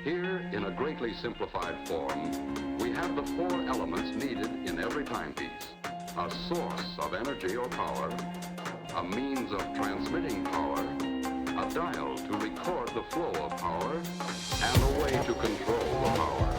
Here, in a greatly simplified form, we have the four elements needed in every timepiece: a source of energy or power, a means of transmitting power, a dial to record the flow of power, and a way to control the power.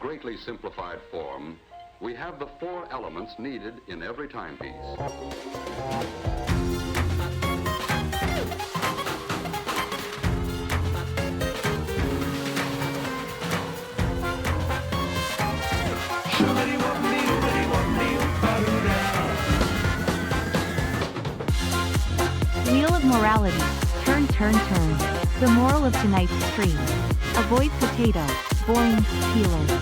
Greatly simplified form, we have the four elements needed in every timepiece. Wheel of morality, turn, turn, turn. The moral of tonight's stream: avoid potato, boing, peeler.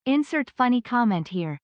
Insert funny comment here.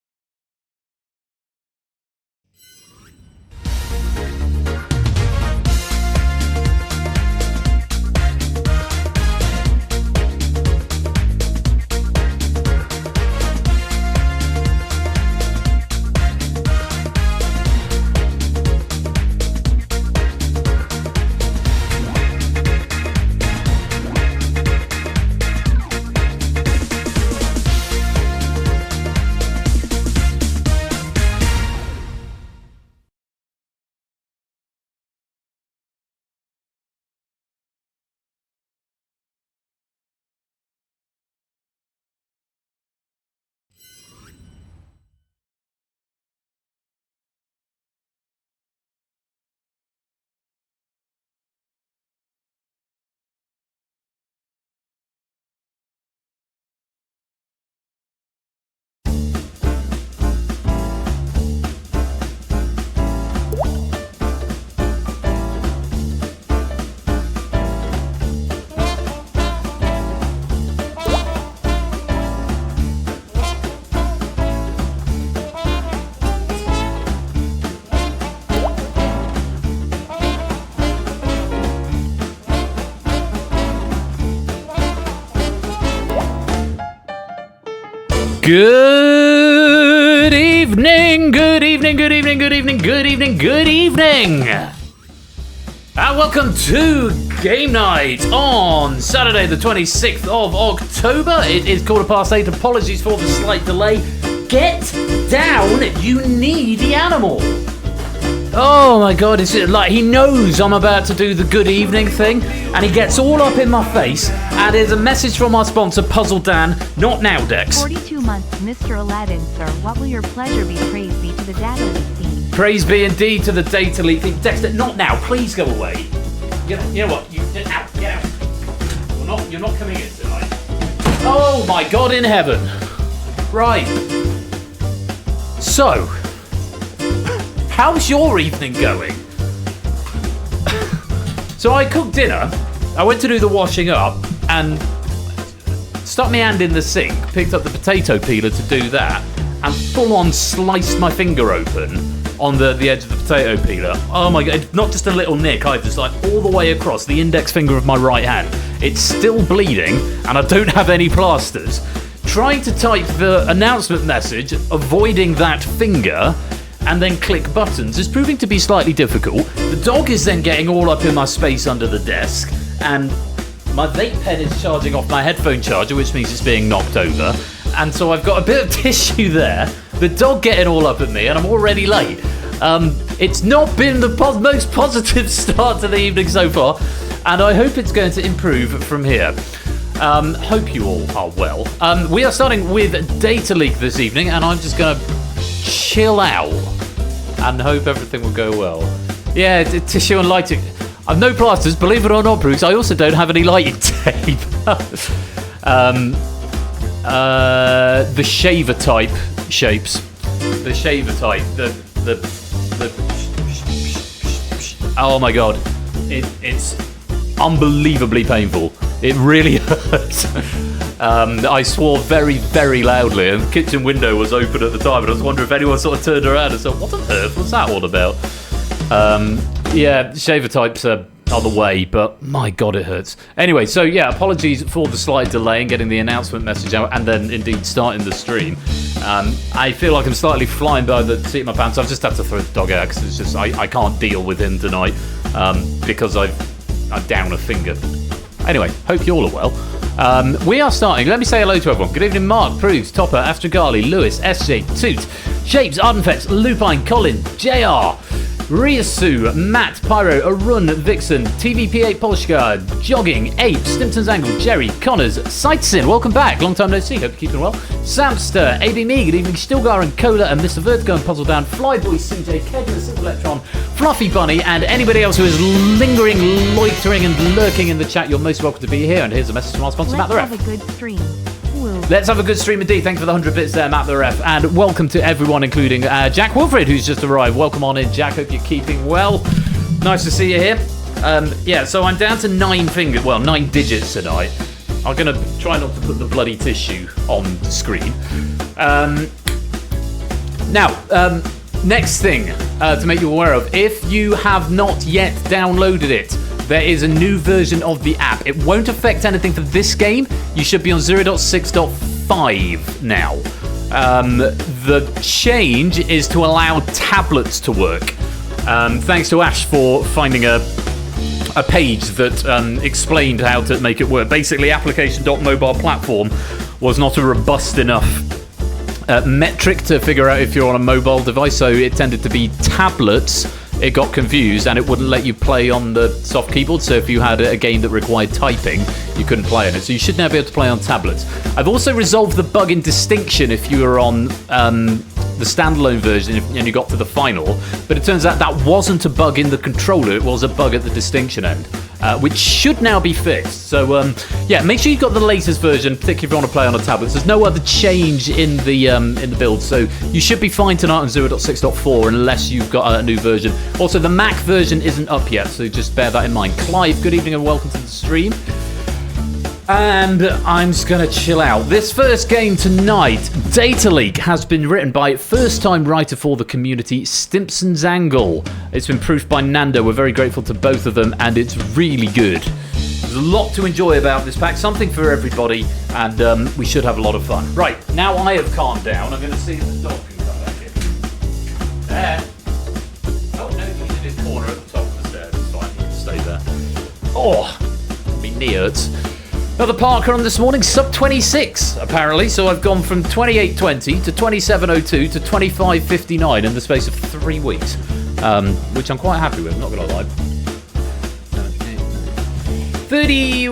Good evening, good evening, good evening, good evening, good evening, good evening. And welcome to Game Night on Saturday the 26th of October. It is 8:15. Apologies for the slight delay. Get down, you needy animal. Oh my god, it's like he knows I'm about to do the good evening thing, and he gets all up in my face, and there's a message from our sponsor, Puzzle Dan, not now, Dex. 42 months, Mr. Aladdin, sir. What will your pleasure be? Praise be to the data leak team. Praise be indeed to the data leak team. Dexter, not now, please go away. You know what, get out. You're not coming in tonight. Oh my god in heaven. Right. So, how's your evening going? So I cooked dinner, I went to do the washing up, and stuck my hand in the sink, picked up the potato peeler to do that, and full on sliced my finger open on the edge of the potato peeler. Oh my god, not just a little nick, I just like all the way across the index finger of my right hand. It's still bleeding, and I don't have any plasters. Trying to type the announcement message, avoiding that finger, and then click buttons is proving to be slightly difficult. The dog is then getting all up in my space under the desk, and my vape pen is charging off my headphone charger, which means it's being knocked over. And so I've got a bit of tissue there, the dog getting all up at me, and I'm already late. It's not been the most positive start to the evening so far, and I hope it's going to improve from here. Hope you all are well. We are starting with data leak this evening, and I'm just going to chill out and hope everything will go well. Yeah, tissue and lighting. I've no plasters, believe it or not, Bruce. I also don't have any lighting tape. The shaver type shapes. The shaver type. Oh my god. It's unbelievably painful. It really hurts. I swore very, very loudly, and the kitchen window was open at the time, and I was wondering if anyone sort of turned around and said, what on earth was that all about? Yeah, shaver types are the way, but my god, it hurts. Anyway, so yeah, apologies for the slight delay in getting the announcement message out, and then indeed starting the stream. I feel like I'm slightly flying by the seat of my pants. I've just had to throw the dog out, because it's just, I can't deal with him tonight, because I'm down a finger. Anyway, hope you all are well. We are starting. Let me say hello to everyone. Good evening, Mark, Proves, Topper, Astrogali, Lewis, SJ, Toot, Shapes, Ardenfex, Lupine, Colin, JR, Ryasu, Matt, Pyro, Arun, Vixen, TVP8 Polshka, Jogging, Ape, Stimpson's Angle, Jerry, Connors, Sightsin, welcome back. Long time no see. Hope you're keeping well. Samster, AB Me, good evening, Stilgar and Cola, and Mr. Vertigo and Puzzle Down, Flyboy, CJ, Kegler, Simple Electron, Fluffy Bunny, and anybody else who is lingering, loitering, and lurking in the chat. You're most welcome to be here. And here's a message from our sponsor, Matt the Ref. Let's have a good stream. Woo. Let's have a good stream indeed. Thank you for the 100 bits there, Matt the Ref. And welcome to everyone, including Jack Wilfred, who's just arrived. Welcome on in, Jack. Hope you're keeping well. Nice to see you here. Yeah, so I'm down to 9 digits tonight. I'm going to try not to put the bloody tissue on the screen. Now, next thing to make you aware of, if you have not yet downloaded it, there is a new version of the app. It won't affect anything for this game. You should be on 0.6.5 now. The change is to allow tablets to work. Thanks to Ash for finding a page that explained how to make it work. Basically, application.mobileplatform was not a robust enough metric to figure out if you're on a mobile device, so it tended to be tablets. It got confused, and it wouldn't let you play on the soft keyboard, so if you had a game that required typing, you couldn't play on it. So you should now be able to play on tablets. I've also resolved the bug in Distinction if you were on the standalone version and you got to the final, but it turns out that wasn't a bug in the controller, it was a bug at the Distinction end, which should now be fixed. So yeah, make sure you've got the latest version, particularly if you want to play on a tablet. There's no other change in the build, so you should be fine tonight on 0.6.4 unless you've got a new version. Also, the Mac version isn't up yet, so just bear that in mind. Clive, good evening and welcome to the stream. And I'm just going to chill out. This first game tonight, Data Leak, has been written by first-time writer for the community, Stimpson's Angle. It's been proofed by Nando. We're very grateful to both of them, and it's really good. There's a lot to enjoy about this pack, something for everybody, and we should have a lot of fun. Right, now I have calmed down. I'm going to see if the dog can come back in. There. Oh, no, he's in his corner at the top of the stairs. It's fine, he can stay there. Oh, my knee hurts. Another parker on this morning, sub 26 apparently. So I've gone from 28.20 to 27.02 to 25.59 in the space of 3 weeks, which I'm quite happy with. Not gonna lie. 30,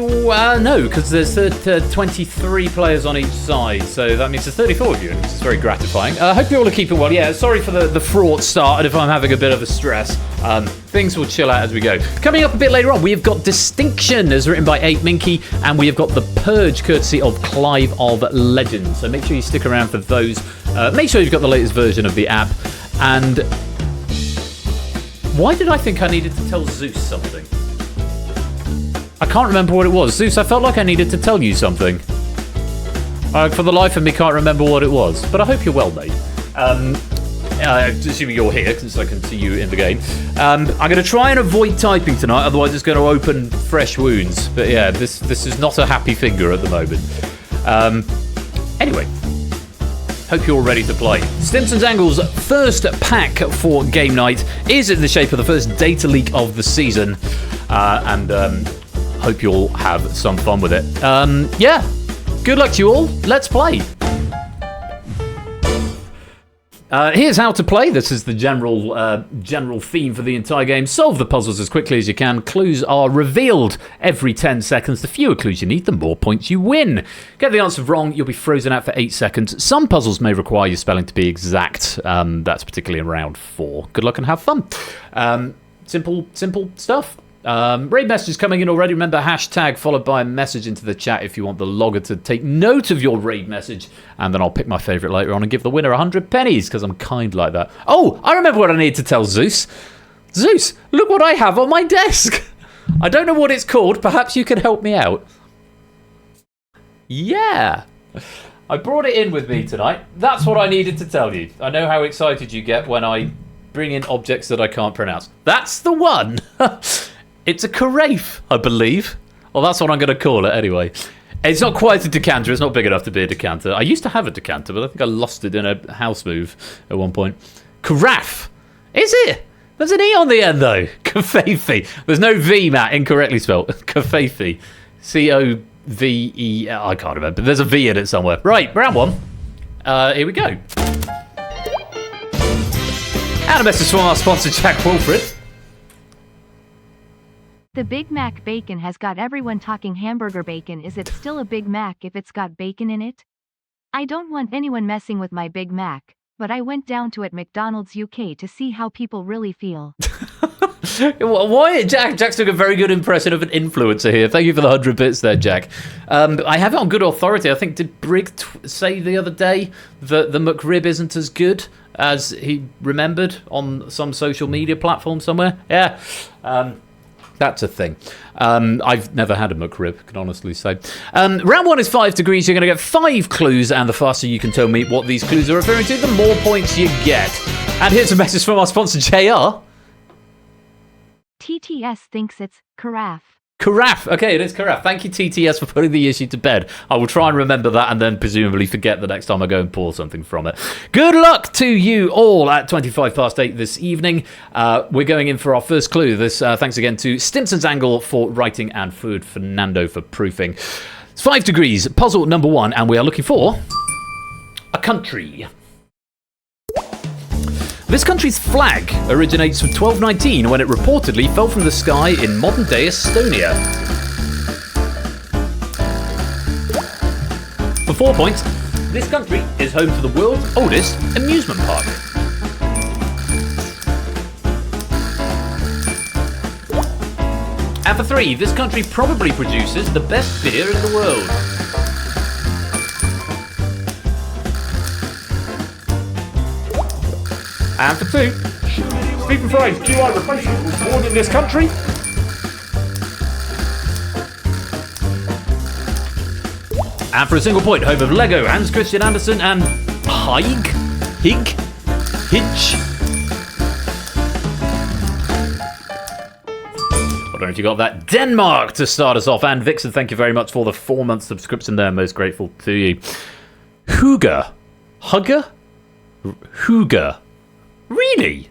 no, because there's 23 players on each side, so that means there's 34 of you, which is very gratifying. I hope you all are keeping well. Yeah, sorry for the fraught start, and if I'm having a bit of a stress, things will chill out as we go. Coming up a bit later on, we have got Distinction, as written by 8Minky, and we have got The Purge, courtesy of Clive of Legend. So make sure you stick around for those. Make sure you've got the latest version of the app. And why did I think I needed to tell Zeus something? I can't remember what it was. Zeus, I felt like I needed to tell you something. For the life of me, can't remember what it was. But I hope you're well, mate. Assuming you're here, since I can see you in the game. I'm going to try and avoid typing tonight, otherwise it's going to open fresh wounds. But yeah, this is not a happy finger at the moment. Anyway. Hope you're all ready to play. Stimson's Angle's first pack for game night is in the shape of the first data leak of the season. Hope you'll have some fun with it. Yeah, good luck to you all. Let's play. Here's how to play. This is the general theme for the entire game. Solve the puzzles as quickly as you can. Clues are revealed every 10 seconds. The fewer clues you need, the more points you win. Get the answer wrong, you'll be frozen out for 8 seconds. Some puzzles may require your spelling to be exact. That's particularly in round 4. Good luck and have fun. Simple stuff. Raid messages coming in already. Remember, hashtag followed by a message into the chat if you want the logger to take note of your raid message, and then I'll pick my favourite later on and give the winner 100 pennies, because I'm kind like that. Oh, I remember what I need to tell Zeus. Zeus, look what I have on my desk. I don't know what it's called. Perhaps you can help me out. Yeah. I brought it in with me tonight. That's what I needed to tell you. I know how excited you get when I bring in objects that I can't pronounce. That's the one. It's a carafe, I believe. Well, that's what I'm going to call it anyway. It's not quite a decanter. It's not big enough to be a decanter. I used to have a decanter, but I think I lost it in a house move at one point. Carafe. Is it? There's an E on the end, though. Covfefe. There's no V, Matt. Incorrectly spelled. Covfefe. C-O-V-E... I can't remember. There's a V in it somewhere. Right, round 1. Here we go. And a message from our sponsor, Jack Wilfred. The Big Mac bacon has got everyone talking hamburger bacon. Is it still a Big Mac if it's got bacon in it? I don't want anyone messing with my Big Mac, but I went down to at McDonald's UK to see how people really feel. Why? Jack's doing a very good impression of an influencer here. Thank you for the 100 bits there, Jack. I have it on good authority. I think, did Brig say the other day that the McRib isn't as good as he remembered on some social media platform somewhere? Yeah. That's a thing. I've never had a McRib, can honestly say. Round 1 is 5 degrees. You're going to get 5 clues, and the faster you can tell me what these clues are referring to, the more points you get. And here's a message from our sponsor, JR. TTS thinks it's carafe. Carafe. Okay, it is carafe. Thank you, TTS, for putting the issue to bed. I will try and remember that and then presumably forget the next time I go and pour something from it. Good luck to you all at 8:25 this evening. We're going in for our first clue. This thanks again to Stimson's Angle for writing and Fernando for proofing. It's 5 degrees. Puzzle number 1, and we are looking for a country. This country's flag originates from 1219 when it reportedly fell from the sky in modern-day Estonia. For 4 points, this country is home to the world's oldest amusement park. And for 3, this country probably produces the best beer in the world. And for 2, Stephen Fry's GI replacement was born in this country. And for a single point, home of Lego, Hans Christian Andersen, and Hitch. I don't if you got that. Denmark to start us off. And Vixen, thank you very much for the 4-month subscription there. Most grateful to you. Hygge. Really?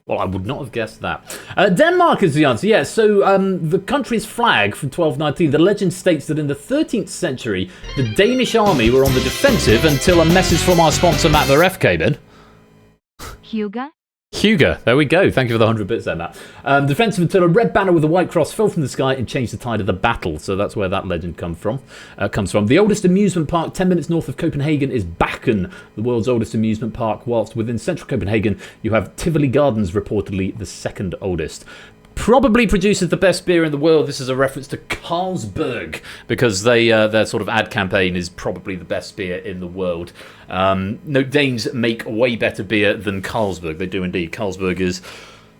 Well, I would not have guessed that. Denmark is the answer, yeah. So the country's flag from 1219, the legend states that in the 13th century, the Danish army were on the defensive until a message from our sponsor, Matt the Ref, came in. Hygge, there we go. Thank you for the 100 bits there, Matt. Defensive until a red banner with a white cross fell from the sky and changed the tide of the battle. So that's where that legend comes from. The oldest amusement park 10 minutes north of Copenhagen is Bakken, the world's oldest amusement park, whilst within central Copenhagen you have Tivoli Gardens, reportedly the second oldest. Probably produces the best beer in the world. This is a reference to Carlsberg because their sort of ad campaign is probably the best beer in the world. No, Danes make way better beer than Carlsberg. They do indeed. Carlsberg is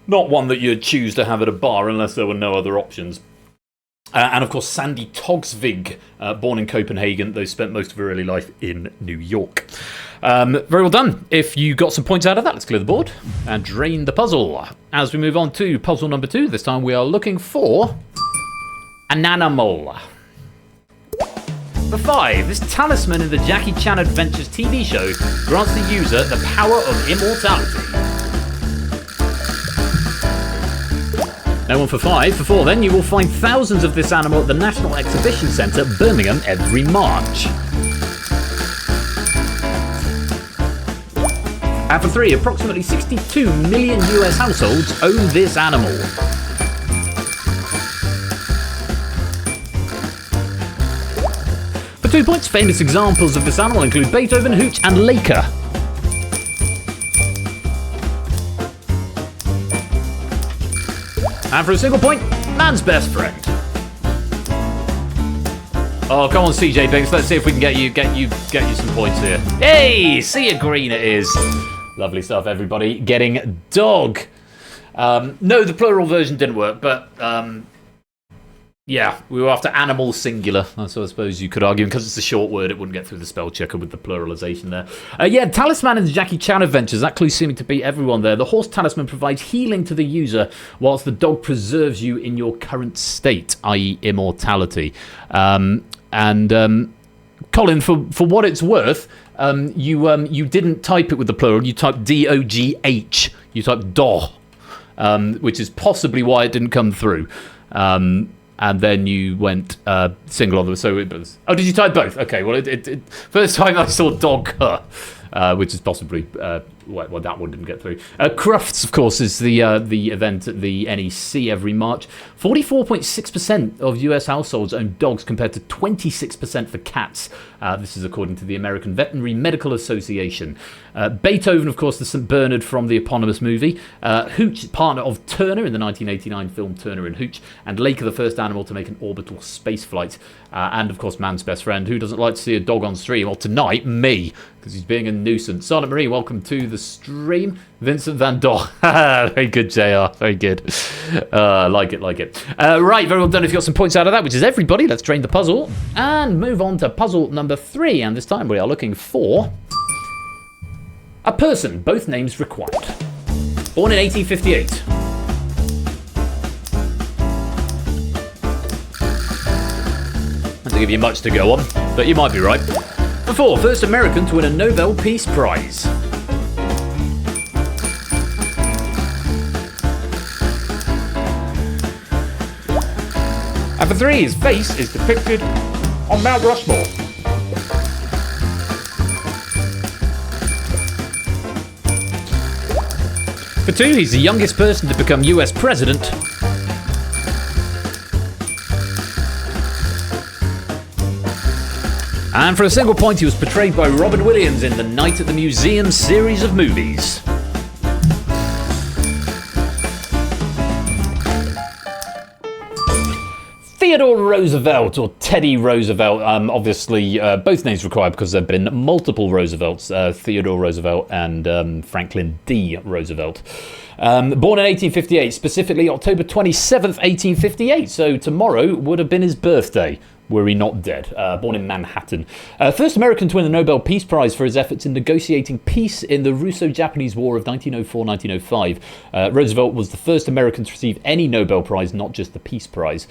not one that you'd choose to have at a bar unless there were no other options. And of course, Sandy Togsvig, born in Copenhagen, though spent most of her early life in New York. Very well done. If you got some points out of that, let's clear the board and drain the puzzle. As we move on to puzzle number 2, this time we are looking for an animal. For 5, this talisman in the Jackie Chan Adventures TV show grants the user the power of immortality. No one for 5. For 4, then, you will find thousands of this animal at the National Exhibition Centre, Birmingham, every March. And for 3, approximately 62 million US households own this animal. For 2 points, famous examples of this animal include Beethoven, Hooch, and Laker. And for a single point, man's best friend. Oh, come on, CJ Binks. Let's see if we can get you some points here. Hey, sea of green it is. Lovely stuff, everybody. Getting dog. No, the plural version didn't work, but yeah, we were after animal singular. So I suppose you could argue, because it's a short word, it wouldn't get through the spell checker with the pluralization there. Yeah, talisman in the Jackie Chan Adventures. That clue seeming to beat everyone there. The horse talisman provides healing to the user, whilst the dog preserves you in your current state, i.e. immortality. Colin, for what it's worth, you didn't type it with the plural. You typed D-O-G-H. You typed DO, which is possibly why it didn't come through. And then you went single on them. So it was. Oh, did you type both? Okay. Well, first time I saw dog, which is possibly why that one didn't get through. Crufts, of course, is the event at the NEC every March. 44.6% of US households own dogs, compared to 26% for cats. This is according to the American Veterinary Medical Association. Beethoven, of course, the St. Bernard from the eponymous movie. Hooch, partner of Turner in the 1989 film Turner and Hooch. And Laker, the first animal to make an orbital space flight. And, of course, man's best friend. Who doesn't like to see a dog on stream? Well, tonight, me, because he's being a nuisance. Silent Marie, welcome to the stream. Vincent Van Dog. Very good, JR. Very good. Like it. Right, very well done. If you got some points out of that, which is everybody, let's drain the puzzle and move on to puzzle number 3. And this time we are looking for a person, both names required. Born in 1858. Not to give you much to go on, but you might be right. For 4, first American to win a Nobel Peace Prize. And for 3, his face is depicted on Mount Rushmore. For 2, he's the youngest person to become US president. And for a single point, he was portrayed by Robin Williams in the Night at the Museum series of movies. Theodore Roosevelt, or Teddy Roosevelt, obviously both names required because there have been multiple Roosevelts, Theodore Roosevelt and Franklin D. Roosevelt. Born in 1858, specifically October 27th, 1858. So tomorrow would have been his birthday, were he not dead. Born in Manhattan. First American to win the Nobel Peace Prize for his efforts in negotiating peace in the Russo-Japanese War of 1904-1905. Roosevelt was the first American to receive any Nobel Prize, not just the Peace Prize.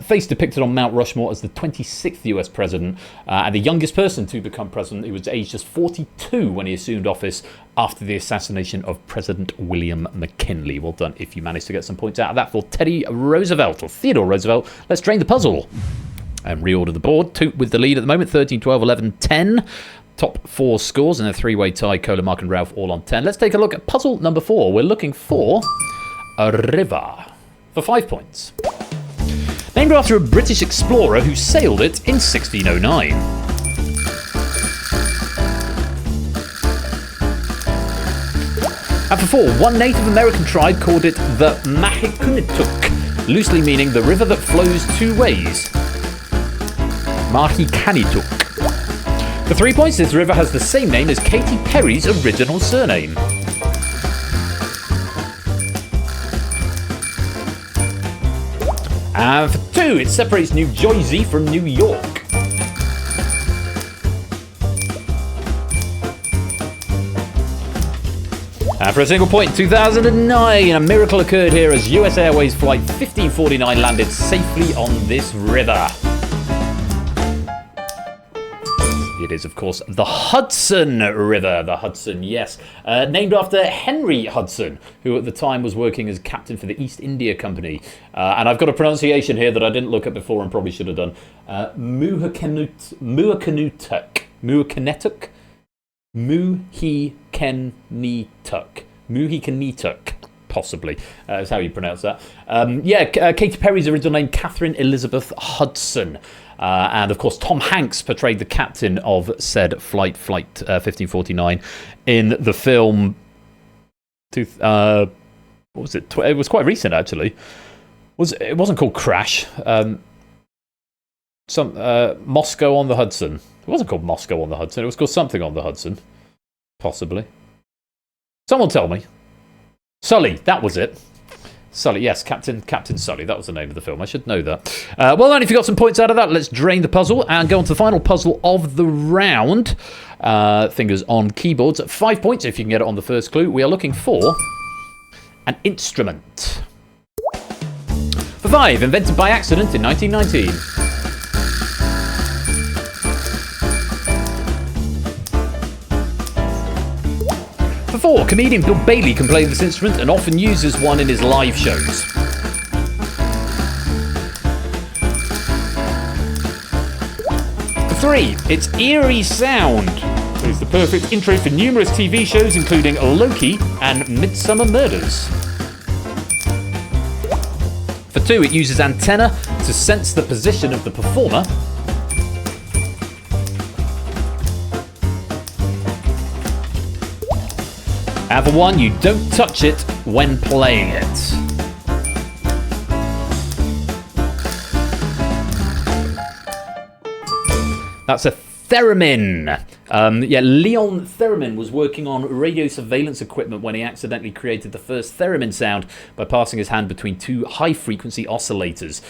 Face depicted on Mount Rushmore as the 26th US president, and the youngest person to become president. He was aged just 42 when he assumed office after the assassination of President William McKinley. Well done if you managed to get some points out of that for Teddy Roosevelt, or Theodore Roosevelt. Let's drain the puzzle and reorder the board. Toot with the lead at the moment, 13, 12, 11, 10. Top 4 scores in a 3-way tie. Cola, Mark and Ralph all on 10. Let's take a look at puzzle number 4. We're looking for a river for 5 points. Named after a British explorer who sailed it in 1609. And for 4, one Native American tribe called it the Mahikunituk, loosely meaning the river that flows 2 ways. Mahikanituk. For 3 points, this river has the same name as Katy Perry's original surname. And for 2, it separates New Jersey from New York. And for a single point, 2009, a miracle occurred here as US Airways Flight 1549 landed safely on this river. It is, of course, the Hudson River. The Hudson, yes. Named after Henry Hudson, who at the time was working as captain for the East India Company. And I've got a pronunciation here that I didn't look at before and probably should have done. Muhakenutuk. Muhakenetuk? Muhikenituk. Possibly, is how you pronounce that. Katy Perry's original name, Catherine Elizabeth Hudson. And of course, Tom Hanks portrayed the captain of said Flight 1549 in the film. What was it? It was quite recent, actually. It wasn't called Crash. Moscow on the Hudson. It wasn't called Moscow on the Hudson. It was called something on the Hudson, possibly. Someone tell me. Sully, that was it. Sully, yes, Captain Sully. That was the name of the film. I should know that. Well done if you got some points out of that. Let's drain the puzzle and go on to the final puzzle of the round. Fingers on keyboards. 5 points if you can get it on the first clue. We are looking for an instrument. For 5, invented by accident in 1919. For 4, comedian Bill Bailey can play this instrument and often uses one in his live shows. For 3, its eerie sound is the perfect intro for numerous TV shows including Loki and Midsummer Murders. For 2, it uses antenna to sense the position of the performer. And for 1, you don't touch it when playing it. That's a theremin. Leon Theremin was working on radio surveillance equipment when he accidentally created the first theremin sound by passing his hand between 2 high-frequency oscillators.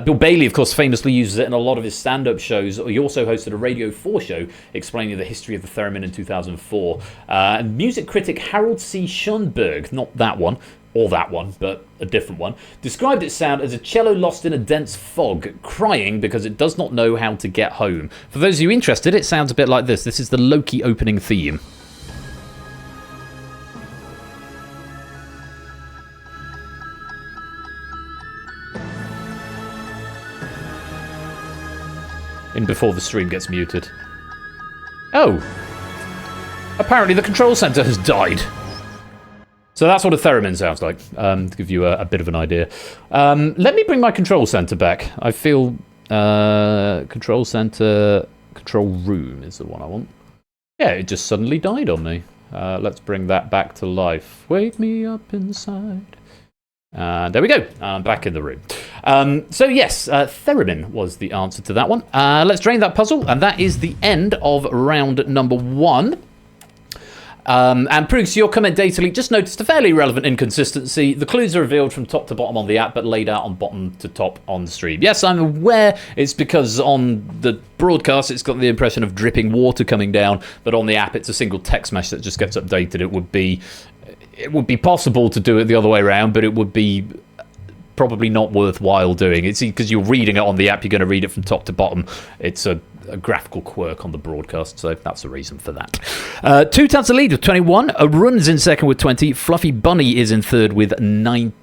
Bill Bailey, of course, famously uses it in a lot of his stand-up shows. He also hosted a Radio 4 show explaining the history of the theremin in 2004. Music critic Harold C. Schoenberg, not that one, or that one, but a different one, described its sound as a cello lost in a dense fog, crying because it does not know how to get home. For those of you interested, it sounds a bit like this. This is the Loki opening theme. In before the stream gets muted. Oh! Apparently the control center has died. So that's what a theremin sounds like, to give you a bit of an idea. Let me bring my control center back. I feel control center, control room is the one I want. Yeah, it just suddenly died on me. Let's bring that back to life. Wake me up inside. There we go. I'm back in the room. So yes, theremin was the answer to that one. Let's drain that puzzle, and that is the end of round number 1. And Purce, your comment data leak just noticed a fairly relevant inconsistency. The clues are revealed from top to bottom on the app, but laid out on bottom to top on the stream. Yes, I'm aware it's because on the broadcast it's got the impression of dripping water coming down, but on the app it's a single text mesh that just gets updated. It would be possible to do it the other way around, but it would be probably not worthwhile doing. It's because you're reading it on the app, you're going to read it from top to bottom. It's a graphical quirk on the broadcast, so that's the reason for that. Two Tats the lead with 21. Run's in second with 20. Fluffy Bunny is in third with 19.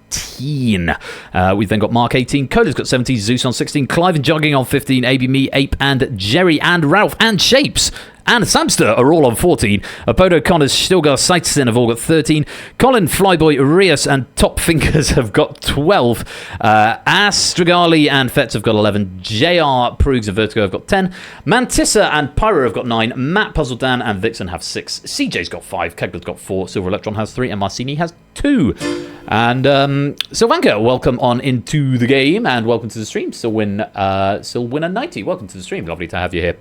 We've then got Mark 18. Coda's got 17. Zeus on 16. Clive and Jogging on 15. AB Me, Ape, and Jerry, and Ralph, and Shapes, and Samster are all on 14. Apodo, Connors, Stilgar, Sightsin have all got 13. Colin, Flyboy, Rios, and Top Fingers have got 12. Astragali and Fetz have got 11. JR, Prugs, and Vertigo have got 10. Mantissa and Pyro have got 9. Matt, Puzzle Dan, and Vixen have 6. CJ's got 5. Kegler's got 4. Silver Electron has 3. And Marcini has 2. And Sylvanka, welcome on into the game, and welcome to the stream. Sylwinner90, welcome to the stream. Lovely to have you here.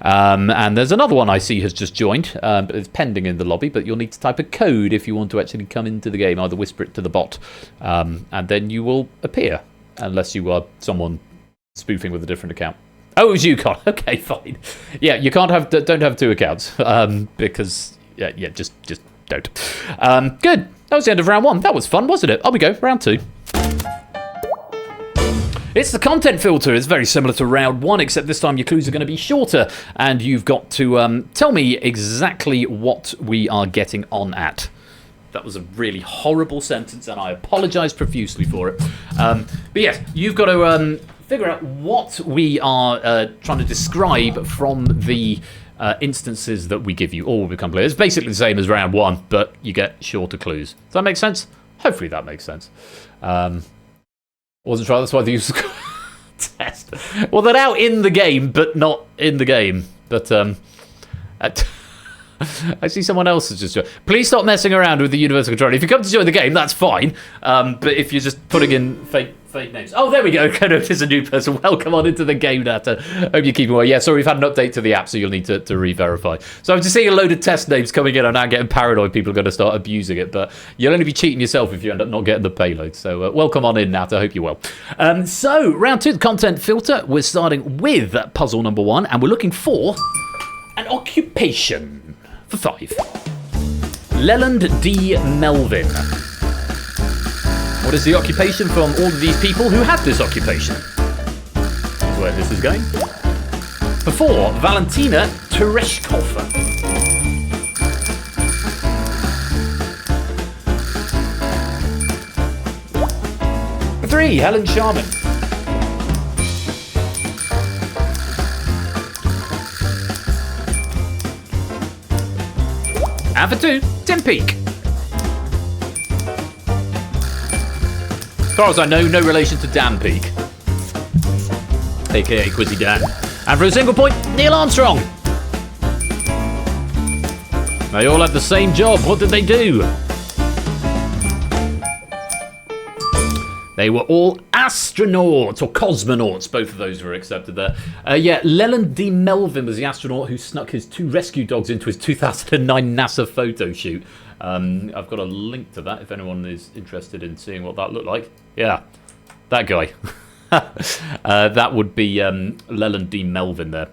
And there's another one I see has just joined, but it's pending in the lobby, but you'll need to type a code if you want to actually come into the game. Either whisper it to the bot, and then you will appear, unless you are someone spoofing with a different account. Oh, it was you, Con. Okay, fine. Yeah, you don't have 2 accounts, because just don't. Good. That was the end of round 1. That was fun, wasn't it? On we go, round 2. It's the content filter. It's very similar to round 1, except this time your clues are going to be shorter, and you've got to tell me exactly what we are getting on at. That was a really horrible sentence, and I apologise profusely for it. But yes, you've got to figure out what we are trying to describe from the instances that we give you. All will become clear. It's basically the same as round 1, but you get shorter clues. Does that make sense? Hopefully that makes sense. Wasn't sure that's why they used the test. Well, they're out in the game, but not in the game. But I see someone else has just joined. Please stop messing around with the universal controller. If you come to join the game, that's fine. But if you're just putting in fake names. Oh, there we go. There's a new person. Welcome on into the game, Nata. Hope you're keeping well. Yeah, sorry, we've had an update to the app, so you'll need to re-verify. So I'm just seeing a load of test names coming in. I'm now getting paranoid. People are going to start abusing it. But you'll only be cheating yourself if you end up not getting the payload. So welcome on in, Nata. Hope you're well. So round 2, the content filter. We're starting with puzzle number 1, and we're looking for an occupation for 5. Leland D. Melvin. What is the occupation from all of these people who had this occupation? That's where this is going. For 4, Valentina Tereshkova. For 3, Helen Sharman. And for 2, Tim Peake. As far as I know, no relation to Dan Peake, aka Quizzy Dan. And for a single point, Neil Armstrong. They all had the same job. What did they do? They were all astronauts or cosmonauts. Both of those were accepted there. Leland D. Melvin was the astronaut who snuck his 2 rescue dogs into his 2009 NASA photo shoot. I've got a link to that if anyone is interested in seeing what that looked like. Yeah, that guy. That would be Leland D. Melvin there.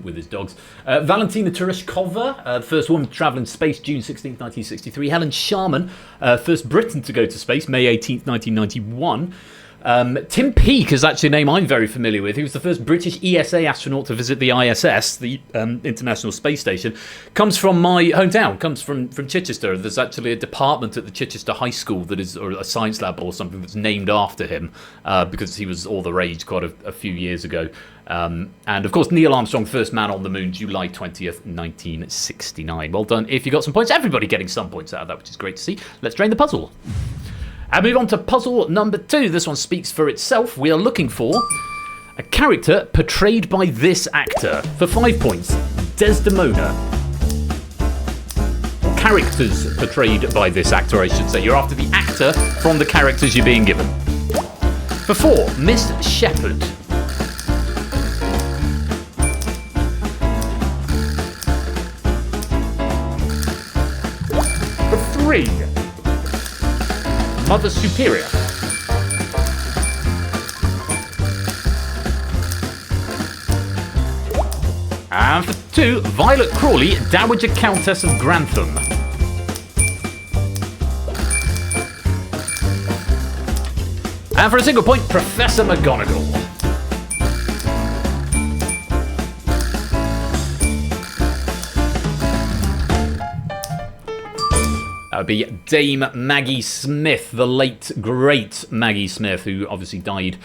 With his dogs. Valentina Tereshkova, first woman to travel in space, June 16th, 1963. Helen Sharman, first Briton to go to space, May 18th, 1991. Tim Peake is actually a name I'm very familiar with. He was the first British ESA astronaut to visit the ISS, the International Space Station. Comes from my hometown, comes from Chichester. There's actually a department at the Chichester High School that is, or a science lab or something that's named after him, because he was all the rage quite a few years ago. And of course, Neil Armstrong, first man on the moon, July 20th, 1969. Well done. If you got some points, everybody getting some points out of that, which is great to see. Let's drain the puzzle. And move on to puzzle number 2. This one speaks for itself. We are looking for a character portrayed by this actor. For 5 points, Desdemona. Or characters portrayed by this actor, I should say. You're after the actor from the characters you're being given. For 4, Miss Shepherd. 3, Mother Superior. And for 2, Violet Crawley, Dowager Countess of Grantham. And for a single point, Professor McGonagall. That would be Dame Maggie Smith, the late, great Maggie Smith, who obviously died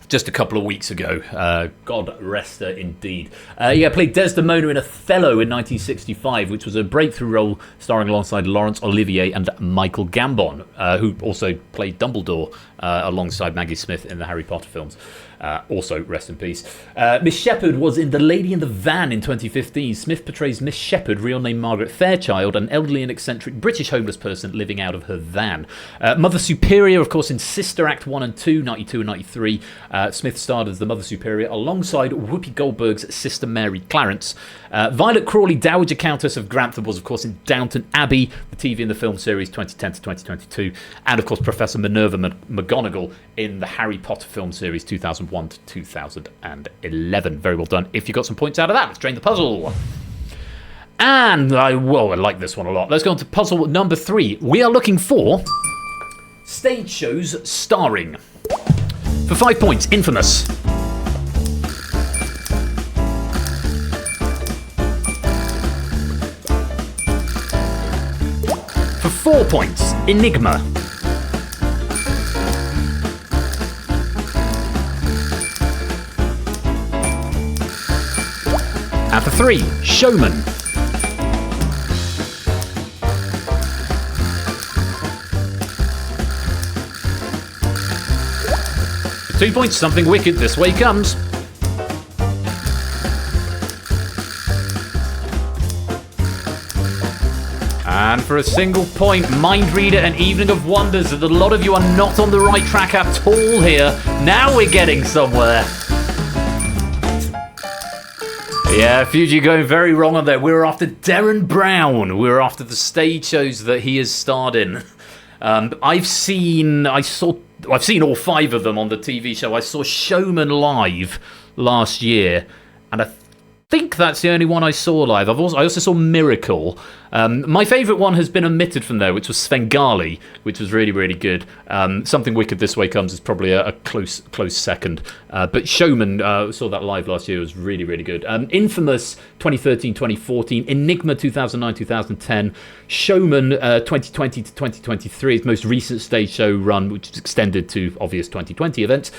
just a couple of weeks ago. God rest her indeed. Played Desdemona in Othello in 1965, which was a breakthrough role starring alongside Laurence Olivier and Michael Gambon, who also played Dumbledore alongside Maggie Smith in the Harry Potter films. Also, rest in peace. Miss Shepherd was in The Lady in the Van in 2015. Smith portrays Miss Shepherd, real name Margaret Fairchild, an elderly and eccentric British homeless person living out of her van. Mother Superior, of course, in Sister Act 1 and 2, 92 and 93. Smith starred as the Mother Superior alongside Whoopi Goldberg's sister Mary Clarence. Violet Crawley, Dowager Countess of Grantham, was, of course, in Downton Abbey, the TV and the film series 2010 to 2022. And, of course, Professor Minerva McGonagall in the Harry Potter film series 2001 to 2011. Very well done. If you got some points out of that, let's drain the puzzle. And I like this one a lot. Let's go on to puzzle number 3. We are looking for stage shows starring. For 5 points, Infamous. For 4 points, Enigma. And for 3, Showman. For 2 points, Something Wicked, This Way Comes. And for a single point, Mind Reader and Evening of Wonders. And a lot of you are not on the right track at all here. Now we're getting somewhere. Yeah, Fuji going very wrong on there. We were after Derren Brown. We were after the stage shows that he has starred in. I've seen all 5 of them on the TV show. I saw Showman live last year, and I think that's the only one I saw live. I also saw Miracle. My favourite one has been omitted from there, which was Svengali, which was really, really good. Something Wicked This Way Comes is probably a close second. But Showman, saw that live last year, was really, really good. Infamous 2013-2014, Enigma 2009-2010, Showman 2020 to 2023, its most recent stage show run, which is extended to obvious 2020 events.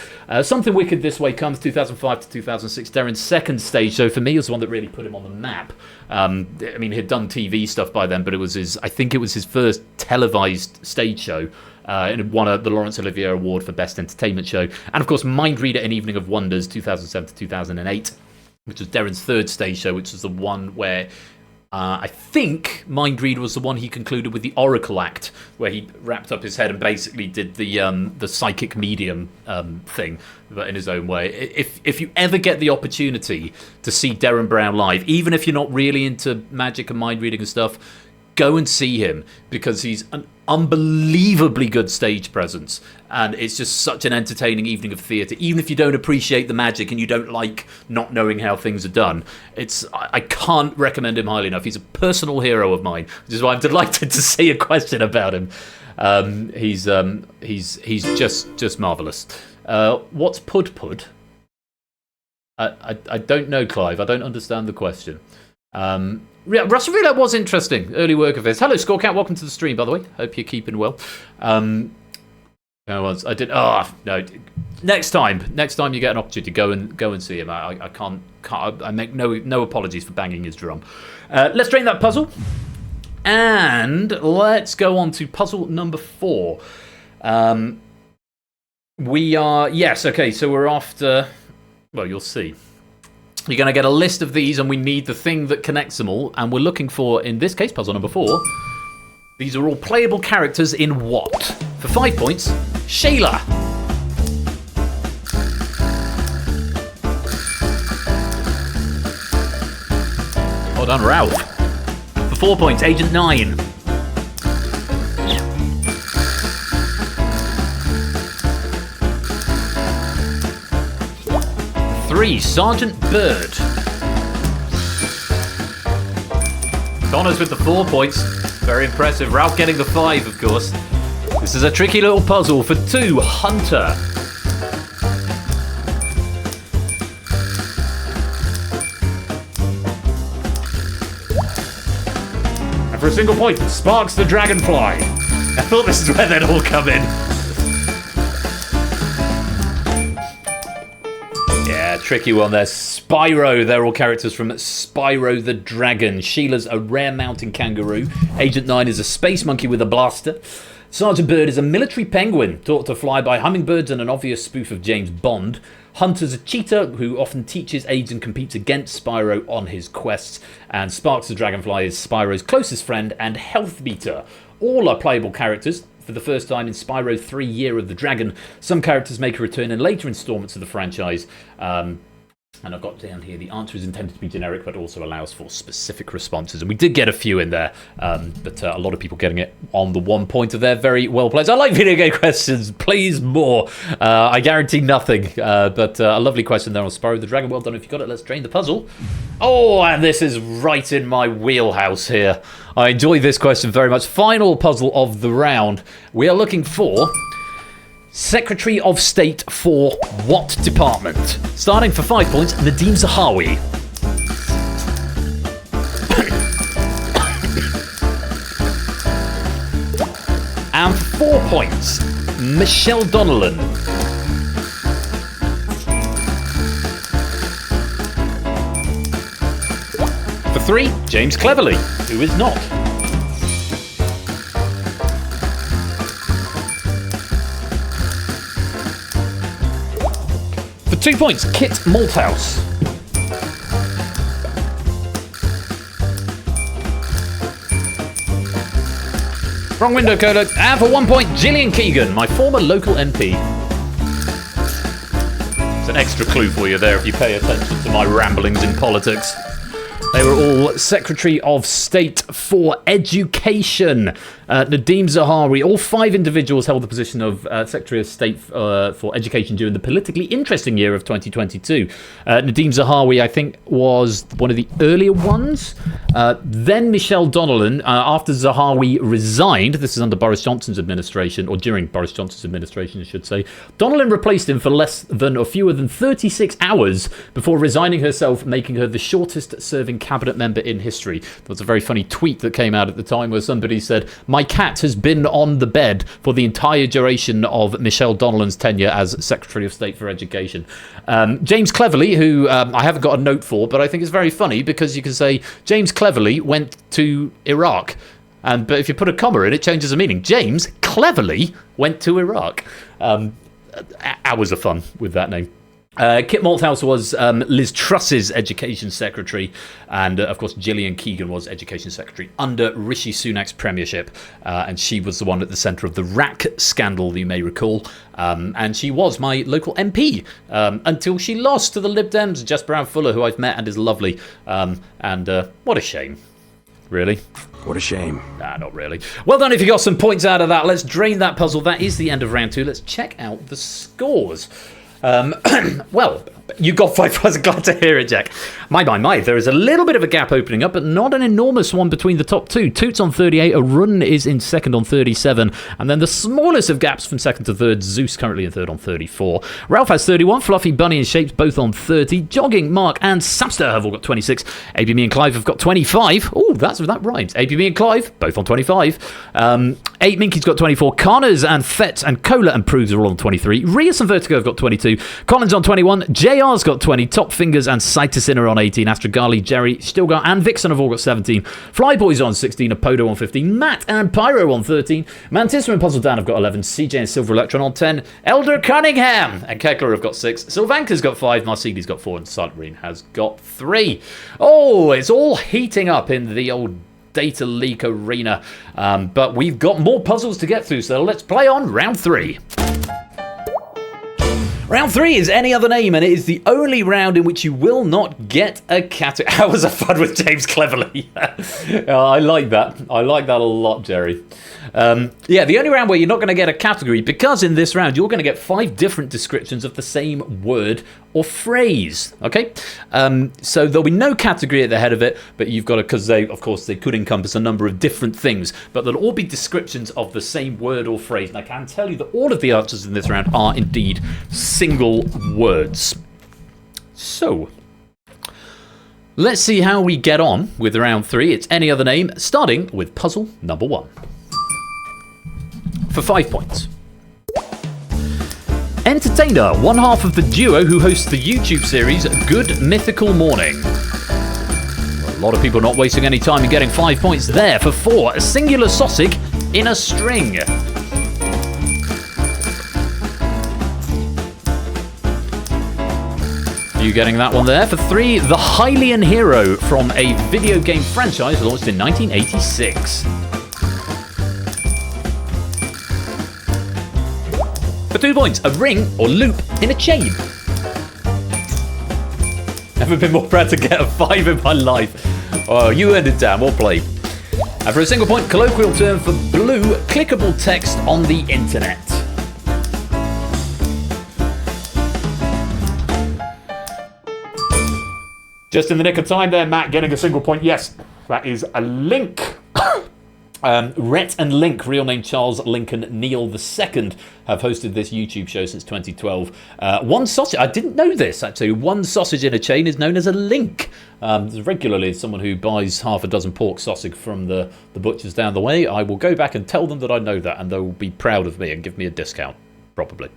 Something Wicked This Way Comes 2005 to 2006. Darren's second stage show for me was the one that really put him on the map. I mean, he'd done TV stuff by then, but I think it was his first televised stage show. And it won the Laurence Olivier Award for Best Entertainment Show. And of course, Mind Reader and Evening of Wonders 2007 to 2008, which was Darren's third stage show, which was the one where I think Mind Reader was the one he concluded with the Oracle Act, where he wrapped up his head and basically did the psychic medium thing, but in his own way. If you ever get the opportunity to see Derren Brown live, even if you're not really into magic and mind reading and stuff, go and see him, because he's an unbelievably good stage presence, and it's just such an entertaining evening of theatre. Even if you don't appreciate the magic and you don't like not knowing how things are done, I can't recommend him highly enough. He's a personal hero of mine, which is why I'm delighted to see a question about him. He's just marvellous. What's Pud Pud? I don't know, Clive. I don't understand the question. Yeah, Russian Roulette was interesting. Early work of his. Hello, Scorecat. Welcome to the stream, by the way. Hope you're keeping well. I did. Oh no. Next time you get an opportunity, go and see him. I can't. I make no apologies for banging his drum. Let's drain that puzzle, and let's go on to puzzle number 4. We are okay. So we're after. Well, you'll see. You're going to get a list of these, and we need the thing that connects them all. And we're looking for, in this case, puzzle number 4. These are all playable characters in what? For 5 points, Shayla. Well done, Ralph. For 4 points, Agent 9. 3, Sergeant Bird. Connors with the 4 points. Very impressive. Ralph getting the 5, of course. This is a tricky little puzzle for 2, Hunter. And for a single point, Sparks the Dragonfly. I thought this is where they'd all come in. Yeah, tricky one there. Spyro, they're all characters from Spyro the Dragon. Sheila's a rare mountain kangaroo. Agent 9 is a space monkey with a blaster. Sergeant Bird is a military penguin taught to fly by hummingbirds and an obvious spoof of James Bond. Hunter's a cheetah who often teaches, aids and competes against Spyro on his quests. And Sparks the Dragonfly is Spyro's closest friend and health meter. All are playable characters. For the first time in Spyro 3 Year of the Dragon, some characters make a return in later installments of the franchise. And I've got down here, the answer is intended to be generic, but also allows for specific responses. And we did get a few in there, but a lot of people getting it on the 1 pointer there. Very well played. I like video game questions. Please more. I guarantee nothing, but a lovely question there on Spyro the Dragon. Well done if you got it. Let's drain the puzzle. Oh, and this is right in my wheelhouse here. I enjoy this question very much. Final puzzle of the round. We are looking for Secretary of State for what department? Starting for 5 points, Nadeem Zahawi. And for 4 points, Michelle Donnellan. For 3, James Cleverly, who is not. For 2 points, Kit Malthouse. Wrong window coder. And for 1 point, Gillian Keegan, my former local MP. It's an extra clue for you there if you pay attention to my ramblings in politics. They were all Secretary of State for Education. Nadeem Zahawi. All 5 individuals held the position of Secretary of State for Education during the politically interesting year of 2022. Nadeem Zahawi, I think, was one of the earlier ones. Then Michelle Donnellan, after Zahawi resigned, this is under Boris Johnson's administration, or during Boris Johnson's administration, I should say, Donnellan replaced him for less than or fewer than 36 hours before resigning herself, making her the shortest serving cabinet member in history. There was a very funny tweet that came out at the time where somebody said, "My cat has been on the bed for the entire duration of Michelle Donnellan's tenure as Secretary of State for Education." James Cleverly, who I haven't got a note for, but I think it's very funny because you can say James Cleverly went to Iraq. But if you put a comma in, it changes the meaning. James Cleverly went to Iraq. Hours of fun with that name. Kit Malthouse was Liz Truss's Education Secretary, and of course Gillian Keegan was Education Secretary under Rishi Sunak's premiership, and she was the one at the centre of the RAC scandal, you may recall, and she was my local MP until she lost to the Lib Dems, Jess Brown-Fuller, who I've met and is lovely, and what a shame, really. What a shame. Nah, not really. Well done if you got some points out of that. Let's drain that puzzle. That is the end of round 2. Let's check out the scores. Well, you got 5 points. Glad to hear it, Jack. My. There is a little bit of a gap opening up, but not an enormous one between the top 2. Toots on 38, Arun is in second on 37, and then the smallest of gaps from second to third, Zeus currently in third on 34. Ralph has 31, Fluffy, Bunny and Shapes both on 30. Jogging, Mark and Samster have all got 26. ABB and Clive have got 25. Oh, that rhymes. ABB and Clive, both on 25. 8 Minky's got 24. Connors and Fett and Cola and Proves are all on 23. Rias and Vertigo have got 22. Collins on 21. JR's got 20. Top Fingers and Cytosin are on 18. Astragali, Jerry, Stilgar and Vixen have all got 17. Flyboys on 16. Apodo on 15. Matt and Pyro on 13. Mantisma and Puzzle Dan have got 11. CJ and Silver Electron on 10. Elder Cunningham and Kekler have got 6. Sylvanka's got 5. Marceli's got 4. And Silent Marine has got 3. Oh, it's all heating up in the old data leak arena. But we've got more puzzles to get through, so let's play on round 3. Round 3 is Any Other Name, and it is the only round in which you will not get a category. That was a fun with James Cleverly. I like that. I like that a lot, Jerry. Yeah, the only round where you're not going to get a category, because in this round you're going to get 5 different descriptions of the same word or phrase. Okay, so there'll be no category at the head of it, but you've got to, because they, of course, they could encompass a number of different things, but they'll all be descriptions of the same word or phrase. And I can tell you that all of the answers in this round are indeed single words. So let's see how we get on with round 3. It's Any Other Name, starting with puzzle number 1. For 5 points. Entertainer, one half of the duo who hosts the YouTube series Good Mythical Morning. A lot of people not wasting any time in getting 5 points there. For 4, a singular sausage in a string. You getting that one there. For 3, the Hylian hero from a video game franchise launched in 1986. For 2 points, a ring or loop in a chain. Never been more proud to get a 5 in my life. Oh, you earned it, Dan. Well played. And for a single point, colloquial term for blue clickable text on the internet. Just in the nick of time there, Matt, getting a single point. Yes, that is a link. Rhett and Link, real name Charles Lincoln Neal II, have hosted this YouTube show since 2012. One sausage, I didn't know this actually, one sausage in a chain is known as a link. Regularly, someone who buys half a dozen pork sausage from the butchers down the way, I will go back and tell them that I know that, and they will be proud of me and give me a discount. Probably.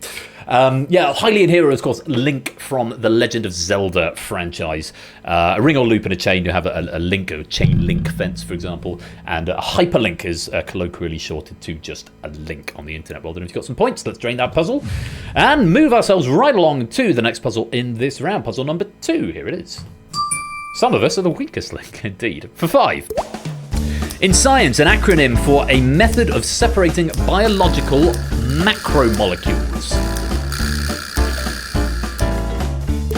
Yeah, Hylian hero, of course, Link from the Legend of Zelda franchise. A ring or loop in a chain, you have a link, a chain link fence, for example. And a hyperlink is colloquially shorted to just a link on the internet. Well done if you've got some points. Let's drain that puzzle and move ourselves right along to the next puzzle in this round. Puzzle number 2. Here it is. Some of us are the weakest link, indeed. For 5. In science, an acronym for a method of separating biological macromolecules.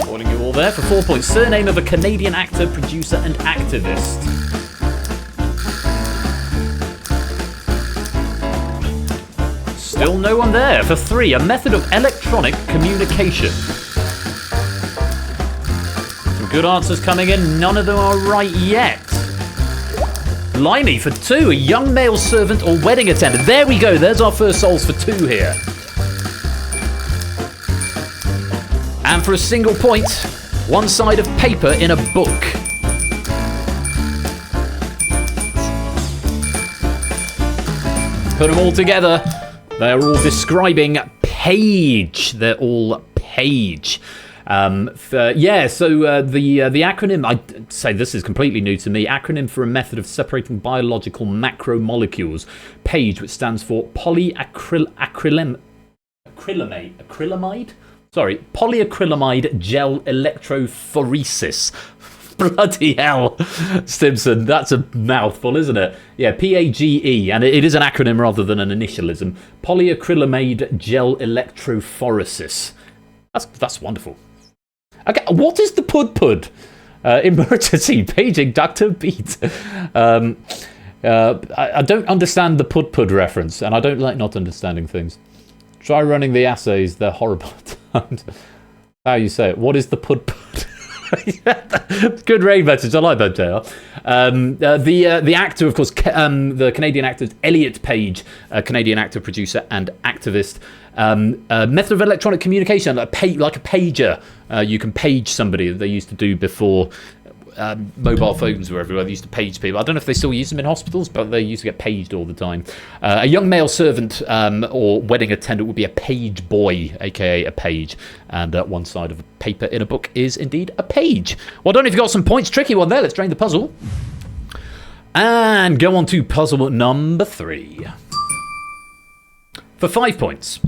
Calling you all there. For 4 points, surname of a Canadian actor, producer and activist. Still no one there. For 3, a method of electronic communication. Some good answers coming in, none of them are right yet. Blimey, for 2, a young male servant or wedding attendant. There we go, there's our first souls for 2 here. And for a single point, one side of paper in a book. Put them all together, they're all describing page. They're all page. The acronym, I'd say this is completely new to me, acronym for a method of separating biological macromolecules, PAGE, which stands for polyacrylamide gel electrophoresis. Bloody hell, Stimson, that's a mouthful, isn't it? Yeah, PAGE, and it is an acronym rather than an initialism. Polyacrylamide gel electrophoresis. That's wonderful. Okay, what is the pud? Emergency paging Dr. Beat. I don't understand the pud reference, and I don't like not understanding things. Try running the assays, they're horrible at times. How you say it? What is the pud? Good rain message, I like that, JR. The actor, of course, the Canadian actor is Elliot Page, a Canadian actor, producer, and activist. Method of electronic communication, like a pager. You can page somebody. They used to do before mobile phones were everywhere. They used to page people. I don't know if they still use them in hospitals, but they used to get paged all the time. A young male servant or wedding attendant would be a page boy, aka a page. And one side of a paper in a book is indeed a page. Well done if you've got some points. Tricky one there. Let's drain the puzzle. And go on to puzzle number 3. For 5 points.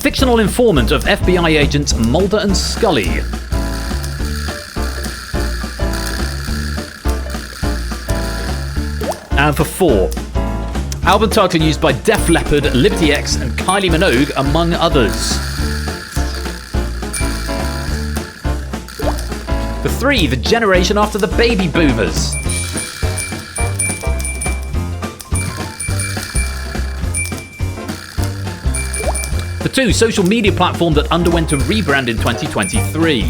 Fictional informant of FBI agents Mulder and Scully. And for 4. Album title used by Def Leppard, Liberty X and Kylie Minogue, among others. 3, the generation after the baby boomers. For 2, social media platform that underwent a rebrand in 2023.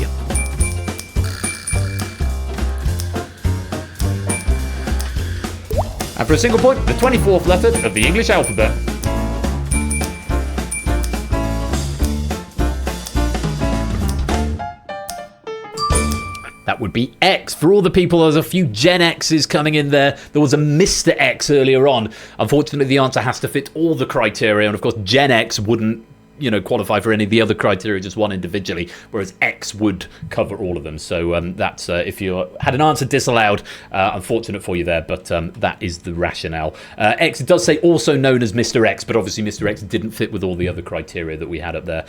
And for a single point, the 24th letter of the English alphabet. That would be X. For all the people, there's a few Gen X's coming in there. There was a Mr. X earlier on. Unfortunately, the answer has to fit all the criteria, and of course, Gen X wouldn't qualify for any of the other criteria, just one individually, whereas X would cover all of them. So that's if you had an answer disallowed, unfortunate for you there, but that is the rationale. X, it does say also known as Mr. X, but obviously Mr. X didn't fit with all the other criteria that we had up there.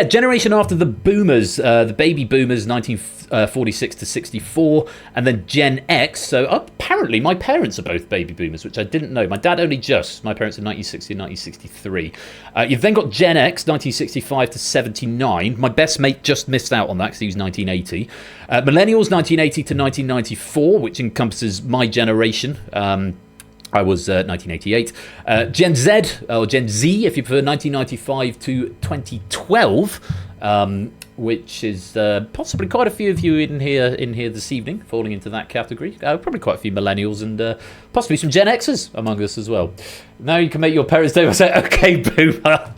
Generation after the boomers, the baby boomers, 1946 to 64, and then Gen X. So apparently my parents are both baby boomers, which I didn't know. My dad only just. My parents are 1960 and 1963. You've then got Gen X, 1965 to 79. My best mate just missed out on that because he was 1980. Millennials, 1980 to 1994, which encompasses my generation. I was 1988. Gen Z, or Gen Z, if you prefer, 1995 to 2012. Which is possibly quite a few of you in here this evening, falling into that category. Probably quite a few millennials and possibly some Gen Xers among us as well. Now you can make your parents' day by saying, "Okay, boomer."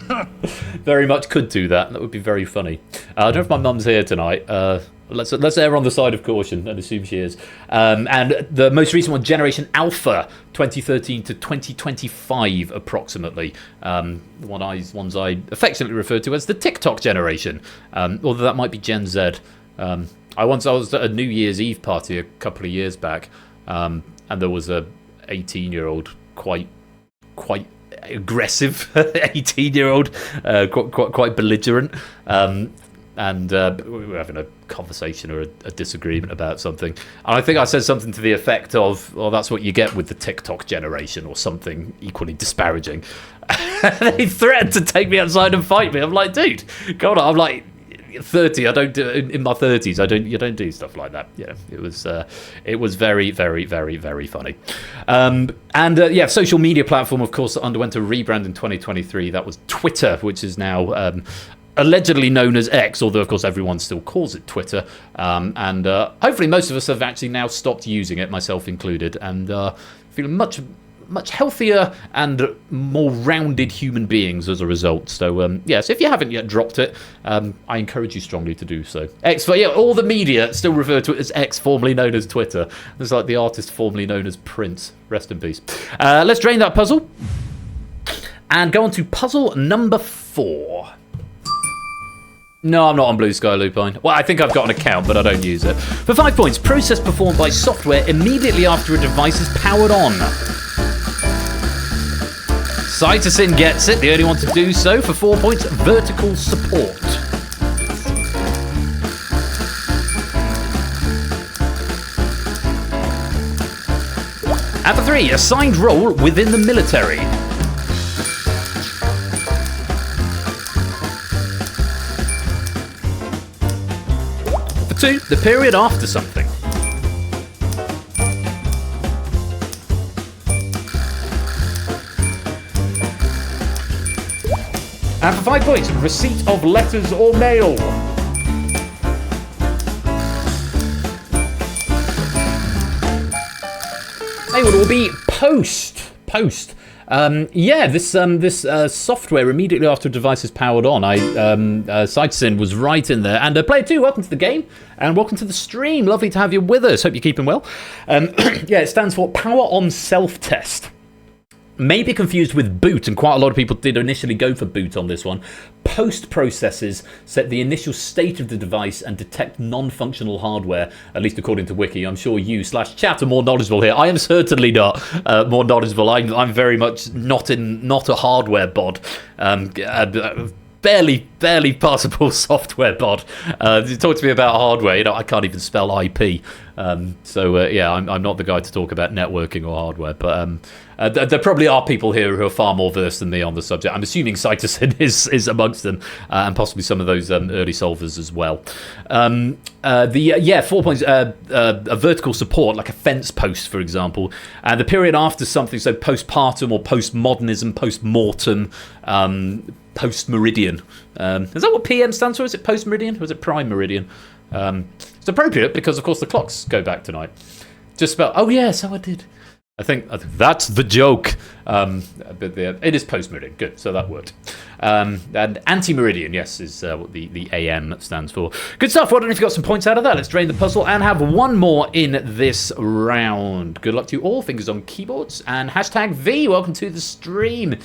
Very much could do that. That would be very funny. I don't know if my mum's here tonight. Let's err on the side of caution and assume she is. And the most recent one, Generation Alpha, 2013 to 2025, approximately. Ones I affectionately refer to as the TikTok generation, although that might be Gen Z. I was at a New Year's Eve party a couple of years back, and there was a 18-year-old, quite aggressive 18-year-old, quite belligerent. And we were having a conversation or a disagreement about something. And I think I said something to the effect of, well, that's what you get with the TikTok generation, or something equally disparaging. They threatened to take me outside and fight me. I'm like, dude, go on. I'm like 30. I don't do in my 30s. You don't do stuff like that. Yeah, it was very, very, very, very funny. Social media platform, of course, that underwent a rebrand in 2023. That was Twitter, which is now allegedly known as X, although of course everyone still calls it Twitter, and hopefully most of us have actually now stopped using it, myself included, and feeling much healthier and more rounded human beings as a result. So so if you haven't yet dropped it, I encourage you strongly to do so. X, all the media still refer to it as X, formerly known as Twitter. It's like the artist formerly known as Prince. Rest in peace. Let's drain that puzzle and go on to puzzle number 4. No, I'm not on Blue Sky Lupine. Well, I think I've got an account, but I don't use it. For 5 points, process performed by software immediately after a device is powered on. Cytosine gets it, the only one to do so. For 4 points, vertical support. And for 3, assigned role within the military. For 2, the period after something. And for 5 points, receipt of letters or mail. They would all be post. This software immediately after a device is powered on. Cytosine was right in there. And player 2, welcome to the game and welcome to the stream. Lovely to have you with us. Hope you're keeping well. It stands for Power On Self-Test. May be confused with boot, and quite a lot of people did initially go for boot on this one. Post processes set the initial state of the device and detect non-functional hardware, at least according to Wiki. I'm sure you/chat are more knowledgeable here. I am certainly not more knowledgeable. I'm very much not a hardware bod. Barely passable software bod. Talk to me about hardware. I can't even spell IP. Yeah, I'm not the guy to talk about networking or hardware, but there probably are people here who are far more versed than me on the subject. I'm assuming Cytosin is amongst them, and possibly some of those early solvers as well. 4 points. A vertical support, like a fence post, for example. The period after something, so postpartum or postmodernism, postmortem, post-meridian. Is that what PM stands for? Is it post-meridian or is it prime meridian? It's appropriate because, of course, the clocks go back tonight. Just about. Oh yeah, so I did. I think that's the joke. It is post-meridian. Good, so that worked. And anti-meridian, yes, is what the AM stands for. Good stuff. Well done if you got some points out of that. Let's drain the puzzle and have one more in this round. Good luck to you all. Fingers on keyboards. And #V, welcome to the stream.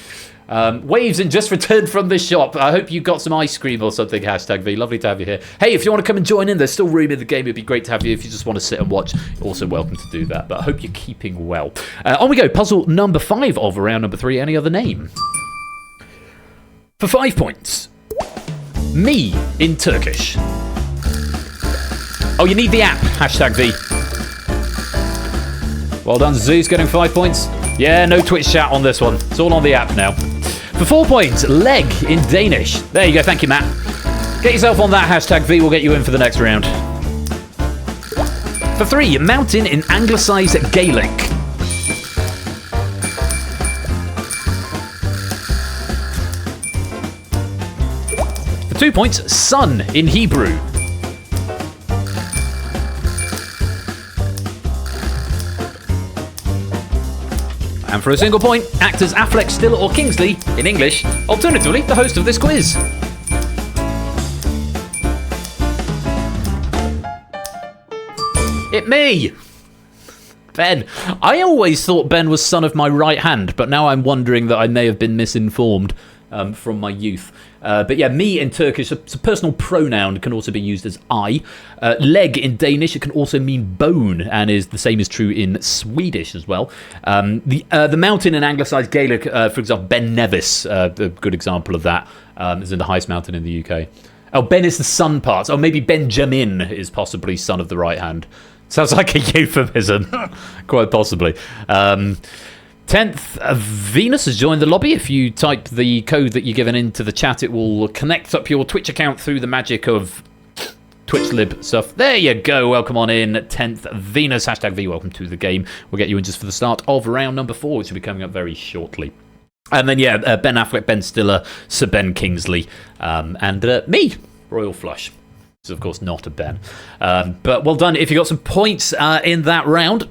Waves and just returned from the shop. I hope you got some ice cream or something, #V. Lovely to have you here. Hey, if you want to come and join in, there's still room in the game. It'd be great to have you. If you just want to sit and watch, you're also welcome to do that. But I hope you're keeping well. On we go. Puzzle number 5 of round number 3. Any other name? For 5 points. Me in Turkish. Oh, you need the app, #V. Well done, Zeus, getting 5 points. Yeah, no Twitch chat on this one. It's all on the app now. For 4 points, leg in Danish. There you go. Thank you, Matt. Get yourself on that #V. We'll get you in for the next round. For 3, mountain in Anglicised Gaelic. For 2 points, sun in Hebrew. And for a single point, actors Affleck, Stiller or Kingsley in English. Alternatively, the host of this quiz. It me! Ben. I always thought Ben was son of my right hand, but now I'm wondering that I may have been misinformed from my youth. But yeah, me in Turkish, it's a personal pronoun. It can also be used as I. Leg in Danish, it can also mean bone, and is the same is true in Swedish as well. The mountain in Anglicised Gaelic, for example, Ben Nevis, a good example of that, is in the highest mountain in the UK. Oh, Ben is the son part. Oh, maybe Benjamin is possibly son of the right hand. Sounds like a euphemism, quite possibly. 10th, Venus has joined the lobby. If you type the code that you're given into the chat, it will connect up your Twitch account through the magic of TwitchLib stuff. There you go. Welcome on in, 10th Venus, #V. Welcome to the game. We'll get you in just for the start of round number 4, which will be coming up very shortly. And then, Ben Affleck, Ben Stiller, Sir Ben Kingsley, and me, Royal Flush. This is, of course, not a Ben. But well done if you got some points in that round.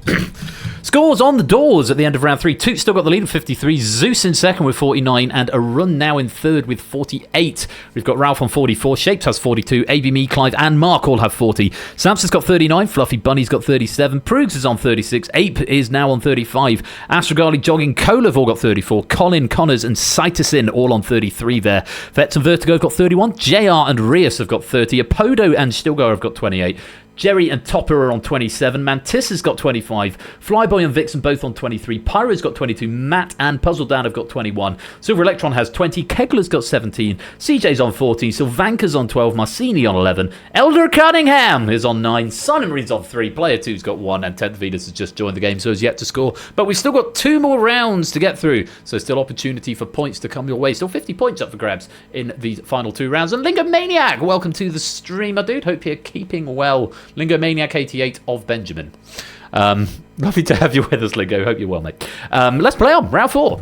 Scores on the doors at the end of round 3. Toot still got the lead with 53. Zeus in second with 49. And a run now in third with 48. We've got Ralph on 44. Shapes has 42. AB, me, Clive and Mark all have 40. Samson's got 39. Fluffy Bunny's got 37. Proogs is on 36. Ape is now on 35. Astrogali, Jogging, Cola have all got 34. Colin, Connors and Cytosin all on 33 there. Vets and Vertigo have got 31. JR and Rios have got 30. Apodo and Stilgar have got 28. Jerry and Topper are on 27. Mantis has got 25. Flyboy and Vixen both on 23. Pyro's got 22. Matt and Puzzle Dan have got 21. Silver Electron has 20. Kegler's got 17. CJ's on 14. Sylvanka's on 12. Marcini on 11. Elder Cunningham is on 9. Sonamarine's on 3. Player 2's got 1. And 10th Venus has just joined the game, so has yet to score. But we've still got 2 more rounds to get through. So still opportunity for points to come your way. Still 50 points up for grabs in the final 2 rounds. And Lingomaniac, welcome to the stream, my dude. Hope you're keeping well. Lingomaniac 88 of Benjamin. Lovely to have you with us, Lingo. Hope you're well, mate. Let's play on. Round 4.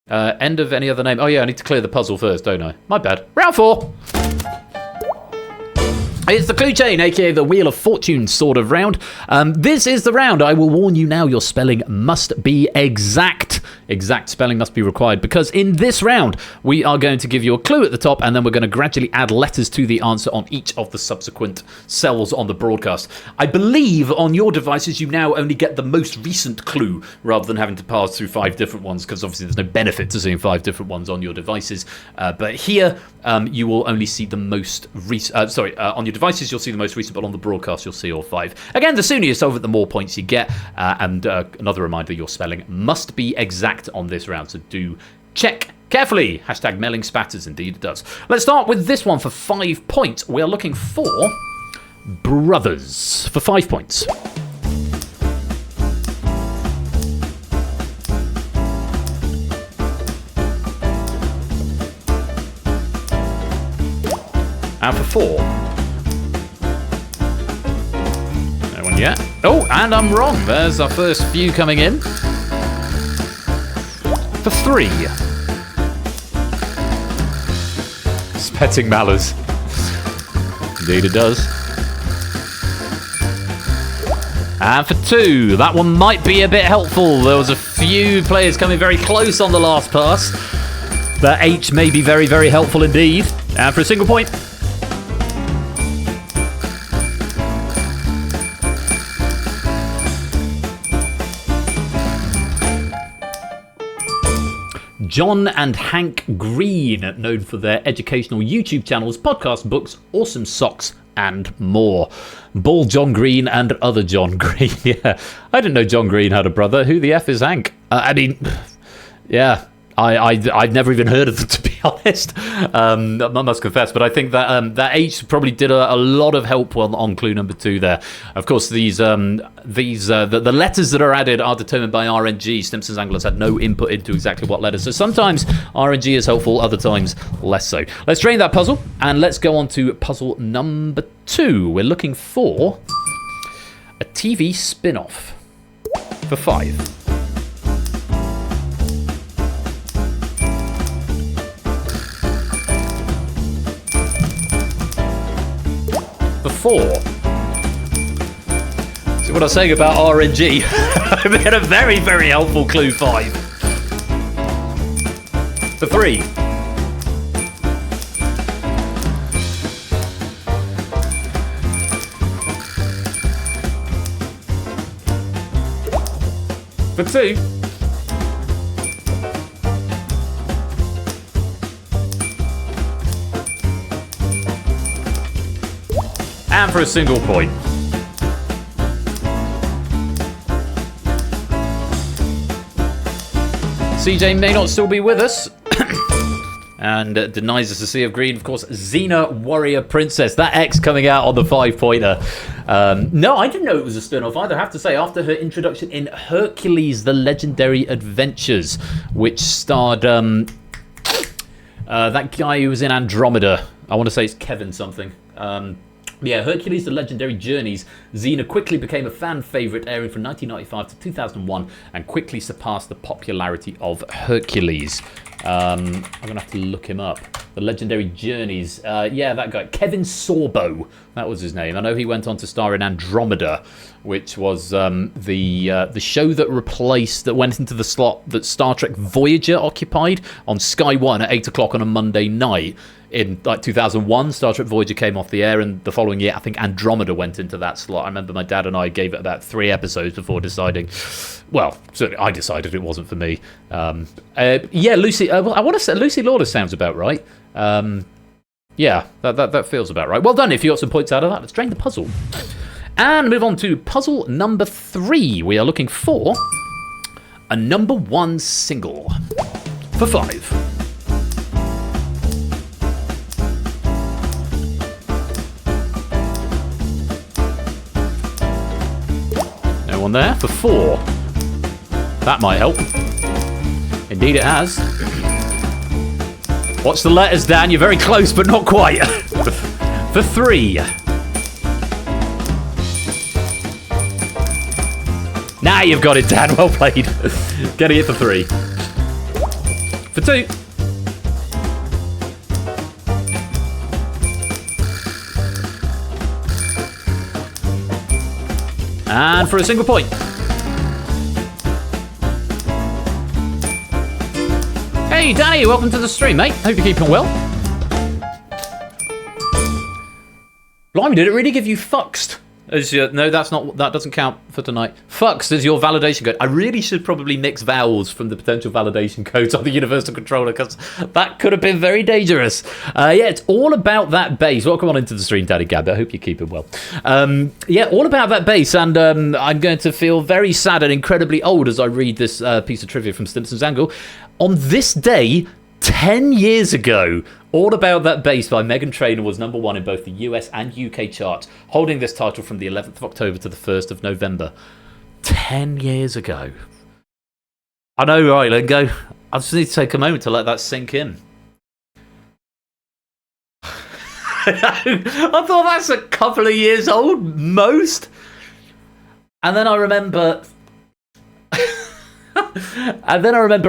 End of any other name. Oh, yeah, I need to clear the puzzle first, don't I? My bad. Round 4. It's the clue chain, aka the Wheel of Fortune sort of round. This is the round. I will warn you now, your spelling must be exact. Exact spelling must be required, because in this round, we are going to give you a clue at the top, and then we're going to gradually add letters to the answer on each of the subsequent cells on the broadcast. I believe on your devices, you now only get the most recent clue, rather than having to pass through 5 different ones, because obviously there's no benefit to seeing 5 different ones on your devices. But here, you will only see the most recent... on your devices, you'll see the most recent, but on the broadcast, you'll see all 5. Again, the sooner you solve it, the more points you get. And another reminder, your spelling must be exact on this round, so do check carefully. Hashtag mailing spatters, indeed it does. Let's start with this one for 5 points. We are looking for Brothers for 5 points. And for 4. No one yet. Oh, and I'm wrong. There's our first few coming in. For 3. It's petting Mallows. Indeed it does. And for 2. That one might be a bit helpful. There was a few players coming very close on the last pass. That H may be very, very helpful indeed. And for a single point. John and Hank Green, known for their educational YouTube channels, podcasts, books, awesome socks, and more. Ball John Green and other John Green. Yeah, I didn't know John Green had a brother. Who the F is Hank? I mean, yeah, I'd never even heard of them, to be honest. I must confess, but I think that that H probably did a lot of help on clue number 2 there. Of course, the letters that are added are determined by RNG. Stimson's Anglers had no input into exactly what letters, so sometimes RNG is helpful, other times less so. Let's drain that puzzle, and let's go on to puzzle number 2. We're looking for a TV spin-off for 5. For 4. See what I was saying about RNG? We had a very, very helpful clue 5. For 3. For 2. And for a single point. CJ may not still be with us. And denies us a sea of green. Of course, Xena Warrior Princess. That X coming out on the 5-pointer. No, I didn't know it was a spin-off either. I have to say, after her introduction in Hercules, The Legendary Adventures, which starred that guy who was in Andromeda. I want to say it's Kevin something. Yeah, Hercules, The Legendary Journeys. Xena quickly became a fan favourite, airing from 1995 to 2001, and quickly surpassed the popularity of Hercules. I'm going to have to look him up. The Legendary Journeys. Yeah, that guy. Kevin Sorbo. That was his name. I know he went on to star in Andromeda, which was the show that went into the slot that Star Trek Voyager occupied on Sky 1 at 8 o'clock on a Monday night. In like 2001, Star Trek Voyager came off the air, and the following year, I think Andromeda went into that slot. I remember my dad and I gave it about 3 episodes before deciding. Well, certainly I decided it wasn't for me. Yeah, Lucy. I want to say Lucy Lawless sounds about right. Yeah, that feels about right. Well done. If you got some points out of that, let's drain the puzzle and move on to puzzle number 3. We are looking for a number 1 single for 5. One there for 4. That might help. Indeed it has. Watch the letters, Dan. You're very close, but not quite. For 3. Now you've got it, Dan. Well played. Getting it for 3. For 2. And for a single point. Hey, Danny, welcome to the stream, mate. Hope you're keeping well. Blimey, did it really give you fuxed? No, that doesn't count for tonight. Fuxed is your validation code. I really should probably mix vowels from the potential validation codes on the Universal Controller, because that could have been very dangerous. Yeah, it's all about that bass. Welcome on into the stream, Daddy Gab. I hope you're keeping well. Yeah, all about that bass, and I'm going to feel very sad and incredibly old as I read this piece of trivia from Stimson's Angle. On this day, 10 years ago, All About That Bass by Meghan Trainor was #1 in both the US and UK charts, holding this title from the 11th of October to the 1st of November. 10 years ago. I know, right, Lingo? I just need to take a moment to let that sink in. I thought that's a couple of years old, most. And then I remember...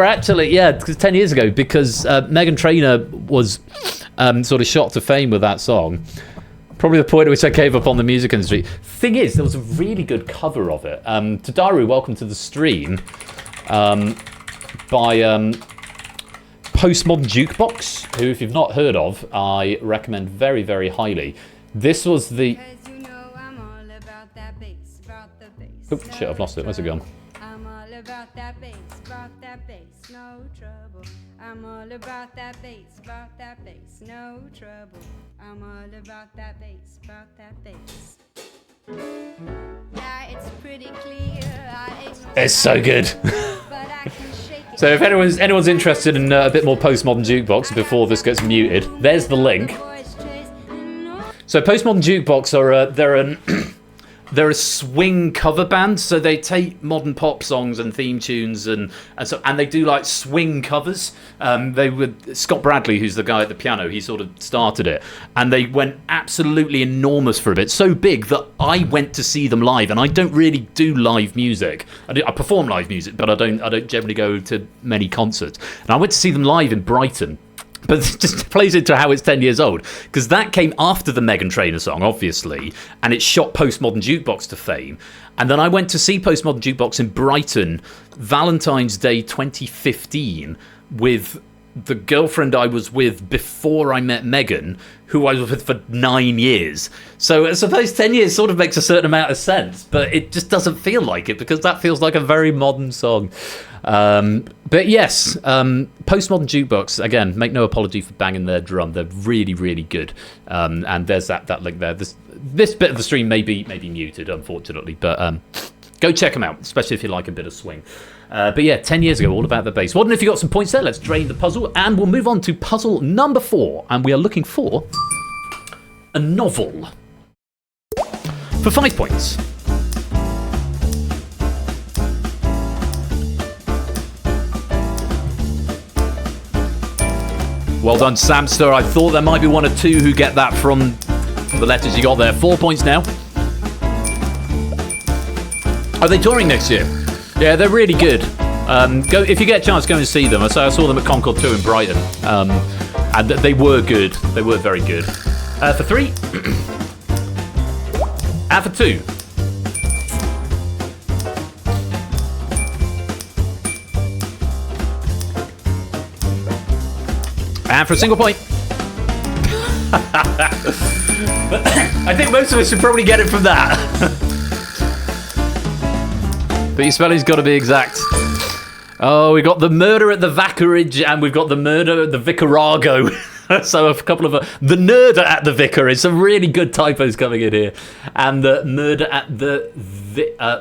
actually, yeah, 10 years ago, because Meghan Trainor was sort of shot to fame with that song. Probably the point at which I gave up on the music industry. Thing is, there was a really good cover of it. Tadaru, welcome to the stream. By Postmodern Jukebox, who, if you've not heard of, I recommend very, very highly. This was the... Oh, shit, I've lost it. Where's it gone? I'm all about that bass, no trouble. I'm all about that bass, no trouble. I'm all about that bass, Yeah, it's pretty clear. It's so good. So if anyone's interested in a bit more Postmodern Jukebox before this gets muted, there's the link. So Postmodern Jukebox are they're a swing cover band, so they take modern pop songs and theme tunes and they do like swing covers. They were Scott Bradley, who's the guy at the piano. He sort of started it, and they went absolutely enormous for a bit. So big that I went to see them live, and I don't really do live music. I perform live music, but I don't generally go to many concerts. And I went to see them live in Brighton. But it just plays into how it's 10 years old, because that came after the Meghan Trainor song, obviously, and it shot Postmodern Jukebox to fame. And then I went to see Postmodern Jukebox in Brighton, Valentine's Day 2015, with the girlfriend I was with before I met Meghan, who I was with for 9 years. So I suppose 10 years sort of makes a certain amount of sense, but it just doesn't feel like it, because that feels like a very modern song. But yes, Postmodern Jukebox, again, make no apology for banging their drum. They're really, really good. And there's that link there. This bit of the stream may be muted, unfortunately, but go check them out, especially if you like a bit of swing. But yeah, 10 years ago, All About the Bass. Well, if you got some points there, let's drain the puzzle, and we'll move on to puzzle number 4, and we are looking for a novel. For 5 points. Well done, Samster. I thought there might be one or two who get that from the letters you got there. 4 points now. Are they touring next year? Yeah, they're really good. Go if you get a chance, go and see them. I saw them at Concord 2 in Brighton, and they were good. They were very good. For 3, and for 2. And for a single point. I think most of us should probably get it from that. But your spelling's got to be exact. Oh, we got the murder at the Vicarage, and we've got the murder at the Vicarago. So a couple of the murder at the Vicarage. Some really good typos coming in here, and the murder at the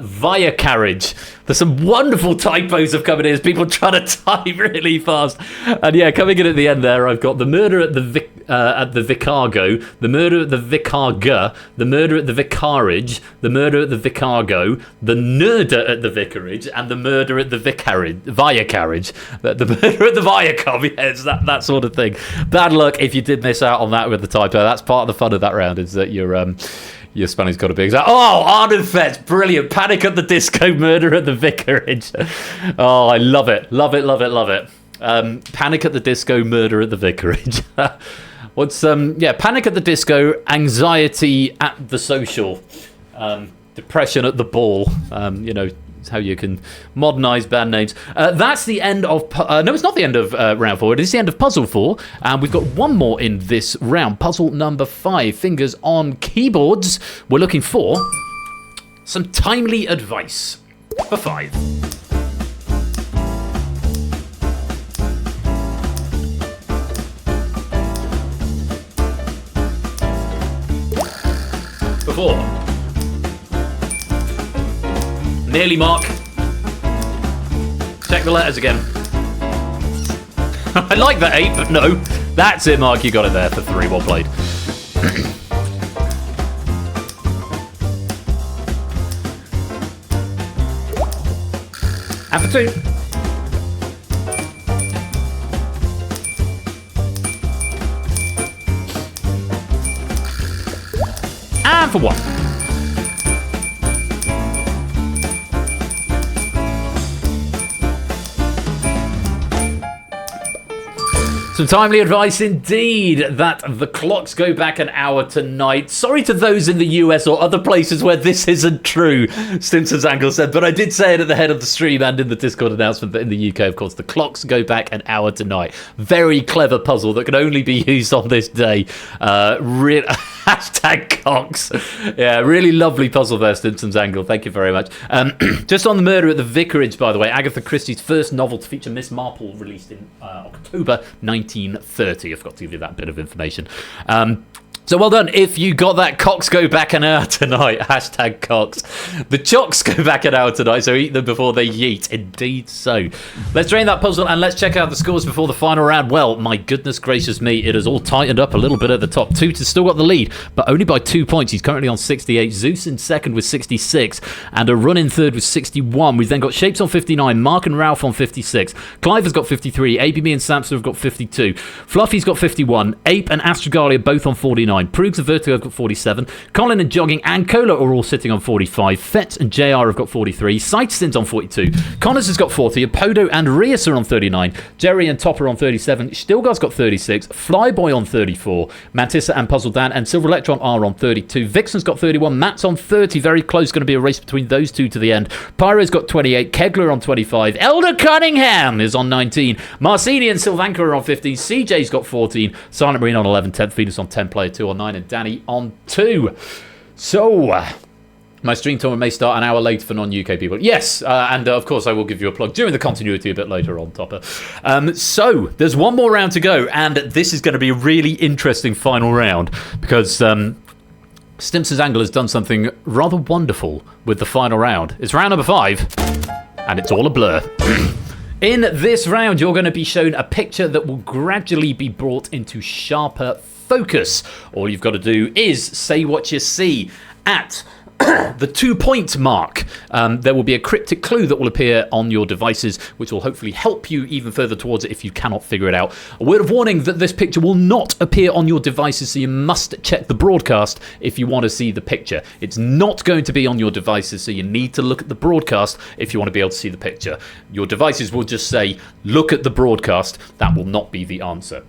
Vicarage. There's some wonderful typos have come in here as people trying to type really fast. And yeah, coming in at the end there, I've got the murder at the Vicargo, the murder at the Vicarga, the murder at the Vicarage, the murder at the Vicargo, the murder at the Vicarage, and the murder at the Vicarage, the murder at the Viacom. Yes, that sort of thing. Bad luck if you did miss out on that with the typo. That's part of the fun of that round, is that your spelling's got to be exact. Oh, Ardenfest, brilliant. Panic at the Disco, murder at the Vicarage. Oh, I love it. Love it, love it, love it. Panic at the Disco, murder at the Vicarage. What's, Panic at the Disco, anxiety at the social, depression at the ball, it's how you can modernise band names. That's the end of... no, it's not the end of round 4. It is the end of puzzle 4. And we've got one more in this round. Puzzle number 5. Fingers on keyboards. We're looking for some timely advice for 5. For 4. Nearly, Mark. Check the letters again. I like that 8, but no. That's it, Mark. You got it there for 3. Well played. And for 2. And for 1. Some timely advice indeed that the clocks go back an hour tonight. Sorry to those in the US or other places where this isn't true, Stimpson's Angle said, but I did say it at the head of the stream and in the Discord announcement that in the UK, of course, the clocks go back an hour tonight. Very clever puzzle that can only be used on this day. Hashtag Cox. Yeah, really lovely puzzle there, Stimpson's Angle. Thank you very much. Just on the murder at the Vicarage, by the way, Agatha Christie's first novel to feature Miss Marple, released in October 1930. I forgot to give you that bit of information. So well done if you got that. Cocks go back an hour tonight. Hashtag Cox. The chocks go back an hour tonight, so eat them before they yeet. Indeed so. Let's drain that puzzle and let's check out the scores before the final round. Well, my goodness gracious me, it has all tightened up a little bit at the top. Toot's still got the lead, but only by 2 points. He's currently on 68. Zeus in second with 66, and a run in third with 61. We've then got Shapes on 59, Mark and Ralph on 56. Clive has got 53, ABB and Samson have got 52. Fluffy's got 51, Ape and Astrogali are both on 49. Proogs and Vertigo have got 47. Colin and Jogging and Cola are all sitting on 45. Fett and JR have got 43. Sightstin's on 42. Connors has got 40. Apodo and Rias are on 39. Jerry and Topper on 37. Stilgar's got 36. Flyboy on 34. Mantissa and Puzzle Dan and Silver Electron are on 32. Vixen's got 31. Matt's on 30. Very close. Going to be a race between those two to the end. Pyro's got 28. Kegler on 25. Elder Cunningham is on 19. Marcini and Sylvanka are on 15. CJ's got 14. Silent Marine on 11. 10th. Venus on 10. Player 2 on 9. And Danny on 2. So, my stream tournament may start an hour later for non-UK people. Yes, and of course I will give you a plug during the continuity a bit later on, Topper. So, there's one more round to go, and this is going to be a really interesting final round, because Stimpson's Angle has done something rather wonderful with the final round. It's round number 5, and it's all a blur. In this round, you're going to be shown a picture that will gradually be brought into sharper focus. All you've got to do is say what you see at the 2-point mark. There will be a cryptic clue that will appear on your devices, which will hopefully help you even further towards it if you cannot figure it out. A word of warning that this picture will not appear on your devices, so you must check the broadcast if you want to see the picture. It's not going to be on your devices, so you need to look at the broadcast if you want to be able to see the picture. Your devices will just say, look at the broadcast. That will not be the answer.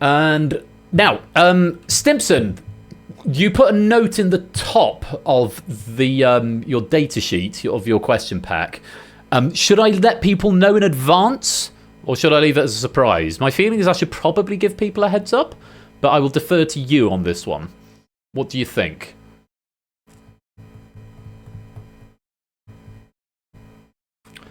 And now, Stimpson, you put a note in the top of the your data sheet of your question pack. Should I let people know in advance, or should I leave it as a surprise? My feeling is I should probably give people a heads up, but I will defer to you on this one. What do you think?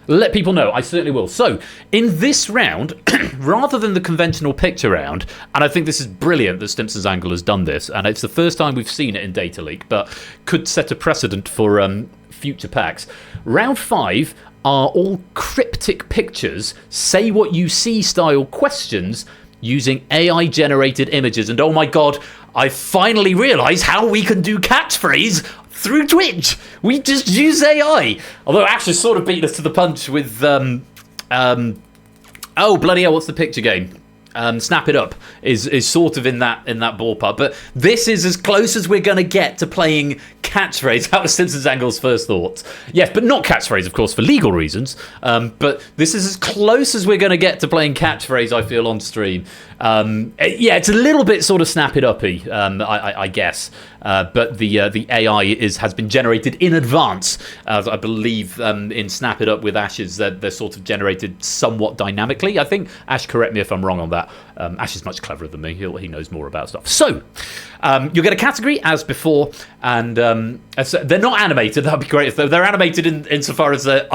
Let people know, I certainly will. So, in this round, rather than the conventional picture round, and I think this is brilliant that Stimpson's Angle has done this, and it's the first time we've seen it in Data Leak, but could set a precedent for future packs. Round 5 are all cryptic pictures, say what you see style questions using AI-generated images. And oh my god, I finally realised how we can do catchphrase through Twitch. We just use AI. Although Ash has sort of beaten us to the punch with oh bloody hell, what's the picture game? Snap It Up is sort of in that ballpark, but this is as close as we're going to get to playing catchphrase. That was Stimpson's Angle's first thoughts. Yes, but not catchphrase, of course, for legal reasons. But this is as close as we're going to get to playing catchphrase, I feel, on stream. Yeah, it's a little bit sort of Snap It Up-y, I guess. But the AI has been generated in advance. I believe in Snap It Up with Ash's, they're sort of generated somewhat dynamically. I think, Ash, correct me if I'm wrong on that. Ash is much cleverer than me. He knows more about stuff. So, you'll get a category as before, and they're not animated. That'd be great if they're animated insofar as they're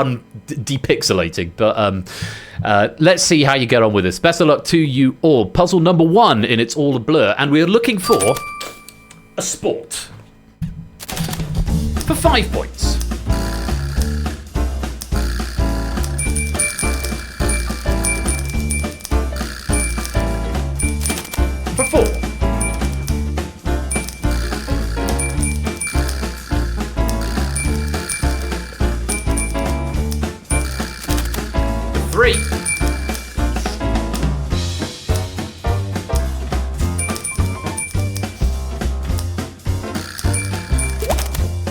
depixelating. But let's see how you get on with this. Best of luck to you all. Puzzle number 1 in It's All a Blur, and we're looking for a sport for 5 points. 3.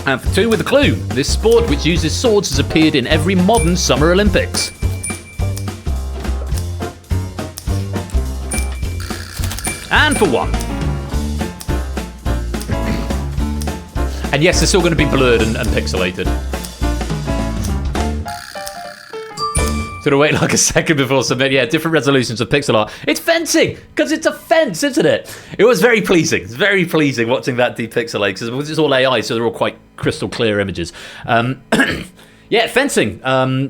And for 2 with a clue. This sport, which uses swords, has appeared in every modern Summer Olympics. And for 1. And yes, they're still going to be blurred and pixelated. Sort of wait like a second before submit. Yeah, different resolutions of pixel art. It's fencing, because it's a fence, isn't it? It was very pleasing. It's very pleasing watching that depixelate, because it's all AI, so they're all quite crystal clear images. Yeah, fencing.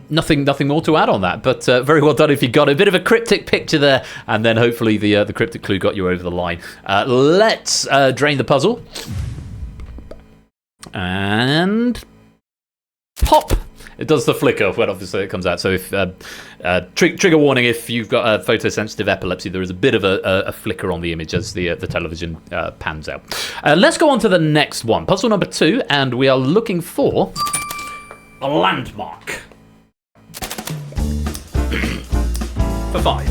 Nothing more to add on that, but very well done if you got a bit of a cryptic picture there, and then hopefully the cryptic clue got you over the line. Let's drain the puzzle. And pop. It does the flicker when obviously it comes out. So if trigger warning, if you've got a photosensitive epilepsy, there is a bit of a flicker on the image as the television pans out. Let's go on to the next one. Puzzle number 2, and we are looking for a landmark. For 5.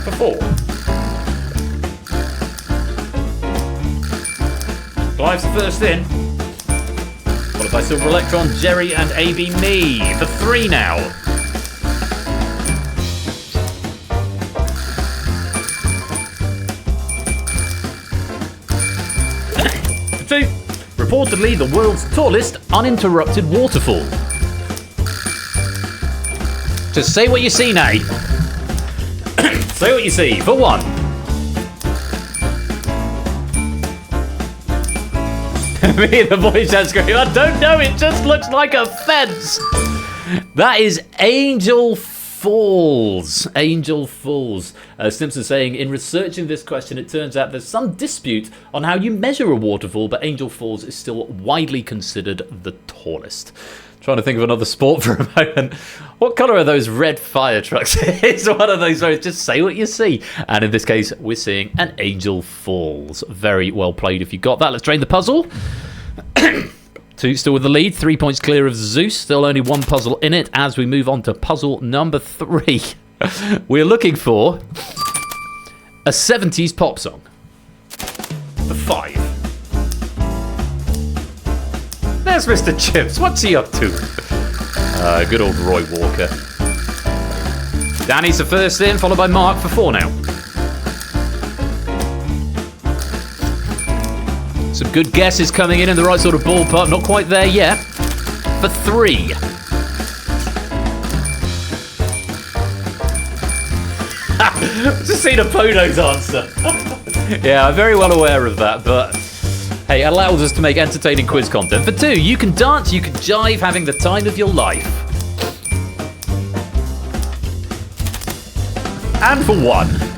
For 4. Clive's the first in. Followed by Silver Electron, Jerry and AB Me. For 3 now. For 2. Reportedly the world's tallest uninterrupted waterfall. Just say what you see now. Say what you see. For 1. Me and the voice chat scream, I don't know, it just looks like a fence. That is Angel Falls. Angel Falls. Simpson saying, in researching this question, it turns out there's some dispute on how you measure a waterfall, but Angel Falls is still widely considered the tallest. Trying to think of another sport for a moment. What colour are those red fire trucks? It's one of those where it's just say what you see. And in this case, we're seeing an Angel Falls. Very well played if you got that. Let's drain the puzzle. 2 still with the lead. 3 points clear of Zeus. Still only 1 puzzle in it as we move on to puzzle number 3. We're looking for a 70s pop song. For 5. There's Mr. Chips. What's he up to? Good old Roy Walker. Danny's the first in, followed by Mark for 4 now. Some good guesses coming in the right sort of ballpark. Not quite there yet. For 3. Just seen a Pono's answer. Yeah, I'm very well aware of that, but hey, it allows us to make entertaining quiz content. For 2, you can dance, you can jive, having the time of your life. And for 1.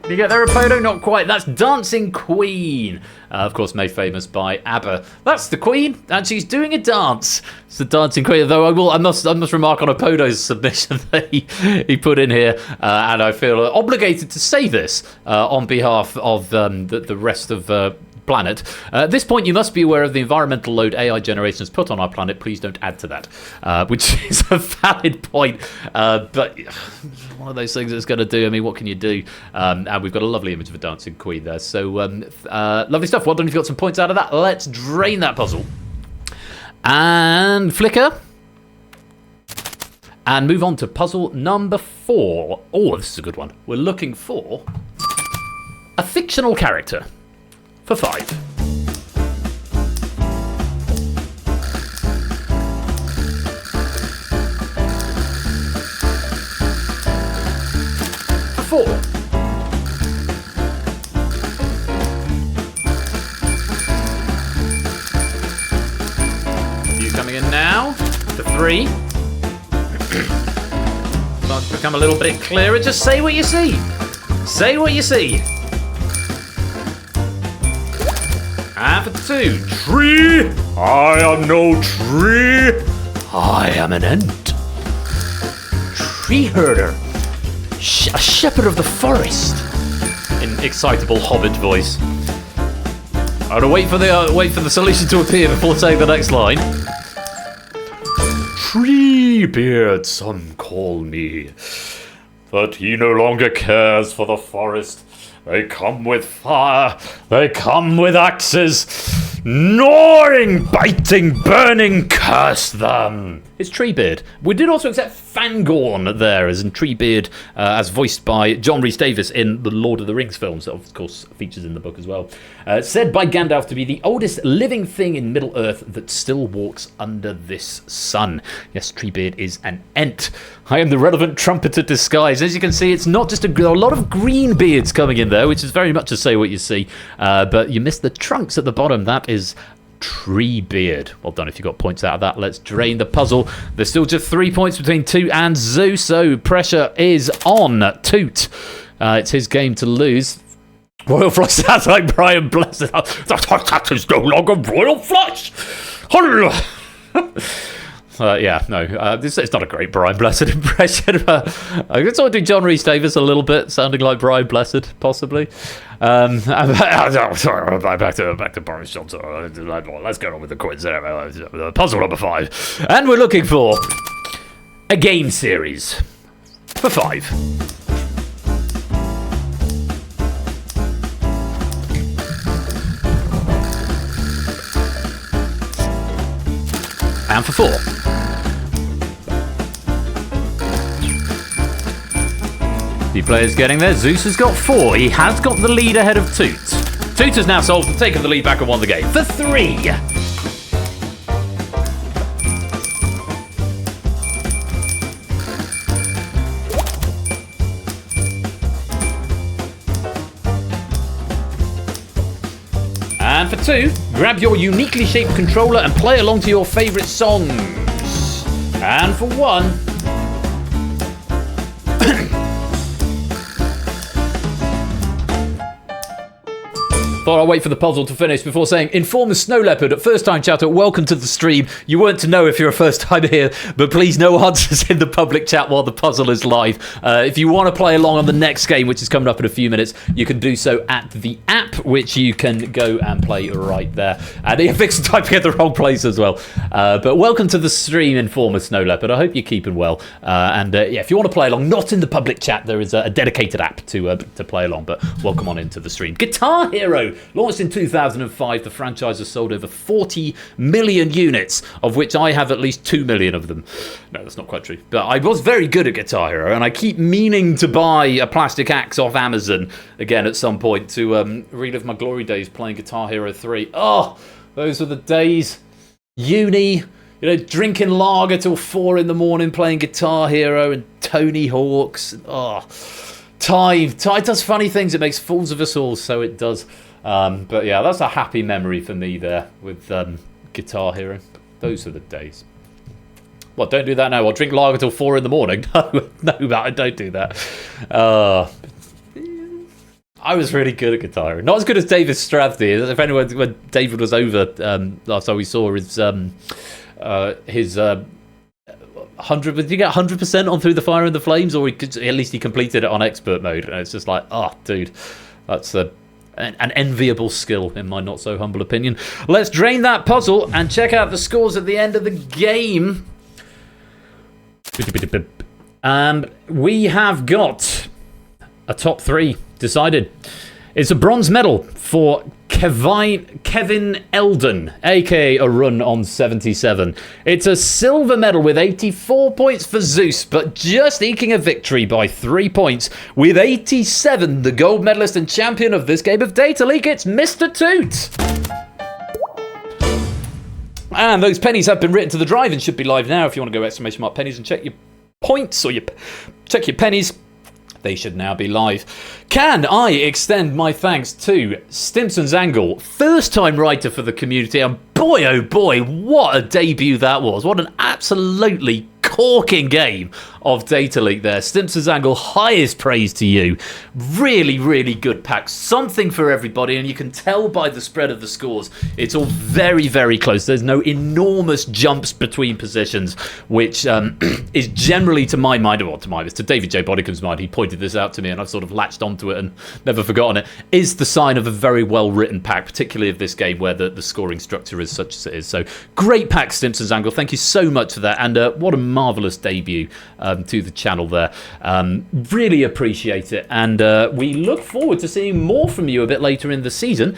Did you get there, Rapodo? Not quite. That's Dancing Queen. Of course, made famous by ABBA. That's the Queen, and she's doing a dance. It's the Dancing Queen. Though I must remark on Rapodo's submission that he put in here, and I feel obligated to say this on behalf of the rest of planet. At this point, you must be aware of the environmental load AI generation has put on our planet. Please don't add to that, which is a valid point, but one of those things that's going to do. I mean, what can you do? And we've got a lovely image of a dancing queen there. So lovely stuff. Well done if you got some points out of that. Let's drain that puzzle. And flicker. And move on to puzzle number 4. Oh, this is a good one. We're looking for a fictional character. For 5. For 4. You coming in now. For 3. Starts to become a little bit clearer. Just say what you see. Say what you see. And for 2, tree. I am no tree. I am an ant. Tree herder. A shepherd of the forest. In excitable hobbit voice. I'm gonna wait for the solution to appear before saying the next line. Treebeard, some call me, but he no longer cares for the forest. They come with fire, they come with axes, gnawing, biting, burning, curse them. It's Treebeard. We did also accept Fangorn there as in Treebeard, as voiced by John Rhys Davies in the Lord of the Rings films, that of course features in the book as well. Said by Gandalf to be the oldest living thing in Middle-earth that still walks under this sun. Yes, Treebeard is an Ent. I am the relevant trumpeter disguise. As you can see, it's not just a lot of green beards coming in there, which is very much to say what you see, but you missed the trunks at the bottom. That is Treebeard. Well done if you got points out of that. Let's drain the puzzle. There's still just 3 points between Toot and Zeus, so pressure is on Toot. It's his game to lose. Royal Flush sounds like Brian Blessed. That is no longer Royal Flush. It's not a great Brian Blessed impression. I could sort of do John Rhys Davies a little bit, sounding like Brian Blessed, possibly. Back to Boris Johnson. Let's get on with the quiz. Puzzle number 5. And we're looking for a game series for 5. And for 4. The players getting there. Zeus has got 4. He has got the lead ahead of Toot. Toot has now taken the lead back and won the game. For 3. And for 2, grab your uniquely shaped controller and play along to your favourite songs. And for 1... Thought I'd wait for the puzzle to finish before saying, Informer Snow Leopard, at first time chatter, welcome to the stream. You weren't to know if you're a first time here, but please no answers in the public chat while the puzzle is live. If you want to play along on the next game, which is coming up in a few minutes, you can do so at the app, which you can go and play right there. And you're typing in the wrong place as well. But welcome to the stream, Informer Snow Leopard. I hope you're keeping well. If you want to play along, not in the public chat, there is a dedicated app to play along, but welcome on into the stream. Guitar Hero! Launched in 2005, the franchise has sold over 40 million units, of which I have at least 2 million of them. No, that's not quite true. But I was very good at Guitar Hero, and I keep meaning to buy a plastic axe off Amazon again at some point to relive my glory days playing Guitar Hero 3. Oh, those were the days. Uni, drinking lager till 4 in the morning, playing Guitar Hero and Tony Hawk's. Oh, time does funny things. It makes fools of us all, so it does. But yeah, that's a happy memory for me there with Guitar Hero. Those are the days. Well, don't do that now. I'll drink lager till 4 in the morning. No, I don't do that. I was really good at Guitar Hero. Not as good as David Strathdee. If anyone, when David was over last time we saw his 100, did he get 100% on Through the Fire and the Flames, or at least he completed it on expert mode? And it's just like, dude, that's an enviable skill in my not so humble opinion. Let's drain that puzzle and check out the scores at the end of the game. We have got a top 3 decided. It's a bronze medal for Kevin Eldon, aka a run on 77. It's a silver medal with 84 points for Zeus, but just eking a victory by 3 points. With 87, the gold medalist and champion of this game of Data League, it's Mr. Toot. And those pennies have been written to the drive and should be live now. If you want to go ! pennies and check your points or check your pennies, they should now be live. Can I extend my thanks to Stimson's Angle, first-time writer for the community, and boy, oh boy, what a debut that was. What an absolutely corking game of Data Leak there. Stimpson's Angle, highest praise to you. Really, really good pack. Something for everybody, and you can tell by the spread of the scores, it's all very, very close. There's no enormous jumps between positions, which is generally, to my mind, or to David J. Bodicum's mind, he pointed this out to me, and I've sort of latched onto it and never forgotten it, is the sign of a very well-written pack, particularly of this game where the scoring structure is such as it is. So, great pack, Stimpson's Angle. Thank you so much for that, and what a marvellous debut to the channel there. Really appreciate it, and we look forward to seeing more from you a bit later in the season.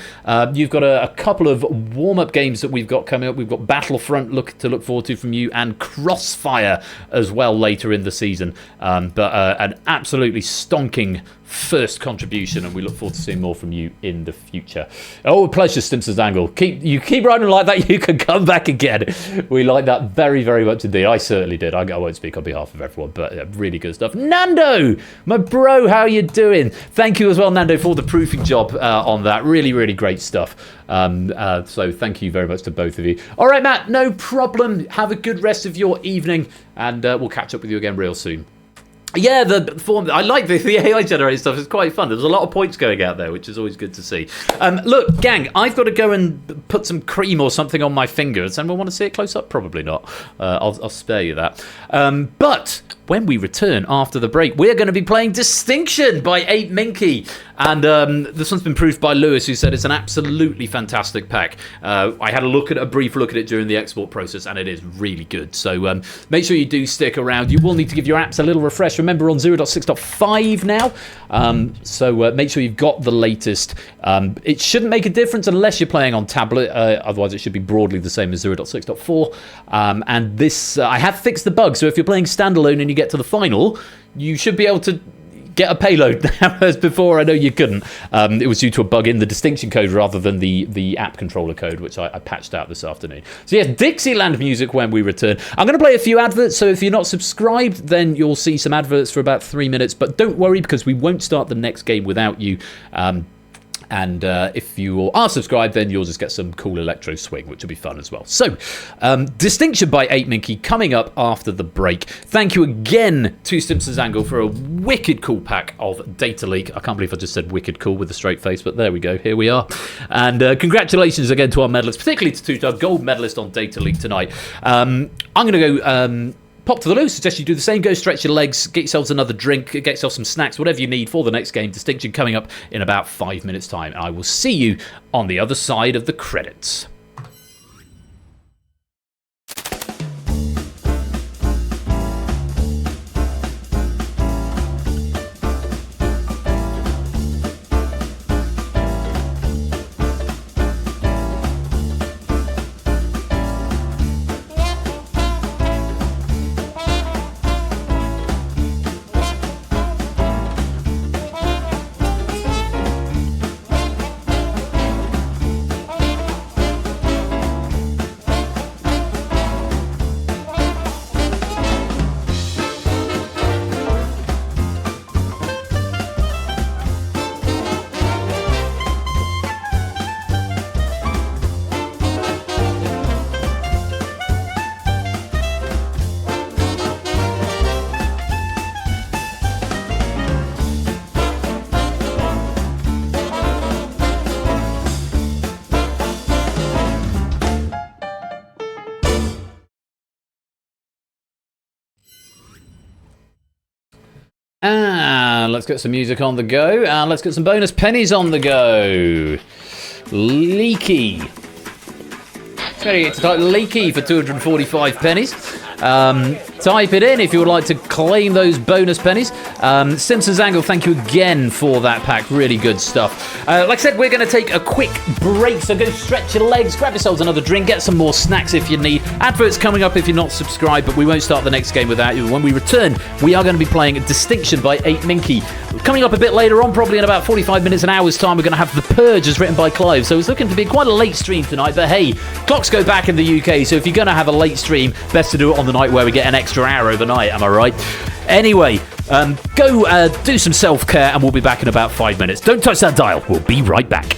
You've got a couple of warm-up games that we've got coming up. We've got Battlefront to look forward to from you, and Crossfire as well later in the season. But an absolutely stonking first contribution, and we look forward to seeing more from you in the future. Oh, a pleasure, Stimpson's Angle. Keep writing like that, you can come back again. We like that very, very much indeed. I certainly did. I won't speak on behalf of everyone, but really good stuff. Nando, my bro, how you doing? Thank you as well, Nando, for the proofing job on that. Really, really great stuff. So thank you very much to both of you. All right, Matt, no problem. Have a good rest of your evening, and we'll catch up with you again real soon. Yeah, the form. I like the AI generated stuff. It's quite fun. There's a lot of points going out there, which is always good to see. Look, gang, I've got to go and put some cream or something on my fingers. Anyone want to see it close up? Probably not. I'll spare you that. But when we return after the break, we're going to be playing Distinction by 8 Minky. And this one's been proofed by Lewis, who said it's an absolutely fantastic pack. I had a brief look at it during the export process, and it is really good. So make sure you do stick around. You will need to give your apps a little refresh. Remember, on 0.6.5 now. So make sure you've got the latest. It shouldn't make a difference unless you're playing on tablet. Otherwise, it should be broadly the same as 0.6.4. And this, I have fixed the bug. So if you're playing standalone and you get to the final, you should be able to get a payload now, as before I know you couldn't. It was due to a bug in the Distinction code rather than the app controller code, which I patched out this afternoon. So yes, Dixieland music when we return. I'm going to play a few adverts, so if you're not subscribed, then you'll see some adverts for about 3 minutes, but don't worry, because we won't start the next game without you. And if you are subscribed, then you'll just get some cool electro swing, which will be fun as well. So, Distinction by 8 Minky coming up after the break. Thank you again to Stimpson's Angle for a wicked cool pack of Data Leak. I can't believe I just said wicked cool with a straight face, but there we go. Here we are. And congratulations again to our medalists, particularly to Tutar, gold medalist on Data Leak tonight. I'm going to go... pop to the loo. Suggest you do the same. Go stretch your legs, get yourselves another drink, get yourself some snacks, whatever you need for the next game. Distinction coming up in about 5 minutes' time. I will see you on the other side of the credits. And let's get some music on the go. And let's get some bonus pennies on the go. Leaky. Ready to type Leaky for 245 pennies. Type it in if you would like to claim those bonus pennies. Simpsons Angle, thank you again for that pack. Really good stuff. Like I said, we're going to take a quick break, so go stretch your legs, grab yourselves another drink, get some more snacks if you need. Adverts coming up if you're not subscribed, but we won't start the next game without you. When we return, we are going to be playing Distinction by 8 Minky. Coming up a bit later on, probably in about 45 minutes, an hour's time, we're going to have The Purge as written by Clive. So it's looking to be quite a late stream tonight, but hey, clocks go back in the UK, so if you're going to have a late stream, best to do it on the night where we get an extra hour overnight, am I right? Anyway, go do some self-care, and we'll be back in about 5 minutes. Don't touch that dial. We'll be right back.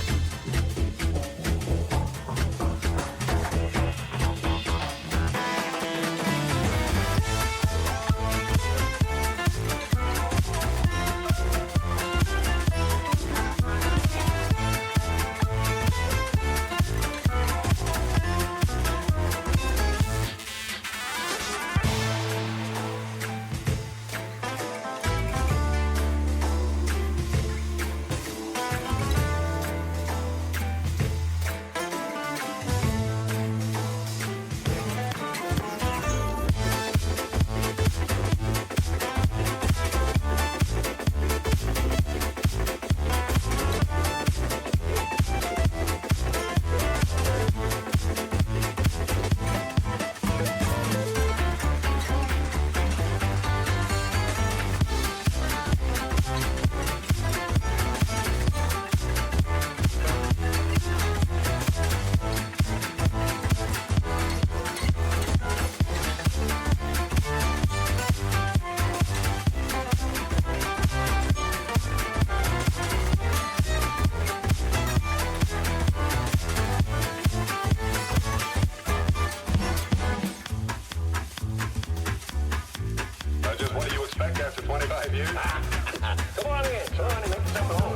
drive you. Come on in, son, and make yourself at home.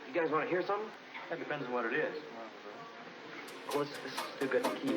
You guys want to hear something? That depends on what it is. Well, this is too good to keep.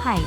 Hide.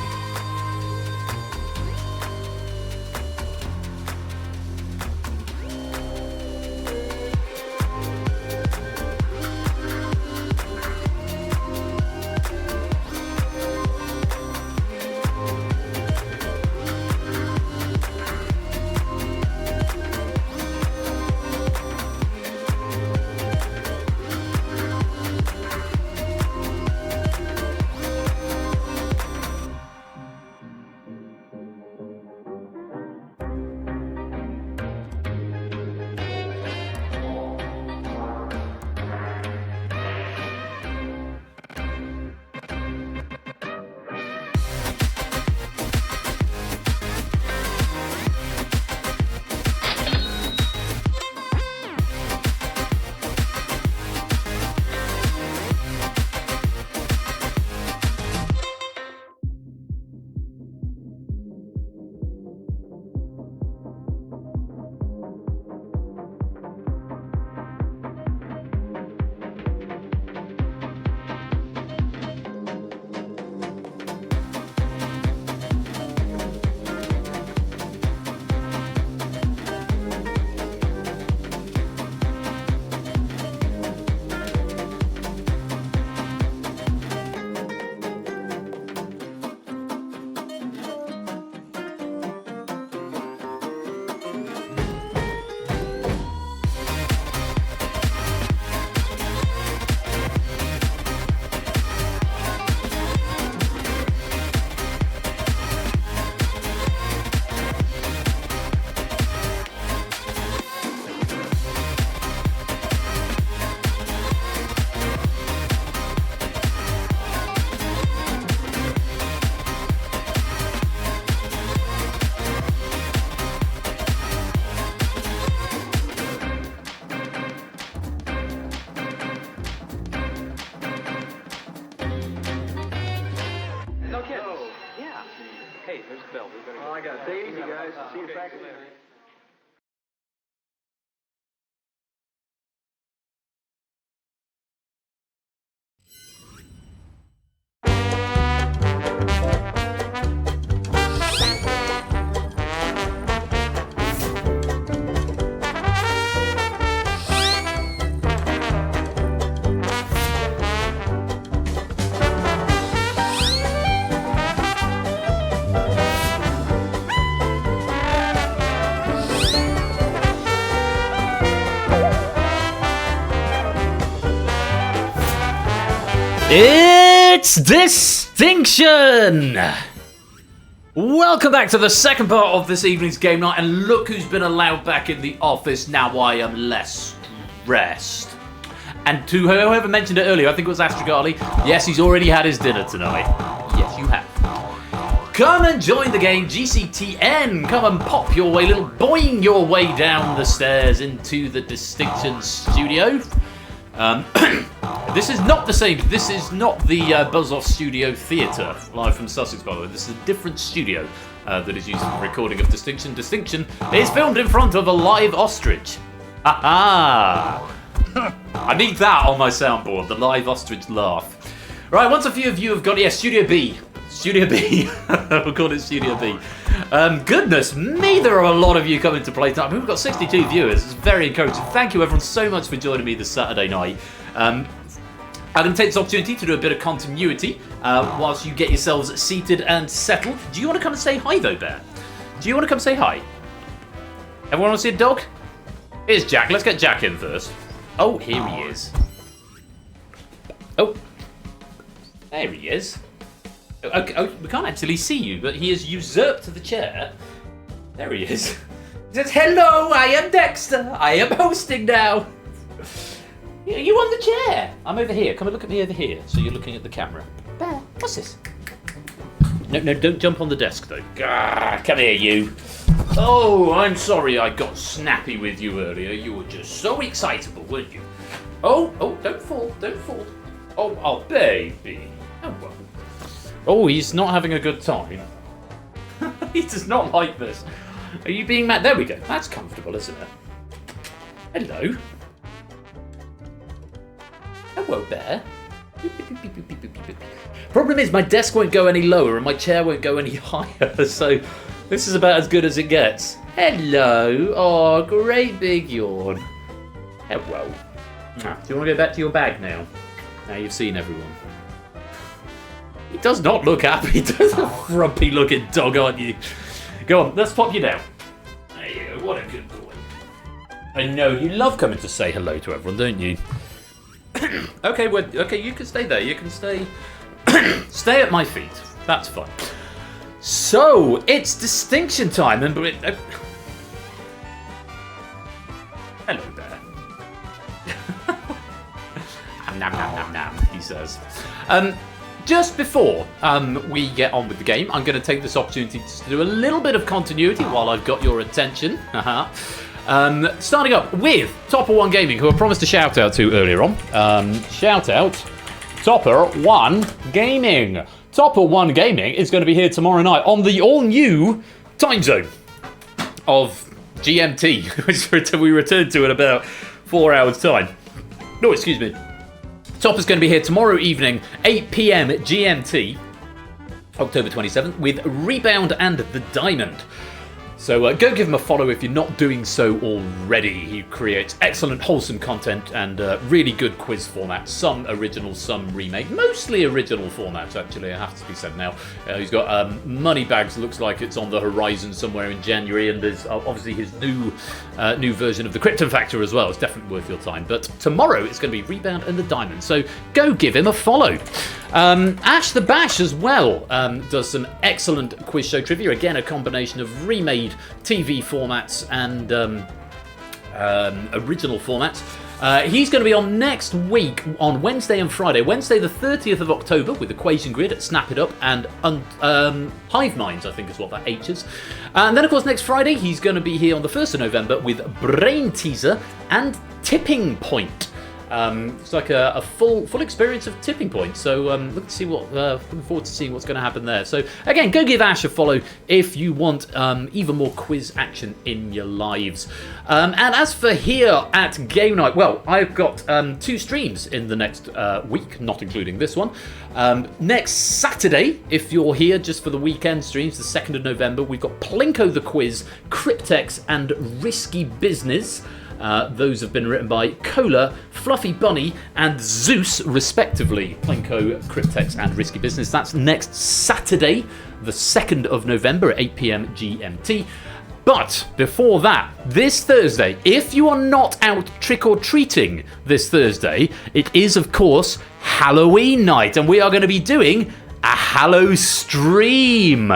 Hey, there's the bell. We better go. Oh, I got it. Stay easy, guys. See you in practice. It's Distinction! Welcome back to the second part of this evening's game night, and look who's been allowed back in the office. Now I am less stressed. And to whoever mentioned it earlier, I think it was Astragali, yes, he's already had his dinner tonight. Yes, you have. Come and join the game, GCTN. Come and pop your way, little boing your way down the stairs into the Distinction Studio. This is not the same. This is not the Buzz Off Studio Theatre, live from Sussex, by the way. This is a different studio that is used for the recording of Distinction. Distinction is filmed in front of a live ostrich. Ha ha! I need that on my soundboard, the live ostrich laugh. Right, once a few of you have got, Studio B. Studio B. We'll call it Studio B. Goodness me, there are a lot of you coming to play tonight. We've got 62 viewers. It's very encouraging. Thank you, everyone, so much for joining me this Saturday night. I'm going to take this opportunity to do a bit of continuity whilst you get yourselves seated and settled. Do you want to come and say hi, though, Bear? Do you want to come say hi? Everyone want to see a dog? Here's Jack. Let's get Jack in first. Oh, here he is. Oh, there he is. Okay, oh, we can't actually see you, but he has usurped the chair. There he is. He says, "Hello, I am Dexter. I am hosting now." You on the chair? I'm over here. Come and look at me over here. So you're looking at the camera. Bear, what's this? No, don't jump on the desk, though. Come here, you. Oh, I'm sorry I got snappy with you earlier. You were just so excitable, weren't you? Oh, don't fall. Oh, baby. Oh, well. Oh, he's not having a good time. He does not like this. Are you being mad? There we go. That's comfortable, isn't it? Hello. Hello, Bear. Problem is, my desk won't go any lower and my chair won't go any higher, so this is about as good as it gets. Hello. Oh, great big yawn. Hello. Do you want to go back to your bag now? Now you've seen everyone. He does not look happy. Does a frumpy looking dog, aren't you? Go on, let's pop you down. There you go, what a good boy. I know, you love coming to say hello to everyone, don't you? Okay, you can stay there. You can stay stay at my feet. That's fine. So, it's Distinction time, and hello there. Nam nam nam nam, he says. Just before we get on with the game, I'm going to take this opportunity to do a little bit of continuity while I've got your attention. Starting up with Topper One Gaming, who I promised a shout out to earlier on. Shout out, Topper One Gaming. Topper One Gaming is going to be here tomorrow night on the all-new time zone of GMT, which we return to in about 4 hours' time. No, excuse me. Topper's going to be here tomorrow evening, 8 p.m. GMT, October 27th, with Rebound and the Diamond. So go give him a follow if you're not doing so already. He creates excellent, wholesome content and really good quiz formats. Some original, some remake. Mostly original formats, actually, it has to be said now. He's got Money Bags, looks like it's on the horizon somewhere in January. And there's obviously his new version of the Krypton Factor as well. It's definitely worth your time. But tomorrow it's going to be Rebound and the Diamond. So go give him a follow. Ash the Bash as well does some excellent quiz show trivia. Again, a combination of remade TV formats and original formats. He's going to be on next week on Wednesday and Friday. Wednesday the 30th of October with Equation Grid at Snap It Up and Hive Minds, I think is what that H is. And then, of course, next Friday he's going to be here on the 1st of November with Brain Teaser and Tipping Point. It's like a full experience of Tipping Point. So looking forward to seeing what's going to happen there. So again, go give Ash a follow if you want even more quiz action in your lives. And as for here at Game Night, well, I've got 2 streams in the next week, not including this one. Next Saturday, if you're here just for the weekend streams, the 2nd of November, we've got Plinko the Quiz, Cryptex, and Risky Business. Those have been written by Cola, Fluffy Bunny, and Zeus, respectively. Plinko, Cryptex, and Risky Business. That's next Saturday, the 2nd of November at 8 p.m. GMT. But before that, this Thursday, if you are not out trick-or-treating this Thursday, it is, of course, Halloween night, and we are going to be doing a Hallow stream.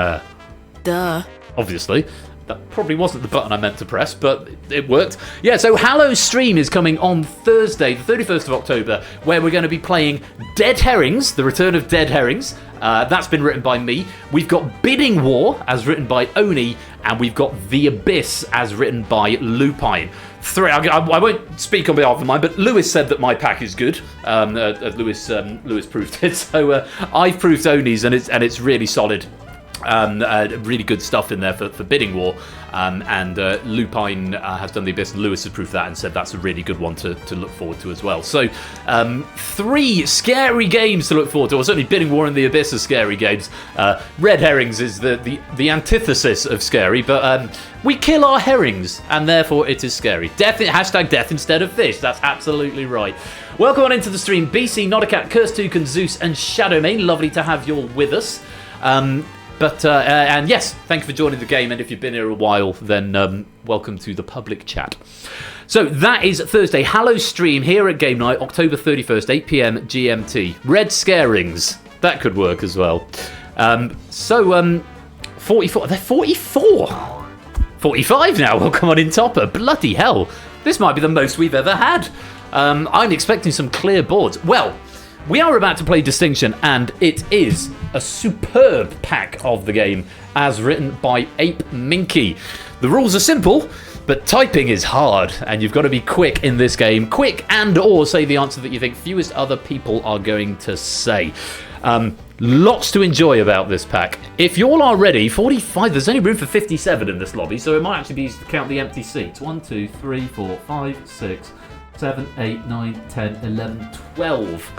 Duh. Obviously. That probably wasn't the button I meant to press, but it worked. Yeah, so Hallow's stream is coming on Thursday, the 31st of October, where we're going to be playing Dead Herrings, The Return of Dead Herrings. That's been written by me. We've got Bidding War, as written by Oni, and we've got The Abyss, as written by Lupine. I won't speak on behalf of mine, but Lewis said that my pack is good. Lewis proved it, so I've proved Oni's, and it's really solid. Really good stuff in there for Bidding War, and Lupine has done The Abyss, and Lewis has proved that and said that's a really good one to look forward to as well. So 3 scary games to look forward to, or certainly Bidding War and The Abyss are scary games. Red Herrings is the antithesis of scary, but we kill our herrings and therefore it is scary. Hashtag death instead of fish, that's absolutely right. Welcome on into the stream, BC, Not a Cat, Curse2, Zeus and Shadowmane, lovely to have you all with us. And yes, thank you for joining the game, and if you've been here a while, then welcome to the public chat. So that is Thursday, Hallow stream here at Game Night, October 31st, 8 PM GMT. Red Scarings, that could work as well. 44, they're 44! 45 now, we'll come on in topper, bloody hell, this might be the most we've ever had. I'm expecting some clear boards. Well, we are about to play Distinction, and it is a superb pack of the game, as written by Ape Minky. The rules are simple, but typing is hard, and you've got to be quick in this game. Quick and or say the answer that you think fewest other people are going to say. Lots to enjoy about this pack. If you all are ready, 45, there's only room for 57 in this lobby, so it might actually be easy to count the empty seats. 1, 2, 3, 4, 5, 6, 7, 8, 9, 10, 11, 12.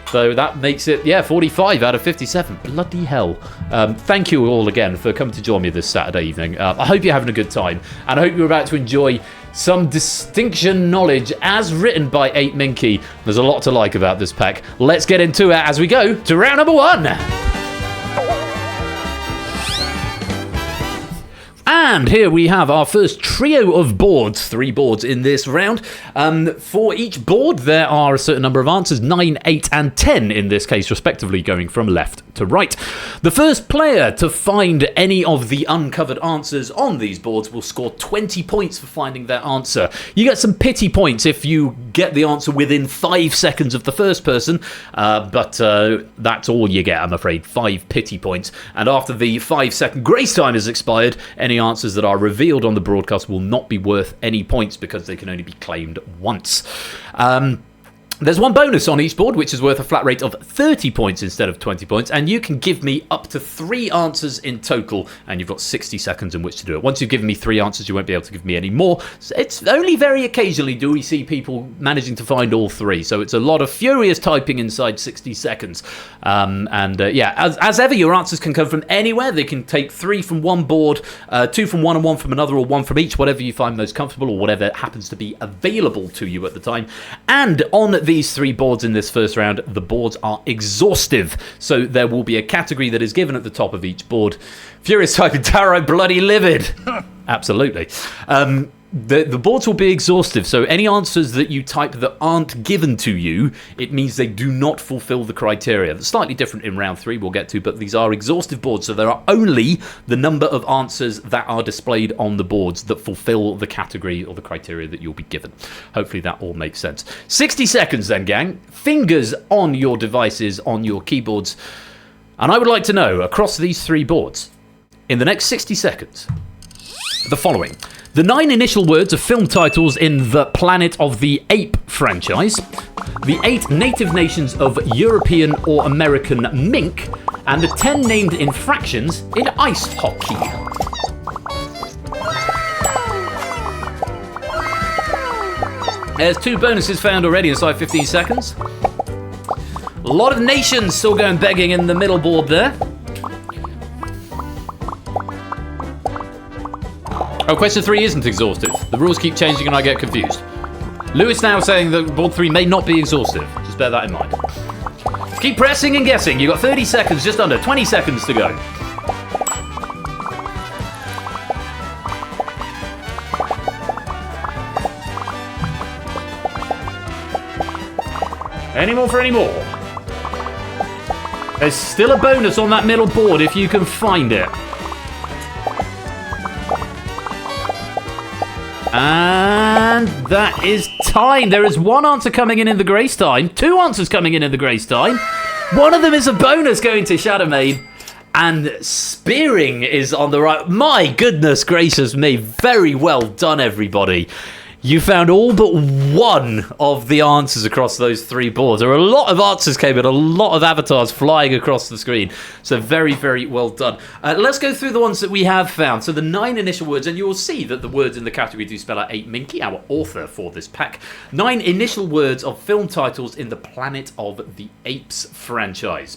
So that makes it, 45 out of 57. Bloody hell. Thank you all again for coming to join me this Saturday evening. I hope you're having a good time, and I hope you're about to enjoy some Distinction knowledge as written by 8 Minky. There's a lot to like about this pack. Let's get into it as we go to round number 1. And here we have our first trio of boards, 3 boards in this round. For each board, there are a certain number of answers, 9, 8, and 10 in this case, respectively, going from left to right. The first player to find any of the uncovered answers on these boards will score 20 points for finding their answer. You get some pity points if you get the answer within 5 seconds of the first person, but that's all you get, I'm afraid, 5 pity points. And after the 5-second grace time has expired, any answers that are revealed on the broadcast will not be worth any points because they can only be claimed once. There's one bonus on each board, which is worth a flat rate of 30 points instead of 20 points, and you can give me up to 3 answers in total, and you've got 60 seconds in which to do it. Once you've given me 3 answers, you won't be able to give me any more. So it's only very occasionally do we see people managing to find all 3, so it's a lot of furious typing inside 60 seconds. As ever, your answers can come from anywhere. They can take 3 from one board, 2 from one and 1 from another, or 1 from each, whatever you find most comfortable, or whatever happens to be available to you at the time. And on these 3 boards in this first round, the boards are exhaustive, so there will be a category that is given at the top of each board. Furious typing, Taro, bloody livid. Absolutely. The boards will be exhaustive, so any answers that you type that aren't given to you, it means they do not fulfill the criteria. That's slightly different in round 3 we'll get to, but these are exhaustive boards, so there are only the number of answers that are displayed on the boards that fulfill the category or the criteria that you'll be given. Hopefully that all makes sense. 60 seconds then, gang. Fingers on your devices, on your keyboards. And I would like to know, across these 3 boards, in the next 60 seconds, the following. The 9 initial words of film titles in the Planet of the Ape franchise, the 8 native nations of European or American mink, and the 10 named infractions in ice hockey. There's 2 bonuses found already inside 15 seconds. A lot of nations still going begging in the middle board there. Oh, question 3 isn't exhaustive. The rules keep changing and I get confused. Lewis now saying that board 3 may not be exhaustive. Just bear that in mind. Keep pressing and guessing. You've got 30 seconds, just under 20 seconds to go. Any more for any more? There's still a bonus on that middle board if you can find it. And that is time. There is one answer coming in the grace time. Two answers coming in the grace time. One of them is a bonus going to Shadowmane. And spearing is on the right. My goodness gracious me. Very well done, everybody. You found all but one of the answers across those three boards. There were a lot of answers came in, a lot of avatars flying across the screen. So very, very well done. Let's go through the ones that we have found. So the 9 initial words, and you will see that the words in the category do spell out 8 Minky, our author for this pack. 9 initial words of film titles in the Planet of the Apes franchise.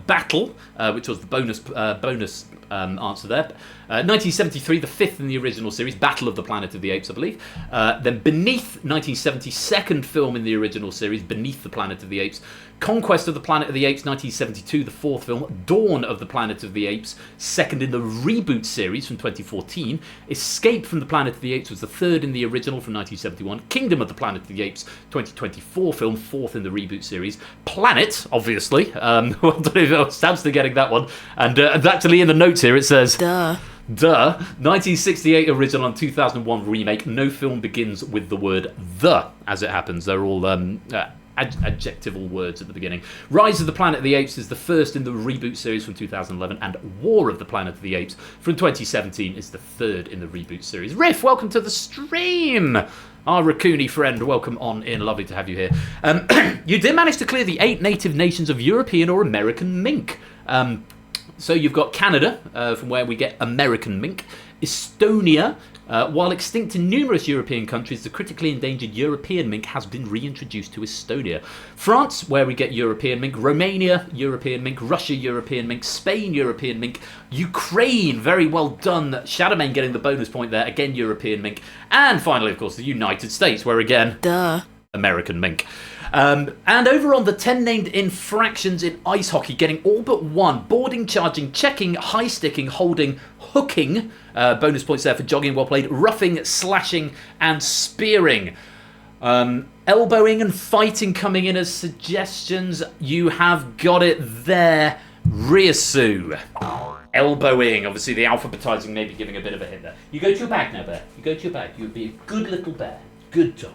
Battle, which was the bonus answer there. 1973, the 5th in the original series, Battle of the Planet of the Apes, I believe. Then Beneath, 1970, second film in the original series, Beneath the Planet of the Apes. Conquest of the Planet of the Apes, 1972, the 4th film. Dawn of the Planet of the Apes, second in the reboot series from 2014. Escape from the Planet of the Apes was the 3rd in the original from 1971. Kingdom of the Planet of the Apes, 2024 film, 4th in the reboot series. Planet, obviously. Well done if Stab's to getting that one. And actually in the notes here it says... Duh. 1968 original and 2001 remake. No film begins with the word the, as it happens. They're all adjectival words at the beginning. Rise of the Planet of the Apes is the 1st in the reboot series from 2011, and War of the Planet of the Apes from 2017 is the 3rd in the reboot series. Riff, welcome to the stream! Our Raccoony friend, welcome on in. Lovely to have you here. You did manage to clear the 8 native nations of European or American mink. So you've got Canada, from where we get American mink. Estonia, while extinct in numerous European countries, the critically endangered European mink has been reintroduced to Estonia. France, where we get European mink. Romania, European mink. Russia, European mink. Spain, European mink. Ukraine, very well done. Shadowmane getting the bonus point there. Again, European mink. And finally, of course, the United States, where again... American mink. And over on the 10 named infractions in ice hockey, getting all but one. Boarding, charging, checking, high sticking, holding, hooking. Bonus points there for jogging, well played. Roughing, slashing, and spearing. Elbowing and fighting coming in as suggestions. You have got it there. Ryasu. Elbowing. Obviously the alphabetizing maybe giving a bit of a hit there. You go to your bag now, Bear. You go to your bag. You'd be a good little bear. Good dog.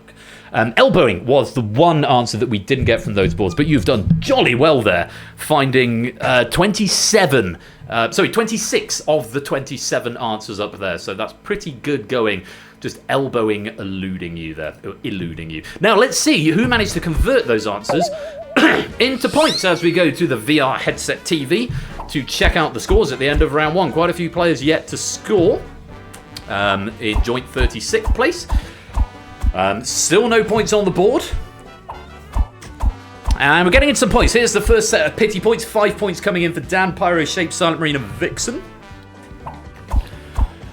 Elbowing was the one answer that we didn't get from those boards, but you've done jolly well there, finding 26 of the 27 answers up there, so that's pretty good going. Just elbowing, eluding you there. Now, let's see who managed to convert those answers into points as we go to the VR headset TV to check out the scores at the end of round 1. Quite a few players yet to score in joint 36th place. Still no points on the board. And we're getting in some points. Here's the first set of pity points. 5 points coming in for Dan, Pyro, Shape, Silent Marine, and Vixen.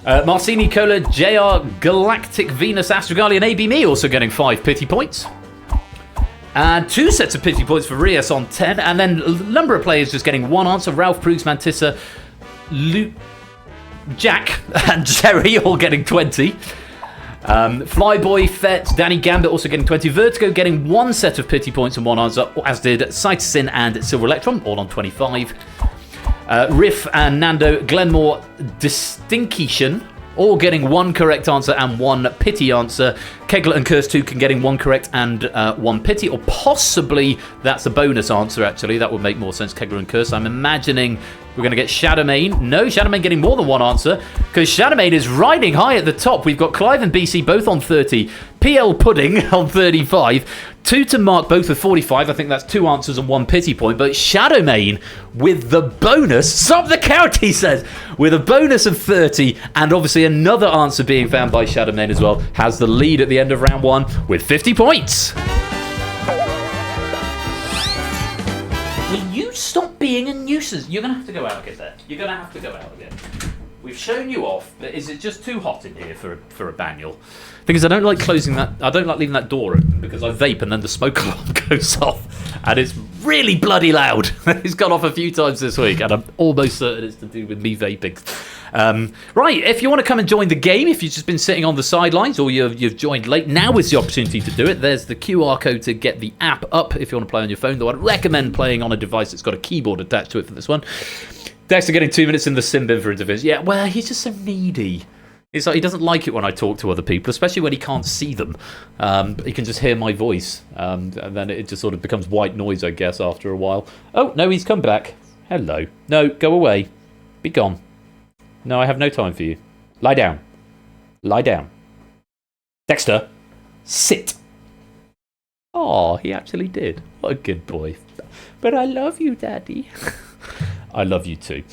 Marcini, Cola, JR, Galactic, Venus, Astrogali, and AB Me also getting 5 pity points. And 2 sets of pity points for Rias on 10. And then a number of players just getting 1 answer. Ralph, Prugs, Mantissa, Luke, Jack, and Jerry all getting 20. Flyboy, Fett, Danny Gambit also getting 20. Vertigo getting 1 set of pity points and 1 answer, as did Cytosin and Silver Electron, all on 25. Riff and Nando, Glenmore, Distinction, all getting 1 correct answer and 1 pity answer. Kegler and Curse 2 can getting 1 correct and 1 pity, or possibly that's a bonus answer, actually. That would make more sense, Kegler and Curse. I'm imagining we're going to get Shadowmane. No, Shadowmane getting more than 1 answer, because Shadowmane is riding high at the top. We've got Clive and BC both on 30. PL Pudding on 35. 2 to Mark, both with 45. I think that's 2 answers and 1 pity point. But Shadowmane with the bonus, stop the count, he says, with a bonus of 30, and obviously another answer being found by Shadowmane as well, has the lead at the end of round 1 with 50 points. Will you stop being a nuisance? You're going to have to go out again there. You're going to have to go out again. We've shown you off, but is it just too hot in here for a Baniel? Thing is, I don't like closing that. I don't like leaving that door open because I vape and then the smoke alarm goes off, and it's really bloody loud. It's gone off a few times this week, and I'm almost certain it's to do with me vaping. Right, if you want to come and join the game, if you've just been sitting on the sidelines or you've joined late, now is the opportunity to do it. There's the QR code to get the app up if you want to play on your phone, though I'd recommend playing on a device that's got a keyboard attached to it for this one. Dexter getting 2 minutes in the sim bin for interviews. Yeah, well, he's just so needy. It's like he doesn't like it when I talk to other people, especially when he can't see them. He can just hear my voice, and then it just sort of becomes white noise, I guess, after a while. Oh, no, he's come back. Hello. No, go away. Be gone. No, I have no time for you. Lie down. Lie down. Dexter, sit. Oh, he actually did. What a good boy. But I love you, Daddy. I love you too.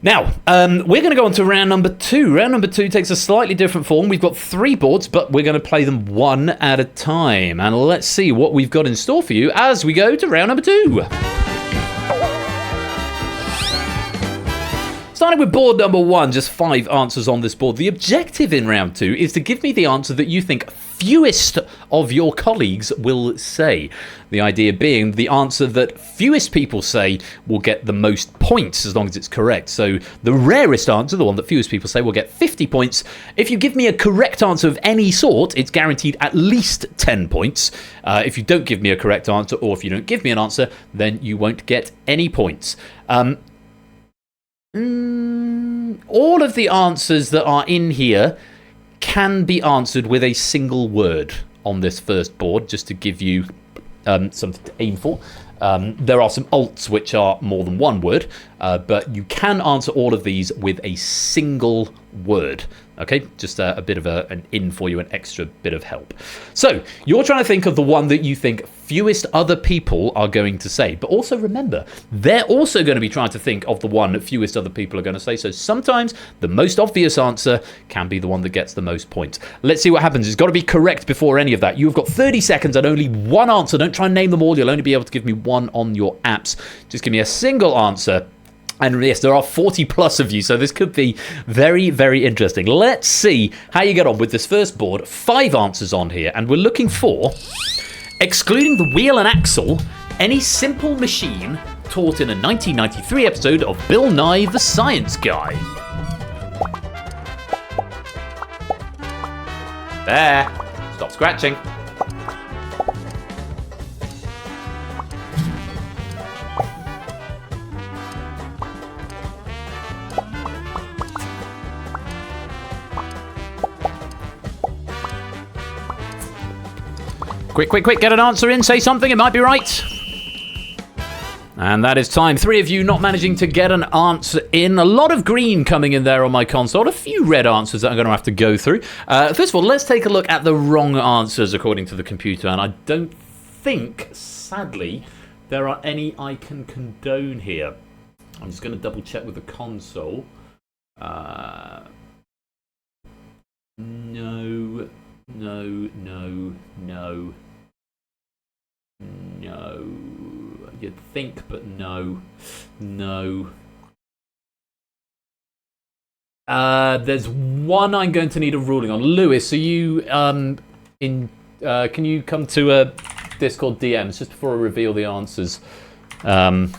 Now, we're going to go on to round number 2. Round number 2 takes a slightly different form. We've got 3 boards, but we're going to play them one at a time. And let's see what we've got in store for you as we go to round number 2. Starting with board number 1, just 5 answers on this board. The objective in round 2 is to give me the answer that you think fewest of your colleagues will say. The idea being the answer that fewest people say will get the most points as long as it's correct. So the rarest answer, the one that fewest people say, will get 50 points. If you give me a correct answer of any sort, it's guaranteed at least 10 points. If you don't give me a correct answer, or if you don't give me an answer, then you won't get any points. All of the answers that are in here can be answered with a single word on this first board, just to give you something to aim for. There are some alts which are more than one word, but you can answer all of these with a single word. Okay, just a bit of an in for you, an extra bit of help. So you're trying to think of the one that you think fewest other people are going to say. But also remember, they're also going to be trying to think of the one that fewest other people are going to say. So sometimes the most obvious answer can be the one that gets the most points. Let's see what happens. It's got to be correct before any of that. You've got 30 seconds and only one answer. Don't try and name them all. You'll only be able to give me one on your apps. Just give me a single answer. And yes, there are 40 plus of you, so this could be very, very interesting. Let's see how you get on with this first board. 5 answers on here, and we're looking for, excluding the wheel and axle, any simple machine taught in a 1993 episode of Bill Nye the Science Guy. There. Stop scratching. Quick, get an answer in, say something, it might be right. And that is time. 3 of you not managing to get an answer in. A lot of green coming in there on my console. A few red answers that I'm going to have to go through. First of all, let's take a look at the wrong answers according to the computer. And I don't think, sadly, there are any I can condone here. I'm just going to double check with the console. No. You'd think, but no. There's one I'm going to need a ruling on. Lewis, are you can you come to a Discord DMs just before I reveal the answers? Sorry,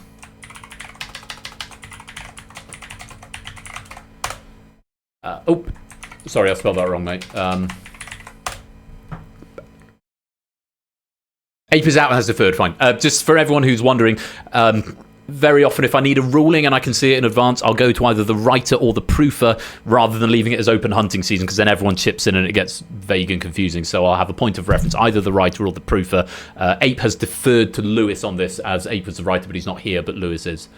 I spelled that wrong, mate. Ape is out and has deferred, fine. Just for everyone who's wondering, very often if I need a ruling and I can see it in advance, I'll go to either the writer or the proofer rather than leaving it as open hunting season, because then everyone chips in and it gets vague and confusing. So I'll have a point of reference, either the writer or the proofer. Ape has deferred to Lewis on this, as Ape is the writer, but he's not here, but Lewis is.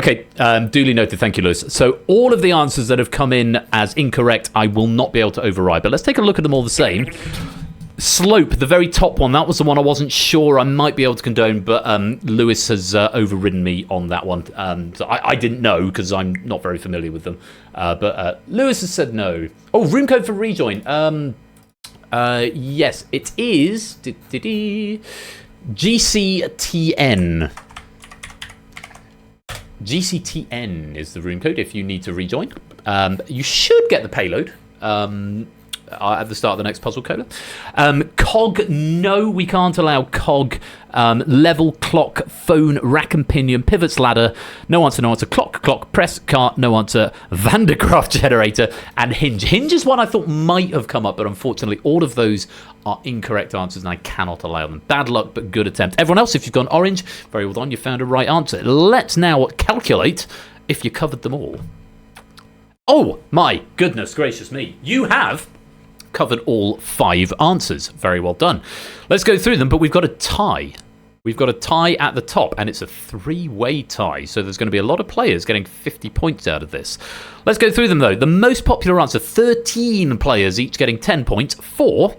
Okay, duly noted. Thank you, Lewis. So all of the answers that have come in as incorrect, I will not be able to override. But let's take a look at them all the same. Slope, the very top one, that was the one I wasn't sure I might be able to condone, but Lewis has overridden me on that one. So I didn't know because I'm not very familiar with them. But Lewis has said no. Oh, room code for rejoin. Yes, it is GCTN. GCTN is the room code if you need to rejoin. You should get the payload at the start of the next puzzle coda. Cog, no, we can't allow cog. Level, clock, phone, rack and pinion, pivots, ladder, no answer, clock, press, cart, no answer, Van de Graaff generator, and hinge. Hinge is one I thought might have come up, but unfortunately all of those are incorrect answers and I cannot allow them. Bad luck, but good attempt. Everyone else, if you've gone orange, very well done, you found a right answer. Let's now calculate if you covered them all. Oh, my goodness gracious me. You have covered all 5 answers. Very well done. Let's go through them, but we've got a tie. We've got a tie at the top, and it's a 3-way tie, so there's going to be a lot of players getting 50 points out of this. Let's go through them, though. The most popular answer, 13 players, each getting 10 points for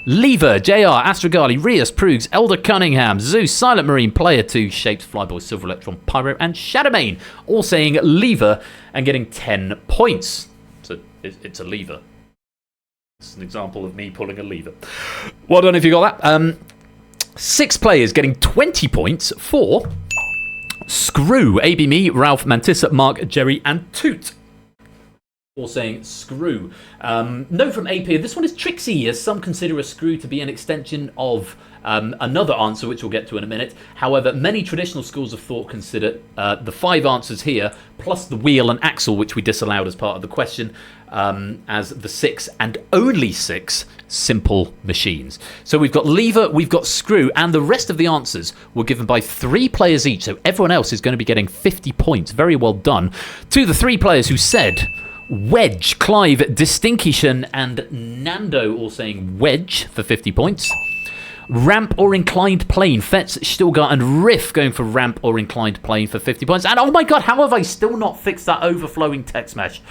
Lever, JR, Astrogali, Rios, Prugs, Elder Cunningham, Zeus, Silent Marine, Player 2, Shapes, Flyboy, Silver Electron, Pyro, and Shadowmane, all saying Lever and getting 10 points. So it's a lever. It's an example of me pulling a lever. Well done if you got that. 6 players getting 20 points for Screw, AB Me, Ralph, Mantissa, Mark, Jerry, and Toot. All saying Screw. No from AP. This one is tricksy, as some consider a screw to be an extension of another answer, which we'll get to in a minute. However, many traditional schools of thought consider the 5 answers here, plus the wheel and axle, which we disallowed as part of the question, as the 6 and only 6 simple machines. So we've got lever, we've got screw, and the rest of the answers were given by 3 players each, so everyone else is going to be getting 50 points. Very well done to the 3 players who said wedge. Clive, Distinction, and Nando all saying wedge for 50 points. Ramp or inclined plane. Fetz, Stilgar, and Riff going for ramp or inclined plane for 50 points. And oh my god, how have I still not fixed that overflowing text mesh?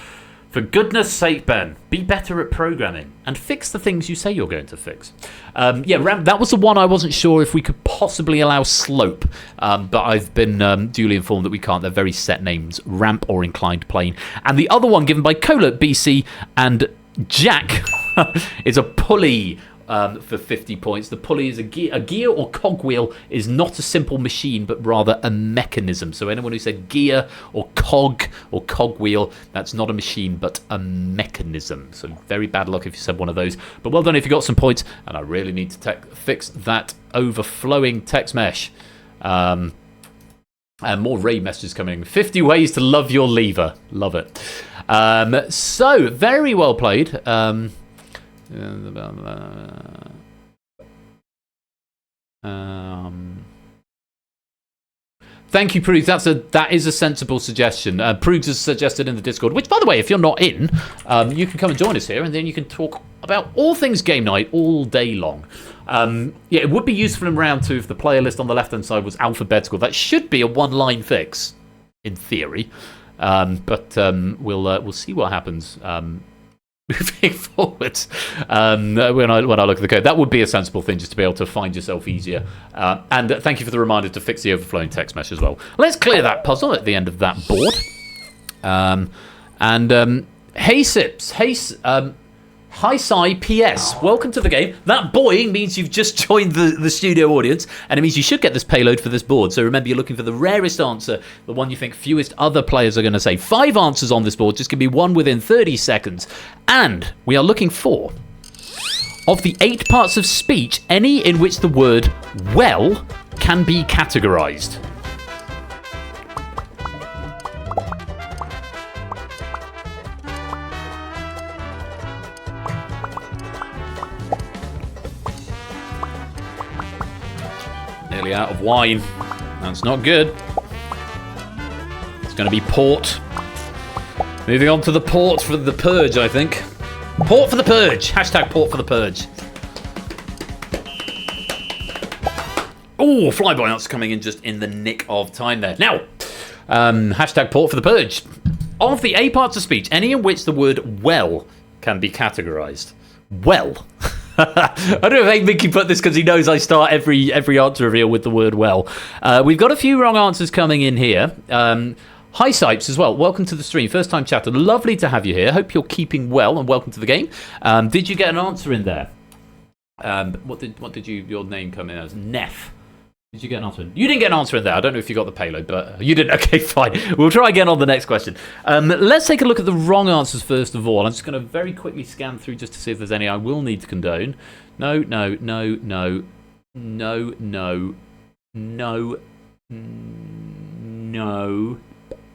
For goodness sake, Ben, be better at programming and fix the things you say you're going to fix. Yeah, ramp, that was the one I wasn't sure if we could possibly allow slope, but I've been duly informed that we can't. They're very set names, ramp or inclined plane. And the other one given by Cola, BC, and Jack is a pulley. For 50 points. The pulley is a gear or cogwheel is not a simple machine, but rather a mechanism. So anyone who said gear or cogwheel, that's not a machine, but a mechanism. So very bad luck if you said one of those. But well done if you got some points. And I really need to fix that overflowing text mesh. And more raid messages coming. 50 ways to love your lever. Love it. So very well played. Thank you, Prugs. That is a sensible suggestion. Prugs has suggested in the Discord, which, by the way, if you're not in, you can come and join us here, and then you can talk about all things game night all day long. Yeah, it would be useful in round 2 if the player list on the left-hand side was alphabetical. That should be a one-line fix, in theory, but we'll see what happens. Moving forward, when I look at the code, that would be a sensible thing, just to be able to find yourself easier. And thank you for the reminder to fix the overflowing text mesh as well. Let's clear that puzzle at the end of that board. Hey Sips, hi Sai, PS, welcome to the game. That boing means you've just joined the studio audience, and it means you should get this payload for this board. So remember, you're looking for the rarest answer, the one you think fewest other players are going to say. 5 answers on this board, just give me one within 30 seconds. And we are looking for, of the 8 parts of speech, any in which the word well can be categorized. Nearly out of wine. That's not good. It's going to be port. Moving on to the port for the purge, I think. Port for the purge. Hashtag port for the purge. Oh, flyby answer coming in just in the nick of time there. Now, hashtag port for the purge. Of the 8 parts of speech, any in which the word well can be categorized. Well. I don't know if Mickey put this because he knows I start every answer reveal with the word well. We've got a few wrong answers coming in here. Hi Sipes as well. Welcome to the stream. First time chatter. Lovely to have you here. Hope you're keeping well and welcome to the game. Did you get an answer in there? What did your name come in as? Neff. Did you get an answer? You didn't get an answer in there. I don't know if you got the payload, but you didn't. Okay, fine. We'll try again on the next question. Let's take a look at the wrong answers first of all. I'm just going to very quickly scan through just to see if there's any I will need to condone. No.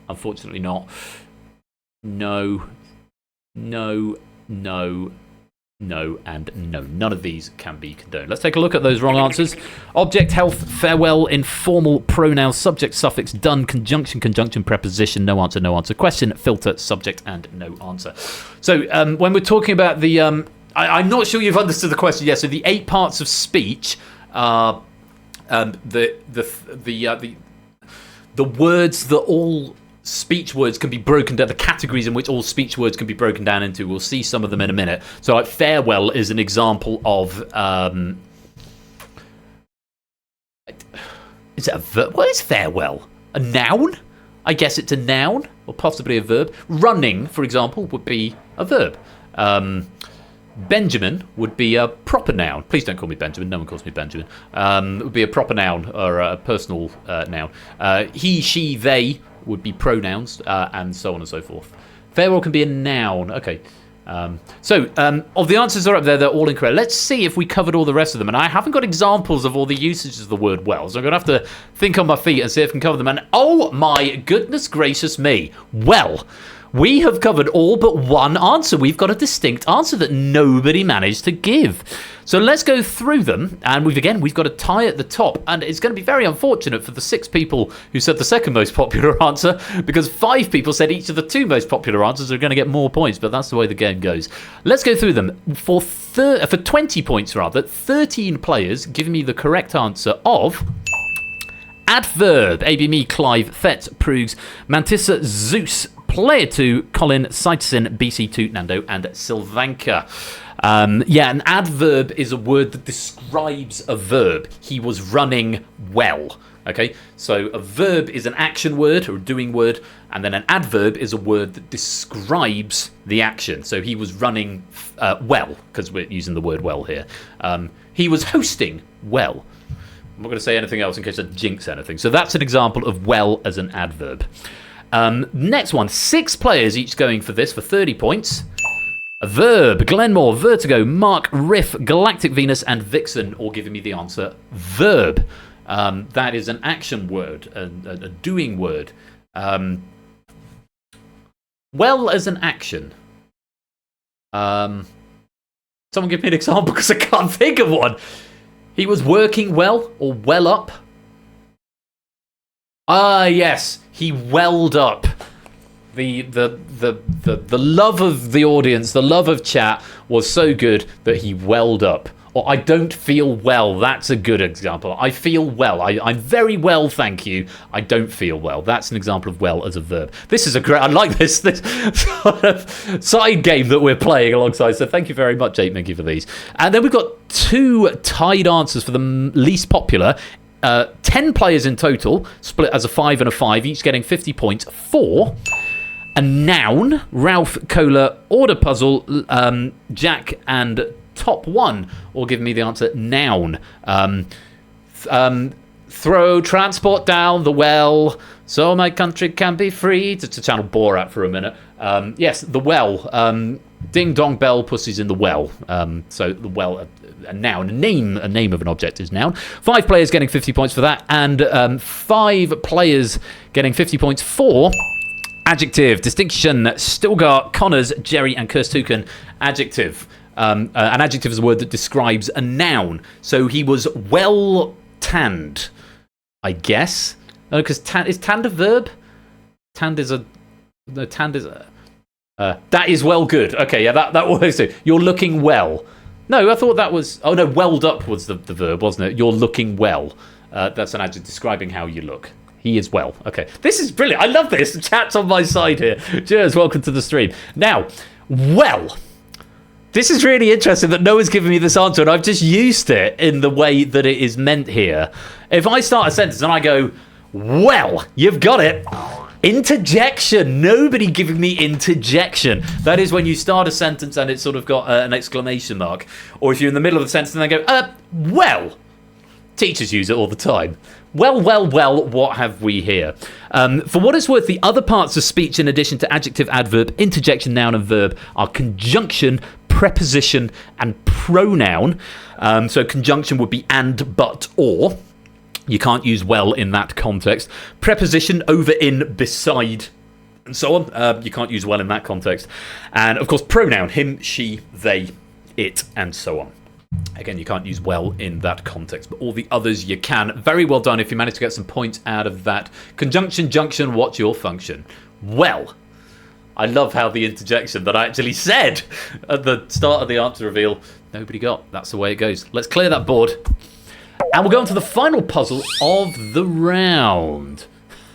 Unfortunately not. No. no, and no. None of these can be condoned. Let's take a look at those wrong answers. Object, health, farewell, informal, pronoun, subject, suffix, done, conjunction, conjunction, preposition, no answer, question, filter, subject, and no answer. So when we're talking about the... I'm not sure you've understood the question yet. So the 8 parts of speech are the words that all... speech words can be broken down, the categories in which all speech words can be broken down into. We'll see some of them in a minute. So like farewell is an example of is it a verb? What is farewell? A noun? I guess it's a noun or possibly a verb. Running, for example, would be a verb. Benjamin would be a proper noun. Please don't call me Benjamin. No one calls me Benjamin. It would be a proper noun or a personal noun. He, she, they would be pronouns, and so on and so forth. Farewell can be a noun. Okay. So, of the answers that are up there, they're all incorrect. Let's see if we covered all the rest of them. And I haven't got examples of all the usages of the word well, so I'm going to have to think on my feet and see if I can cover them. And oh my goodness gracious me. Well, we have covered all but one answer. We've got a distinct answer that nobody managed to give. So let's go through them, and we've got a tie at the top, and it's going to be very unfortunate for the 6 people who said the second most popular answer, because 5 people said each of the 2 most popular answers are going to get more points, but that's the way the game goes. Let's go through them. For 20 points rather, 13 players give me the correct answer of... adverb, AB me, Clive, Fett, Prugs, Mantissa, Zeus, Player 2, Colin, Cytosin, BC2, Nando, and Sylvanka. An adverb is a word that describes a verb. He was running well. Okay, so a verb is an action word or a doing word, and then an adverb is a word that describes the action. So he was running well, because we're using the word well here. He was hosting well. I'm not going to say anything else in case I jinx anything. So that's an example of well as an adverb. Next one, 6 players each going for this for 30 points. A verb, Glenmore, Vertigo, Mark, Riff, Galactic Venus, and Vixen, all giving me the answer verb. That is an action word, a doing word. Well as an action. Someone give me an example because I can't think of one. He was working well or well up. Ah, yes, he welled up. The love of the audience, the love of chat was so good that he welled up. Or I don't feel well. That's a good example. I feel well. I'm very well, thank you. I don't feel well. That's an example of well as a verb. This is a great... I like this sort of side game that we're playing alongside. So thank you very much, 8 Mickey, for these. And then we've got 2 tied answers for the least popular. 10 players in total, split as a 5 and a 5, each getting 50 points for... a noun, Ralph, Cola, order puzzle, Jack, and top 1 all give me the answer noun. Throw transport down the well so my country can be free. To channel Borat for a minute. Yes, the well. Ding dong bell, pussies in the well. So the well, a noun, a name of an object is noun. 5 players getting 50 points for that, and 5 players getting 50 points for... adjective, distinction, Stilgar, Connors, Jerry, and Kirstuken. Adjective. An adjective is a word that describes a noun. So he was well tanned, I guess. No, because is tanned a verb? Tanned is a... No, tanned is a... that is well good. Okay, yeah, that works too. You're looking well. No, I thought that was... Oh, no, welled up was the verb, wasn't it? You're looking well. That's an adjective describing how you look. He is well. Okay. This is brilliant. I love this. The chat's on my side here. Cheers. Welcome to the stream. Now, well, this is really interesting that no one's given me this answer, and I've just used it in the way that it is meant here. If I start a sentence and I go, well, you've got it. Interjection. Nobody giving me interjection. That is when you start a sentence and it's sort of got an exclamation mark. Or if you're in the middle of the sentence and they go, well. Teachers use it all the time. Well, what have we here? For what it's worth, the other parts of speech in addition to adjective, adverb, interjection, noun, and verb are conjunction, preposition, and pronoun. So conjunction would be and, but, or. You can't use well in that context. Preposition, over, in, beside, and so on. You can't use well in that context. And, of course, pronoun, him, she, they, it, and so on. Again, you can't use well in that context, but all the others you can. Very well done if you manage to get some points out of that. Conjunction, junction, what's your function? Well, I love how the interjection that I actually said at the start of the answer reveal, nobody got. That's the way it goes. Let's clear that board. And we'll go on to the final puzzle of the round.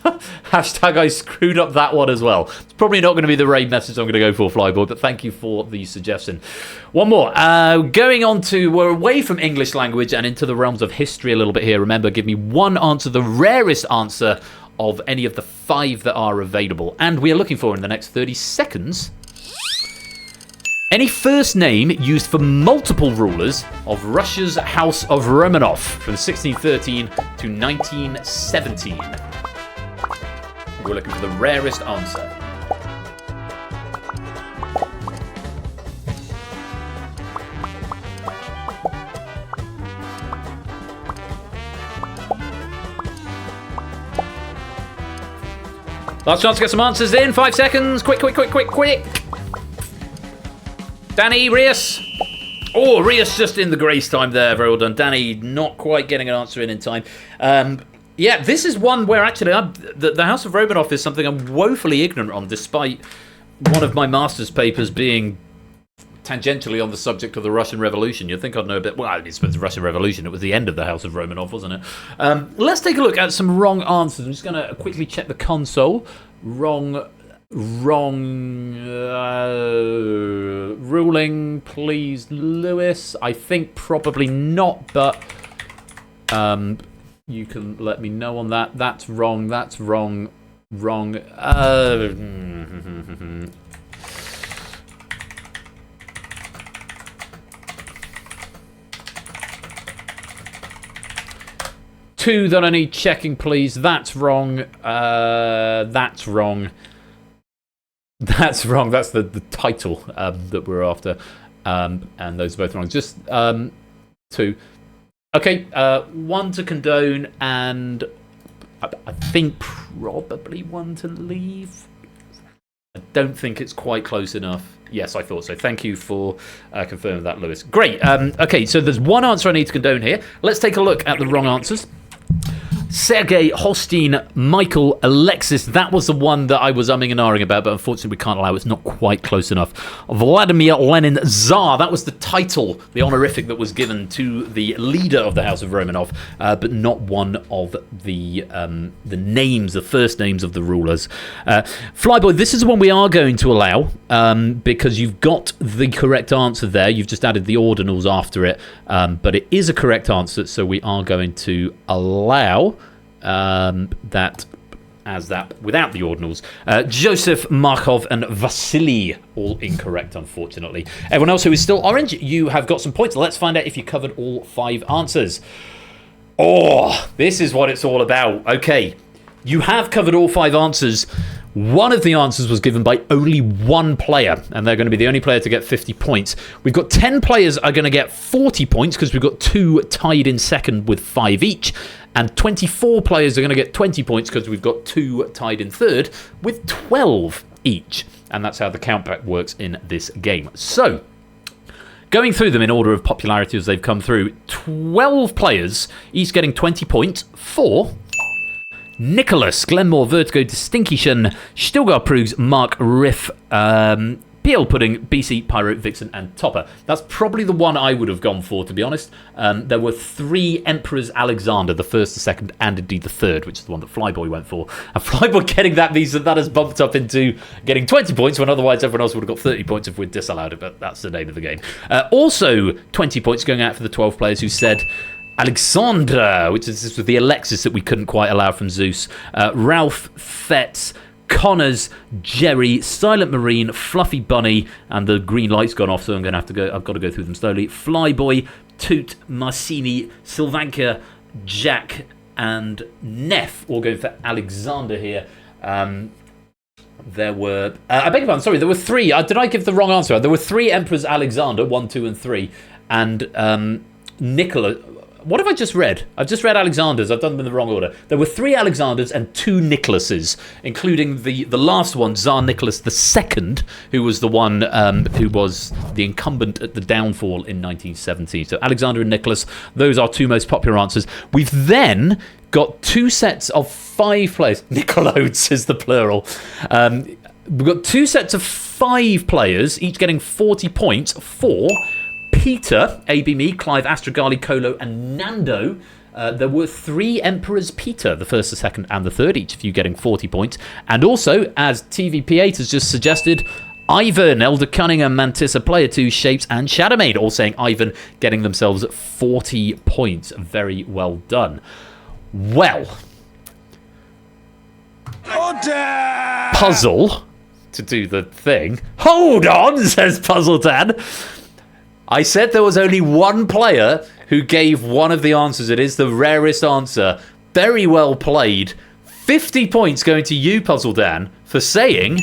Hashtag I screwed up that one as well. It's probably not going to be the raid message I'm going to go for, Flyboy, but thank you for the suggestion. One more. Going on to, we're away from English language and into the realms of history a little bit here. Remember, give me one answer, the rarest answer of any of the 5 that are available. And we are looking for, in the next 30 seconds, any first name used for multiple rulers of Russia's House of Romanov from 1613 to 1917. We're looking for the rarest answer. Last chance to get some answers in. 5 seconds. Quick. Danny, Rias. Oh, Rias just in the grace time there. Very well done. Danny not quite getting an answer in time. Yeah, this is one where actually the House of Romanov is something I'm woefully ignorant on, despite one of my master's papers being tangentially on the subject of the Russian Revolution. You'd think I'd know a bit. Well, it's the Russian Revolution. It was the end of the House of Romanov, wasn't it? Let's take a look at some wrong answers. I'm just going to quickly check the console. Wrong ruling, please, Lewis. I think probably not, but you can let me know on that. That's wrong. Two that I need checking, please. That's wrong. That's wrong. That's the title that we're after. And those are both wrong. Just 2. Okay, 1 to condone, and I think probably 1 to leave. I don't think it's quite close enough. Yes, I thought so. Thank you for confirming that, Lewis. Great. Okay, so there's one answer I need to condone here. Let's take a look at the wrong answers. Sergei, Holstein, Michael, Alexis. That was the one that I was umming and ahhing about, but unfortunately we can't allow it. It's not quite close enough. Vladimir Lenin, Tsar. That was the title, the honorific that was given to the leader of the House of Romanov, but not one of the names, the first names of the rulers. Flyboy, this is the one we are going to allow, because you've got the correct answer there. You've just added the ordinals after it, but it is a correct answer, so we are going to allow that as that without the ordinals. Joseph, Markov, and Vasily, all incorrect, unfortunately. Everyone else who is still orange, you have got some points. Let's find out if you covered all 5 answers. Oh, this is what it's all about. Okay, you have covered all 5 answers. One of the answers was given by only 1 player, and they're going to be the only player to get 50 points. We've got 10 players are going to get 40 points because we've got 2 tied in second with 5 each, and 24 players are going to get 20 points because we've got 2 tied in third with 12 each, and that's how the countback works in this game. So, going through them in order of popularity as they've come through, 12 players, each getting 20 points for Nicholas, Glenmore, Vertigo, Distinction, Stilgar, Prugs, Mark, Riff, PL Pudding, BC, Pyro, Vixen, and Topper. That's probably the one I would have gone for, to be honest. There were 3 Emperors Alexander, the first, the second, and indeed the third, which is the one that Flyboy went for. And Flyboy getting that means that has bumped up into getting 20 points, when otherwise everyone else would have got 30 points if we'd disallowed it, but that's the name of the game. Also, 20 points going out for the 12 players who said Alexandra, which is this was the Alexis that we couldn't quite allow from Zeus. Ralph, Fetz, Connors, Jerry, Silent Marine, Fluffy Bunny, and the green light's gone off, so I've got to go through them slowly. Flyboy, Toot, Marcini, Sylvanka, Jack, and Neff all going for Alexander here. There were I beg your pardon, sorry, there were 3. Did I give the wrong answer? There were 3 Emperors Alexander, 1, 2, and 3, and Nicholas. What have I just read? I've just read Alexanders. I've done them in the wrong order. There were 3 Alexanders and 2 Nicholases, including the last one, Tsar Nicholas II, who was the one who was the incumbent at the downfall in 1970. So Alexander and Nicholas, those are 2 most popular answers. We've then got 2 sets of 5 players. Nicolodes is the plural. We've got 2 sets of 5 players, each getting 40 points for Peter, AB Me, Clive, Astrogali, Kolo, and Nando. There were 3 Emperors Peter, the first, the second, and the third, each of you getting 40 points. And also, as TVP8 has just suggested, Ivan, Elder Cunningham, Mantissa, Player 2, Shapes, and Shadowmaid, all saying Ivan, getting themselves 40 points. Very well done. Well, Puzzle, to do the thing. Hold on, says Puzzle Dan. I said there was only 1 player who gave one of the answers. It is the rarest answer. Very well played. 50 points going to you, Puzzle Dan, for saying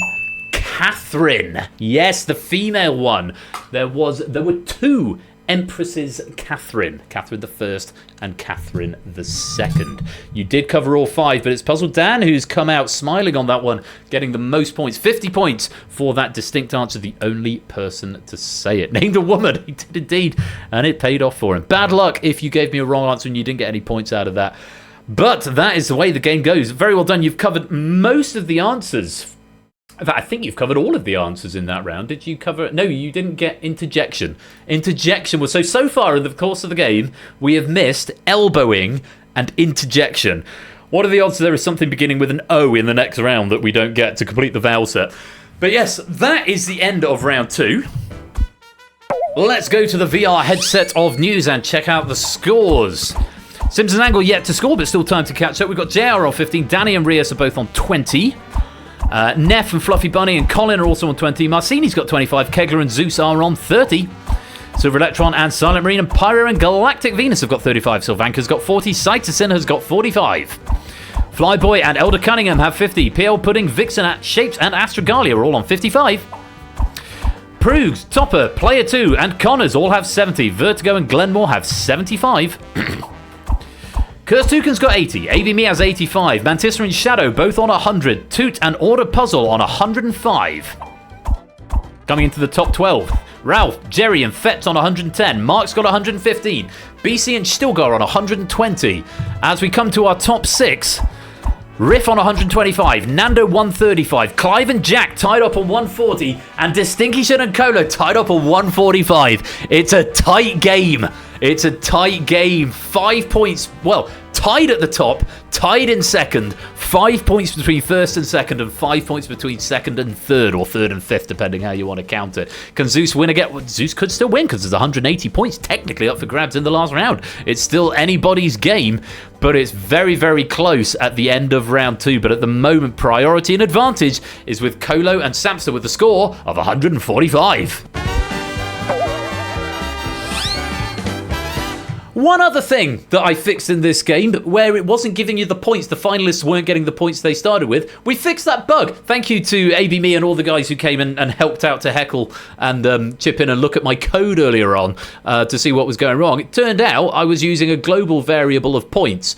Catherine. Yes, the female one. There were 2 Empresses Catherine the First and Catherine the Second. You did cover all 5, but it's Puzzle Dan who's come out smiling on that one, getting the most points. 50 points for that distinct answer, the only person to say it. Named a woman, he did indeed, and it paid off for him. Bad luck if you gave me a wrong answer and you didn't get any points out of that. But that is the way the game goes. Very well done. You've covered most of the answers. In fact, I think you've covered all of the answers in that round. Did you cover... No, you didn't get interjection. Interjection was... So far in the course of the game, we have missed elbowing and interjection. What are the odds there is something beginning with an O in the next round that we don't get to complete the vowel set? But yes, that is the end of round 2. Let's go to the VR headset of news and check out the scores. Simpson Angle yet to score, but still time to catch up. We've got JR on 15. Danny and Rios are both on 20. Neff and Fluffy Bunny and Colin are also on 20. Marcini's got 25. Kegler and Zeus are on 30. Silver Electron and Silent Marine and Pyro and Galactic Venus have got 35. Sylvanka's got 40. Cytosin has got 45. Flyboy and Elder Cunningham have 50. PL Pudding, Vixen, Shapes and Astrogalia are all on 55. Proogs, Topper, Player 2 and Connors all have 70. Vertigo and Glenmore have 75. Curse Toucan's got 80, AVMe has 85, Mantissa and Shadow both on 100, Toot and Order Puzzle on 105. Coming into the top 12, Ralph, Jerry and Fetz on 110, Mark's got 115, BC and Stilgar on 120. As we come to our top 6, Riff on 125, Nando 135, Clive and Jack tied up on 140, and Distinction and Kolo tied up on 145. It's a tight game. It's a tight game. 5 points, well, tied at the top, tied in second, 5 points between first and second, and 5 points between second and third, or third and fifth, depending how you want to count it. Can Zeus win again? Well, Zeus could still win, because there's 180 points technically up for grabs in the last round. It's still anybody's game, but it's very, very close at the end of round 2. But at the moment, priority and advantage is with Kolo and Samster with the score of 145. One other thing that I fixed in this game, where it wasn't giving you the points, the finalists weren't getting the points they started with, we fixed that bug. Thank you to AB Me and all the guys who came in and helped out to heckle and chip in and look at my code earlier on to see what was going wrong. It turned out I was using a global variable of points.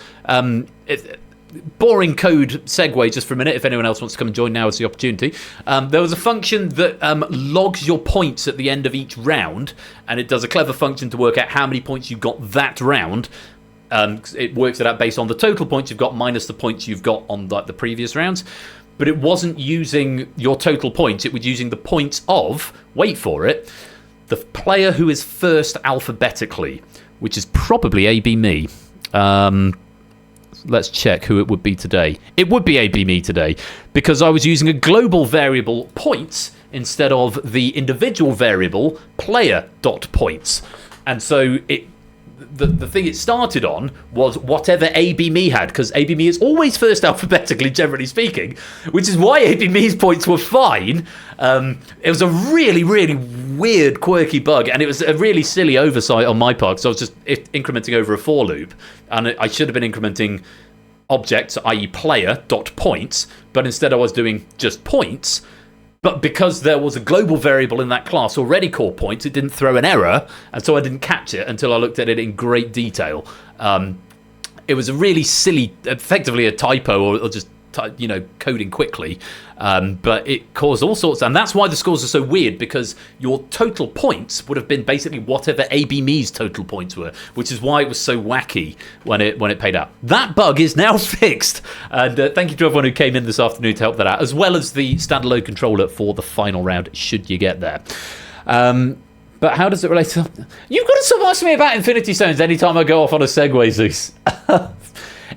Boring code segue just for a minute. If anyone else wants to come and join, now is the opportunity. There was a function that logs your points at the end of each round, and it does a clever function to work out how many points you got that round. It works it out based on the total points you've got minus the points you've got on the previous rounds. But it wasn't using your total points. It was using the points of, wait for it, the player who is first alphabetically, which is probably AB Me. Let's check who it would be today. It would be AB Me today, because I was using a global variable points instead of the individual variable player.points. And so the thing it started on was whatever AB Me had, because AB Me is always first alphabetically, generally speaking, which is why AB Me's points were fine. It was a really, really weird, quirky bug, and it was a really silly oversight on my part, because I was just incrementing over a for loop, and I should have been incrementing objects, i.e. player.points, but instead I was doing just points, But because there was a global variable in that class already called points, it didn't throw an error, and so I didn't catch it until I looked at it in great detail. It was a really silly, effectively a typo, or just coding quickly, but it caused all sorts, and that's why the scores are so weird, because your total points would have been basically whatever AB Me's total points were, which is why it was so wacky when it paid out. That bug is now fixed, and thank you to everyone who came in this afternoon to help that out, as well as the standalone controller for the final round, should you get there. But how does it relate to... You've got to stop asking me about Infinity Stones anytime I go off on a segue, Zeus.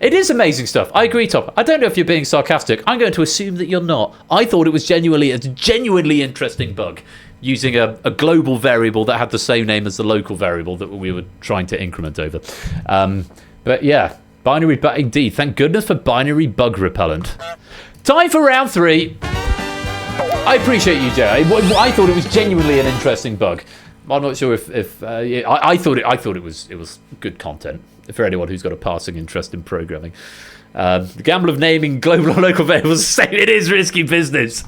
It is amazing stuff. I agree, Top. I don't know if you're being sarcastic. I'm going to assume that you're not. I thought it was a genuinely interesting bug, using a global variable that had the same name as the local variable that we were trying to increment over. But yeah, binary bug indeed. Thank goodness for binary bug repellent. Time for round 3. I appreciate you, Jay. I thought it was genuinely an interesting bug. I'm not sure if I thought it was good content for anyone who's got a passing interest in programming. The gamble of naming global or local variables, it is risky business.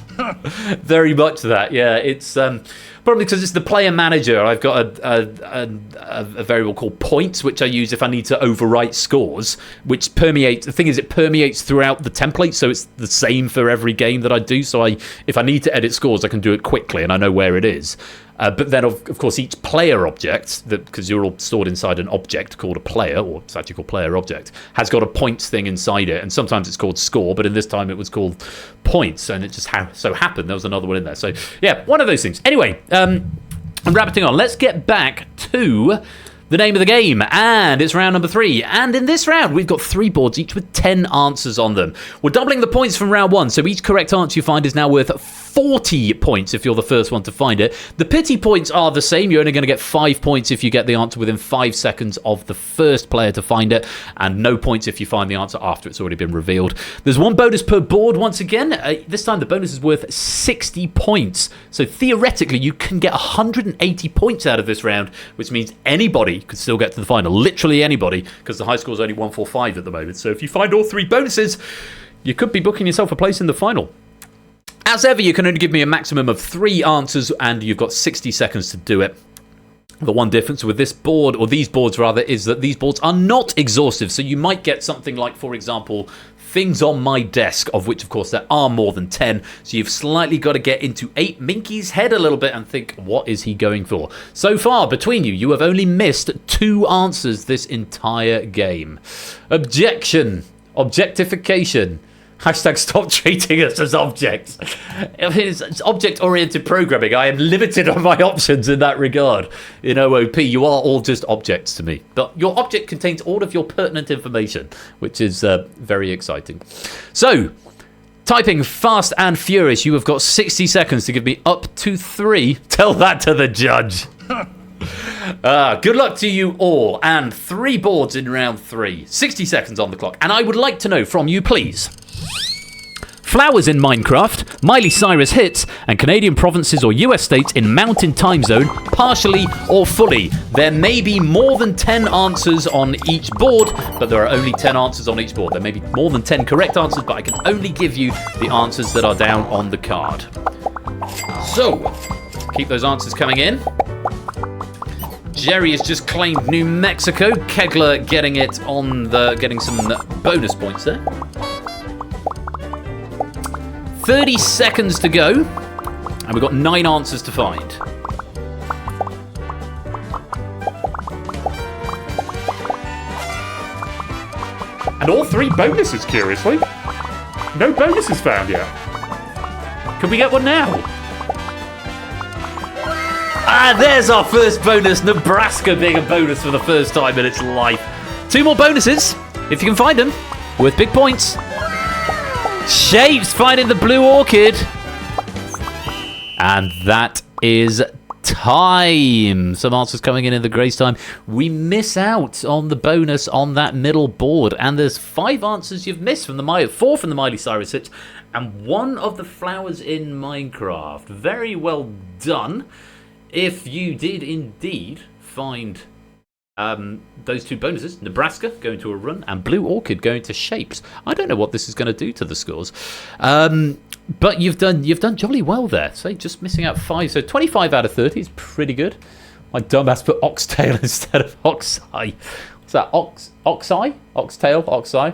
Very much that, yeah. It's probably because it's the player manager. I've got a variable called points, which I use if I need to overwrite scores, which permeates. The thing is, it permeates throughout the template, so it's the same for every game that I do. So if I need to edit scores, I can do it quickly, and I know where it is. But then, of course, each player object, because you're all stored inside an object called a player, or it's actually called player object, has got a points thing inside it. And sometimes it's called score, but in this time it was called points. And it just so happened there was another one in there. So, yeah, one of those things. Anyway, I'm rabbiting on. Let's get back to the name of the game, and it's round number 3. And in this round, we've got 3 boards, each with 10 answers on them. We're doubling the points from round 1, so each correct answer you find is now worth 40 points if you're the first one to find it. The pity points are the same. You're only going to get 5 points if you get the answer within 5 seconds of the first player to find it, and no points if you find the answer after it's already been revealed. There's 1 bonus per board once again. This time the bonus is worth 60 points. So theoretically, you can get 180 points out of this round, which means anybody could still get to the final. Literally anybody, because the high score is only 145 at the moment. So if you find all 3 bonuses, you could be booking yourself a place in the final. As ever, you can only give me a maximum of 3 answers, and you've got 60 seconds to do it. The one difference with this board, or these boards rather, is that these boards are not exhaustive. So you might get something like, for example, things on my desk, of which, of course, there are more than 10. So you've slightly got to get into 8 Minky's head a little bit and think, what is he going for? So far, between you, you have only missed 2 answers this entire game. Objection. Objectification. Hashtag stop treating us as objects. I mean, it's object-oriented programming. I am limited on my options in that regard. In OOP, you are all just objects to me. But your object contains all of your pertinent information, which is very exciting. So, typing fast and furious, you have got 60 seconds to give me up to 3. Tell that to the judge. Good luck to you all, and 3 boards in round 3. 60 seconds on the clock. And I would like to know from you, please. Flowers in Minecraft, Miley Cyrus hits, and Canadian provinces or US states in Mountain Time Zone, partially or fully. There may be more than 10 answers on each board, but there are only 10 answers on each board. There may be more than 10 correct answers, but I can only give you the answers that are down on the card. So, keep those answers coming in. Jerry has just claimed New Mexico. Kegler getting some bonus points there. 30 seconds to go, and we've got 9 answers to find. And all 3 bonuses, curiously. No bonuses found yet. Can we get one now? Ah, there's our first bonus. Nebraska being a bonus for the first time in its life. 2 more bonuses, if you can find them, worth big points. Shapes finding the blue orchid. And that is time. Some answers coming in the grace time. We miss out on the bonus on that middle board. And there's 5 answers you've missed from the 4 from the Miley Cyrus hits, and 1 of the flowers in Minecraft. Very well done. If you did indeed find those two bonuses, Nebraska going to a run and Blue Orchid going to shapes. I don't know what this is going to do to the scores. But you've done jolly well there. So just missing out 5. So 25 out of 30 is pretty good. My dumbass put oxtail instead of oxeye. What's that? Oxeye? Oxtail? Oxeye?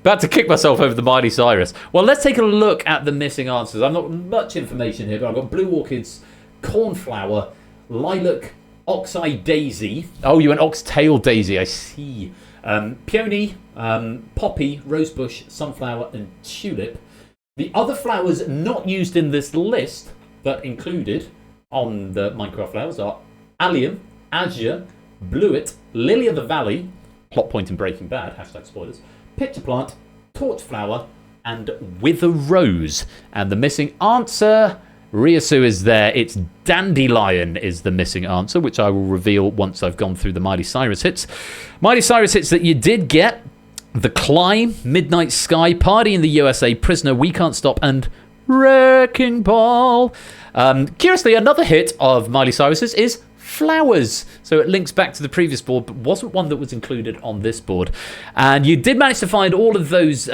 About to kick myself over the Miley Cyrus. Well, let's take a look at the missing answers. I've not much information here, but I've got Blue Orchids, Cornflower, Lilac, Oxeye Daisy. Oh, you went Oxtail Daisy, I see. Peony, Poppy, Rosebush, Sunflower, and Tulip. The other flowers not used in this list, but included on the Minecraft flowers are Allium, Azure, Bluet, Lily of the Valley, plot point in Breaking Bad, hashtag spoilers, Pitcher Plant, Torchflower, and Wither Rose. And the missing answer, Ryasu is there. It's Dandelion is the missing answer, which I will reveal once I've gone through the Miley Cyrus hits. Miley Cyrus hits that you did get: The Climb, Midnight Sky, Party in the USA, Prisoner, We Can't Stop, and Wrecking Ball. Curiously, another hit of Miley Cyrus's is Flowers. So it links back to the previous board, but wasn't one that was included on this board. And you did manage to find all of those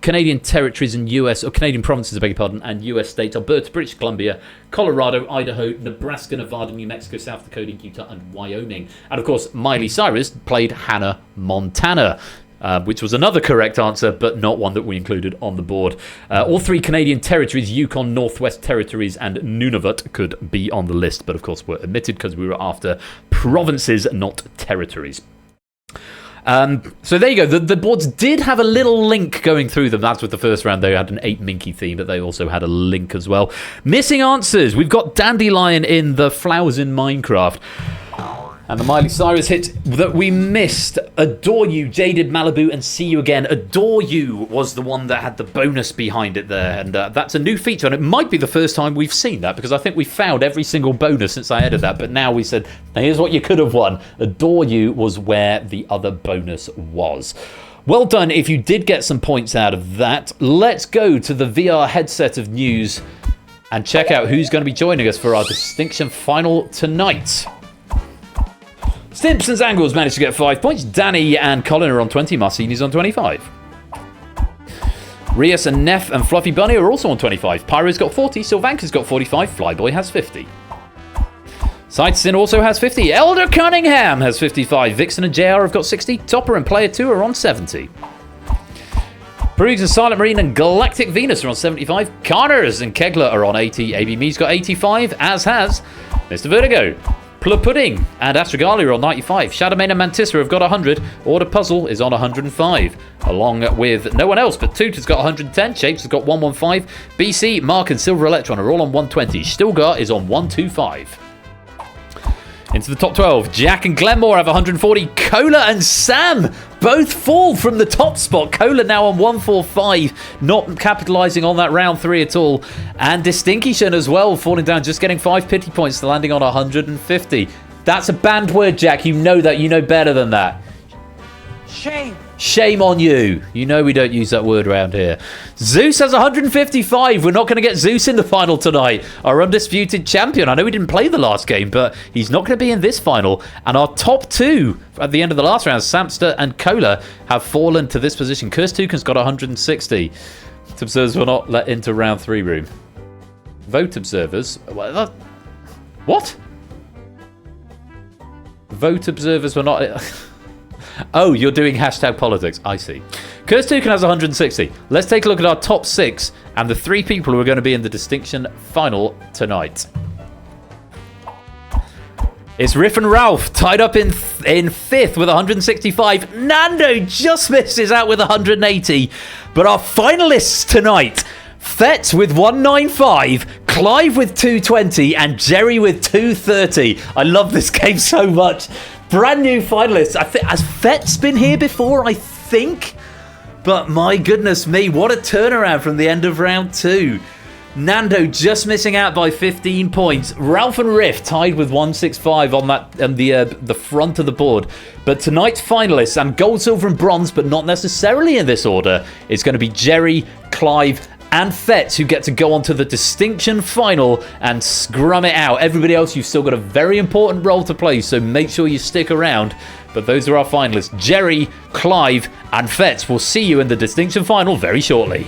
Canadian territories and US, or Canadian provinces, I beg your pardon, and US states: Alberta, British Columbia, Colorado, Idaho, Nebraska, Nevada, New Mexico, South Dakota, Utah, and Wyoming. And of course, Miley Cyrus played Hannah Montana. Which was another correct answer, but not one that we included on the board. All 3 Canadian territories, Yukon, Northwest Territories, and Nunavut, could be on the list, but of course were omitted because we were after provinces, not territories. So there you go. The boards did have a little link going through them. That's with the first round. They had an 8 Minky theme, but they also had a link as well. Missing answers. We've got Dandelion in the Flowers in Minecraft. And the Miley Cyrus hit that we missed: Adore You, Jaded Malibu, and See You Again. Adore You was the one that had the bonus behind it there. And that's a new feature. And it might be the first time we've seen that, because I think we found every single bonus since I added that. But now we said, now here's what you could have won. Adore You was where the other bonus was. Well done if you did get some points out of that. Let's go to the VR headset of news and check out who's going to be joining us for our distinction final tonight. Stimpson's Angles managed to get 5 points. Danny and Colin are on 20. Marcini's on 25. Rias and Neff and Fluffy Bunny are also on 25. Pyro's got 40. Sylvanka's got 45. Flyboy has 50. Sightsin also has 50. Elder Cunningham has 55. Vixen and JR have got 60. Topper and Player 2 are on 70. Bruggs and Silent Marine and Galactic Venus are on 75. Carners and Kegler are on 80. AB Me's got 85, as has Mr. Vertigo. Pudding and Astragali are on 95. Shadowmane and Mantissa have got 100. Order Puzzle is on 105. Along with no one else, but Toot has got 110. Shapes has got 115. BC, Mark and Silver Electron are all on 120. Stilgar is on 125. Into the top 12. Jack and Glenmore have 140. Cola and Sam both fall from the top spot. Cola now on 145, not capitalising on that round 3 at all. And Distinctition as well, falling down, just getting 5 pity points, landing on 150. That's a banned word, Jack. You know that. You know better than that. Shame. Shame on you. You know we don't use that word around here. Zeus has 155. We're not going to get Zeus in the final tonight. Our undisputed champion. I know he didn't play the last game, but he's not going to be in this final. And our top 2 at the end of the last round, Samster and Cola, have fallen to this position. Curse Toucan's got 160. Observers were not let into round 3 room. Vote observers. What? Vote observers were not... Oh, you're doing hashtag politics. I see. Curse Toucan has 160. Let's take a look at our top 6 and the 3 people who are going to be in the distinction final tonight. It's Riff and Ralph tied up in 5th with 165. Nando just misses out with 180. But our finalists tonight: Fetz with 195, Clive with 220, and Jerry with 230. I love this game so much. Brand new finalists. Has Fetz been here before? I think. But my goodness me, what a turnaround from the end of round 2. Nando just missing out by 15 points. Ralph and Riff tied with 165 on that the front of the board. But tonight's finalists, and gold, silver, and bronze, but not necessarily in this order, is going to be Jerry, Clive, and Fetz who get to go on to the distinction final and scrum it out. Everybody else, you've still got a very important role to play, so make sure you stick around. But those are our finalists, Jerry, Clive, and Fetz. We'll see you in the distinction final very shortly.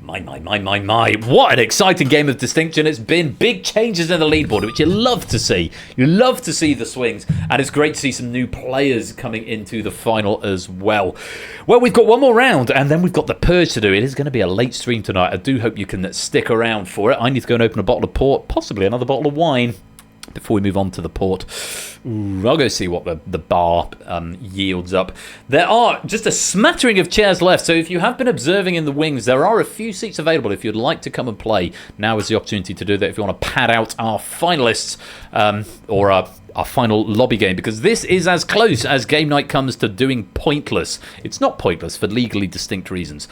My. What an exciting game of distinction it's been. Big changes in the leaderboard, which you love to see. You love to see the swings, and it's great to see some new players coming into the final as well. Well, we've got one more round, and then we've got the Purge to do. It is going to be a late stream tonight. I do hope you can stick around for it. I need to go and open a bottle of port, possibly another bottle of wine, before we move on to the port. I'll go see what the bar yields up. There are just a smattering of chairs left, so if you have been observing in the wings, there are a few seats available if you'd like to come and play. Now is the opportunity to do that if you want to pad out our finalists or our final lobby game, because this is as close as game night comes to doing pointless. It's not pointless for legally distinct reasons.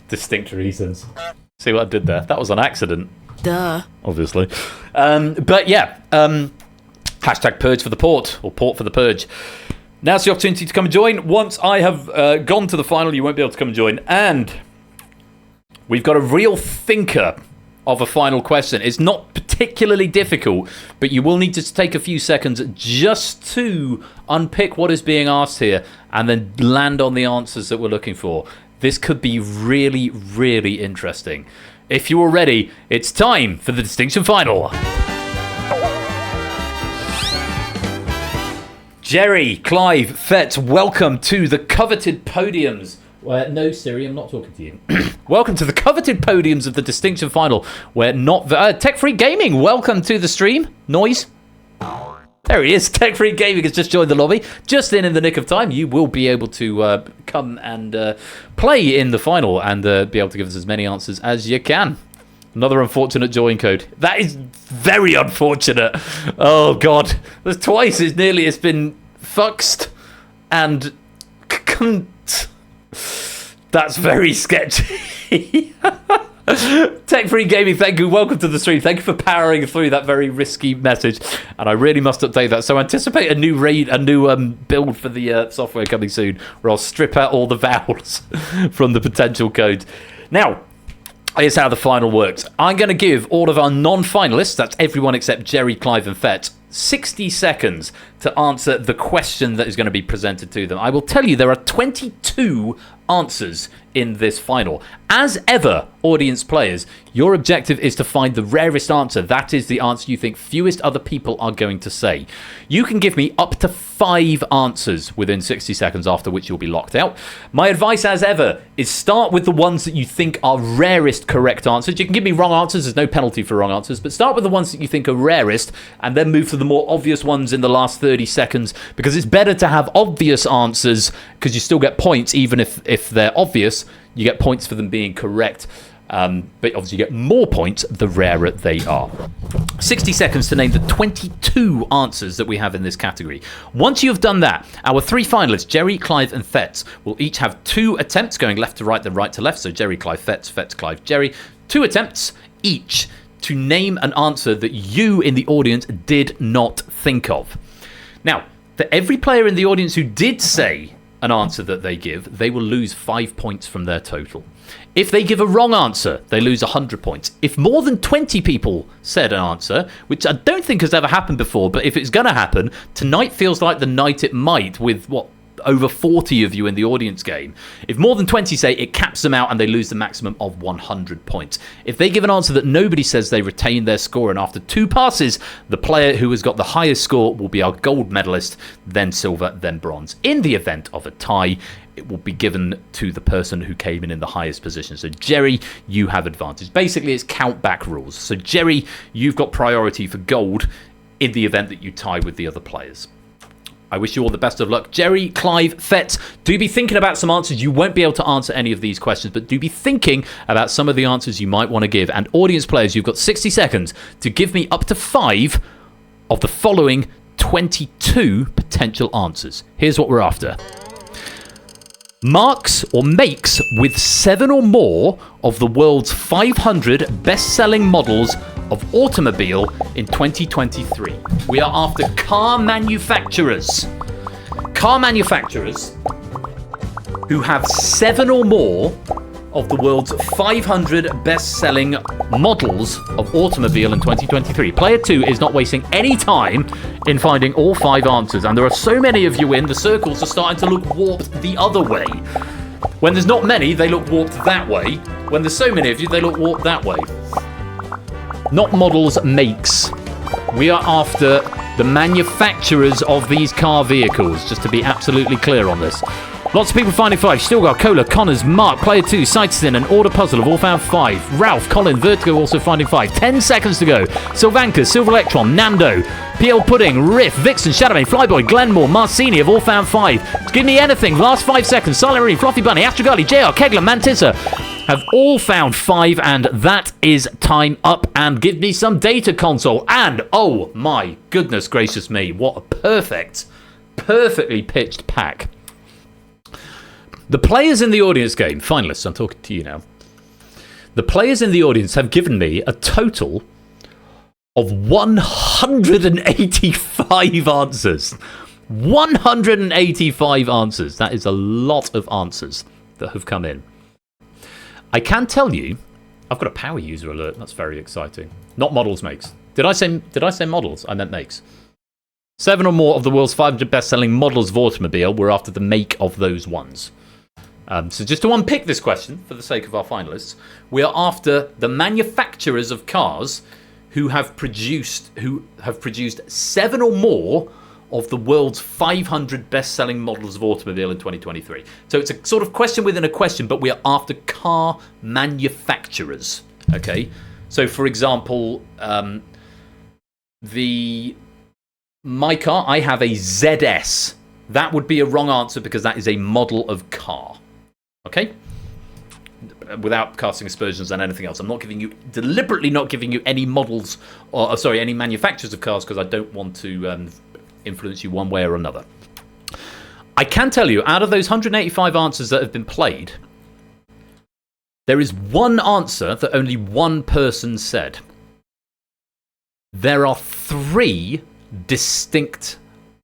Distinct reasons. See what I did there? That was an accident. Duh. Obviously. But yeah, hashtag Purge for the Port, or Port for the Purge. Now's the opportunity to come and join. Once I have gone to the final, you won't be able to come and join. And we've got a real thinker of a final question. It's not particularly difficult, but you will need to take a few seconds just to unpick what is being asked here and then land on the answers that we're looking for. This could be really, really interesting. If you are ready, it's time for the distinction final. Jerry, Clive, Fetz, welcome to the coveted podiums. No, Siri, I'm not talking to you. Welcome to the coveted podiums of the distinction final. Where not Tech Freak Gaming, welcome to the stream. Noise. There he is. Tech Freak Gaming has just joined the lobby. Just in the nick of time. You will be able to come and play in the final and be able to give us as many answers as you can. Another unfortunate join code. That is very unfortunate. Oh, God. There's twice it's been fuxed and cunt. That's very sketchy. Tech Free Gaming, thank you. Welcome to the stream. Thank you for powering through that very risky message. And I really must update that. So anticipate a new build for the software coming soon, where I'll strip out all the vowels from the potential code. Now, here's how the final works. I'm going to give all of our non-finalists, that's everyone except Jerry, Clive, and Fetz, 60 seconds to answer the question that is going to be presented to them. I will tell you there are 22 answers in this final. As ever, audience players, your objective is to find the rarest answer. That is the answer you think fewest other people are going to say. You can give me up to 5 answers within 60 seconds, after which you'll be locked out. My advice, as ever, is start with the ones that you think are rarest correct answers. You can give me wrong answers. There's no penalty for wrong answers. But start with the ones that you think are rarest and then move to the more obvious ones in the last 30 seconds, because it's better to have obvious answers because you still get points even if they're obvious. You get points for them being correct, but obviously you get more points the rarer they are. 60 seconds to name the 22 answers that we have in this category. Once you've done that, our 3 finalists, Jerry, Clive, and Fetz, will each have 2 attempts going left to right, then right to left. So Jerry, Clive, Fetz, Fetz, Clive, Jerry. 2 attempts each to name an answer that you in the audience did not think of. Now, for every player in the audience who did say an answer that they give, they will lose 5 points from their total. If they give a wrong answer, they lose 100 points. If more than 20 people said an answer, which I don't think has ever happened before, but if it's going to happen, tonight feels like the night it might, with over 40 of you in the audience game. If more than 20 say, it caps them out and they lose the maximum of 100 points. If they give an answer that nobody says, they retain their score, and after 2 passes, the player who has got the highest score will be our gold medalist, then silver, then bronze. In the event of a tie, it will be given to the person who came in the highest position. So Jerry, you have advantage. Basically, it's count back rules. So Jerry, you've got priority for gold in the event that you tie with the other players. I wish you all the best of luck. Jerry, Clive, Fetz, do be thinking about some answers. You won't be able to answer any of these questions, but do be thinking about some of the answers you might want to give. And audience players, you've got 60 seconds to give me up to 5 of the following 22 potential answers. Here's what we're after. Marks or makes with 7 or more of the world's 500 best-selling models of automobile in 2023. We are after car manufacturers. Car manufacturers who have 7 or more of the world's 500 best-selling models of automobile in 2023. Player 2 is not wasting any time in finding all 5 answers, and there are so many of you in, the circles are starting to look warped the other way. When there's not many, they look warped that way. When there's so many of you, they look warped that way. Not models, makes. We are after the manufacturers of these car vehicles, just to be absolutely clear on this. Lots of people finding 5. Still got Cola, Connors, Mark, Player 2, Sightsin, and Order Puzzle have all found 5. Ralph, Colin, Vertigo also finding 5. 10 seconds to go. Sylvanka, Silver Electron, Nando, PL Pudding, Riff, Vixen, Shadowmane, Flyboy, Glenmore, Marcini have all found 5. Give me anything. Last 5 seconds. Silent Marine, Fluffy Bunny, Astrogali, JR, Kegler, Mantissa have all found 5, and that is time up. And give me some data console. And, oh my goodness gracious me, what a perfectly pitched pack. The players in the audience game, finalists, I'm talking to you now. The players in the audience have given me a total of 185 answers. 185 answers. That is a lot of answers that have come in. I can tell you, I've got a power user alert. That's very exciting. Not models, makes. Did I say models? I meant makes. 7 or more of the world's 500 best-selling models of automobile were after the make of those ones. So just to unpick this question, for the sake of our finalists, we are after the manufacturers of cars who have produced 7 or more of the world's 500 best-selling models of automobile in 2023. So it's a sort of question within a question, but we are after car manufacturers. Okay, so for example, my car, I have a ZS. That would be a wrong answer because that is a model of car. Okay? Without casting aspersions on anything else. I'm deliberately not giving you any models, any manufacturers of cars because I don't want to influence you one way or another. I can tell you, out of those 185 answers that have been played, there is one answer that only one person said. There are 3 distinct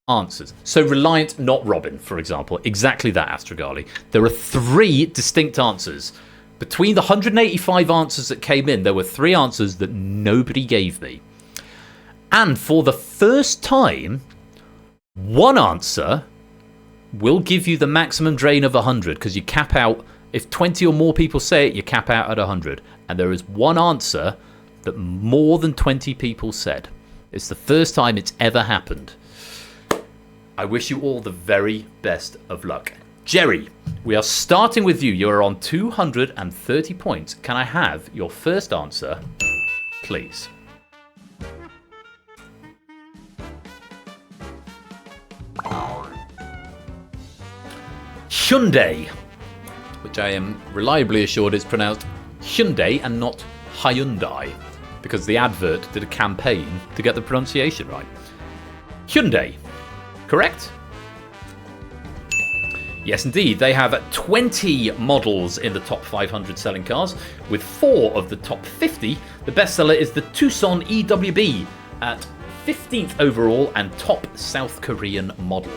answers. So Reliant, not Robin, for example. Exactly that, Astrogali. There are 3 distinct answers. Between the 185 answers that came in, there were 3 answers that nobody gave me. And for the first time, one answer will give you the maximum drain of 100 because you cap out, if 20 or more people say it, you cap out at 100. And there is one answer that more than 20 people said. It's the first time it's ever happened. I wish you all the very best of luck. Jerry, we are starting with you. You are on 230 points. Can I have your first answer, please? Hyundai, which I am reliably assured is pronounced Hyundai and not Hyundai, because the advert did a campaign to get the pronunciation right. Hyundai. Correct? Yes, indeed. They have 20 models in the top 500 selling cars, with 4 of the top 50. The bestseller is the Tucson EWB at 15th overall and top South Korean model.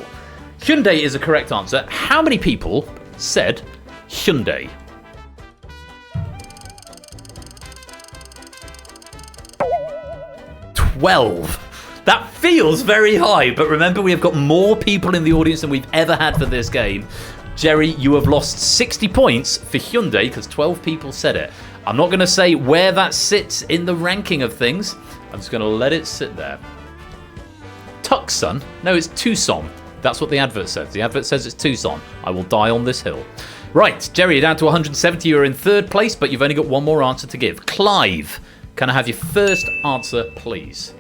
Hyundai is a correct answer. How many people said Hyundai? $12. That feels very high, but remember we have got more people in the audience than we've ever had for this game. Jerry, you have lost 60 points for Hyundai because 12 people said it. I'm not going to say where that sits in the ranking of things. I'm just going to let it sit there. Tucson? No, it's Tucson. That's what the advert says. The advert says it's Tucson. I will die on this hill. Right, Jerry, you're down to 170. You're in 3rd place, but you've only got one more answer to give. Clive, can I have your first answer, please?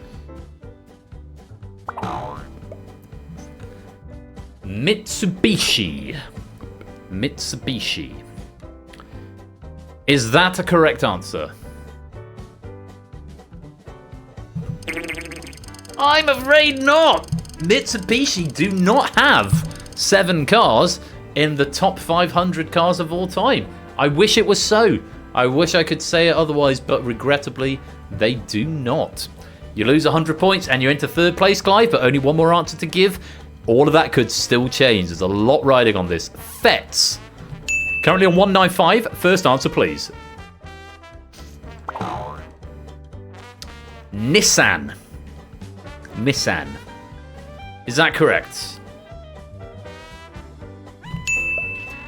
Mitsubishi. Is that a correct answer? I'm afraid not. Mitsubishi do not have 7 cars in the top 500 cars of all time. I wish it was so. I wish I could say it otherwise, but regrettably, they do not. You lose 100 points and you're into 3rd place, Clive, but only one more answer to give. All of that could still change. There's a lot riding on this. Fets. Currently on 195. First answer, please. Nissan. Nissan. Is that correct?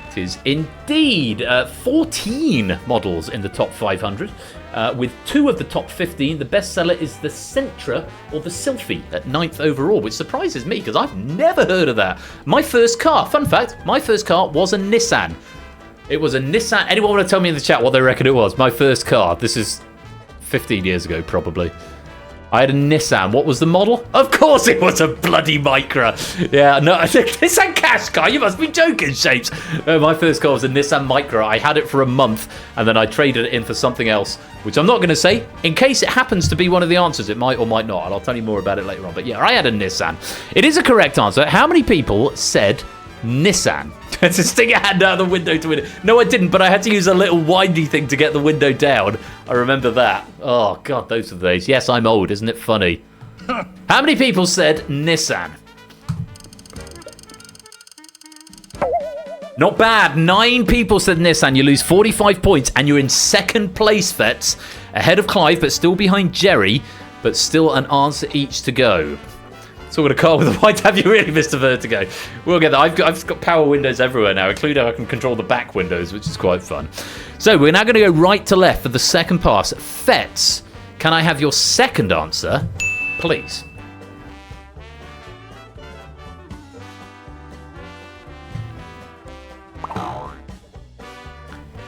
It is indeed 14 models in the top 500. With 2 of the top 15, the bestseller is the Sentra or the Sylphy at 9th overall, which surprises me because I've never heard of that. My first car, fun fact, my first car was a Nissan. It was a Nissan. Anyone want to tell me in the chat what they reckon it was? My first car. This is 15 years ago, probably. I had a Nissan. What was the model? Of course it was a bloody Micra. Yeah, no, Nissan Qashqai. You must be joking, Shapes. My first car was a Nissan Micra. I had it for a month, and then I traded it in for something else, which I'm not going to say. In case it happens to be one of the answers, it might or might not, and I'll tell you more about it later on. But yeah, I had a Nissan. It is a correct answer. How many people said Nissan? To stick your hand out of the window to win it. No, I didn't, but I had to use a little windy thing to get the window down. I remember that. Oh, God, those are the days. Yes, I'm old. Isn't it funny? How many people said Nissan? Not bad. 9 people said Nissan. You lose 45 points, and you're in second place, Fets. Ahead of Clive, but still behind Jerry, but still an answer each to go. Talking a car with a white, have you really, Mr. Vertigo? We'll get that. I've got power windows everywhere now, including I can control the back windows, which is quite fun. So we're now going to go right to left for the second pass. Fets, can I have your second answer, please?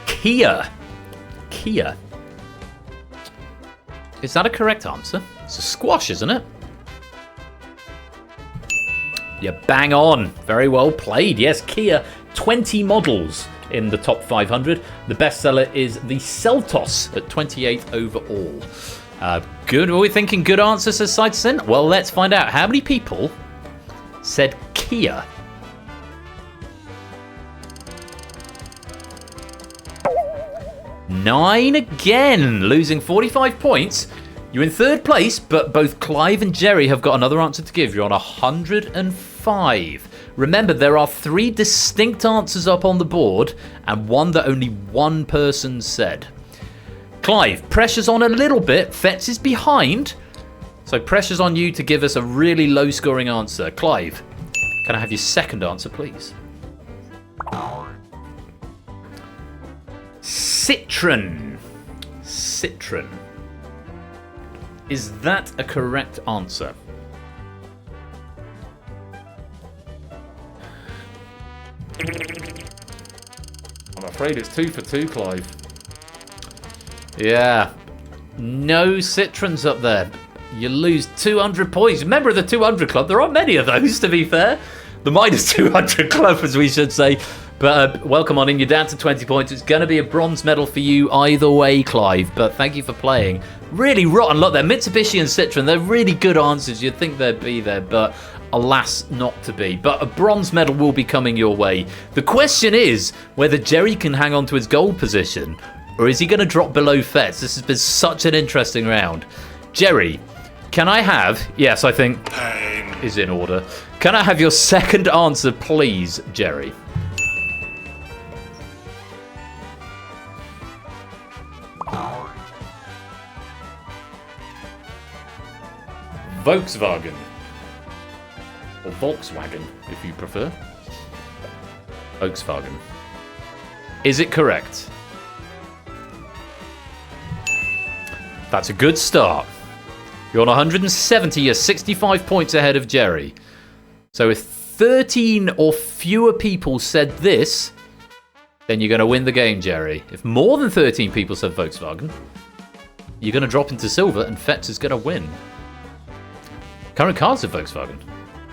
Kia. Kia. Is that a correct answer? It's a squash, isn't it? Yeah, bang on. Very well played. Yes, Kia, 20 models in the top 500. The bestseller is the Seltos at 28th overall. Good. Are we thinking good answers, says Sidesin? Well, let's find out. How many people said Kia? Nine again, losing 45 points. You're in third place, but both Clive and Jerry have got another answer to give. You're on 105. Remember, there are 3 distinct answers up on the board and one that only one person said. Clive, pressure's on a little bit. Fetz is behind. So pressure's on you to give us a really low-scoring answer. Clive, can I have your second answer, please? Citroen. Citroen. Is that a correct answer? I'm afraid it's 2 for 2, Clive. Yeah. No Citroens up there. You lose 200 points. Remember the 200 club? There aren't many of those, to be fair. The minus 200 club, as we should say. But welcome on in. You're down to 20 points. It's going to be a bronze medal for you either way, Clive. But thank you for playing. Really rotten lot there. Mitsubishi and Citroen, they're really good answers. You'd think they'd be there, but alas, not to be. But a bronze medal will be coming your way. The question is whether Jerry can hang on to his gold position, or is he going to drop below Fetz? This has been such an interesting round. Jerry, can I have... Yes, I think is in order. Can I have your second answer, please, Jerry? Volkswagen. Or Volkswagen, if you prefer. Volkswagen. Is it correct? That's a good start. You're on 170. You're 65 points ahead of Jerry. So if 13 or fewer people said this, then you're going to win the game, Jerry. If more than 13 people said Volkswagen, you're going to drop into silver and Fetz is going to win. Current cars of Volkswagen.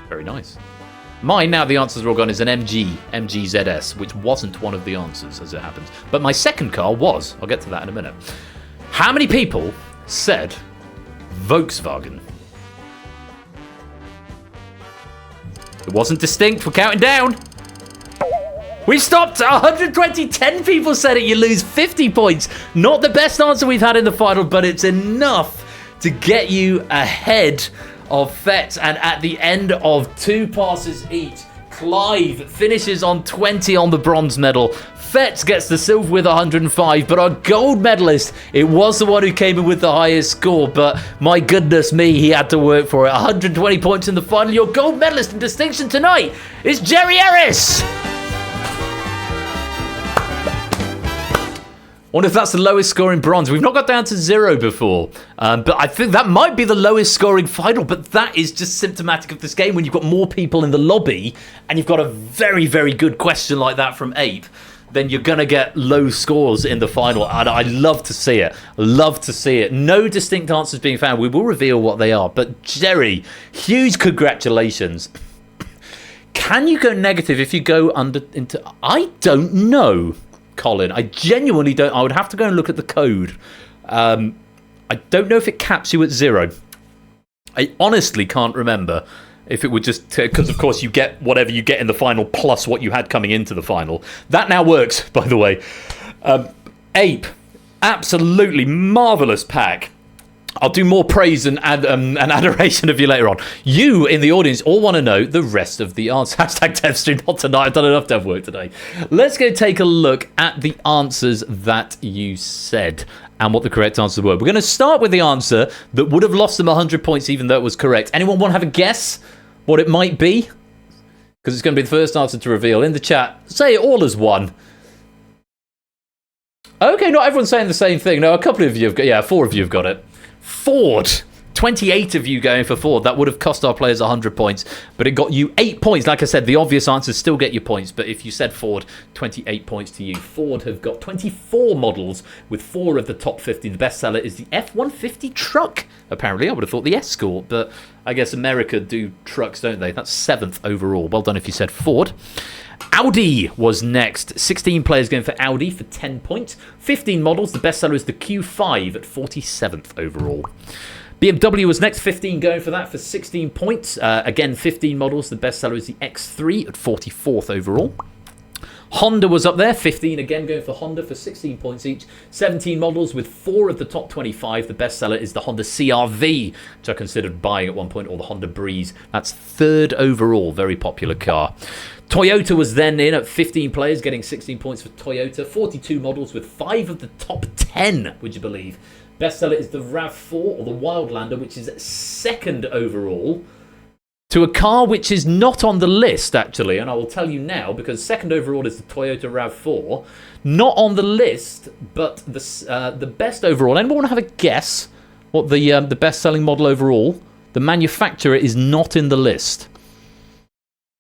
Very nice. Mine, now the answers are all gone, is an MG ZS, which wasn't one of the answers, as it happens. But my second car was. I'll get to that in a minute. How many people said Volkswagen? It wasn't distinct. We're counting down. We've stopped. 120. 10 people said it. You lose 50 points. Not the best answer we've had in the final, but it's enough to get you ahead of Fetz, and at the end of 2 passes each, Clive finishes on 20 on the bronze medal. Fetz gets the silver with 105, but our gold medalist, it was the one who came in with the highest score, but my goodness me, he had to work for it. 120 points in the final. Your gold medalist in distinction tonight is Jerry Harris. Wonder if that's the lowest scoring bronze. We've not got down to 0 before, but I think that might be the lowest scoring final, but that is just symptomatic of this game when you've got more people in the lobby and you've got a very, very good question like that from Ape, then you're going to get low scores in the final, and I love to see it. Love to see it. No distinct answers being found. We will reveal what they are, but Jerry, huge congratulations. Can you go negative if you go into... I don't know, Colin. I genuinely don't. I would have to go and look at the code. I don't know if it caps you at 0. I honestly can't remember if it would just... Because, of course, you get whatever you get in the final plus what you had coming into the final. That now works, by the way. Ape, absolutely marvellous pack. I'll do more praise and adoration of you later on. You, in the audience, all want to know the rest of the answers. Hashtag DevStream, not tonight. I've done enough dev work today. Let's go take a look at the answers that you said and what the correct answers were. We're going to start with the answer that would have lost them 100 points even though it was correct. Anyone want to have a guess what it might be? Because it's going to be the first answer to reveal. In the chat, say it all as one. Okay, not everyone's saying the same thing. No, a couple of you have got... Yeah, 4 of you have got it. Ford. 28 of you going for Ford. That would have cost our players 100 points, but it got you 8 points. Like I said, the obvious answers still get you points, but if you said Ford, 28 points to you. Ford have got 24 models with 4 of the top 50. The best seller is the F-150 truck. Apparently, I would have thought the Escort, but I guess America do trucks, don't they? That's 7th overall. Well done if you said Ford. Audi was next. 16 players going for Audi for 10 points. 15 models. The best seller is the Q5 at 47th overall. BMW was next. 15 going for that for 16 points. Again, 15 models. The best seller is the X3 at 44th overall. Honda was up there. 15 again going for Honda for 16 points each. 17 models with 4 of the top 25. The best seller is the Honda CR-V, which I considered buying at one point, or the Honda Breeze. That's 3rd overall. Very popular car. Toyota was then in at 15 players, getting 16 points for Toyota. 42 models with 5 of the top 10, would you believe? Bestseller is the RAV4, or the Wildlander, which is 2nd overall, to a car which is not on the list, actually. And I will tell you now, because 2nd overall is the Toyota RAV4. Not on the list, but the best overall. Anyone want to have a guess what the best-selling model overall? The manufacturer is not in the list.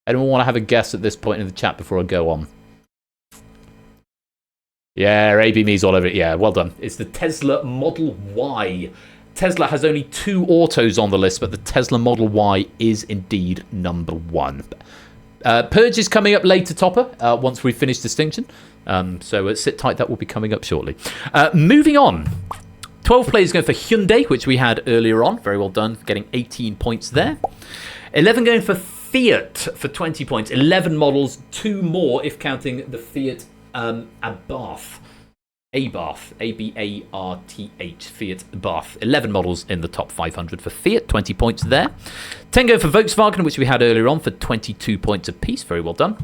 Anyone want to have a guess at this point in the chat before I go on? Yeah, AB me's all over it. Yeah, well done. It's the Tesla Model Y. Tesla has only 2 autos on the list, but the Tesla Model Y is indeed number 1. Purge is coming up later, Topper, once we finish Distinction. So sit tight, that will be coming up shortly. Moving on. 12 players going for Hyundai, which we had earlier on. Very well done, getting 18 points there. 11 going for Fiat for 20 points. 11 models, 2 more if counting the Fiat Abarth. Abarth. A-B-A-R-T-H. Fiat Abarth. 11 models in the top 500 for Fiat. 20 points there. 10 go for Volkswagen, which we had earlier on for 22 points apiece. Very well done.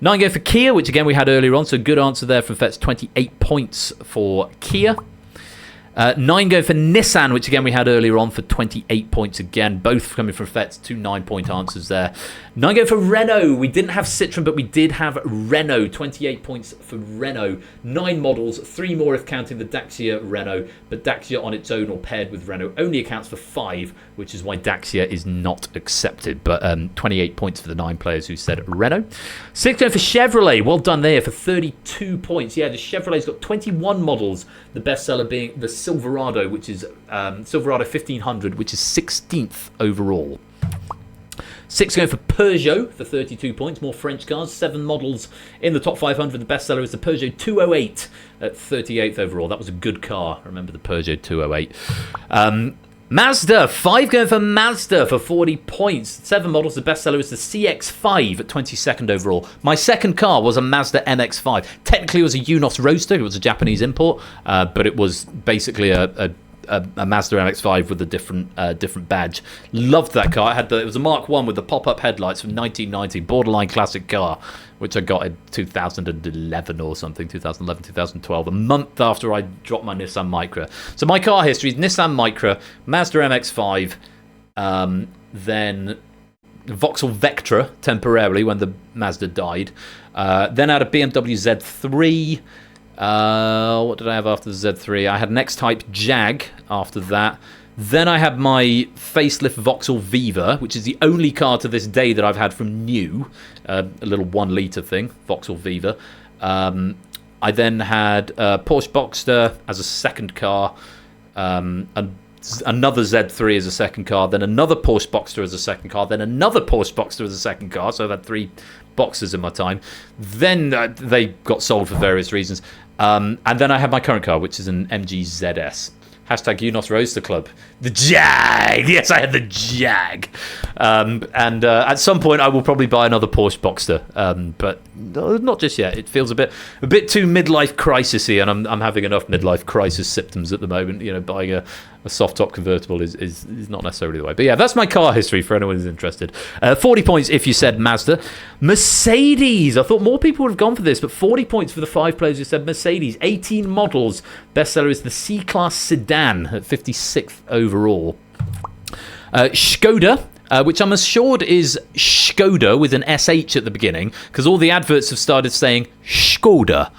9 go for Kia, which again we had earlier on. So good answer there from Fetz. 28 points for Kia. 9 go for Nissan, which again we had earlier on for 28 points again. Both coming from Fetz, 2 9-point answers there. 9 go for Renault. We didn't have Citroën, but we did have Renault. 28 points for Renault. 9 models, 3 more if counting the Dacia Renault. But Dacia on its own or paired with Renault only accounts for 5, which is why Dacia is not accepted. But 28 points for the 9 players who said Renault. 6 go for Chevrolet. Well done there for 32 points. Yeah, the Chevrolet's got 21 models. The bestseller being the Silverado, which is Silverado 1500, which is 16th overall. 6 going for Peugeot for 32 points. More French cars. 7 models in the top 500. The bestseller is the Peugeot 208 at 38th overall. That was a good car. I remember the Peugeot 208. Mazda. 5 going for Mazda for 40 points. 7 models. The bestseller is the CX-5 at 22nd overall. My second car was a Mazda MX-5. Technically, it was a Unos Roadster. It was a Japanese import, but it was basically a a Mazda MX-5 with a different badge. Loved that car. It was a Mark 1 with the pop-up headlights from 1990, borderline classic car, which I got in 2011 or something, 2011, 2012, a month after I dropped my Nissan Micra. So my car history is Nissan Micra, Mazda MX-5, then Vauxhall Vectra temporarily when the Mazda died. Then I had a BMW Z3. What did I have after the Z3? I had an X-Type Jag after that. Then I had my facelift Vauxhall Viva, which is the only car to this day that I've had from new. A little 1 litre thing, Vauxhall Viva. I then had Porsche Boxster as a second car. And another Z3 as a second car, then another Porsche Boxster as a second car, then another Porsche Boxster as a second car. So I've had 3 Boxsters in my time. Then they got sold for various reasons. And then I had my current car, which is an MG ZS. Hashtag UNOS Roadster Club. The Jag! Yes, I had the Jag. And at some point, I will probably buy another Porsche Boxster. But not just yet. It feels a bit too midlife crisis-y, and I'm having enough midlife crisis symptoms at the moment. You know, buying a soft-top convertible is not necessarily the way. But yeah, that's my car history for anyone who's interested. 40 points if you said Mazda. Mercedes! I thought more people would have gone for this, but 40 points for the 5 players who said Mercedes. 18 models. Bestseller is the C-Class sedan at 56th overall. Skoda, which I'm assured is Skoda with an SH at the beginning, because all the adverts have started saying Skoda,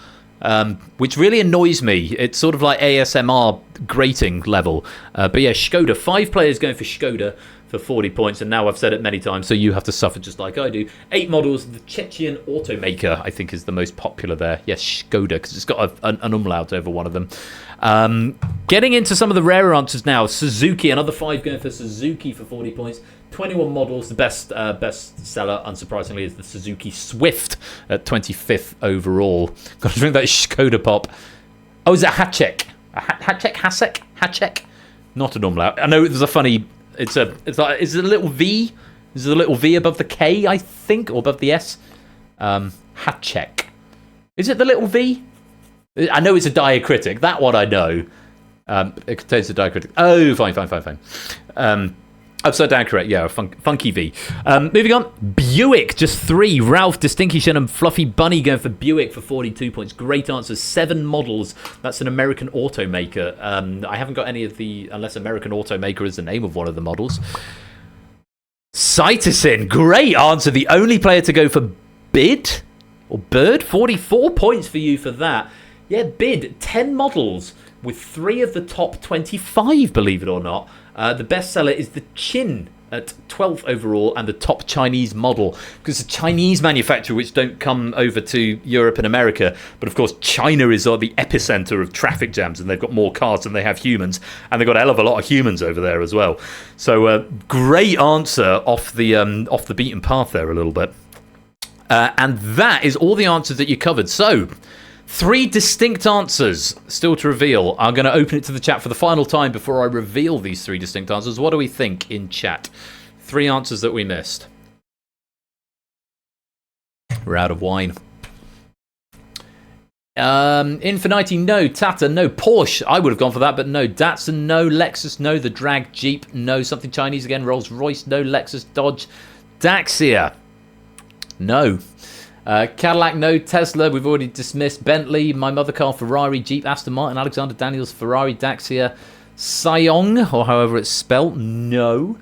which really annoys me. It's sort of like ASMR grating level. But yeah, Skoda. 5 players going for Skoda for 40 points, and now I've said it many times, so you have to suffer just like I do. 8 models. The Chechen automaker, I think, is the most popular there. Yes, Skoda, because it's got an umlaut over one of them. Getting into some of the rarer answers now. Suzuki, another 5 going for Suzuki for 40 points. 21 models. The best seller, unsurprisingly, is the Suzuki Swift at 25th overall. Got to drink that Skoda pop. Oh, is it Hacek? Hacek? Not an umlaut. I know there's a funny. Is it a little V? Is it a little V above the K? I think, or above the S? Hacek. Is it the little V? I know it's a diacritic. That one I know. It contains a diacritic. Oh, fine. Upside down correct. Yeah, funky V. Moving on. Buick, just 3. Ralph, Distinction, and Fluffy Bunny going for Buick for 42 points. Great answers. 7 models. That's an American automaker. I haven't got any of the, unless American automaker is the name of one of the models. Citizen, great answer. The only player to go for Bid or Bird. 44 points for you for that. Yeah, Bid, 10 models with 3 of the top 25, believe it or not. The bestseller is the Chin at 12th overall, and the top Chinese model, because the Chinese manufacturer, which don't come over to Europe and America, but of course China is the epicenter of traffic jams, and they've got more cars than they have humans, and they've got a hell of a lot of humans over there as well. So great answer off the beaten path there a little bit. And that is all the answers that you covered. So 3 distinct answers still to reveal. I'm going to open it to the chat for the final time before I reveal these 3 distinct answers. What do we think in chat? 3 answers that we missed. We're out of wine. Infinity, no. Tata, no. Porsche, I would have gone for that, but no. Datsun, no. Lexus, no. The Drag, Jeep, no. Something Chinese again. Rolls Royce, no. Lexus, Dodge. Daxia, no. Cadillac, no. Tesla, we've already dismissed. Bentley, my mother car, Ferrari, Jeep, Aston Martin, Alexander Daniels, Ferrari, Daxia, Scion, or however it's spelt, no.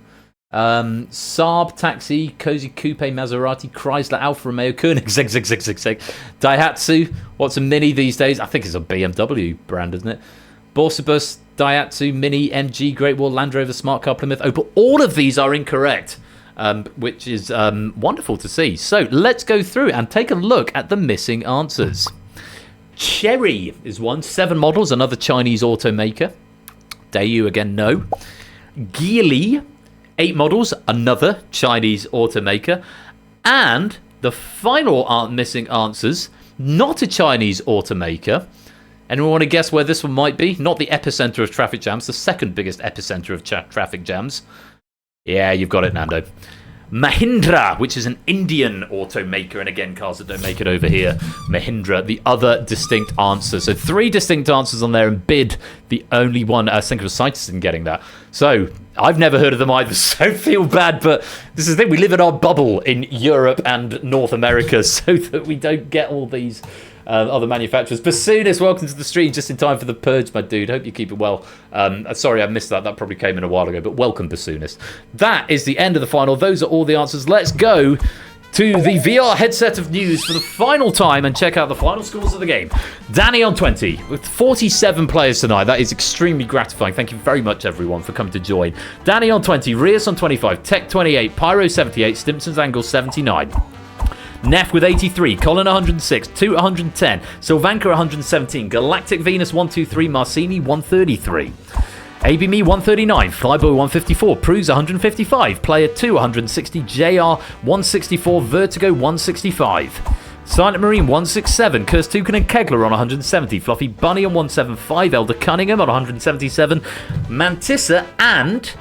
Saab, Taxi, Cozy Coupe, Maserati, Chrysler, Alfa Romeo, Koenigsegg, Daihatsu, what's a Mini these days? I think it's a BMW brand, isn't it? Borsibus, Daihatsu, Mini, MG, Great Wall, Land Rover, Smart Car, Plymouth, Opel. All of these are incorrect. Which is wonderful to see. So let's go through and take a look at the missing answers. Chery is one. 7 models, another Chinese automaker. Daewoo again, no. Geely, 8 models, another Chinese automaker. And the final missing answers, not a Chinese automaker. Anyone want to guess where this one might be? Not the epicenter of traffic jams, the second biggest epicenter of traffic jams. Yeah, you've got it, Nando. Mahindra, which is an Indian automaker, and again, cars that don't make it over here. Mahindra, the other distinct answer. So 3 distinct answers on there, and Bid, the only one. I think it was Citus in getting that. So I've never heard of them either, so feel bad, but this is the thing. We live in our bubble in Europe and North America so that we don't get all these other manufacturers. Bassoonist, welcome to the stream just in time for the purge, my dude. Hope you keep it well. Sorry, I missed that. That probably came in a while ago, but welcome, Bassoonist. That is the end of the final. Those are all the answers. Let's go to the VR headset of news for the final time and check out the final scores of the game. Danny on 20 with 47 players tonight. That is extremely gratifying. Thank you very much, everyone, for coming to join. Danny on 20, Rias on 25, Tech 28, Pyro 78, Stimpson's Angle 79. Neff with 83, Colin 106, Toot 110, Sylvanka 117, Galactic Venus 123, Marcini 133. ABME 139, Flyboy 154, Pruz 155, Player 2 160, JR 164, Vertigo 165. Silent Marine 167, Curse Toucan and Kegler on 170, Fluffy Bunny on 175, Elder Cunningham on 177, Mantissa and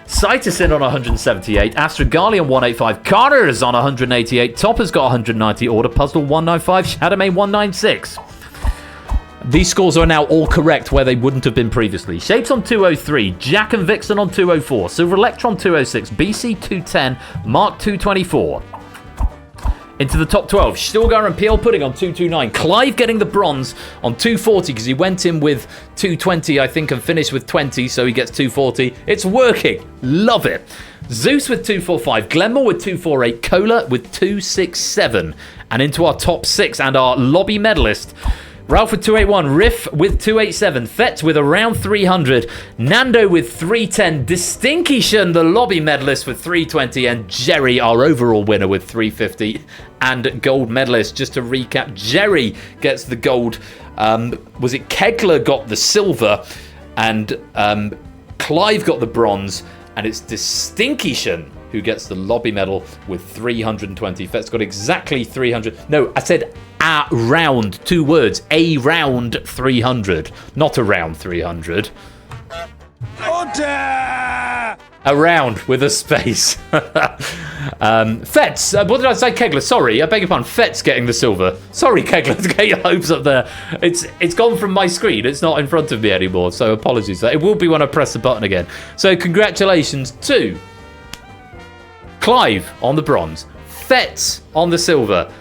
Cytosin on 178, Astrogali on 185, Carter is on 188, Topper's got 190, Order Puzzle 195, Shadowmane 196. These scores are now all correct where they wouldn't have been previously. Shapes on 203, Jack and Vixen on 204, Silver Electron 206, BC 210, Mark 224. Into the top 12, Stilgar and PL Pudding on 229. Clive getting the bronze on 240 because he went in with 220, I think, and finished with 20, so he gets 240. It's working. Love it. Zeus with 245. Glenmore with 248. Cola with 267. And into our top 6 and our lobby medalist. Ralph with 281, Riff with 287, Fetz with around 300, Nando with 310, Distinction, the lobby medalist, with 320, and Jerry, our overall winner, with 350, and gold medalist. Just to recap, Jerry gets the gold. Was it Kegler got the silver, and Clive got the bronze, and it's Distinction who gets the lobby medal with 320. Fetz got exactly 300. No, I said around, 2 words, around 300, not around 300. Order! Around with a space. Fetz, what did I say? Kegler, sorry, I beg your pardon. Fetz getting the silver. Sorry, Kegler, to get your hopes up there. It's gone from my screen. It's not in front of me anymore, so apologies. It will be when I press the button again. So congratulations to Clive on the bronze, Fetz on the silver,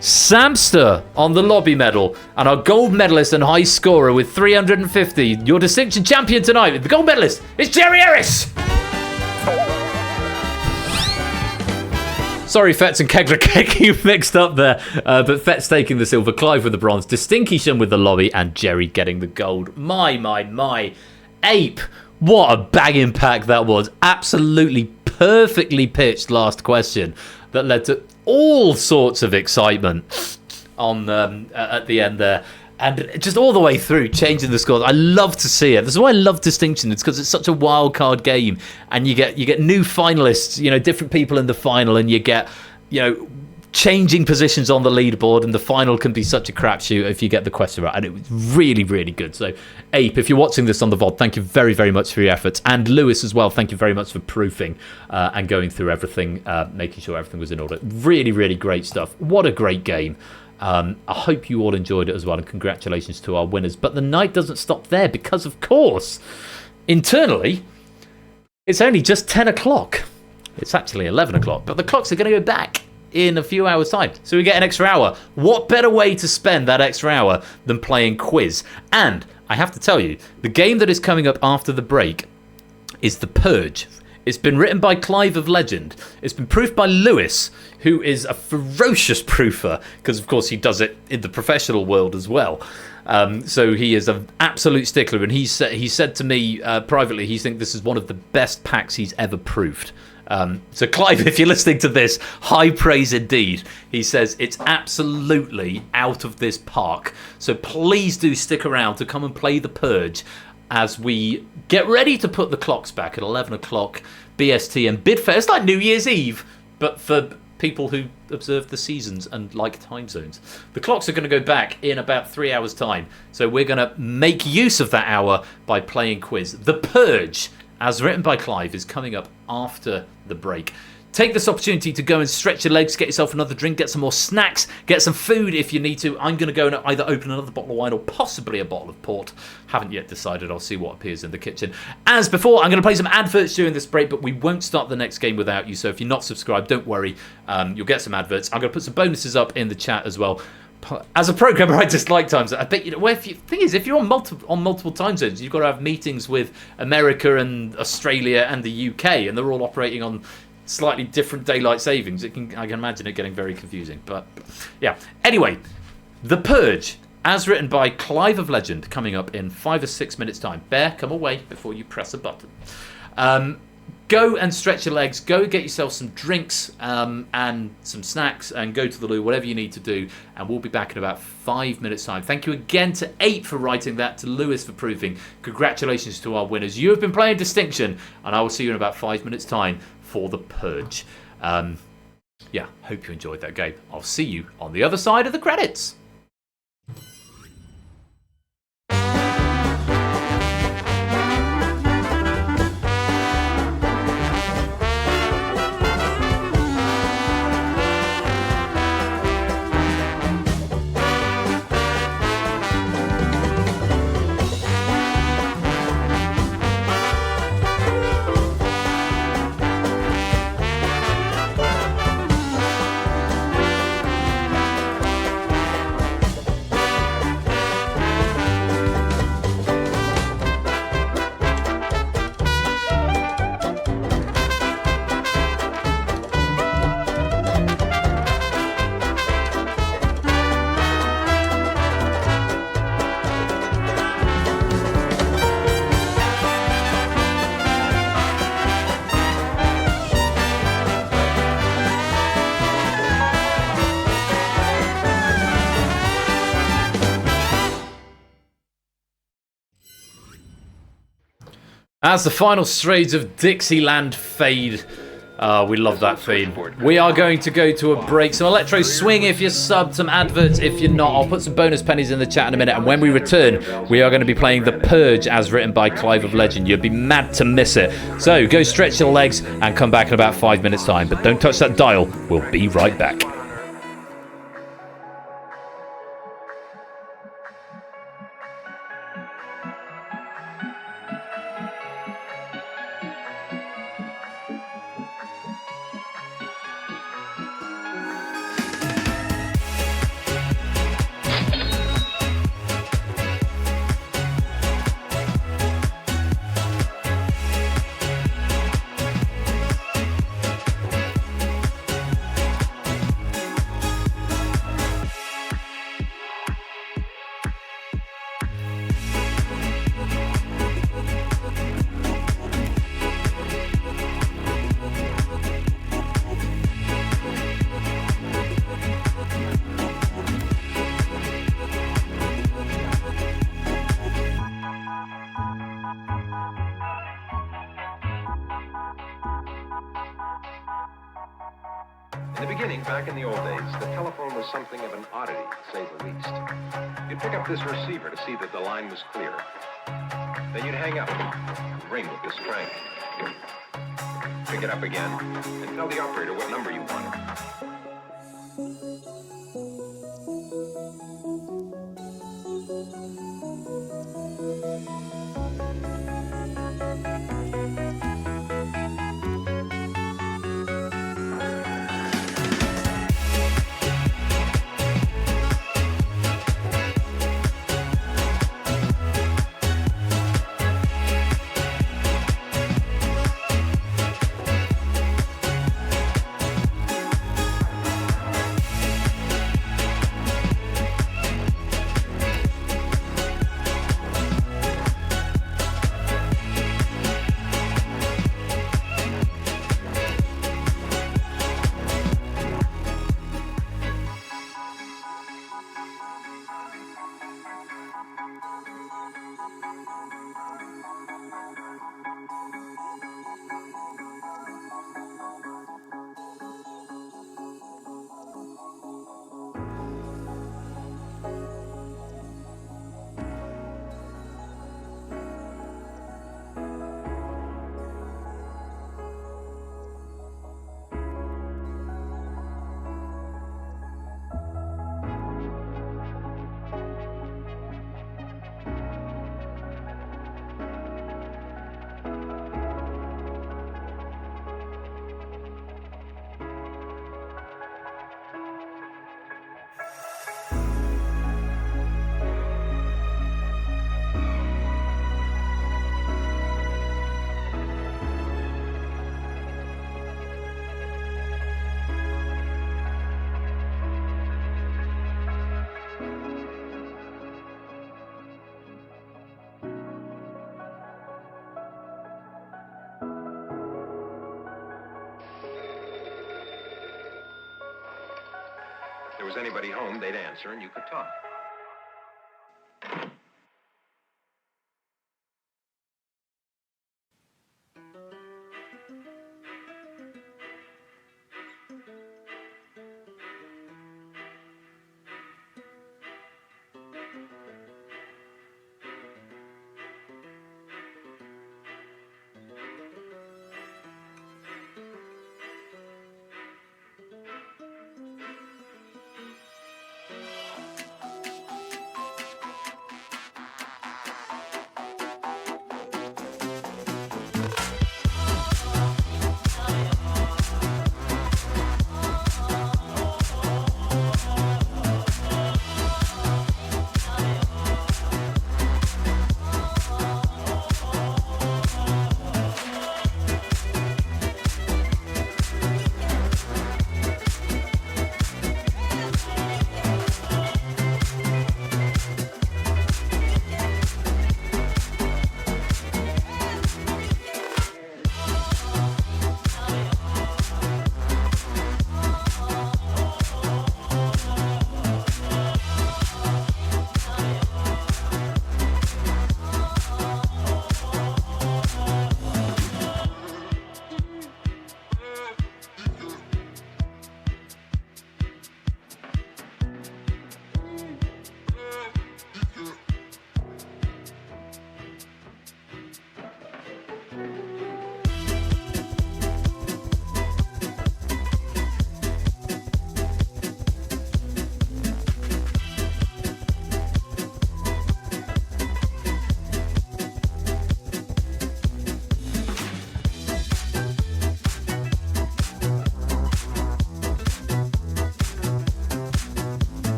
Samster on the lobby medal, and our gold medalist and high scorer with 350. Your distinction champion tonight, the gold medalist, is Jerry Harris. Sorry, Fetz and Kegler getting you mixed up there. But Fetz taking the silver, Clive with the bronze, Distinction with the lobby, and Jerry getting the gold. My. Ape, what a banging pack that was. Absolutely perfectly pitched last question that led to all sorts of excitement on at the end there, and just all the way through changing the scores. I love to see it. This is why I love Distinction. It's because it's such a wild card game, and you get new finalists, different people in the final, and you get changing positions on the leaderboard, and the final can be such a crapshoot if you get the question right. And it was really, really good. So, Ape, if you're watching this on the VOD, thank you very, very much for your efforts. And Lewis as well, thank you very much for proofing and going through everything, making sure everything was in order. Really, really great stuff. What a great game. I hope you all enjoyed it as well, and congratulations to our winners. But the night doesn't stop there because, of course, internally, it's only just 10 o'clock. It's actually 11 o'clock, but the clocks are going to go back in a few hours' time. So we get an extra hour. What better way to spend that extra hour than playing quiz? And I have to tell you, the game that is coming up after the break is The Purge. It's been written by Clive of Legend. It's been proofed by Lewis, who is a ferocious proofer, because of course he does it in the professional world as well. So he is an absolute stickler, and he said to me privately, he thinks this is one of the best packs he's ever proofed. So Clive, if you're listening to this, high praise indeed. He says it's absolutely out of this park. So please do stick around to come and play The Purge as we get ready to put the clocks back at 11 o'clock BST and Bidfair. It's like New Year's Eve, but for people who observe the seasons and like time zones. The clocks are going to go back in about 3 hours' time. So we're going to make use of that hour by playing quiz. The Purge as written by Clive, is coming up after the break. Take this opportunity to go and stretch your legs, get yourself another drink, get some more snacks, get some food if you need to. I'm going to go and either open another bottle of wine or possibly a bottle of port. Haven't yet decided. I'll see what appears in the kitchen. As before, I'm going to play some adverts during this break, but we won't start the next game without you. So if you're not subscribed, don't worry. You'll get some adverts. I'm going to put some bonuses up in the chat as well. As a programmer, I dislike time zones. I bet thing is, if you're on multiple time zones, you've got to have meetings with America and Australia and the UK, and they're all operating on slightly different daylight savings. I can imagine it getting very confusing. But yeah. Anyway, The Purge, as written by Clive of Legend, coming up in 5 or 6 minutes' time. Bear, come away before you press a button. Go and stretch your legs. Go get yourself some drinks and some snacks, and go to the loo, whatever you need to do. And we'll be back in about 5 minutes' time. Thank you again to 8 for writing that, to Lewis for proving. Congratulations to our winners. You have been playing Distinction, and I will see you in about 5 minutes' time for The Purge. Yeah, hope you enjoyed that game. I'll see you on the other side of the credits. As the final strains of Dixieland fade, we love that theme. We are going to go to a break. Some electro swing if you're subbed, some adverts if you're not. I'll put some bonus pennies in the chat in a minute. And when we return, we are going to be playing The Purge, as written by Clive of Legend. You'd be mad to miss it. So go stretch your legs and come back in about 5 minutes' time. But don't touch that dial. We'll be right back. In the beginning, back in the old days, the telephone was something of an oddity, to say the least. You'd pick up this receiver to see that the line was clear. Then you'd hang up and ring with this crank. Pick it up again and tell the operator what number you wanted. was anybody home, they'd answer and you could talk.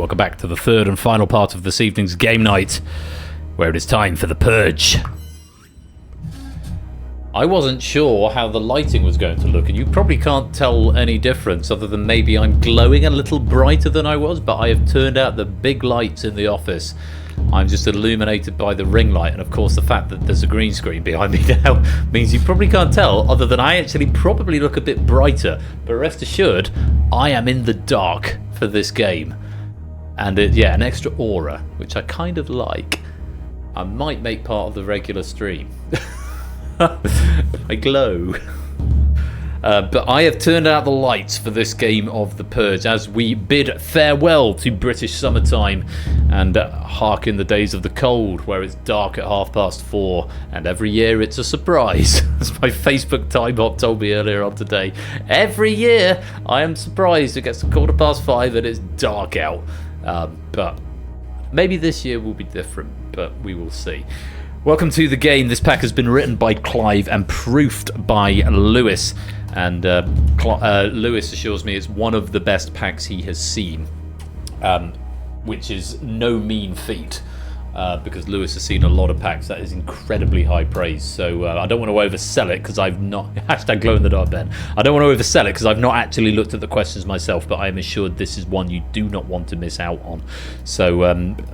Welcome back to the third and final part of this evening's game night, where it is time for the Purge. I wasn't sure how the lighting was going to look, and you probably can't tell any difference other than maybe I'm glowing a little brighter than I was, but I have turned out the big lights in the office I'm just illuminated by the ring light, and of course the fact that there's a green screen behind me now means you probably can't tell, other than I actually probably look a bit brighter. But rest assured, I am in the dark for this game. And yeah, an extra aura, which I kind of like. I might make part of the regular stream. I glow. But I have turned out the lights for this game of The Purge as we bid farewell to British summertime and harken the days of the cold, where it's dark at 4:30, and every year it's a surprise. As my Facebook time hop told me earlier on today. Every year I am surprised it gets to 5:15 and it's dark out. But maybe this year will be different, but we will see. Welcome to the game. This pack has been written by Clive and proofed by Lewis. And Lewis assures me it's one of the best packs he has seen, which is no mean feat, because Lewis has seen a lot of packs. That is incredibly high praise. So I don't want to oversell it because I've not hashtag glow in the dark Ben. I don't want to oversell it because I've not actually looked at the questions myself, but I am assured this is one you do not want to miss out on. So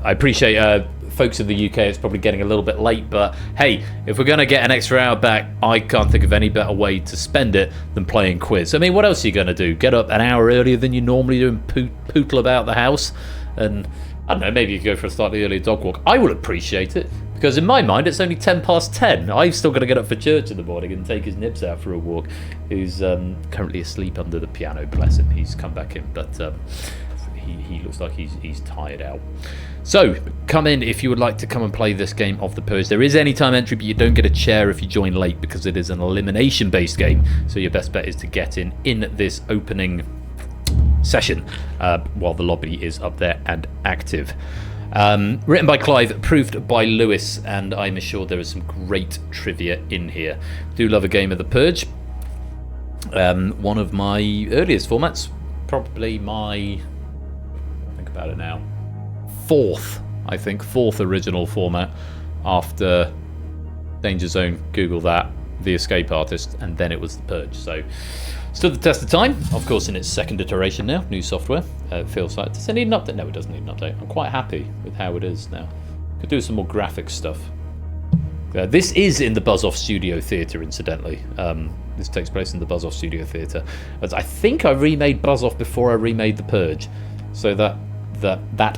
I appreciate folks in the UK, it's probably getting a little bit late, but hey, if we're going to get an extra hour back, I can't think of any better way to spend it than playing quiz. I mean, what else are you going to do? Get up an hour earlier than you normally do and pootle about the house? And I don't know, maybe you could go for a slightly earlier dog walk. I will appreciate it, because in my mind it's only 10:10. I've still got to get up for church in the morning and take his nibs out for a walk, who's currently asleep under the piano, bless him. He's come back in, but he looks like he's tired out. So, come in if you would like to come and play this game of The Purge. There is anytime entry, but you don't get a chair if you join late because it is an elimination-based game. So your best bet is to get in this opening session while the lobby is up there and active. Written by Clive, proofed by Lewis, and I'm assured there is some great trivia in here. Do love a game of The Purge. One of my earliest formats, probably my... think about it now. Fourth original format after Danger Zone, Google that, The Escape Artist, and then it was The Purge. So stood the test of time, of course in its second iteration now, new software. It feels like, does it need an update? No, it doesn't need an update. I'm quite happy with how it is now. Could do some more graphic stuff. This is in the Buzz Off Studio Theatre, incidentally. This takes place in the Buzz Off Studio Theatre. I think I remade Buzz Off before I remade The Purge, so that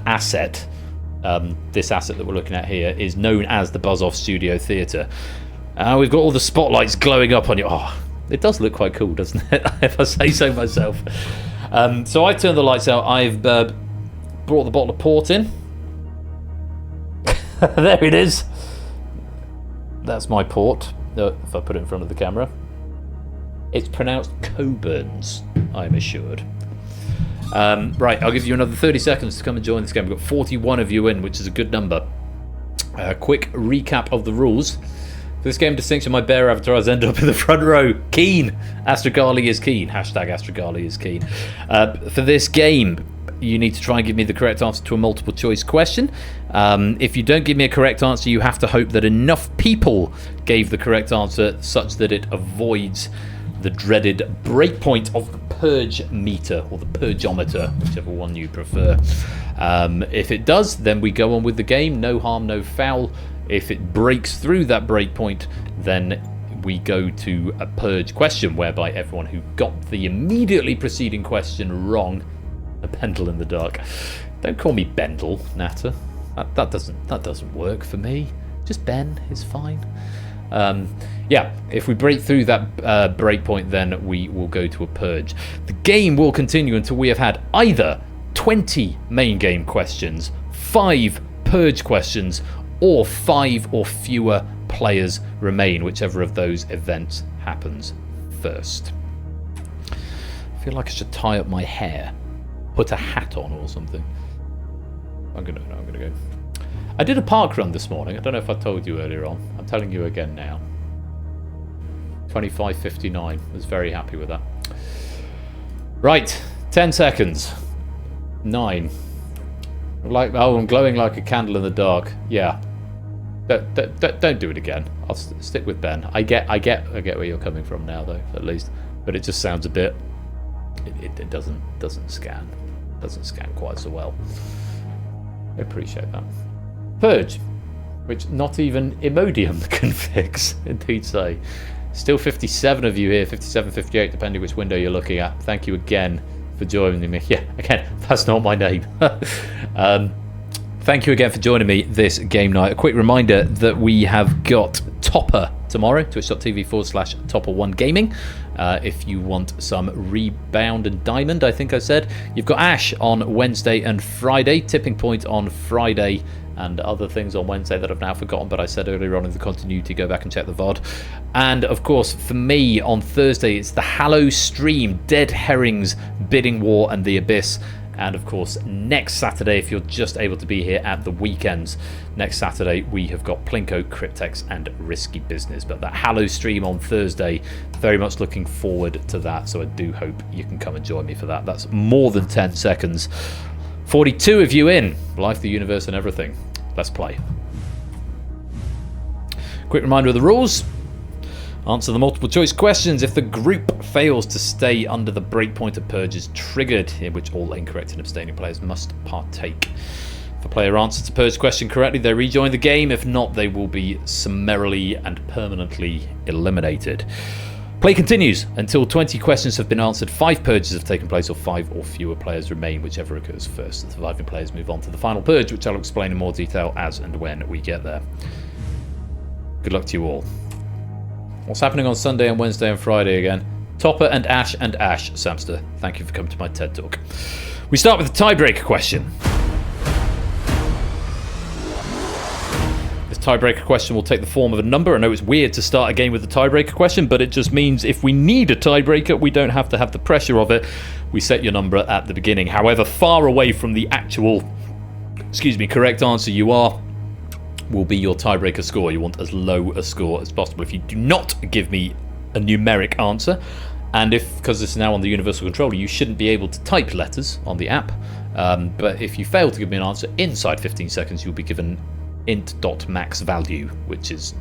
asset, this asset that we're looking at here, is known as the Buzz Off Studio Theatre. We've got all the spotlights glowing up on you. Oh, it does look quite cool, doesn't it? If I say so myself. So I turned the lights out. I've brought the bottle of port in. There it is. That's my port. If I put it in front of the camera, it's pronounced Coburn's, I'm assured. Right, I'll give you another 30 seconds to come and join this game. We've got 41 of you in, which is a good number. Quick recap of the rules. For this game distinction, my bear avatars end up in the front row. Keen. Astragali is keen. Hashtag Astragali is keen. For this game, you need to try and give me the correct answer to a multiple choice question. If you don't give me a correct answer, you have to hope that enough people gave the correct answer such that it avoids the dreaded breakpoint of the purge meter, or the purgeometer, whichever one you prefer. If it does, then we go on with the game. No harm, no foul. If it breaks through that breakpoint, then we go to a purge question, whereby everyone who got the immediately preceding question wrong, a Bendel in the dark. Don't call me Bendel, Natter. That doesn't work for me. Just Ben is fine. Yeah, if we break through that breakpoint, then we will go to a purge. The game will continue until we have had either 20 main game questions, 5 purge questions, or 5 or fewer players remain, whichever of those events happens first. I feel like I should tie up my hair, put a hat on or something. I'm gonna go. I did a park run this morning. I don't know if I told you earlier on. I'm telling you again now. 25:59. I was very happy with that. Right, 10 seconds. 9. I'm glowing like a candle in the dark. Yeah. Don't do it again. I'll stick with Ben. I get where you're coming from now, though, at least. But it just sounds a bit. It doesn't scan. Doesn't scan quite so well. I appreciate that. Purge, which not even Imodium can fix, indeed say. Still 57 of you here, 57, 58, depending which window you're looking at. Thank you again for joining me. Yeah, again, that's not my name. Thank you again for joining me this game night. A quick reminder that we have got Topper tomorrow, twitch.tv/Topper1Gaming. If you want some Rebound and Diamond, I think I said. You've got Ash on Wednesday and Friday, Tipping Point on Friday, and other things on Wednesday that I've now forgotten, but I said earlier on in the continuity, go back and check the VOD. And of course, for me, on Thursday, it's the Hallow stream, Dead Herrings, Bidding War, and The Abyss. And of course, next Saturday, if you're just able to be here at the weekends, next Saturday we have got Plinko, Cryptex, and Risky Business. But that Hallow stream on Thursday, very much looking forward to that. So I do hope you can come and join me for that. That's more than 10 seconds. 42 of you in. Life, the universe, and everything. Let's play. Quick reminder of the rules. Answer the multiple choice questions. If the group fails to stay under the breakpoint, a purge is triggered, in which all incorrect and abstaining players must partake. If a player answers the purge question correctly, they rejoin the game. If not, they will be summarily and permanently eliminated. Play continues until 20 questions have been answered, 5 purges have taken place, or 5 or fewer players remain, whichever occurs first. The surviving players move on to the final purge, which I'll explain in more detail as and when we get there. Good luck to you all. What's happening on Sunday and Wednesday and Friday again? Topper and Ash, Samster. Thank you for coming to my TED Talk. We start with the tiebreaker question. This tiebreaker question will take the form of a number. I know it's weird to start a game with a tiebreaker question, but it just means if we need a tiebreaker, we don't have to have the pressure of it. We set your number at the beginning. However far away from the actual, correct answer you are, will be your tiebreaker score. You want as low a score as possible. If you do not give me a numeric answer, and because this is now on the universal controller, you shouldn't be able to type letters on the app, but if you fail to give me an answer inside 15 seconds, you'll be given int.max value, which is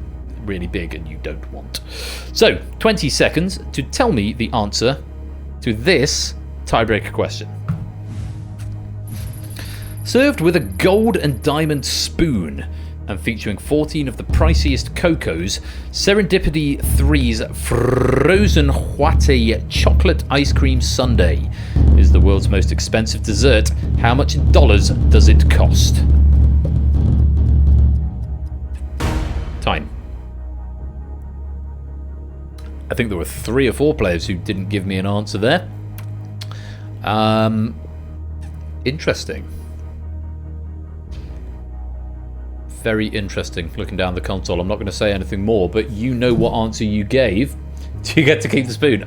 really big and you don't want. So 20 seconds to tell me the answer to this tiebreaker question. Served with a gold and diamond spoon and featuring 14 of the priciest cocos, Serendipity 3's Frozen Huate Chocolate Ice Cream Sundae is the world's most expensive dessert. How much in dollars does it cost? Time. I think there were 3 or 4 players who didn't give me an answer there. Interesting. Very interesting, looking down the console. I'm not going to say anything more, but you know what answer you gave. Do you get to keep the spoon?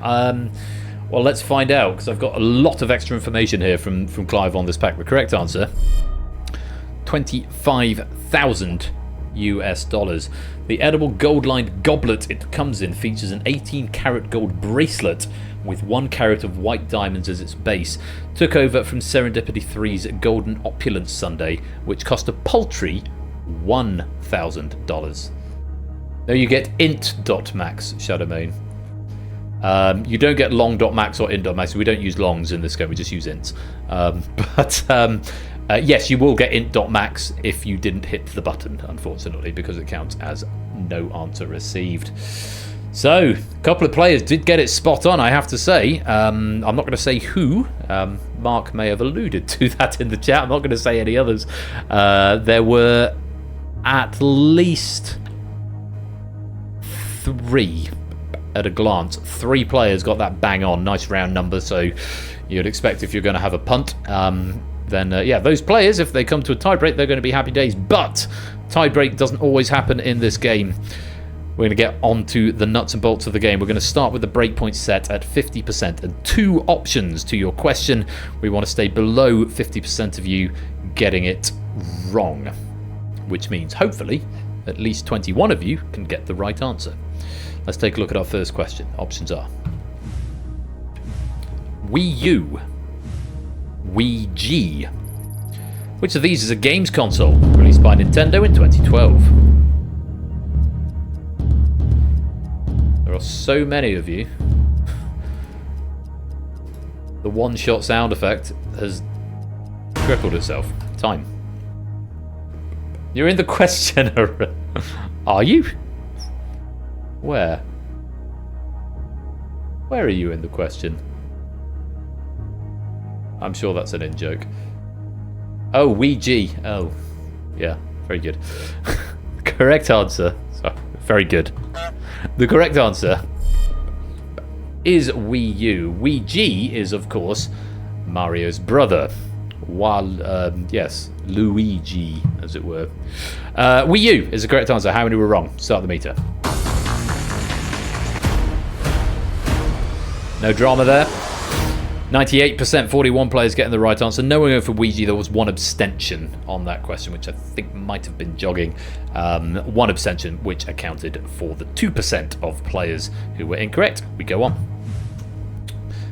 Well, let's find out, because I've got a lot of extra information here from Clive on this pack. The correct answer, $25,000 US. The edible gold-lined goblet it comes in features an 18-karat gold bracelet with 1 carat of white diamonds as its base. Took over from Serendipity 3's Golden Opulence Sundae, which cost a paltry $1,000. Now you get int.max, Shadowmane. You don't get long.max or int.max. We don't use longs in this game, we just use ints. Yes, you will get int.max if you didn't hit the button, unfortunately, because it counts as no answer received. So, a couple of players did get it spot on, I have to say. I'm not going to say who. Mark may have alluded to that in the chat. I'm not going to say any others. There were at least 3 at a glance. 3 players got that bang on. Nice round number, so you'd expect if you're going to have a punt, then those players, if they come to a tiebreak, they're going to be happy days. But tiebreak doesn't always happen in this game. We're going to get on to the nuts and bolts of the game. We're going to start with the breakpoint set at 50% and 2 options to your question. We want to stay below 50% of you getting it wrong, which means hopefully at least 21 of you can get the right answer. Let's take a look at our first question. Options are Wii U, Wii G. Which of these is a games console released by Nintendo in 2012? There are so many of you. The one-shot sound effect has tripled itself. Time. You're in the question. Are you? Where? Where are you in the question? I'm sure that's an in-joke. Oh, Ouija. Oh, yeah, very good. Correct answer. Sorry, very good. The correct answer is Wii U. Ouija is, of course, Mario's brother. While, yes, Luigi, as it were. Wii U is the correct answer. How many were wrong? Start the meter. No drama there. 98%, 41 players getting the right answer. No one going for Ouija. There was one abstention on that question, which I think might have been jogging. One abstention, which accounted for the 2% of players who were incorrect. We go on.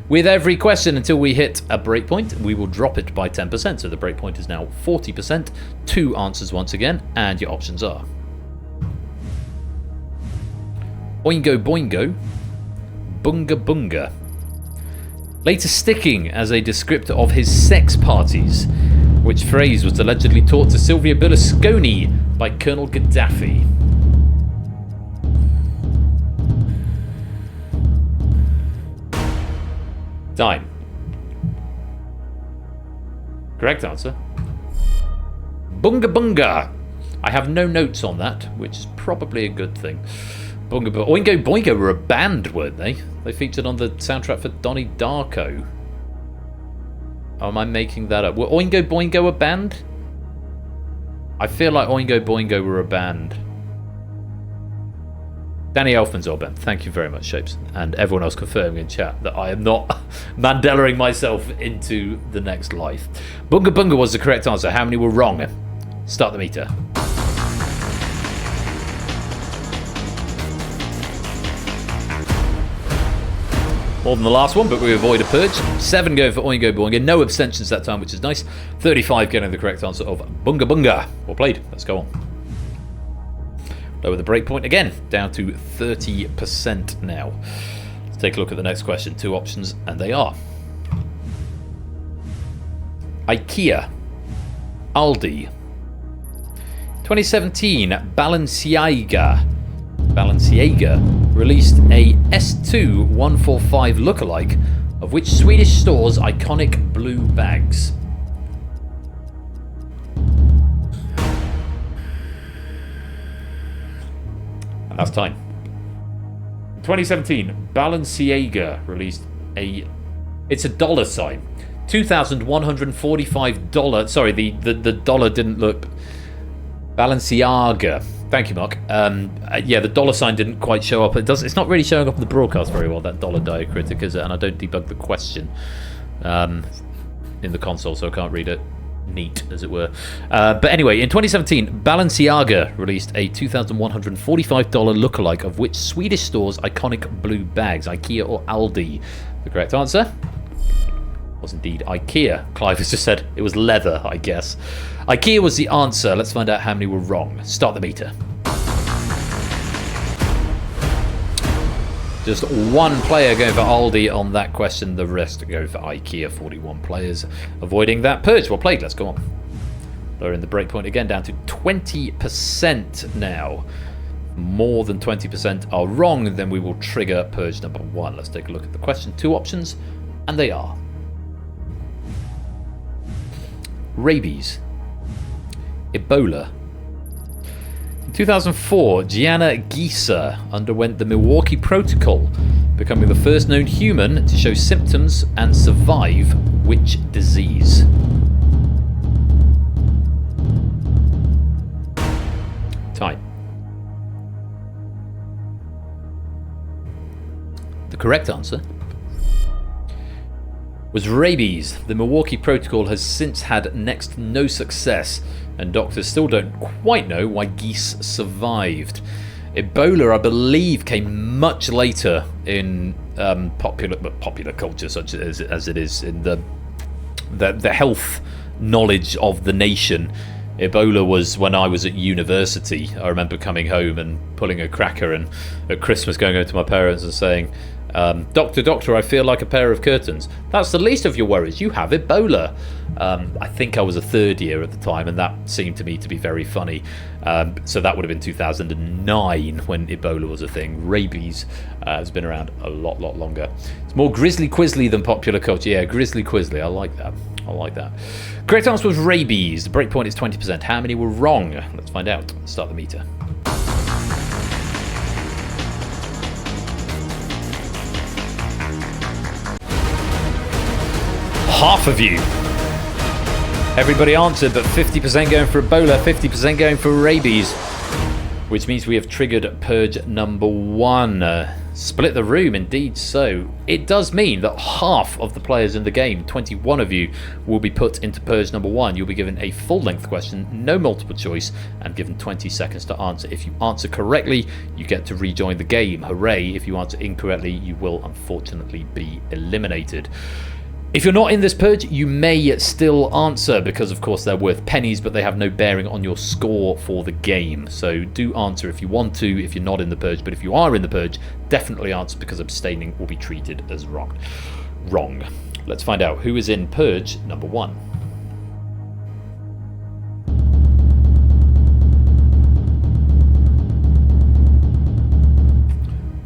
With every question until we hit a breakpoint, we will drop it by 10%. So the breakpoint is now 40%. 2 answers once again, and your options are Oingo Boingo, Bunga Bunga. Later sticking as a descriptor of his sex parties, which phrase was allegedly taught to Silvio Berlusconi by Colonel Gaddafi. Time. Correct answer. Bunga Bunga. I have no notes on that, which is probably a good thing. Bunga Bunga. Oingo Boingo were a band, weren't they? They featured on the soundtrack for Donnie Darko. Or am I making that up? Were Oingo Boingo a band? I feel like Oingo Boingo were a band. Danny Elfman's our band. Thank you very much, Shapes. And everyone else confirming in chat that I am not Mandelaing myself into the next life. Bunga Bunga was the correct answer. How many were wrong? Start the meter. More than the last one, but we avoid a purge. 7 going for Oingo Boingo. No abstentions that time, which is nice. 35 getting the correct answer of Bunga Bunga. Well played. Let's go on. Lower the breakpoint again, down to 30% now. Let's take a look at the next question. 2 options, and they are IKEA, Aldi. 2017, Balenciaga released a S2145 lookalike of which Swedish store's iconic blue bags? And that's time. In 2017, Balenciaga released it's a dollar sign. $2,145. Sorry, the dollar didn't look. Balenciaga. Thank you, Mark. Yeah, the dollar sign didn't quite show up. It's not really showing up in the broadcast very well, that dollar diacritic, is it? And I don't debug the question in the console, so I can't read it neat, as it were. But anyway, in 2017, Balenciaga released a $2,145 lookalike of which Swedish store's iconic blue bags? IKEA or Aldi? The correct answer was indeed IKEA. Clive has just said it was leather, I guess. IKEA was the answer. Let's find out how many were wrong. Start the meter. Just 1 player going for Aldi on that question. The rest go for IKEA. 41 players avoiding that purge. Well played. Let's go on. Lowering the breakpoint again down to 20% now. More than 20% are wrong, then we will trigger purge number 1. Let's take a look at the question. 2 options, and they are rabies, Ebola. In 2004, Gianna Gisa underwent the Milwaukee Protocol, becoming the first known human to show symptoms and survive which disease? Time. The correct answer was rabies. The Milwaukee Protocol has since had next to no success, and doctors still don't quite know why geese survived. Ebola, I believe, came much later in popular culture, such as it is in the health knowledge of the nation. Ebola was when I was at university. I remember coming home and pulling a cracker and at Christmas going over to my parents and saying, Doctor, I feel like a pair of curtains. That's the least of your worries. You have Ebola. I think I was a third year at the time, and that seemed to me to be very funny. So that would have been 2009 when Ebola was a thing. Rabies has been around a lot longer. It's more Grizzly Quizzly than popular culture. Yeah, Grizzly Quizzly. I like that. Correct answer was rabies. The breakpoint is 20%. How many were wrong? Let's find out. Start the meter. Half of you. Everybody answered, but 50% going for Ebola, 50% going for rabies, which means we have triggered purge number 1. Split the room, indeed so. It does mean that half of the players in the game, 21 of you, will be put into purge number 1. You'll be given a full-length question, no multiple choice, and given 20 seconds to answer. If you answer correctly, you get to rejoin the game. Hooray! If you answer incorrectly, you will unfortunately be eliminated. If you're not in this purge, you may still answer because, of course, they're worth pennies, but they have no bearing on your score for the game. So do answer if you want to, if you're not in the purge. But if you are in the purge, definitely answer because abstaining will be treated as wrong. Let's find out who is in purge number 1.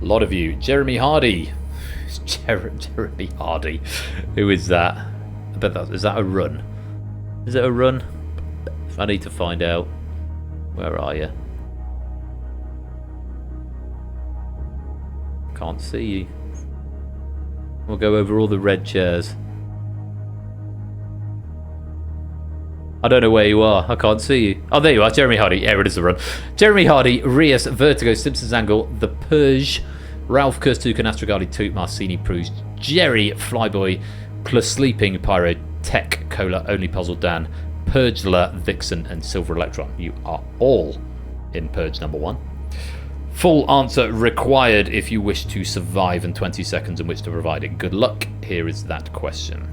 A lot of you. Jeremy Hardy. Jeremy Hardy. Who is that? I bet that is that a run? Is it a run? I need to find out. Where are you? Can't see you. We'll go over all the red chairs. I don't know where you are. I can't see you. Oh, there you are. Jeremy Hardy. Yeah, it is the run. Jeremy Hardy, Rias, Vertigo, Simpsons Angle, The Purge, Ralph, Kirstukan, Astrogadi, Toot, Marcini, Proust, Jerry, Flyboy, plus Sleeping, Pyro, Tech, Cola, Only Puzzle Dan, Purgler, Vixen, and Silver Electron. You are all in purge number 1. Full answer required if you wish to survive, and 20 seconds in which to provide it. Good luck. Here is that question.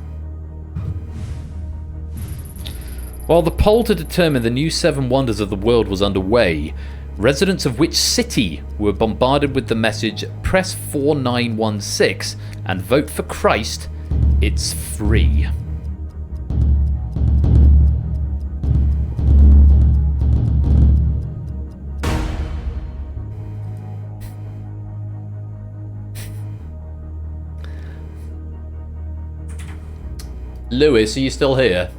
While the poll to determine the new 7 wonders of the world was underway, residents of which city were bombarded with the message, press 4916 and vote for Christ, it's free? Lewis, are you still here?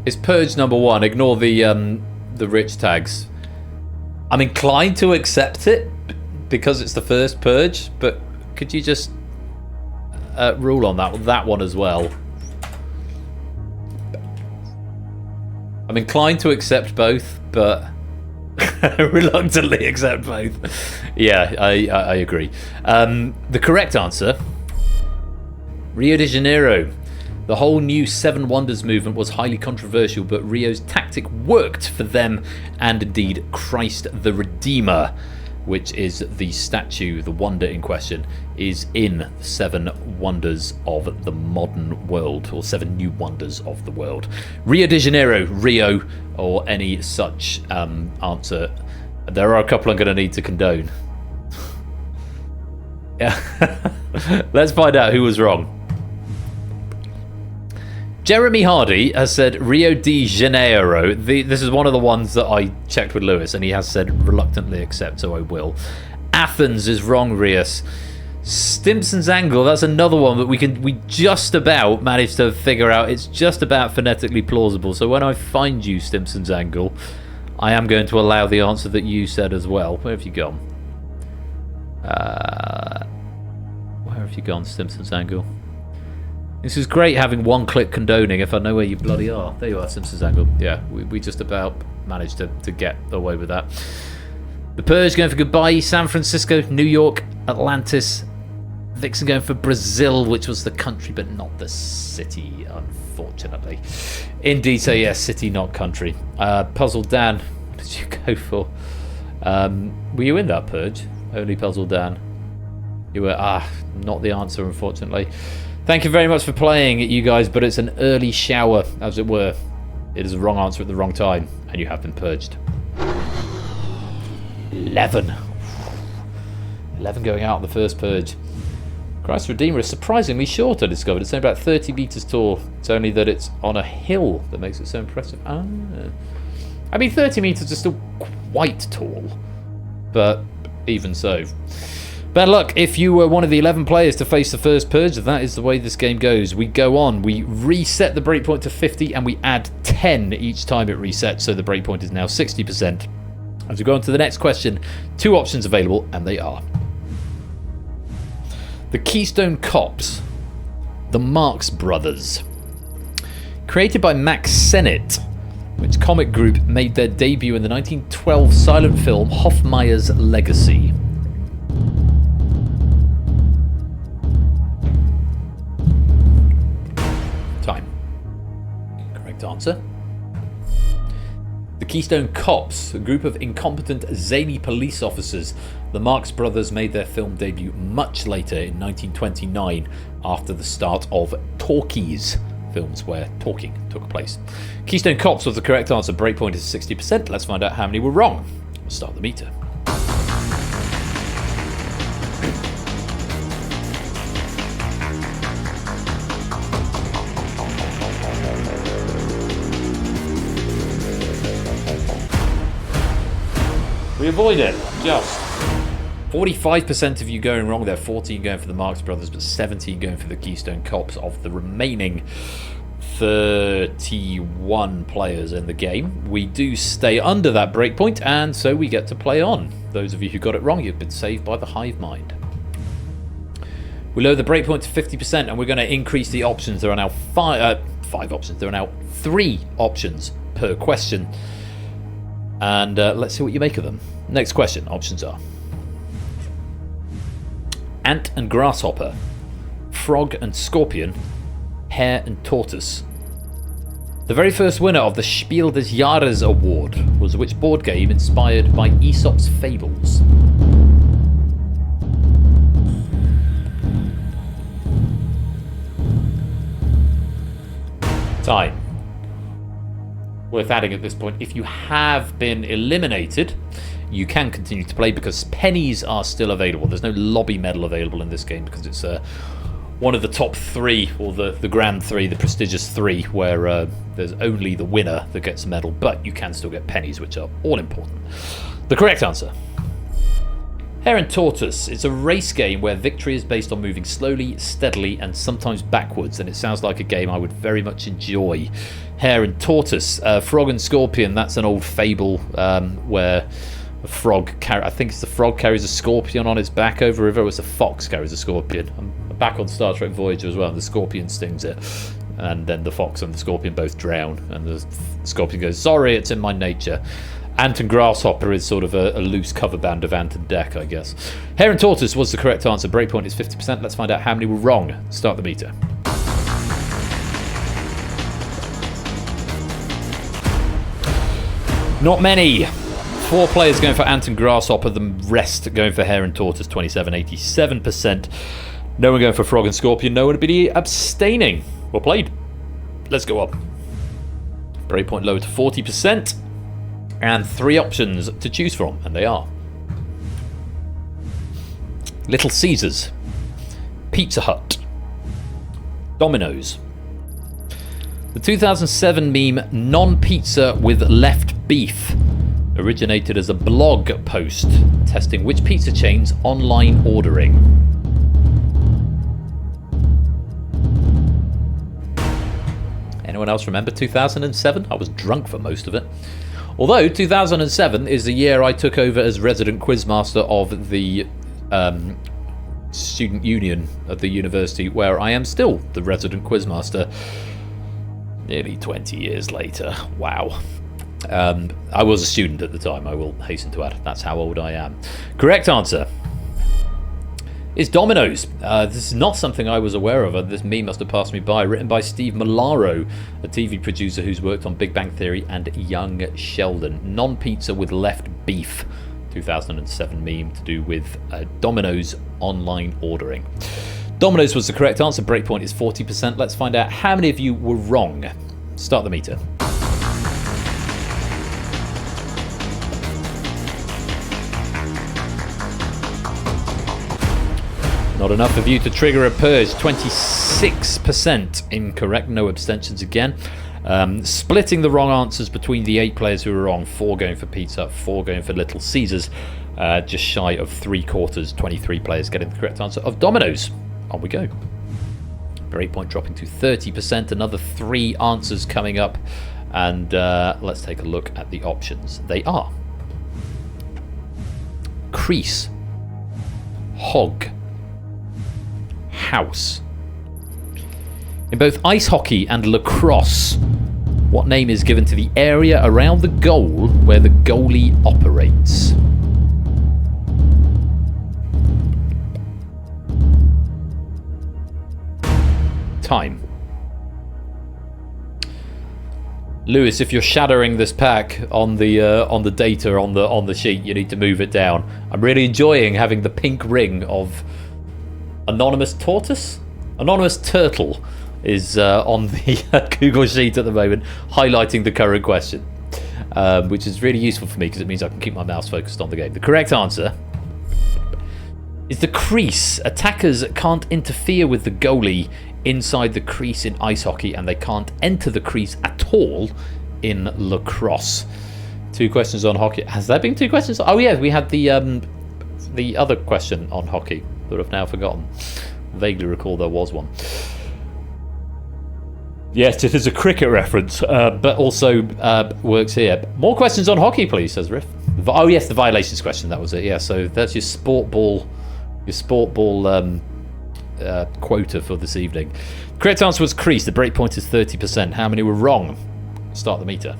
It's purge number 1. Ignore the rich tags. I'm inclined to accept it because it's the first purge, but could you just rule on that one as well? I'm inclined to accept both, but reluctantly accept both. Yeah, I agree. The correct answer: Rio de Janeiro. The whole new 7 Wonders movement was highly controversial, but Rio's tactic worked for them and indeed Christ the Redeemer, which is the statue, the wonder in question, is in the 7 Wonders of the modern world, or 7 new wonders of the world. Rio de Janeiro, Rio, or any such answer. There are a couple I'm going to need to condone. Yeah. Let's find out who was wrong. Jeremy Hardy has said Rio de Janeiro. This is one of the ones that I checked with Lewis, and he has said reluctantly accept, so I will. Athens is wrong, Rias. Stimpson's Angle, that's another one that we just about managed to figure out. It's just about phonetically plausible. So when I find you, Stimpson's Angle, I am going to allow the answer that you said as well. Where have you gone? Where have you gone, Stimpson's Angle? This is great having one-click condoning if I know where you bloody are. There you are, Simpsons Angle. Yeah, we just about managed to get away with that. The Purge going for goodbye. San Francisco, New York, Atlantis. Vixen going for Brazil, which was the country but not the city, unfortunately. Indeed, so yes, city, not country. Puzzle Dan, what did you go for? Were you in that Purge? Only Puzzle Dan. You were, not the answer, unfortunately. Thank you very much for playing, you guys, but it's an early shower, as it were. It is the wrong answer at the wrong time, and you have been purged. 11. 11 going out on the first purge. Christ Redeemer is surprisingly short, I discovered. It's only about 30 metres tall. It's only that it's on a hill that makes it so impressive. I mean, 30 metres is still quite tall. But even so. Bad luck if you were one of the 11 players to face the first purge. That is the way this game goes. We go on. We reset the breakpoint to 50 and we add 10 each time it resets. So the breakpoint is now 60%. As we go on to the next question, 2 options available, and they are the Keystone Cops, the Marx Brothers. Created by Max Sennett, which comic group made their debut in the 1912 silent film Hoffmeyer's Legacy? Time. Correct answer. The Keystone Cops, a group of incompetent, zany police officers. The Marx Brothers made their film debut much later in 1929, after the start of talkies, films where talking took place. Keystone Cops was the correct answer. Breakpoint is 60%. Let's find out how many were wrong. We'll start the meter. We avoid it. Just 45% of you going wrong there. 14 going for the Marx Brothers, but 17 going for the Keystone Cops of the remaining 31 players in the game. We do stay under that breakpoint, and so we get to play on. Those of you who got it wrong, you've been saved by the hive mind. We lower the breakpoint to 50%, and we're going to increase the options. There are now 5 options. There are now 3 options per question. And let's see what you make of them. Next question. Options are ant and grasshopper, frog and scorpion, hare and tortoise. The very first winner of the Spiel des Jahres award was which board game inspired by Aesop's fables? Time. Worth adding at this point, if you have been eliminated, you can continue to play because pennies are still available. There's no lobby medal available in this game because it's one of the top 3, or the grand 3, the prestigious 3, where there's only the winner that gets a medal, but you can still get pennies, which are all important. The correct answer: Hare and Tortoise. It's a race game where victory is based on moving slowly, steadily, and sometimes backwards, and it sounds like a game I would very much enjoy. Hare and Tortoise. Frog and Scorpion, that's an old fable where a frog, I think it's the frog carries a scorpion on its back over a river, or it's the fox carries a scorpion. I'm back on Star Trek Voyager as well, and the scorpion stings it, and then the fox and the scorpion both drown, and the scorpion goes, sorry, it's in my nature. Ant and Grasshopper is sort of a loose cover band of Ant and Dec, I guess. Hare and Tortoise was the correct answer. Breakpoint is 50%. Let's find out how many were wrong. Start the meter. Not many. 4 players going for Ant and Grasshopper, the rest going for Hare and Tortoise, 87%. No one going for Frog and Scorpion, no one be abstaining. Well played. Let's go up. Breakpoint lower to 40%. And 3 options to choose from, and they are Little Caesars, Pizza Hut, Domino's. The 2007 meme non-pizza with left beef originated as a blog post testing which pizza chain's online ordering. Anyone else remember 2007? I was drunk for most of it. Although 2007 is the year I took over as resident quizmaster of the student union at the university, where I am still the resident quizmaster nearly 20 years later. Wow. I was a student at the time, I will hasten to add. That's how old I am. Correct answer is Domino's. This is not something I was aware of. This meme must have passed me by. Written by Steve Malaro, a TV producer who's worked on Big Bang Theory and Young Sheldon. Non-pizza with left beef. 2007 meme to do with Domino's online ordering. Domino's was the correct answer. Breakpoint is 40%. Let's find out how many of you were wrong. Start the meter. Not enough of you to trigger a purge. 26% incorrect. No abstentions again. Splitting the wrong answers between the 8 players who were wrong. 4 going for pizza, 4 going for Little Caesars. Just shy of 3/4, 23 players getting the correct answer of Domino's. On we go. Breakpoint dropping to 30%. Another 3 answers coming up. And let's take a look at the options. They are crease, hog, house. In both ice hockey and lacrosse, what name is given to the area around the goal where the goalie operates? Time. Lewis, if you're shadowing this pack on the data on the sheet, you need to move it down. I'm really enjoying having the pink ring of anonymous tortoise, anonymous turtle is on the Google sheet at the moment, highlighting the current question, which is really useful for me because it means I can keep my mouse focused on the game. The correct answer is the crease. Attackers can't interfere with the goalie inside the crease in ice hockey, and they can't enter the crease at all in lacrosse. 2 questions on hockey. Has there been 2 questions? Oh yeah, we had the other question on hockey that I've now forgotten. Vaguely recall there was one. Yes, it is a cricket reference, but also works here. More questions on hockey, please, says Riff. Oh yes, the violations question, that was it. Yeah, so that's your sport ball quota for this evening. Correct answer was crease. The breakpoint is 30%. How many were wrong? Start the meter.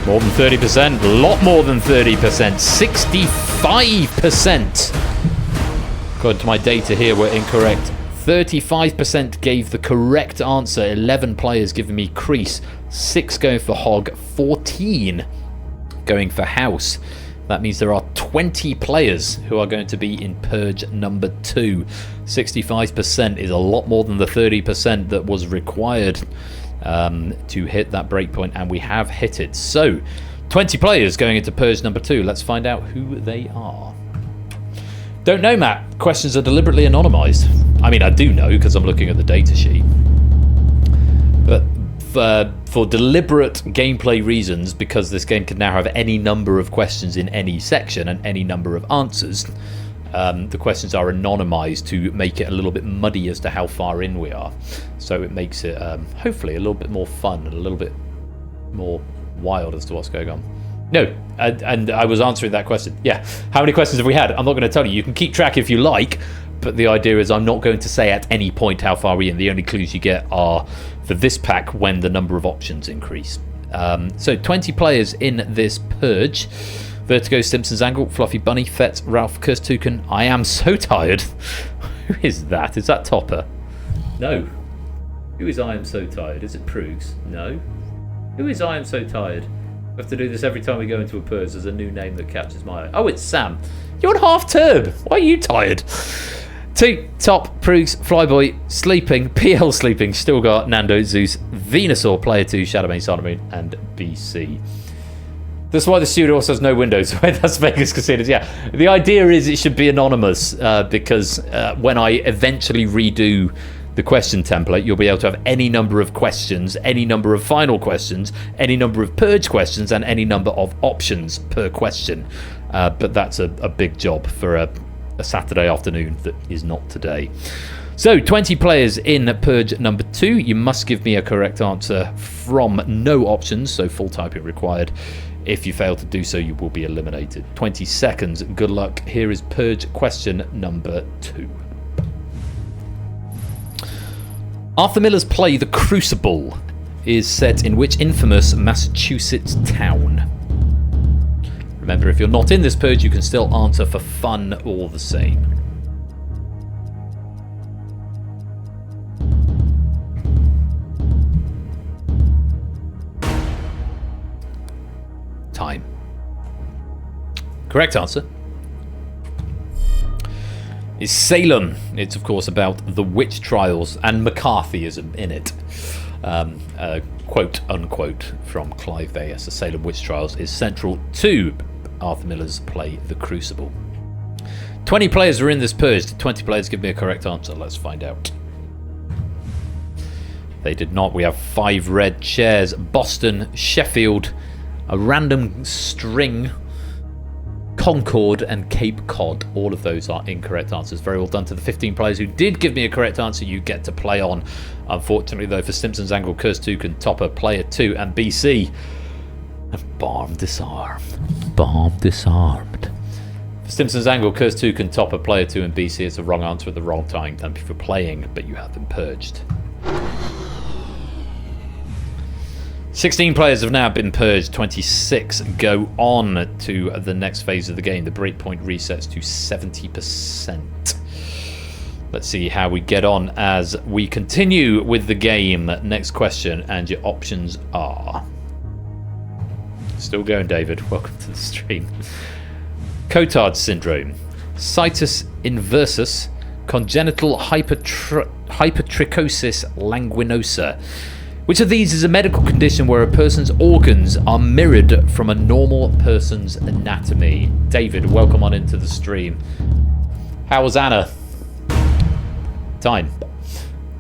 More than 30%. A lot more than 30%. 65%. According to my data here, were incorrect. 35% gave the correct answer. 11 players giving me crease. 6 going for hog. 14 going for house. That means there are 20 players who are going to be in purge number 2. 65% is a lot more than the 30% that was required to hit that breakpoint, and we have hit it. So 20 players going into purge number 2. Let's find out who they are. Don't know, Matt. Questions are deliberately anonymised. I mean, I do know because I'm looking at the data sheet. But for deliberate gameplay reasons, because this game can now have any number of questions in any section and any number of answers, the questions are anonymised to make it a little bit muddy as to how far in we are. So it makes it, hopefully, a little bit more fun and a little bit more wild as to what's going on. No, and I was answering that question. Yeah, how many questions have we had? I'm not going to tell you. You can keep track if you like, but the idea is I'm not going to say at any point how far we're in. The only clues you get are for this pack when the number of options increase. So 20 players in this purge. Vertigo, Simpsons Angle, Fluffy Bunny, Fett, Ralph, Kirstuken. I am so tired. Who is that? Is that Topper? No. Who is I am so tired? Is it Proogs? No. Who is I am so tired? We have to do this every time we go into a purge. There's a new name that catches my eye. Oh, it's Sam. You're on half term. Why are you tired? 2, Top, Proogs, Flyboy, Sleeping, PL Sleeping, Stilgar, Nando, Zeus, Venusaur, Player 2, Shadowmane, Sonomoon, and BC. That's why the studio also has no windows. That's Vegas Casinos. Yeah, the idea is it should be anonymous because when I eventually redo the question template, you'll be able to have any number of questions, any number of final questions, any number of purge questions, and any number of options per question. But that's a big job for a Saturday afternoon that is not today. So 20 players in purge number 2. You must give me a correct answer from no options, so full typing required. If you fail to do so, you will be eliminated. 20 seconds. Good luck. Here is purge question number 2. Arthur Miller's play The Crucible is set in which infamous Massachusetts town? Remember, if you're not in this purge, you can still answer for fun all the same. Time. Correct answer is Salem. It's of course about the witch trials and McCarthyism in it. Quote unquote from Clive Bayes. The Salem Witch Trials is central to Arthur Miller's play The Crucible. 20 players are in this purge. Did 20 players give me a correct answer? Let's find out. They did not. We have 5 red chairs. Boston, Sheffield, a random string, Concord, and Cape Cod. All of those are incorrect answers. Very well done to the 15 players who did give me a correct answer. You get to play on. Unfortunately, though, for Simpsons Angle, Curse 2 can top a player 2 and BC. And bomb disarmed. Bomb disarmed. For Simpsons Angle, Curse 2 can top a player 2 and BC. It's a wrong answer at the wrong time. Thank you for playing, but you have been purged. 16 players have now been purged. 26 go on to the next phase of the game. The breakpoint resets to 70%. Let's see how we get on as we continue with the game. Next question, and your options are... Still going, David. Welcome to the stream. Cotard syndrome, situs inversus, congenital hypertrichosis languinosa. Which of these is a medical condition where a person's organs are mirrored from a normal person's anatomy? David, welcome on into the stream. How was Anna? Time.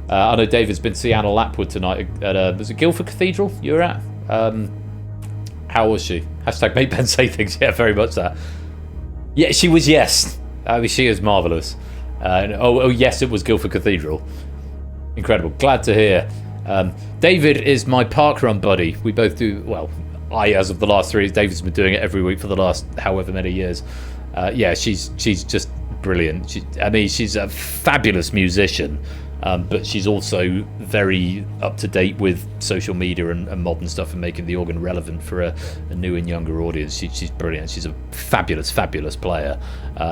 I know David's been to see Anna Lapwood tonight at was it Guildford Cathedral you were at? How was she? Hashtag make Ben say things. Yeah, very much that. Yeah, she was, yes. I mean, she is marvellous. Oh, yes, it was Guildford Cathedral. Incredible. Glad to hear. David is my parkrun buddy. We both do, well, as of the last 3 years, David's been doing it every week for the last however many years. Yeah, she's just brilliant. She's a fabulous musician, but she's also very up to date with social media and modern stuff and making the organ relevant for a new and younger audience. She's brilliant. She's a fabulous player.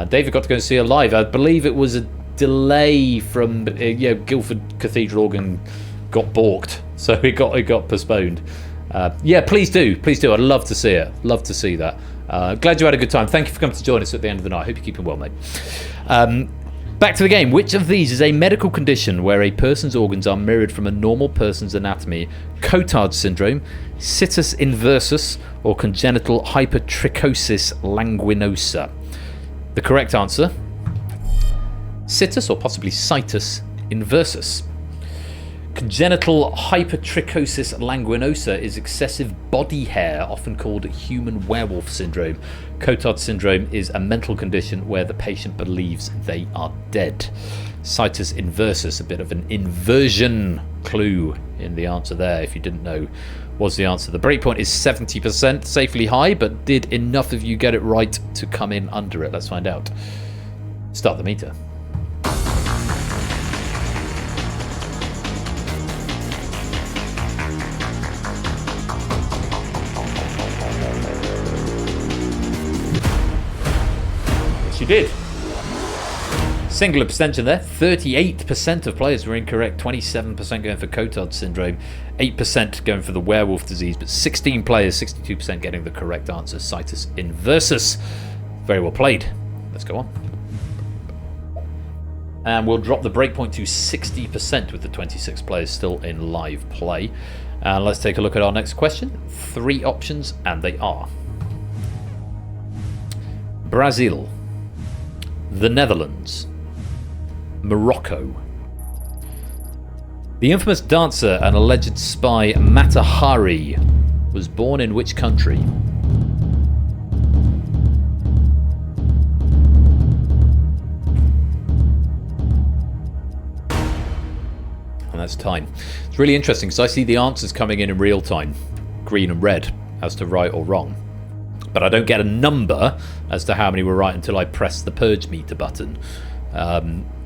David got to go and see her live. I believe it was a delay from Guildford Cathedral organ got balked, so it got postponed. Yeah, please do. I'd love to see it. Love to see that. Glad you had a good time. Thank you for coming to join us at the end of the night. Hope you're keeping well, mate. Back to the game. Which of these is a medical condition where a person's organs are mirrored from a normal person's anatomy? Cotard syndrome, situs inversus, or congenital hypertrichosis languinosa? The correct answer: situs or possibly situs inversus. Congenital hypertrichosis languinosa is excessive body hair, often called human werewolf syndrome. Cotard syndrome is a mental condition where the patient believes they are dead. Situs inversus, a bit of an inversion clue in the answer there, if you didn't know, was the answer. The breakpoint is 70%, safely high, but did enough of you get it right to come in under it? Let's find out. Start the meter. You did. Single abstention there. 38% of players were incorrect. 27% going for Cotard syndrome. 8% going for the werewolf disease. But 16 players, 62% getting the correct answer. Situs inversus. Very well played. Let's go on. And we'll drop the breakpoint to 60% with the 26 players still in live play. And let's take a look at our next question. 3 options, and they are: Brazil, the Netherlands, Morocco. The infamous dancer and alleged spy Mata Hari was born in which country? And that's time. It's really interesting because I see the answers coming in real time, green and red, as to right or wrong. But I don't get a number as to how many were right until I press the purge meter button.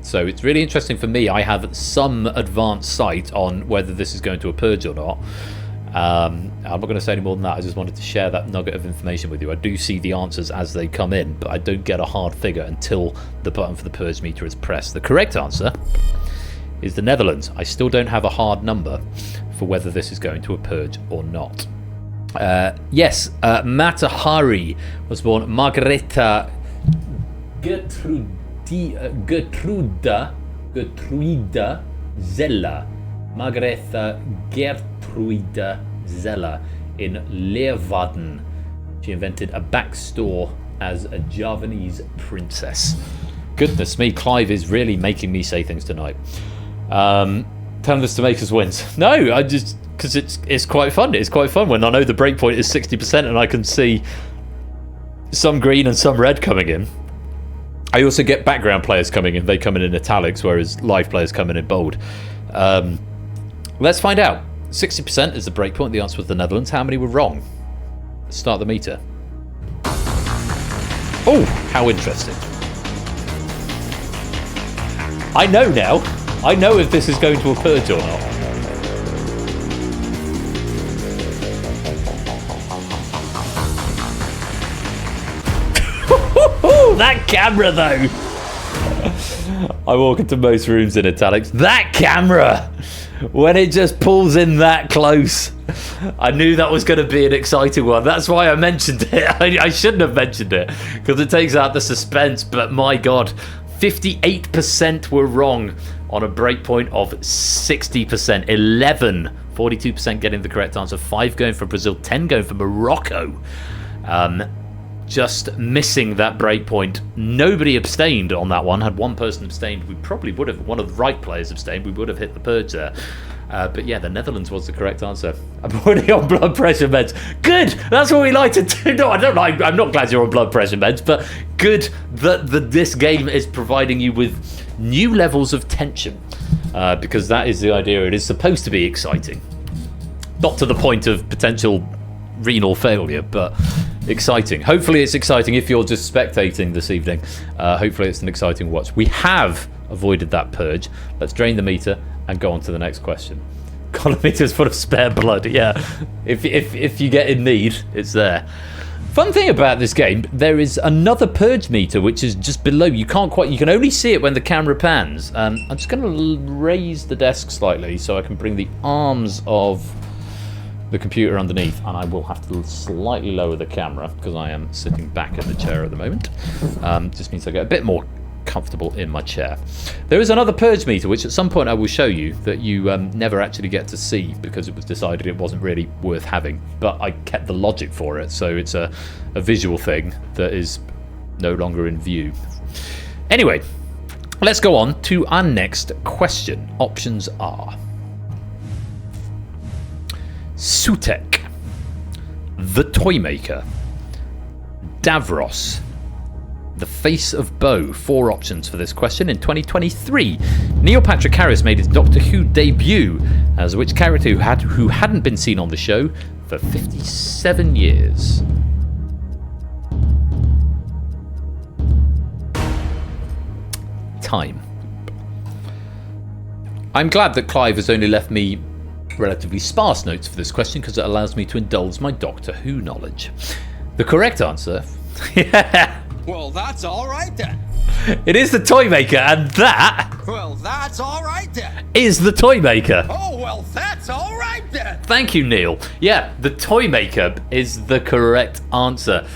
So it's really interesting for me. I have some advanced sight on whether this is going to a purge or not. I'm not going to say any more than that. I just wanted to share that nugget of information with you. I do see the answers as they come in, but I don't get a hard figure until the button for the purge meter is pressed. The correct answer is the Netherlands. I still don't have a hard number for whether this is going to a purge or not. Yes, Mata Hari was born Margareta Gertruida Zella Margaretha Gertrude Zeller in Leeuwarden. She invented a back store as a Javanese princess. Goodness me, Clive is really making me say things tonight. Telling us to make us wins. No, I just because it's quite fun. It's quite fun when I know the breakpoint is 60% and I can see some green and some red coming in. I also get background players coming in. They come in italics, whereas live players come in bold. Let's find out. 60% is the breakpoint. The answer was the Netherlands. How many were wrong? Let's start the meter. Oh, how interesting. I know now. I know if this is going to a purge or not. That camera, though. I walk into most rooms in italics. That camera, when it just pulls in that close. I knew that was going to be an exciting one. That's why I mentioned it. I shouldn't have mentioned it because it takes out the suspense. But my God, 58% were wrong on a breakpoint of 60%. 11, 42% getting the correct answer. 5 going for Brazil. 10 going for Morocco. Just missing that breakpoint. Nobody abstained on that one. Had one person abstained, we probably would have. One of the right players abstained. We would have hit the purge there. But yeah, the Netherlands was the correct answer. I'm already on blood pressure meds. Good. That's what we like to do. No, I don't like. I'm not glad you're on blood pressure meds, but good that this game is providing you with new levels of tension, because that is the idea. It is supposed to be exciting, not to the point of potential renal failure, but exciting. Hopefully it's exciting if you're just spectating this evening. Hopefully it's an exciting watch. We have avoided that purge. Let's drain the meter and go on to the next question. Colorimeter's full of spare blood. Yeah, if you get in need, it's there. Fun thing about this game, there is another purge meter which is just below. You can only see it when the camera pans. I'm just going to raise the desk slightly so I can bring the arms of the computer underneath, and I will have to slightly lower the camera because I am sitting back in the chair at the moment. Just means I get a bit more comfortable in my chair. There is another purge meter which at some point I will show you that you never actually get to see because it was decided it wasn't really worth having, but I kept the logic for it, so it's a visual thing that is no longer in view. Anyway, let's go on to our next question. Options are Sutek, The Toymaker, Davros, The Face of Bo. 4 options for this question. In 2023, Neil Patrick Harris made his Doctor Who debut as which character who hadn't been seen on the show for 57 years? Time. I'm glad that Clive has only left me relatively sparse notes for this question because it allows me to indulge my Doctor Who knowledge. The correct answer, yeah. Well, that's all right then. It is the Toymaker, and that. Well, that's all right then. Is the Toymaker. Oh, well, that's all right then. Thank you, Neil. Yeah, the Toymaker is the correct answer.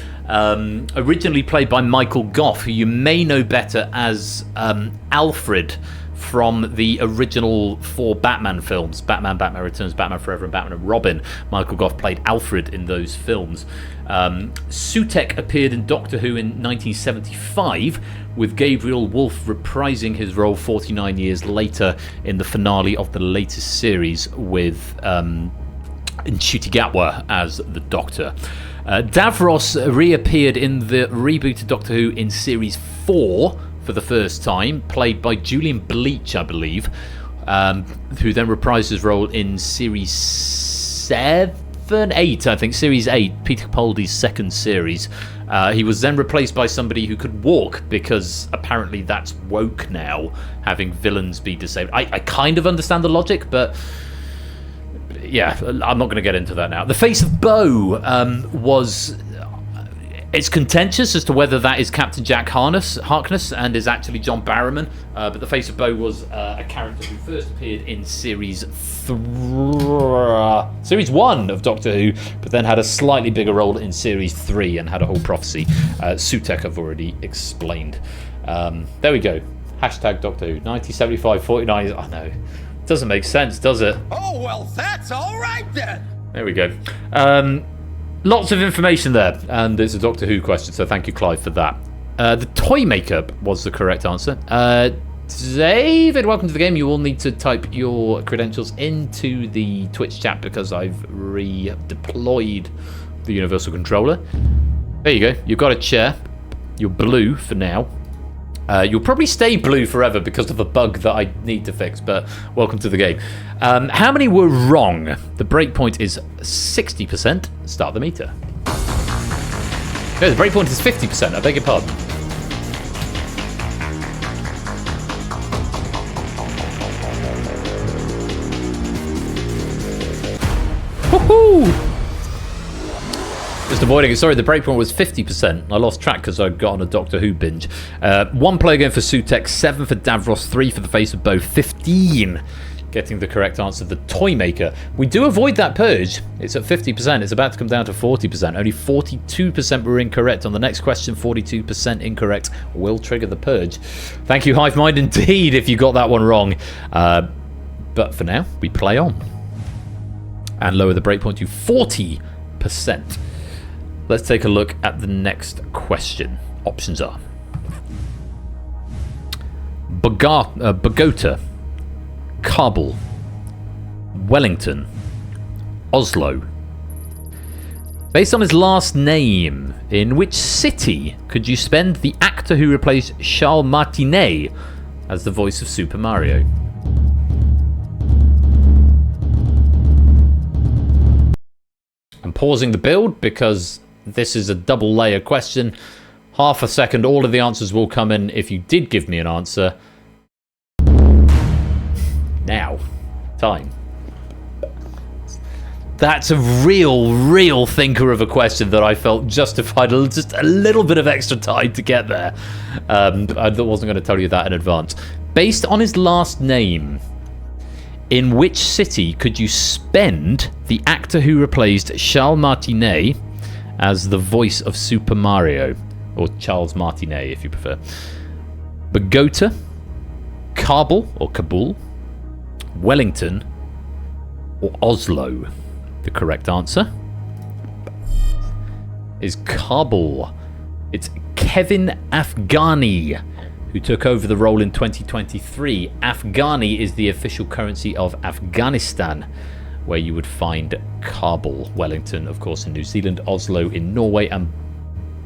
Originally played by Michael Gough, who you may know better as Alfred from the original 4 Batman films. Batman, Batman Returns, Batman Forever, and Batman and Robin. Michael Gough played Alfred in those films. Sutek appeared in Doctor Who in 1975, with Gabriel Wolfe reprising his role 49 years later in the finale of the latest series with Ncuti Gatwa as the Doctor. Davros reappeared in the rebooted Doctor Who in Series 4 for the first time, played by Julian Bleach, I believe, who then reprised his role in Series 8, I think, Series 8, Peter Capaldi's second series. He was then replaced by somebody who could walk, because apparently that's woke now, having villains be disabled. I kind of understand the logic, but yeah, I'm not going to get into that now. The Face of Bo was... It's contentious as to whether that is Captain Jack Harkness and is actually John Barrowman, but the Face of Bo was a character who first appeared in Series 1 of Doctor Who, but then had a slightly bigger role in Series 3 and had a whole prophecy. Sutek I've already explained. There we go. Hashtag Doctor Who. 1975, 49. I know. Doesn't make sense, does it? Oh, well, that's all right then. There we go. Lots of information there, and it's a Doctor Who question, so thank you, Clive, for that. The toy maker was the correct answer. David, welcome to the game. You will need to type your credentials into the Twitch chat because I've redeployed the Universal Controller. There you go. You've got a chair. You're blue for now. You'll probably stay blue forever because of a bug that I need to fix, but welcome to the game. How many were wrong? The breakpoint is 60%. Start the meter. No, the breakpoint is 50%. I beg your pardon. Woohoo! Just avoiding it. Sorry, the breakpoint was 50%. I lost track because I got on a Doctor Who binge. 1 player going for Sutek, 7 for Davros, 3 for the Face of Bow, 15 getting the correct answer. The Toy Maker. We do avoid that purge. It's at 50%. It's about to come down to 40%. Only 42% were incorrect. On the next question, 42% incorrect will trigger the purge. Thank you, Hive Mind, indeed, if you got that one wrong. But for now, we play on. And lower the breakpoint to 40%. Let's take a look at the next question. Options are Bogota, Kabul, Wellington, Oslo. Based on his last name, in which city could you spend the actor who replaced Charles Martinet as the voice of Super Mario? I'm pausing the build because this is a double layer question. Half a second, all of the answers will come in if you did give me an answer. Now, time. That's a real thinker of a question that I felt justified just a little bit of extra time to get there. I wasn't going to tell you that in advance. Based on his last name, in which city could you spend the actor who replaced Charles Martinet as the voice of Super Mario? Or Charles Martinet, if you prefer. Bogota, Kabul, or Kabul, Wellington, or Oslo? The correct answer is Kabul. It's Kevin Afghani who took over the role in 2023. Afghani is the official currency of Afghanistan, where you would find Kabul, Wellington, of course, in New Zealand, Oslo in Norway, and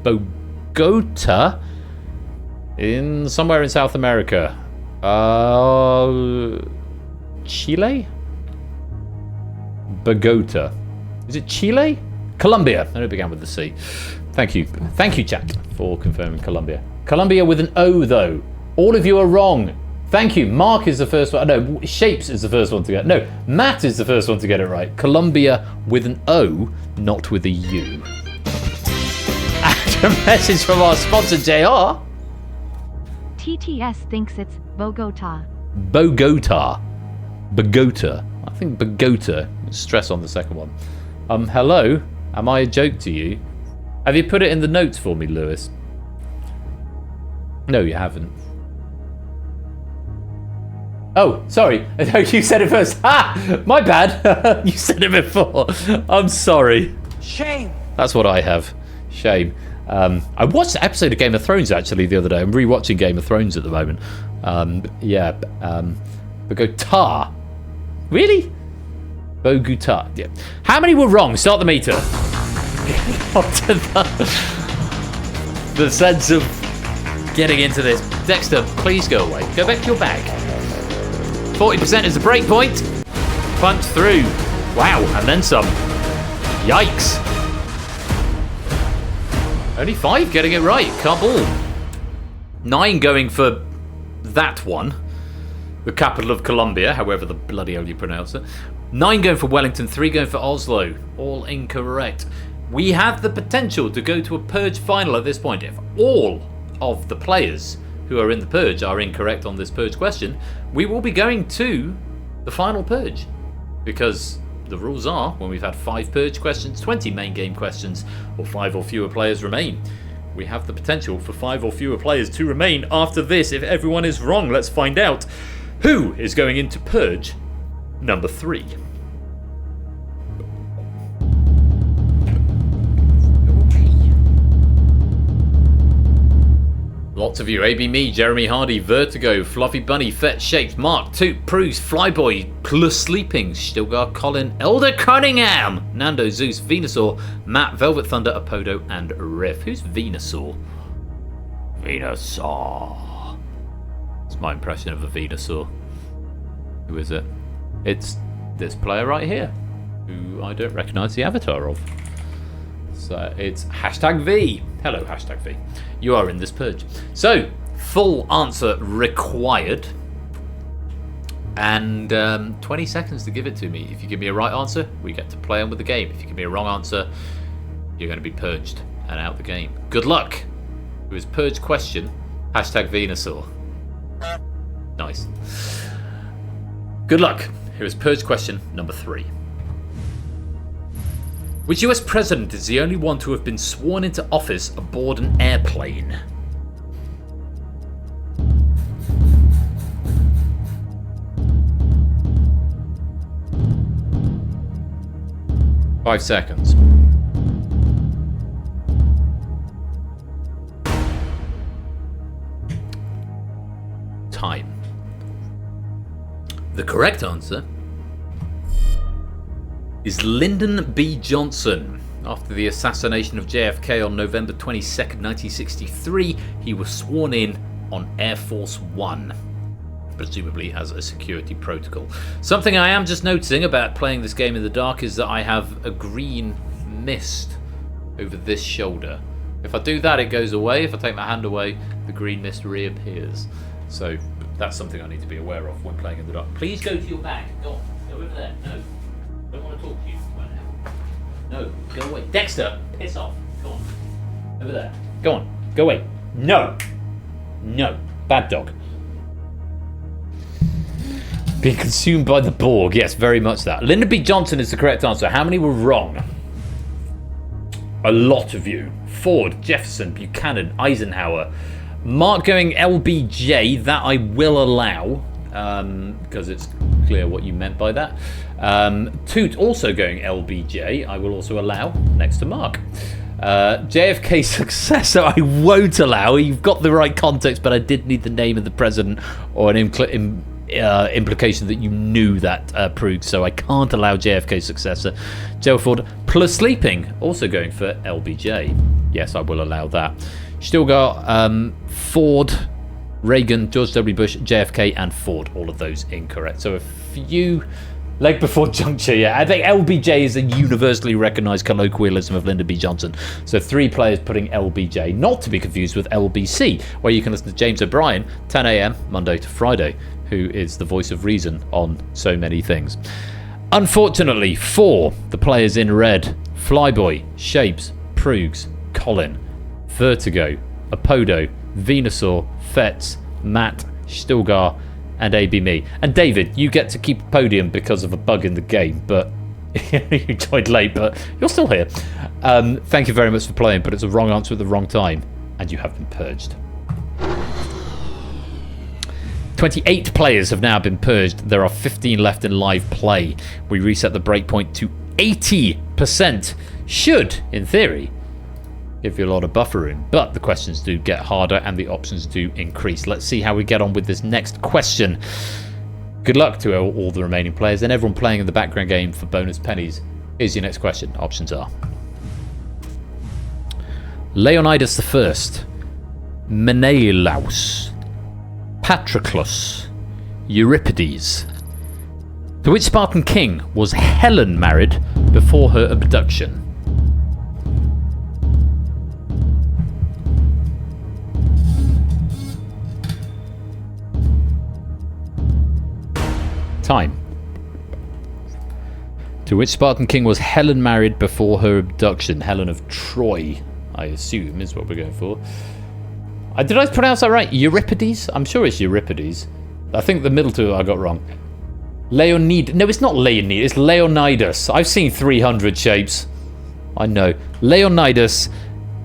Bogota in somewhere in South America. Chile? Bogota. Is it Chile? Colombia. And it began with the C. Thank you. Thank you, chat, for confirming Colombia. Colombia with an O, though. All of you are wrong. Thank you. Mark is the first one. No, Shapes is the first one to get it. No, Matt is the first one to get it right. Colombia with an O, not with a U. And a message from our sponsor, JR. TTS thinks it's Bogota. Bogota. Bogota. I think Bogota. Stress on the second one. Hello? Am I a joke to you? Have you put it in the notes for me, Lewis? No, you haven't. Oh, sorry. You said it first. Ah! My bad. You said it before. I'm sorry. Shame. That's what I have. Shame. I watched an episode of Game of Thrones, actually, the other day. I'm rewatching Game of Thrones at the moment. Bogota. Really? Bogota. Yeah. How many were wrong? Start the meter. The sense of getting into this. Dexter, please go away. Go back to your bag. 40% is the break point. Punch through. Wow, and then some. Yikes. Only 5 getting it right. Kabul. 9 going for that one. The capital of Colombia, however the bloody hell you pronounce it. 9 going for Wellington, 3 going for Oslo. All incorrect. We have the potential to go to a Purge final at this point. If all of the players who are in the Purge are incorrect on this Purge question, we will be going to the final Purge. Because the rules are, when we've had 5 Purge questions, 20 main game questions, or 5 or fewer players remain. We have the potential for 5 or fewer players to remain after this if everyone is wrong. Let's find out who is going into Purge number 3. Lots of you. AB Me, Jeremy Hardy, Vertigo, Fluffy Bunny, Fet Shapes, Mark, Toot, Pruce, Flyboy, Plus Sleeping, Stilgar, Colin, Elder Cunningham, Nando, Zeus, Venusaur, Matt, Velvet Thunder, Apodo, and Riff. Who's Venusaur? Venusaur. It's my impression of a Venusaur. Who is it? It's this player right here, who I don't recognise the avatar of. So it's #V. Hello, #V. You are in this purge. So, full answer required. And 20 seconds to give it to me. If you give me a right answer, we get to play on with the game. If you give me a wrong answer, you're going to be purged and out the game. Good luck. It was purge question. #Venusaur. Nice. Good luck. Here is purge question number 3. Which US president is the only one to have been sworn into office aboard an airplane? Five seconds. Time. The correct answer is Lyndon B. Johnson. After the assassination of JFK on November 22nd, 1963, he was sworn in on Air Force One, presumably as a security protocol. Something I am just noticing about playing this game in the dark is that I have a green mist over this shoulder. If I do that, it goes away. If I take my hand away, the green mist reappears. So that's something I need to be aware of when playing in the dark. Please go to your back. Go on. Go over there. No. I don't want to talk to you right now. No, go away. Dexter, piss off. Go on. Over there. Go on. Go away. No. No. Bad dog. Being consumed by the Borg. Yes, very much that. Lyndon B. Johnson is the correct answer. How many were wrong? A lot of you. Ford, Jefferson, Buchanan, Eisenhower. Mark going LBJ. That I will allow. Because it's clear what you meant by that. Toot also going LBJ, I will also allow, next to Mark. JFK successor, I won't allow. You've got the right context, but I did need the name of the president or an implication that you knew that proved, so I can't allow JFK successor. Joe Ford plus sleeping, also going for LBJ. Yes, I will allow that. Still got Ford, Reagan, George W. Bush, JFK, and Ford. All of those incorrect. So a few leg before juncture. Yeah, I think LBJ is a universally recognised colloquialism of Lyndon B. Johnson. So 3 players putting LBJ, not to be confused with LBC, where you can listen to James O'Brien, 10 a.m. Monday to Friday, who is the voice of reason on so many things. Unfortunately, 4 the players in red: Flyboy, Shapes, Proogs, Colin, Vertigo, Apodo, Venusaur, Fetz, Matt, Stilgar, and AB Me. And David, you get to keep a podium because of a bug in the game, but you joined late, but you're still here. Thank you very much for playing, but it's a wrong answer at the wrong time, and you have been purged. 28 players have now been purged. There are 15 left in live play. We reset the breakpoint to 80%. Should, in theory, give you a lot of buffer room, but the questions do get harder and the options do increase. Let's see how we get on with this next question. Good luck to all the remaining players and everyone playing in the background game for bonus pennies. Here's your next question. Options are Leonidas I, Menelaus, Patroclus, Euripides. To which Spartan king was Helen married before her abduction? Time. To which Spartan king was Helen married before her abduction? Helen of Troy, I assume, is what we're going for. Did I pronounce that right? Euripides? I'm sure it's Euripides. I think the middle two I got wrong. Leonid. No, it's not Leonid. It's Leonidas. I've seen 300 shapes. I know. Leonidas.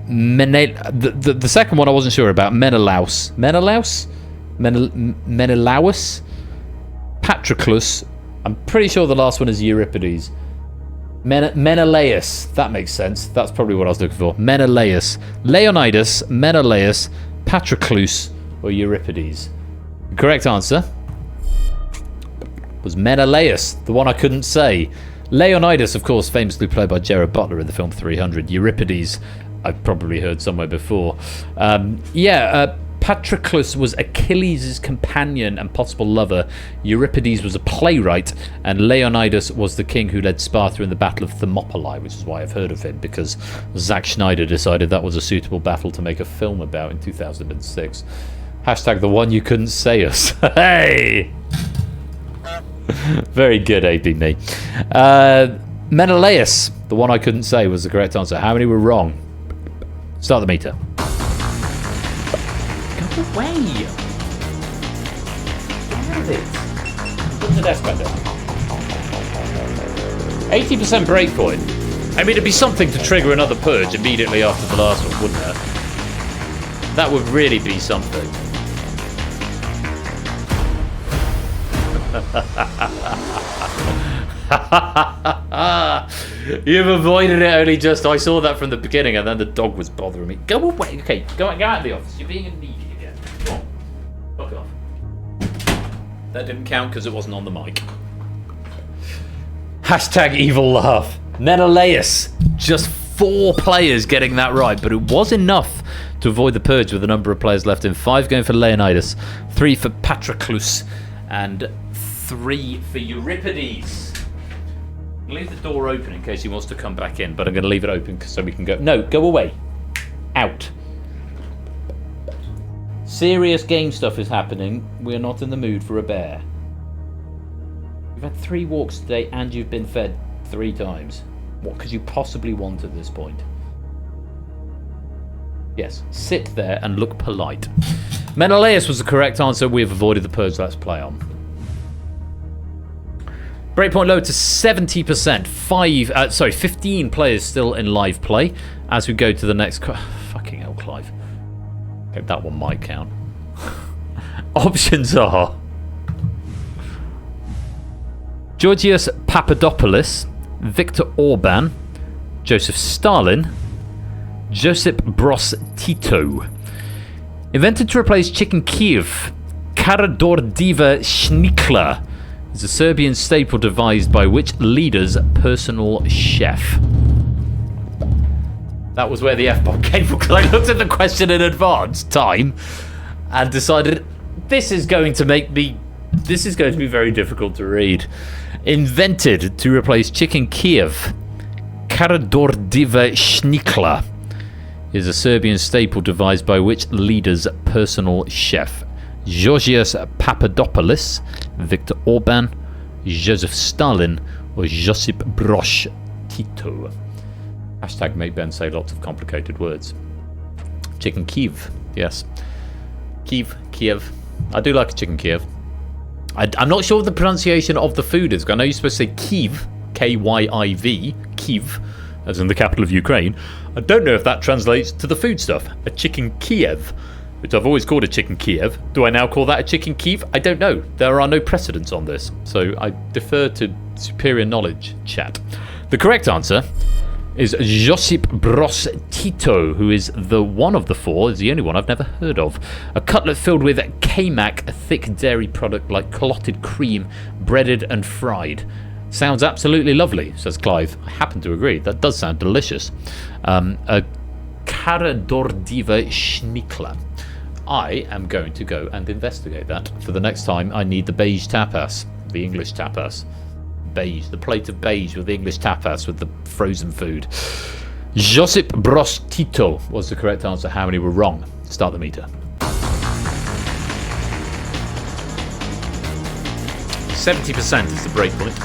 The second one I wasn't sure about. Menelaus. Menelaus? Menelaus? Patroclus, I'm pretty sure the last one is Euripides. Menelaus. That makes sense. That's probably what I was looking for. Menelaus. Leonidas, Menelaus, Patroclus, or Euripides. The correct answer was Menelaus, the one I couldn't say. Leonidas, of course, famously played by Gerard Butler in the film 300. Euripides, I've probably heard somewhere before. Patroclus was Achilles' companion and possible lover. Euripides was a playwright, and Leonidas was the king who led Sparta in the Battle of Thermopylae, which is why I've heard of him, because Zack Snyder decided that was a suitable battle to make a film about in 2006. Hashtag the one you couldn't say us. Hey! Very good, AB me. Menelaus, the one I couldn't say, was the correct answer. How many were wrong? Start the meter. Go away! Get out of it! Put the desk back down. 80% breakpoint. I mean, it'd be something to trigger another purge immediately after the last one, wouldn't it? That would really be something. You've avoided it only just. I saw that from the beginning, and then the dog was bothering me. Go away. Okay, go out of the office. You're being needy again. Come on. Fuck off. That didn't count because it wasn't on the mic. Hashtag evil laugh. Menelaus. Just 4 players getting that right, but it was enough to avoid the purge with a number of players left in. 5 going for Leonidas, 3 for Patroclus, and 3 for Euripides. I'll leave the door open in case he wants to come back in, but I'm going to leave it open so we can go. No, go away. Out. Serious game stuff is happening. We're not in the mood for a bear. You've had 3 walks today and you've been fed 3 times. What could you possibly want at this point? Yes, sit there and look polite. Menelaus was the correct answer. We've avoided the purge. Let's play on. Breakpoint low to 70%. 15 players still in live play as we go to the next. Fucking hell, Clive. Okay, that one might count. Options are Georgios Papadopoulos, Viktor Orban, Joseph Stalin, Josip Broz Tito. Invented to replace chicken Kiev, Karadordiva Schnikla is a Serbian staple devised by which leader's personal chef? That was where the F-bomb came from, because I looked at the question in advance time and decided this is going to be very difficult to read. Invented to replace chicken Kiev, Karadordiva Schnikla is a Serbian staple devised by which leader's personal chef? Georgios Papadopoulos, Viktor Orban, Joseph Stalin, or Josip Broz Tito? Hashtag make Ben say lots of complicated words. Chicken Kiev, yes. Kiev. I do like a chicken Kiev. I'm not sure what the pronunciation of the food is. I know you're supposed to say Kyiv, K-Y-I-V, Kyiv, as in the capital of Ukraine. I don't know if that translates to the food stuff. A chicken Kiev, which I've always called a chicken Kiev. Do I now call that a chicken Kyiv? I don't know. There are no precedents on this, so I defer to superior knowledge, chat. The correct answer is Josip Broz Tito, who is the one of the 4, is the only one I've never heard of. A cutlet filled with K-Mac, a thick dairy product like clotted cream, breaded and fried. Sounds absolutely lovely, says Clive. I happen to agree. That does sound delicious. A Karadordiva Schnikla. I am going to go and investigate that. For the next time, I need the beige tapas, the English tapas. Beige, the plate of beige with the English tapas with the frozen food. Josip Broz Tito was the correct answer. How many were wrong? Start the meter. 70% is the breakpoint.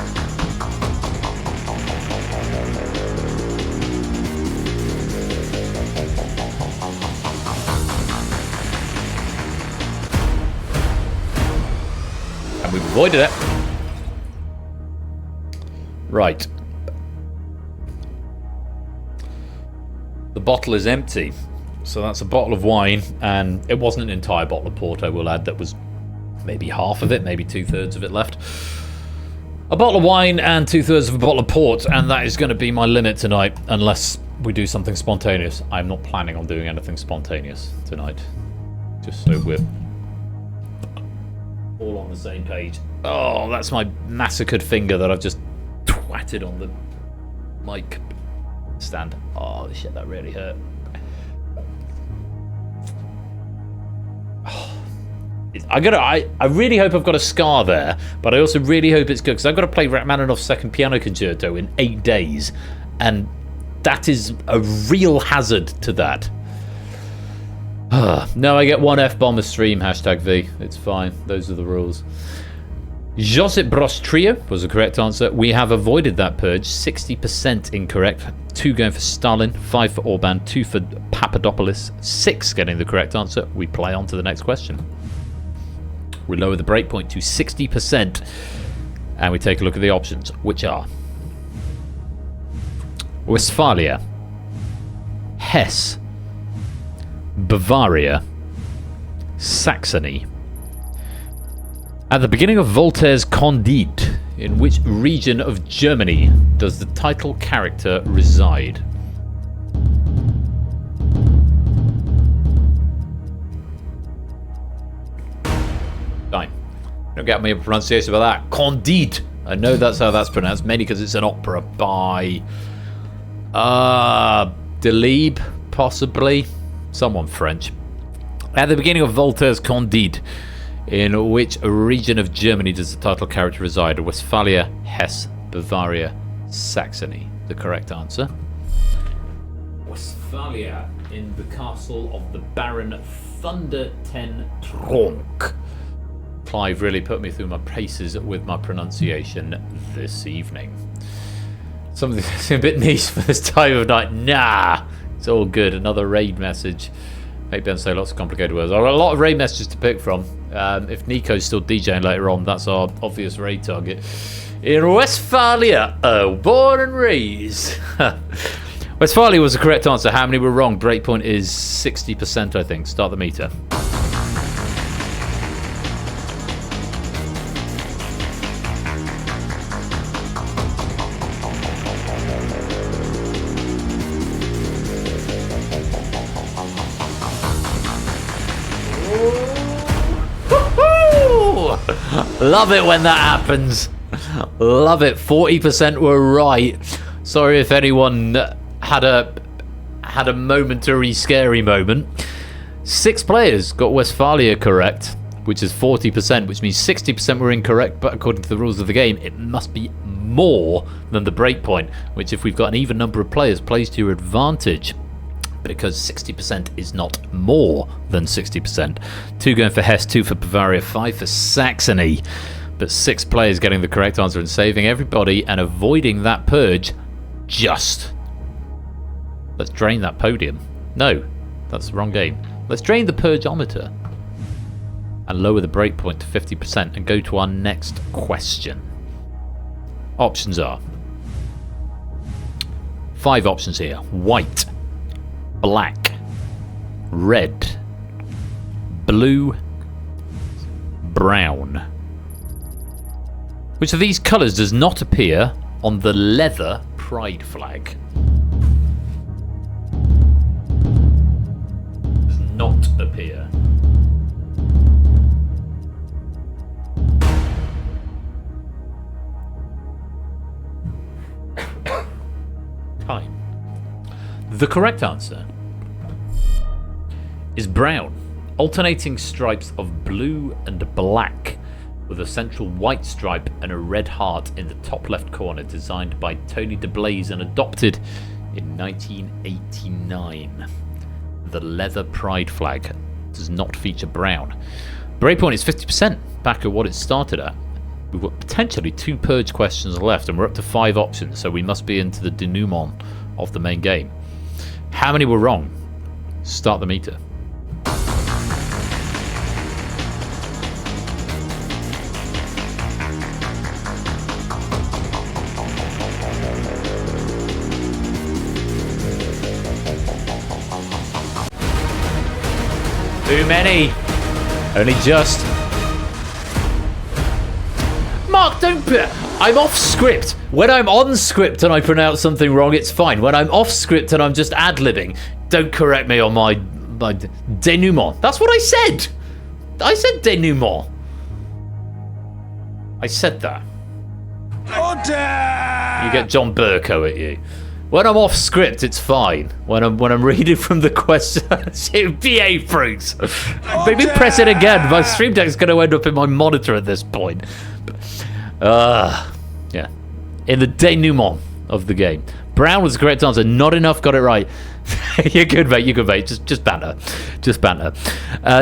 And we've avoided it. Right. The bottle is empty. So that's a bottle of wine, and it wasn't an entire bottle of port, I will add. That was maybe half of it, maybe 2/3 of it left. A bottle of wine and 2/3 of a bottle of port, and that is going to be my limit tonight, unless we do something spontaneous. I'm not planning on doing anything spontaneous tonight. Just so we're all on the same page. Oh, that's my massacred finger that I've just twatted on the mic stand. Oh, shit, that really hurt. I really hope I've got a scar there, but I also really hope it's good, because I've got to play Rachmaninoff's Second Piano Concerto in 8 days, and that is a real hazard to that. No, I get one F-bomb a stream, #V. It's fine. Those are the rules. Josip Broz Trio was the correct answer. We have avoided that purge. 60% incorrect. 2 going for Stalin, 5 for Orban, 2 for Papadopoulos, 6 getting the correct answer. We play on to the next question. We lower the breakpoint to 60%, and we take a look at the options, which are Westphalia, Hesse, Bavaria, Saxony. At the beginning of Voltaire's Candide, in which region of Germany does the title character reside? Time. Don't get me a pronunciation about that. Candide. I know that's how that's pronounced, mainly because it's an opera by Delibes, possibly. Someone French. At the beginning of Voltaire's Candide, in which region of Germany does the title character reside? Westphalia, Hesse, Bavaria, Saxony. The correct answer. Westphalia, in the castle of the Baron Thunder ten Tronk. Clive really put me through my paces with my pronunciation this evening. Something that's a bit niche for this time of night. Nah, it's all good. Another raid message. Make Ben say lots of complicated words. I've got a lot of raid messages to pick from. If Nico's still DJing later on, that's our obvious raid target. In Westphalia, born and raised. Westphalia was the correct answer. How many were wrong? Breakpoint is 60%, I think. Start the meter. Love it when that happens. Love it. 40% were right. Sorry if anyone had a momentary scary moment. 6 players got Westphalia correct, which is 40%, which means 60% were incorrect, but according to the rules of the game, it must be more than the breakpoint, which if we've got an even number of players, plays to your advantage, because 60% is not more than 60%. 2 going for Hesse, 2 for Bavaria, 5 for Saxony. But 6 players getting the correct answer and saving everybody and avoiding that purge. Just. Let's drain that podium. No, that's the wrong game. Let's drain the purgeometer and lower the breakpoint to 50% and go to our next question. Options are 5 options here. White, black, red, blue, brown. Which of these colours does not appear on the leather pride flag? Does not appear. Time. The correct answer is brown. Alternating stripes of blue and black, with a central white stripe and a red heart in the top left corner, designed by Tony DeBlaze and adopted in 1989. The leather pride flag does not feature brown. Breakpoint is 50%, back at what it started at. We've got potentially 2 purge questions left, and we're up to 5 options, so we must be into the denouement of the main game. How many were wrong? Start the meter. Too many. Only just. Mark, don't put... I'm off script. When I'm on script and I pronounce something wrong, it's fine. When I'm off script and I'm just ad-libbing, don't correct me on my denouement. That's what I said. I said denouement. I said that. Order! You get John Burko at you. When I'm off script, it's fine. When I'm reading from the question, BA fruits. Maybe press it again. My stream deck is going to end up in my monitor at this point. Yeah. In the denouement of the game. Brown was the correct answer. Not enough got it right. You're good, mate. You're good, mate. Just banter. Just banter.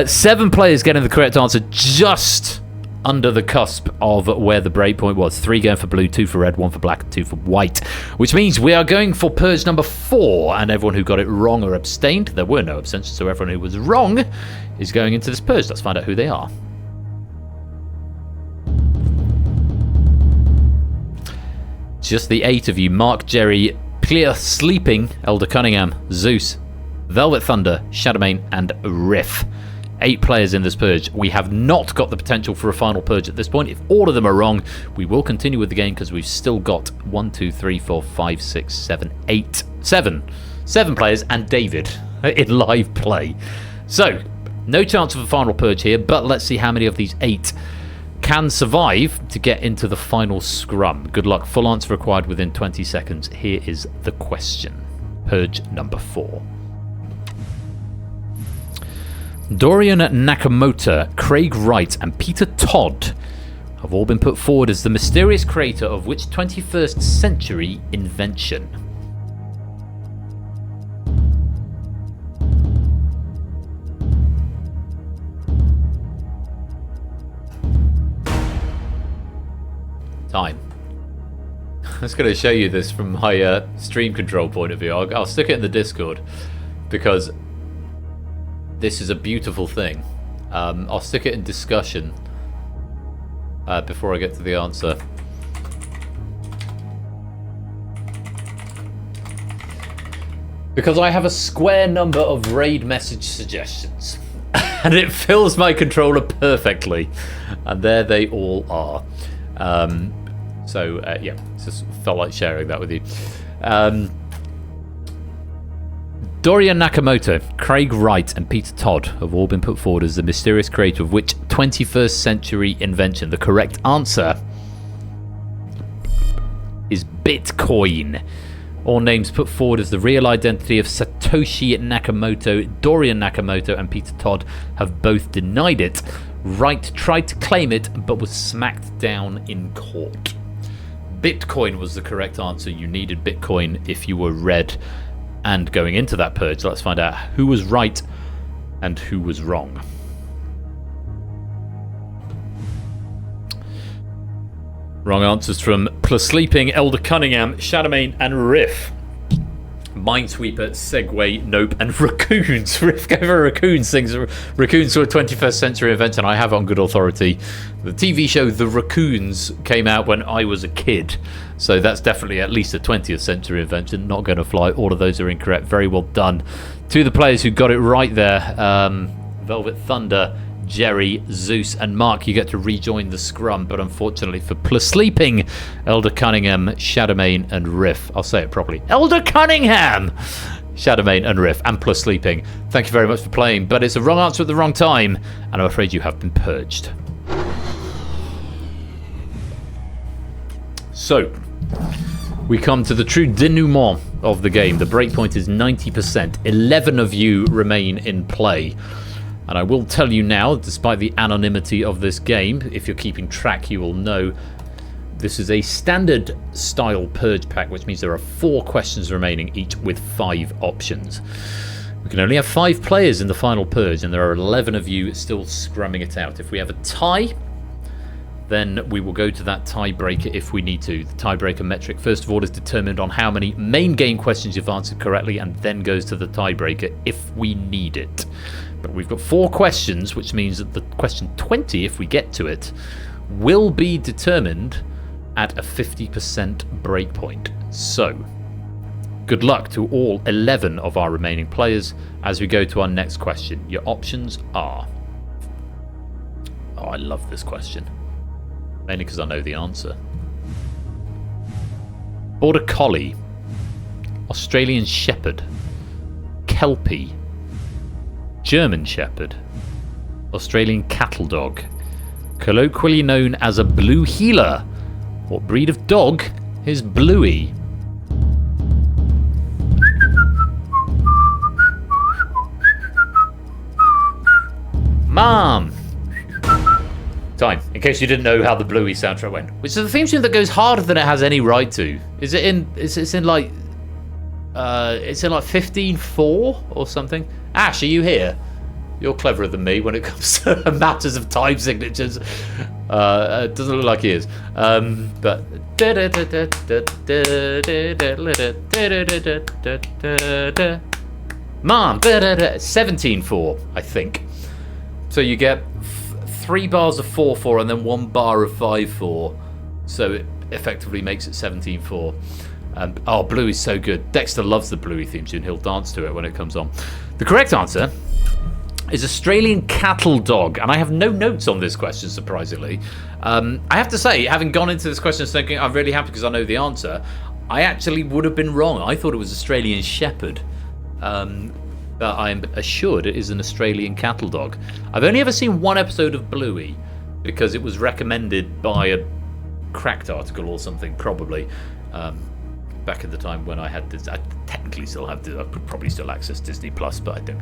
7 players getting the correct answer just under the cusp of where the breakpoint was. 3 going for blue, 2 for red, 1 for black, and 2 for white. Which means we are going for purge number 4, and everyone who got it wrong or abstained, there were no abstentions, so everyone who was wrong is going into this purge. Let's find out who they are. Just the 8 of you. Mark, Jerry, Clear Sleeping, Elder Cunningham, Zeus, Velvet Thunder, Shadowmane, and Riff. 8 players in this purge. We have not got the potential for a final purge at this point. If all of them are wrong, we will continue with the game because we've still got 1, 2, 3, 4, 5, 6, 7, 8, 7 players and David in live play. So, no chance of a final purge here, but let's see how many of these 8 can survive to get into the final scrum. Good luck. Full answer required within 20 seconds. Here is the question. Purge number 4. Dorian Nakamoto, Craig Wright, and Peter Todd have all been put forward as the mysterious creator of which 21st century invention? Time. I was going to show you this from my stream control point of view. I'll stick it in the Discord because this is a beautiful thing. I'll stick it in discussion before I get to the answer. Because I have a square number of raid message suggestions. And it fills my controller perfectly. And there they all are. Yeah, just felt like sharing that with you. Dorian Nakamoto, Craig Wright, and Peter Todd have all been put forward as the mysterious creator of which 21st century invention? The correct answer is Bitcoin. All names put forward as the real identity of Satoshi Nakamoto, Dorian Nakamoto, and Peter Todd have both denied it. Wright tried to claim it, but was smacked down in court. Bitcoin was the correct answer. You needed Bitcoin if you were red. And going into that purge, let's find out who was right and who was wrong. Wrong answers from Plus Sleeping, Elder Cunningham, Shadowmane, and Riff. Minesweeper, Segway, Nope, and Raccoons. Riff gave her Raccoons things. Raccoons were a 21st century invention. I have it on good authority. The TV show The Raccoons came out when I was a kid. So that's definitely at least a 20th century invention. Not going to fly. All of those are incorrect. Very well done to the players who got it right there. Velvet Thunder, Jerry, Zeus, and Mark. You get to rejoin the scrum, but unfortunately for Plus Sleeping, Elder Cunningham, Shadowmane, and Riff. I'll say it properly. Elder Cunningham, Shadowmane, and Riff, and Plus Sleeping. Thank you very much for playing, but it's a wrong answer at the wrong time, and I'm afraid you have been purged. So, we come to the true denouement of the game. The breakpoint is 90%. 11 of you remain in play. And I will tell you now, despite the anonymity of this game, if you're keeping track, you will know this is a standard style purge pack, which means there are 4 questions remaining, each with 5 options. We can only have 5 players in the final purge, and there are 11 of you still scrumming it out. If we have a tie, then we will go to that tiebreaker if we need to. The tiebreaker metric, first of all, is determined on how many main game questions you've answered correctly, and then goes to the tiebreaker if we need it. But we've got 4 questions, which means that the question 20, if we get to it, will be determined at a 50% breakpoint. So, good luck to all 11 of our remaining players as we go to our next question. Your options are... Oh, I love this question. Mainly because I know the answer. Border Collie. Australian Shepherd. Kelpie. German Shepherd. Australian Cattle Dog. Colloquially known as a Blue Heeler. What breed of dog is Bluey? Mom! Time. In case you didn't know how the Bluey soundtrack went. Which is a theme tune that goes harder than it has any right to. Is it in... It's in like... it's in like 15/4 or something. Ash, are you here? You're cleverer than me when it comes to matters of time signatures. It doesn't look like he is. But... Mom! 17/4, I think. So you get 3 bars of 4/4 and then 1 bar of 5/4. So it effectively makes it 17/4. Oh, Bluey is so good. Dexter loves the Bluey theme tune. He'll dance to it when it comes on. The correct answer is Australian Cattle Dog. And I have no notes on this question, surprisingly. I have to say, having gone into this question thinking I'm really happy because I know the answer, I actually would have been wrong. I thought it was Australian Shepherd. But I'm assured it is an Australian Cattle Dog. I've only ever seen one episode of Bluey because it was recommended by a Cracked article or something, probably. Back at the time when I had this, I technically still have this, I could probably still access Disney Plus, but I don't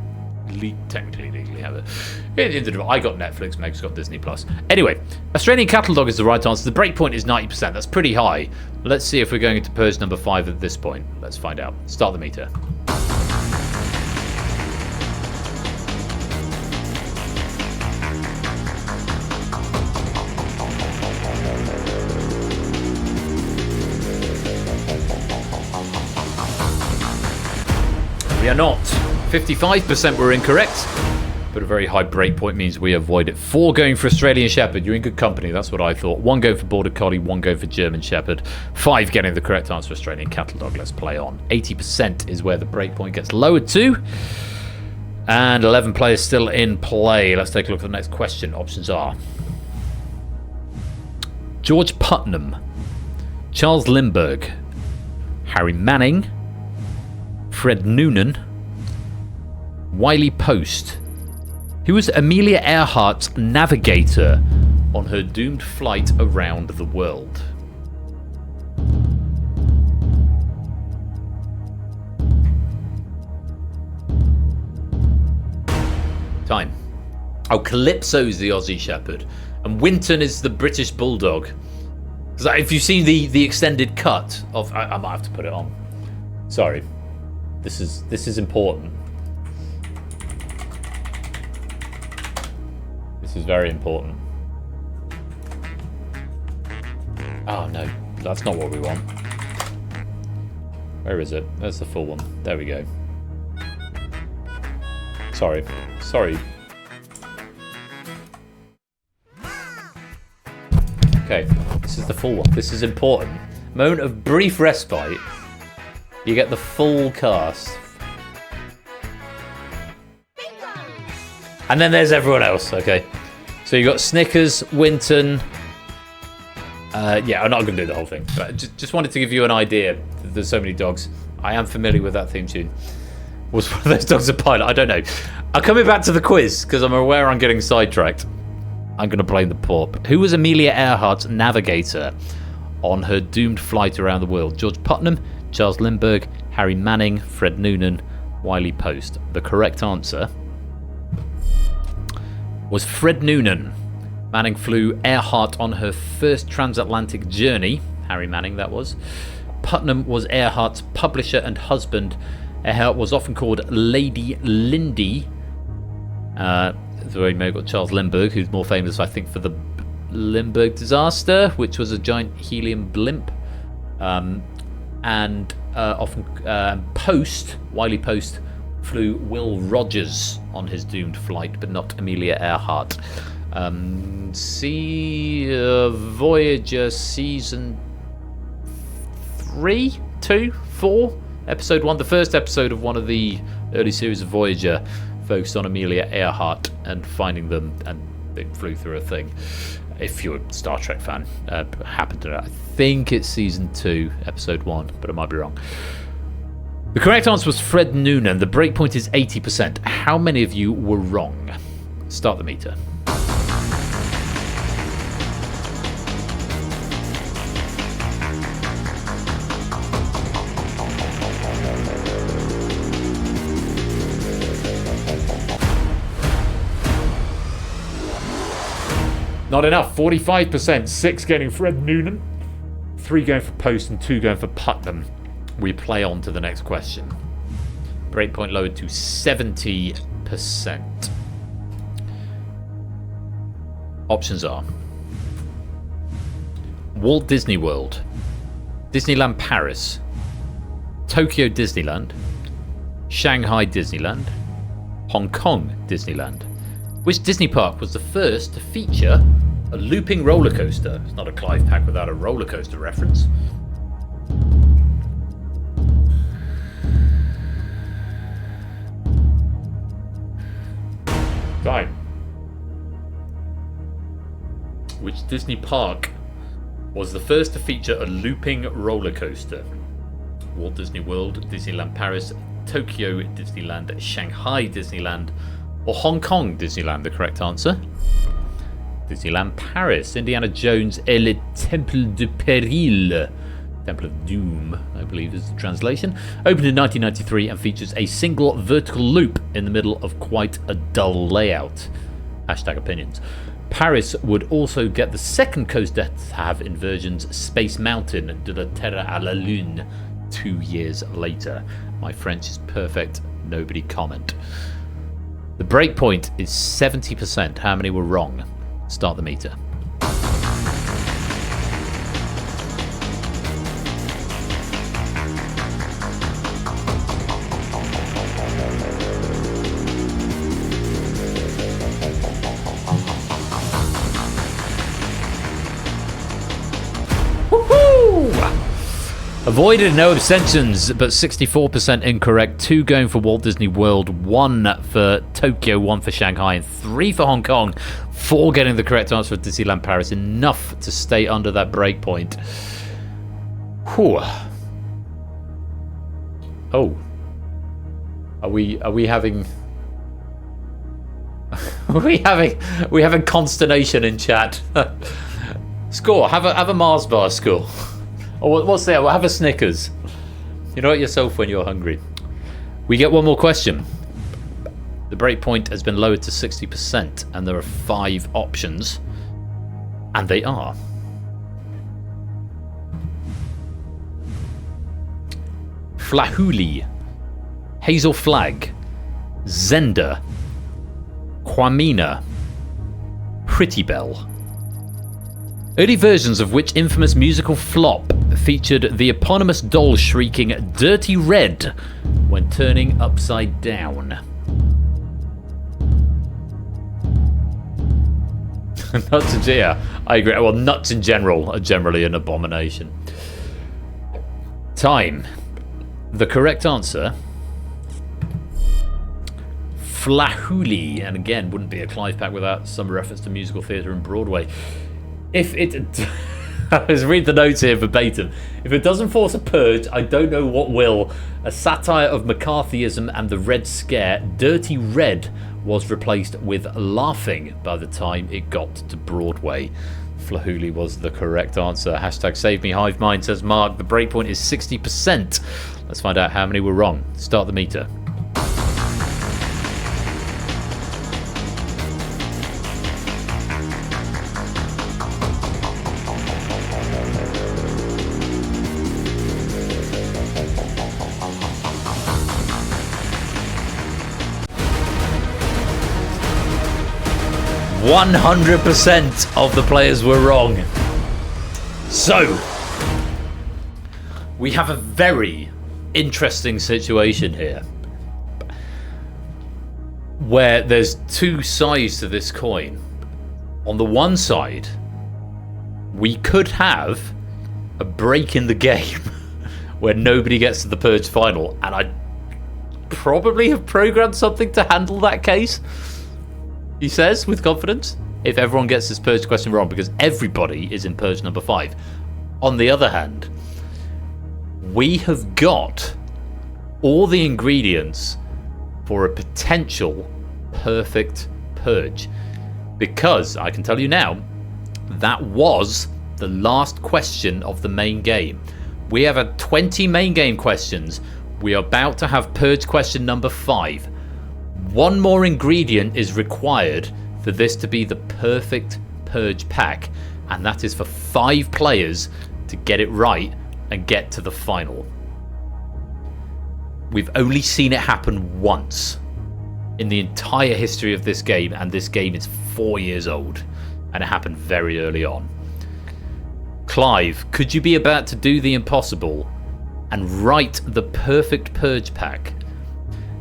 technically legally have it. I got Netflix, Meg's got Disney Plus. Anyway, Australian Cattle Dog is the right answer. The breakpoint is 90%. That's pretty high. Let's see if we're going into Purge number 5 at this point. Let's find out. Start the meter. We are not. 55% were incorrect, but a very high breakpoint means we avoid it. 4 going for Australian Shepherd. You're in good company, that's what I thought. 1 going for Border Collie, 1 going for German Shepherd. 5 getting the correct answer, Australian Cattle Dog. Let's play on. 80% is where the breakpoint gets lowered to. And 11 players still in play. Let's take a look at the next question. Options are George Putnam, Charles Lindbergh, Harry Manning, Fred Noonan, Wiley Post. Who was Amelia Earhart's navigator on her doomed flight around the world? Time. Oh, Calypso's the Aussie Shepherd, and Winton is the British Bulldog. If you've seen the extended cut of, I might have to put it on. Sorry. This is important. This is very important. Oh no, that's not what we want. Where is it? There's the full one. There we go. Sorry. Okay, this is the full one. This is important. Moment of brief respite. You get the full cast. And then there's everyone else, okay? So you got Snickers, Winton. Yeah, I'm not going to do the whole thing. But just wanted to give you an idea. There's so many dogs. I am familiar with that theme tune. Was one of those dogs a pilot? I don't know. I'm coming back to the quiz because I'm aware I'm getting sidetracked. I'm going to blame the porp. Who was Amelia Earhart's navigator on her doomed flight around the world? George Putnam, Charles Lindbergh, Harry Manning, Fred Noonan, Wiley Post. The correct answer was Fred Noonan. Manning flew Earhart on her first transatlantic journey. Harry Manning, that was. Putnam was Earhart's publisher and husband. Earhart was often called Lady Lindy. So you may have got Charles Lindbergh, who's more famous, I think, for the Limburg disaster, which was a giant helium blimp. And often Wiley Post flew Will Rogers on his doomed flight, but not Amelia Earhart. See Voyager season 3, 2, 4, episode 1, the first episode of one of the early series of Voyager, focused on Amelia Earhart and finding them and It flew through a thing. If you're a Star Trek fan, happened to know. I think it's season 2, episode 1, but I might be wrong. The correct answer was Fred Noonan. The breakpoint is 80%. How many of you were wrong? Start the meter. Not enough. 45%. 6 getting Fred Noonan. 3 going for Post and 2 going for Putnam. We play on to the next question. Breakpoint lowered to 70%. Options are Walt Disney World, Disneyland Paris, Tokyo Disneyland, Shanghai Disneyland, Hong Kong Disneyland. Which Disney park was the first to feature a looping roller coaster? It's not a Clive pack without a roller coaster reference. Time. Which Disney park was the first to feature a looping roller coaster? Walt Disney World, Disneyland Paris, Tokyo Disneyland, Shanghai Disneyland, or Hong Kong Disneyland? The correct answer. Disneyland Paris. Indiana Jones et le Temple de Péril. Temple of Doom, I believe is the translation. Opened in 1993 and features a single vertical loop in the middle of quite a dull layout. Hashtag opinions. Paris would also get the second coaster to have inversions Space Mountain de la Terre à la Lune 2 years later. My French is perfect. Nobody comment. The breakpoint is 70%. How many were wrong? Start the meter. Avoided, no abstentions, but 64% incorrect. 2 going for Walt Disney World, 1 for Tokyo, 1 for Shanghai, and 3 for Hong Kong. 4 getting the correct answer for Disneyland Paris. Enough to stay under that breakpoint. Whew. Oh. Are we having... Are we having consternation in chat? Score, have a Mars bar, score. Or what's that? Well, have a Snickers. You know it yourself when you're hungry. We get one more question. The breakpoint has been lowered to 60%, and there are 5 options. And they are... Flahuli, Hazel Flag, Zenda, Quamina, Pretty Bell. Early versions of which infamous musical flop featured the eponymous doll shrieking "Dirty Red" when turning upside down? Nuts in general, I agree. Well, nuts in general are generally an abomination. Time. The correct answer: Flahuli, and again, wouldn't be a Clive pack without some reference to musical theatre and Broadway. If it... Let's read the notes here verbatim. If it doesn't force a purge, I don't know what will. A satire of McCarthyism and the Red Scare, Dirty Red was replaced with Laughing by the time it got to Broadway. Flahuli was the correct answer. Hashtag save me hive mind, says Mark. The breakpoint is 60%. Let's find out how many were wrong. Start the meter. 100% of the players were wrong. So, we have a very interesting situation here, where there's 2 sides to this coin. On the one side, we could have a break in the game where nobody gets to the Purge final, and I'd probably have programmed something to handle that case, he says with confidence. if everyone gets this purge question wrong, because everybody is in purge number 5. On the other hand, we have got all the ingredients for a potential perfect purge. Because, I can tell you now, that was the last question of the main game. We have had 20 main game questions. We are about to have purge question number 5. One more ingredient is required for this to be the perfect purge pack, and that is for 5 players to get it right and get to the final. We've only seen it happen once in the entire history of this game, and this game is 4 years old, and it happened very early on. Clive, could you be about to do the impossible and write the perfect purge pack?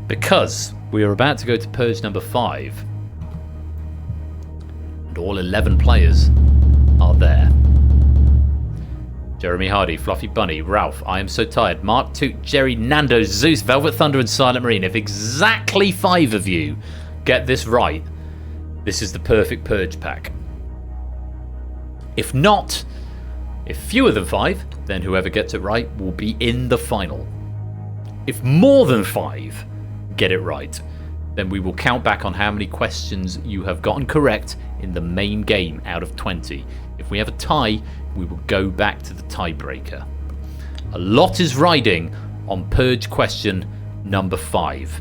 Because we are about to go to purge number 5, and all 11 players are there. Jeremy Hardy, Fluffy Bunny, Ralph, I Am So Tired, Mark Toot, Jerry, Nando, Zeus, Velvet Thunder and Silent Marine. If exactly 5 of you get this right, this is the perfect purge pack. If not, if fewer than 5, then whoever gets it right will be in the final. If more than 5 get it right, then we will count back on how many questions you have gotten correct in the main game out of 20. If we have a tie, we will go back to the tiebreaker. A lot is riding on purge question number 5.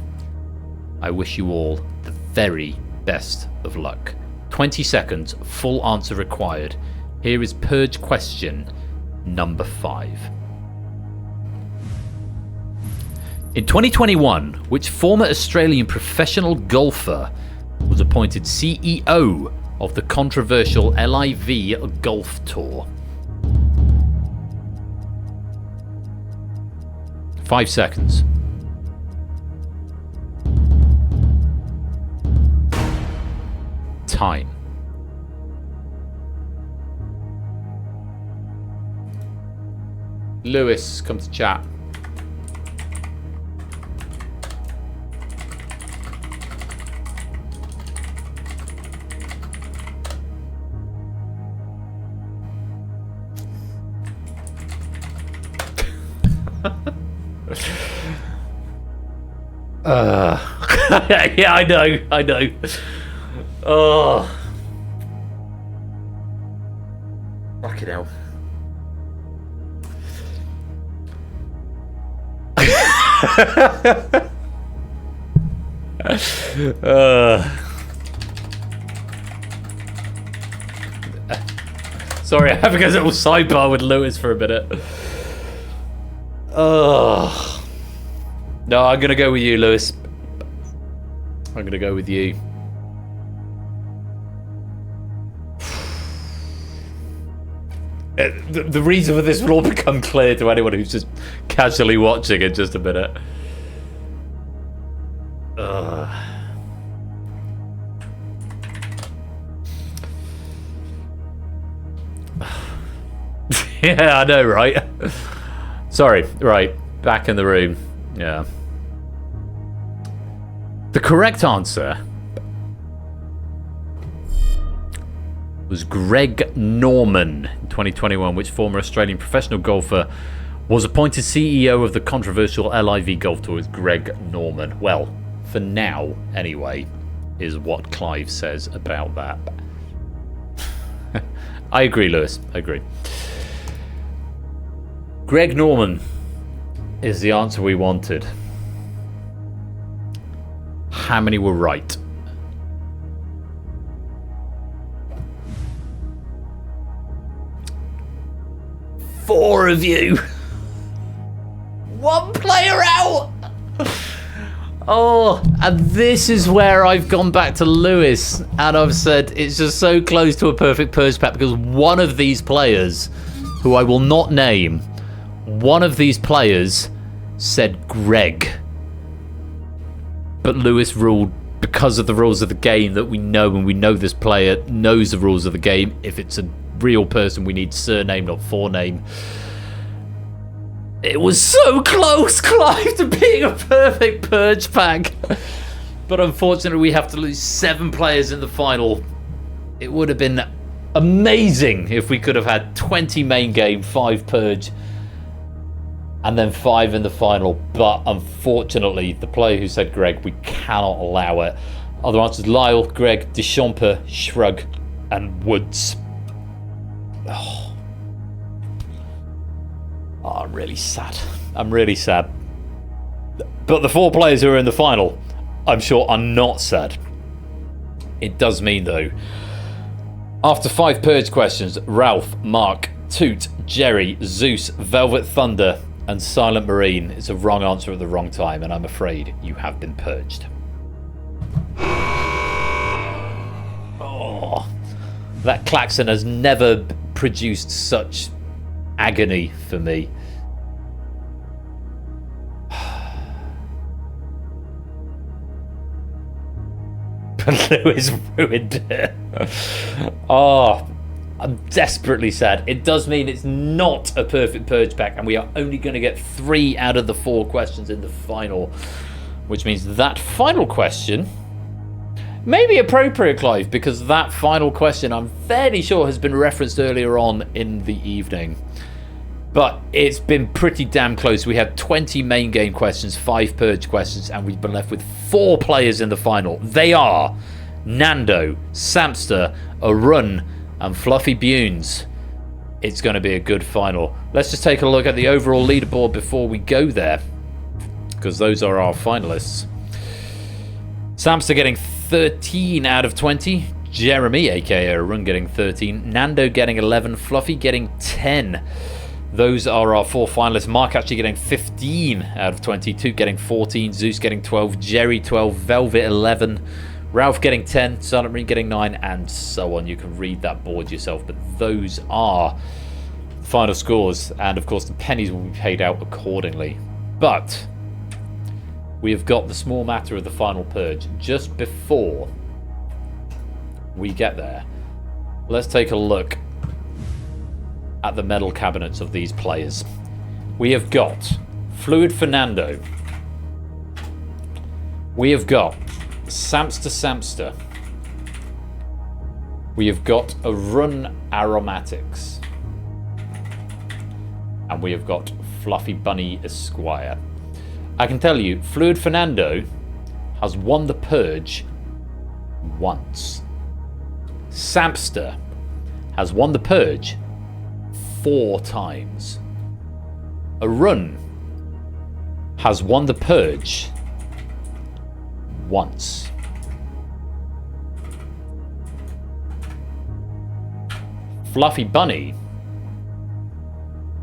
I wish you all the very best of luck. 20 seconds, full answer required. Here is purge question number 5. In 2021, which former Australian professional golfer was appointed CEO of the controversial LIV Golf Tour? 5 seconds. Time. Lewis, come to chat. Yeah, I know. Oh. Fucking hell. Sorry, I have to go to a little sidebar with Lewis for a minute. No, I'm gonna go with you, Lewis. I'm gonna go with you. The reason for this will all become clear to anyone who's just casually watching in just a minute. Yeah, I know, right? Sorry, right. Back in the room. Yeah. The correct answer was Greg Norman in 2021, which former Australian professional golfer was appointed CEO of the controversial LIV Golf Tour. Is Greg Norman. Well, for now, anyway, is what Clive says about that. I agree, Lewis. I agree. Greg Norman is the answer we wanted. How many were right? Four of you. One player out. Oh, and this is where I've gone back to Lewis and I've said it's just so close to a perfect purge pack because one of these players, who I will not name, one of these players said Greg. But Lewis ruled, because of the rules of the game that we know, and we know this player knows the rules of the game, if it's a real person we need surname, not forename. It was so close, Clive, to being a perfect purge pack. But unfortunately we have to lose 7 players in the final It would have been amazing if we could have had 20 main game, 5 purge, and then 5 in the final. But unfortunately, the player who said Greg, we cannot allow it. Other answers: Lyle, Greg, Deschamps, Shrug, and Woods. Oh, I'm really sad. I'm really sad. But the 4 players who are in the final, I'm sure, are not sad. It does mean, though, after 5 purge questions, Ralph, Mark, Toot, Jerry, Zeus, Velvet Thunder, and Silent Marine is a wrong answer at the wrong time, and I'm afraid you have been purged. Oh, that klaxon has never produced such agony for me. Lewis ruined it. Oh, I'm desperately sad. It does mean it's not a perfect purge pack, and we are only going to get 3 out of the 4 questions in the final, which means that final question may be appropriate, Clive, because that final question, I'm fairly sure, has been referenced earlier on in the evening. But it's been pretty damn close. We had 20 main game questions, 5 purge questions, and we've been left with 4 players in the final. They are Nando, Samster, Arun, and Fluffy Bunes. It's going to be a good final. Let's just take a look at the overall leaderboard before we go there, because those are our finalists. Samster getting 13 out of 20. Jeremy, aka Arun, getting 13. Nando getting 11. Fluffy getting 10. Those are our 4 finalists. Mark actually getting 15 out of 20. Toot getting 14. Zeus getting 12. Jerry 12. Velvet 11. Ralph getting 10. Silent Marine getting 9. And so on. You can read that board yourself. But those are final scores. And of course the pennies will be paid out accordingly. But we have got the small matter of the final purge. Just before we get there, let's take a look at the medal cabinets of these players. We have got Fluid Fernando. We have got Samster. We have got Arun Aromatics. And we have got Fluffy Bunny Esquire. I can tell you, Fluid Fernando has won the purge once. Samster has won the purge 4 times. Arun has won the purge once. Fluffy Bunny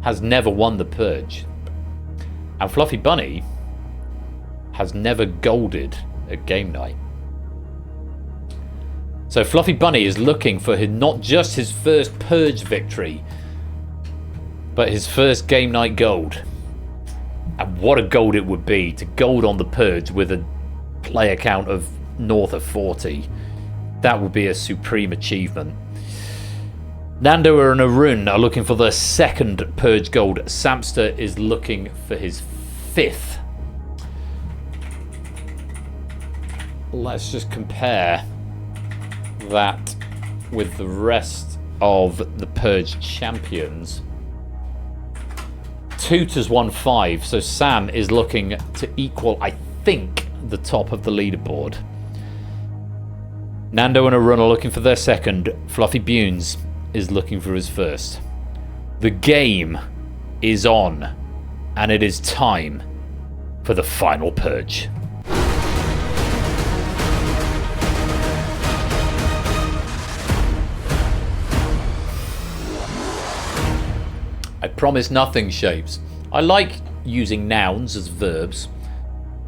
has never won the purge. And Fluffy Bunny has never golded a game night. So Fluffy Bunny is looking for not just his first purge victory, but his first game night gold. And what a gold it would be to gold on the purge with a player count of north of 40. That would be a supreme achievement. Nando and Arun are looking for their 2nd purge gold. Samster is looking for his 5th. Let's just compare that with the rest of the purge champions. Toot has won 5, so Sam is looking to equal, I think, the top of the leaderboard. Nando and Arun are looking for their 2nd. Fluffy Bunes is looking for his 1st. The game is on, and it is time for the final purge. I promise nothing, Shapes. I like using nouns as verbs.